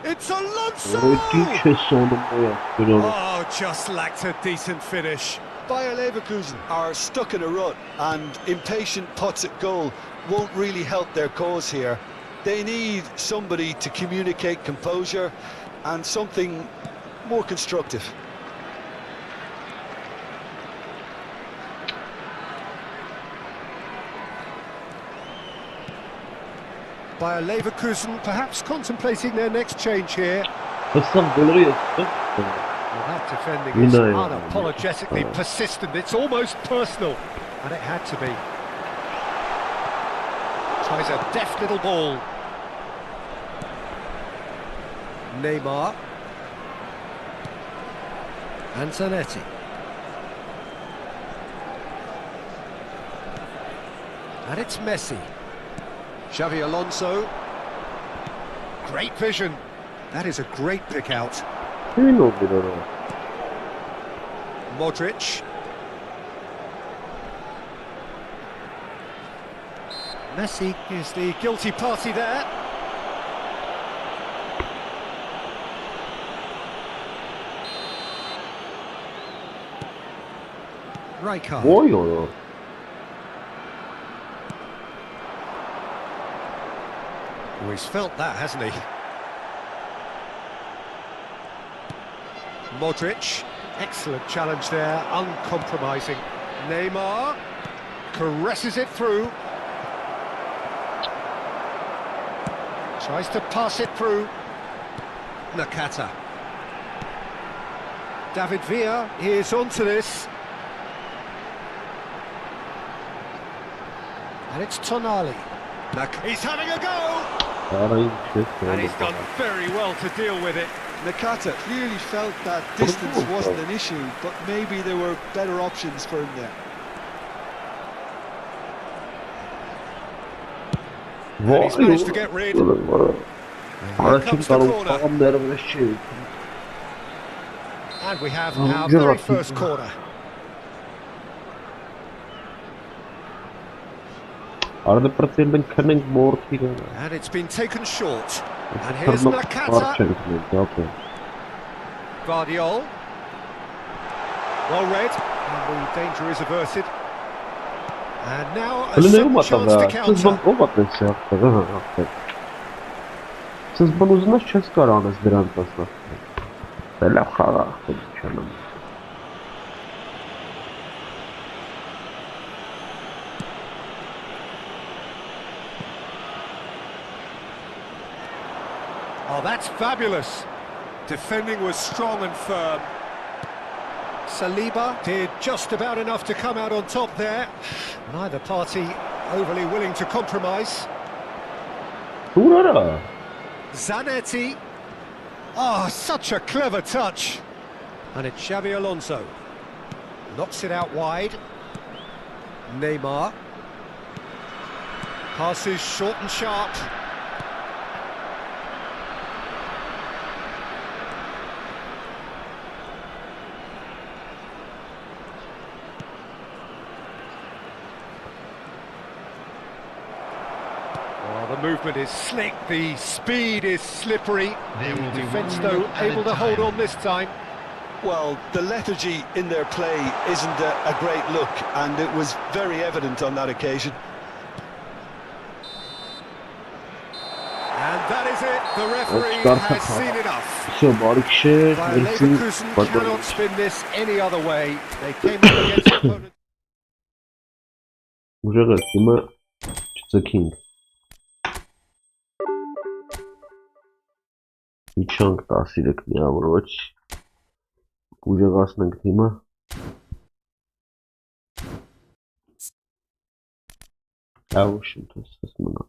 It's Alonso! Oh, just lacked a decent finish. Bayer Leverkusen are stuck in a rut, and impatient putts at goal won't really help their cause here. They need somebody to communicate composure and something more constructive. Bayer Leverkusen perhaps contemplating their next change here. that defending is unapologetically persistent. It's almost personal, and it had to be. Tries a deft little ball. Neymar. Antonetti. And it's Messi. Xavi Alonso. Great vision. That is a great pick out. Modric. Messi is the guilty party there. Rijkaard. Boy, Oh, he's felt that, hasn't he? Modric. Excellent challenge there, uncompromising. Neymar caresses it through. Tries to pass it through. Nakata. David Villa is onto this. And it's Tonali. He's having a go! And he's done very well to deal with it. Nakata clearly felt that distance wasn't an issue, but maybe there were better options for him there. And he's managed to get rid. Here comes the corner. And we have our very first corner. And it's been taken short. And here's Nakata. Guardiol. Well read. And the danger is averted. And now a sudden chance to counter. Oh, that's fabulous. Defending was strong and firm. Saliba did just about enough to come out on top there. Neither party overly willing to compromise. Zanetti. Oh, such a clever touch. And it's Xavi Alonso. Knocks it out wide. Neymar. Passes short and sharp. The movement is slick, the speed is slippery. The defence, though, able to hold on this time. Well, the lethargy in their play isn't a great look, and it was very evident on that occasion. And that is it. The referee has seen enough. Leverkusen cannot spin this any other way. They came up against the opponent. Ｋինգ Իջանք 13 միավորոչ ուժեղացնենք թիմը Լավ շնտես մնա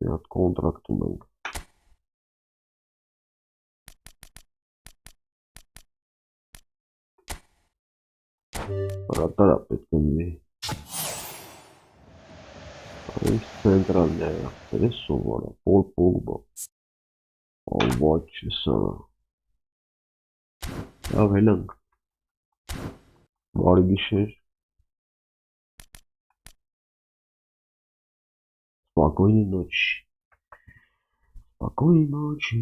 Հատ կոնտրակտում ենք Պարատարա պետք է մի Այս ցենտրալն է եղել սովորը Պոլ Պոլբա Ալվաչ սա Լավ հելանք Բարի գիշեր Спокойной ночи. Спокойной ночи.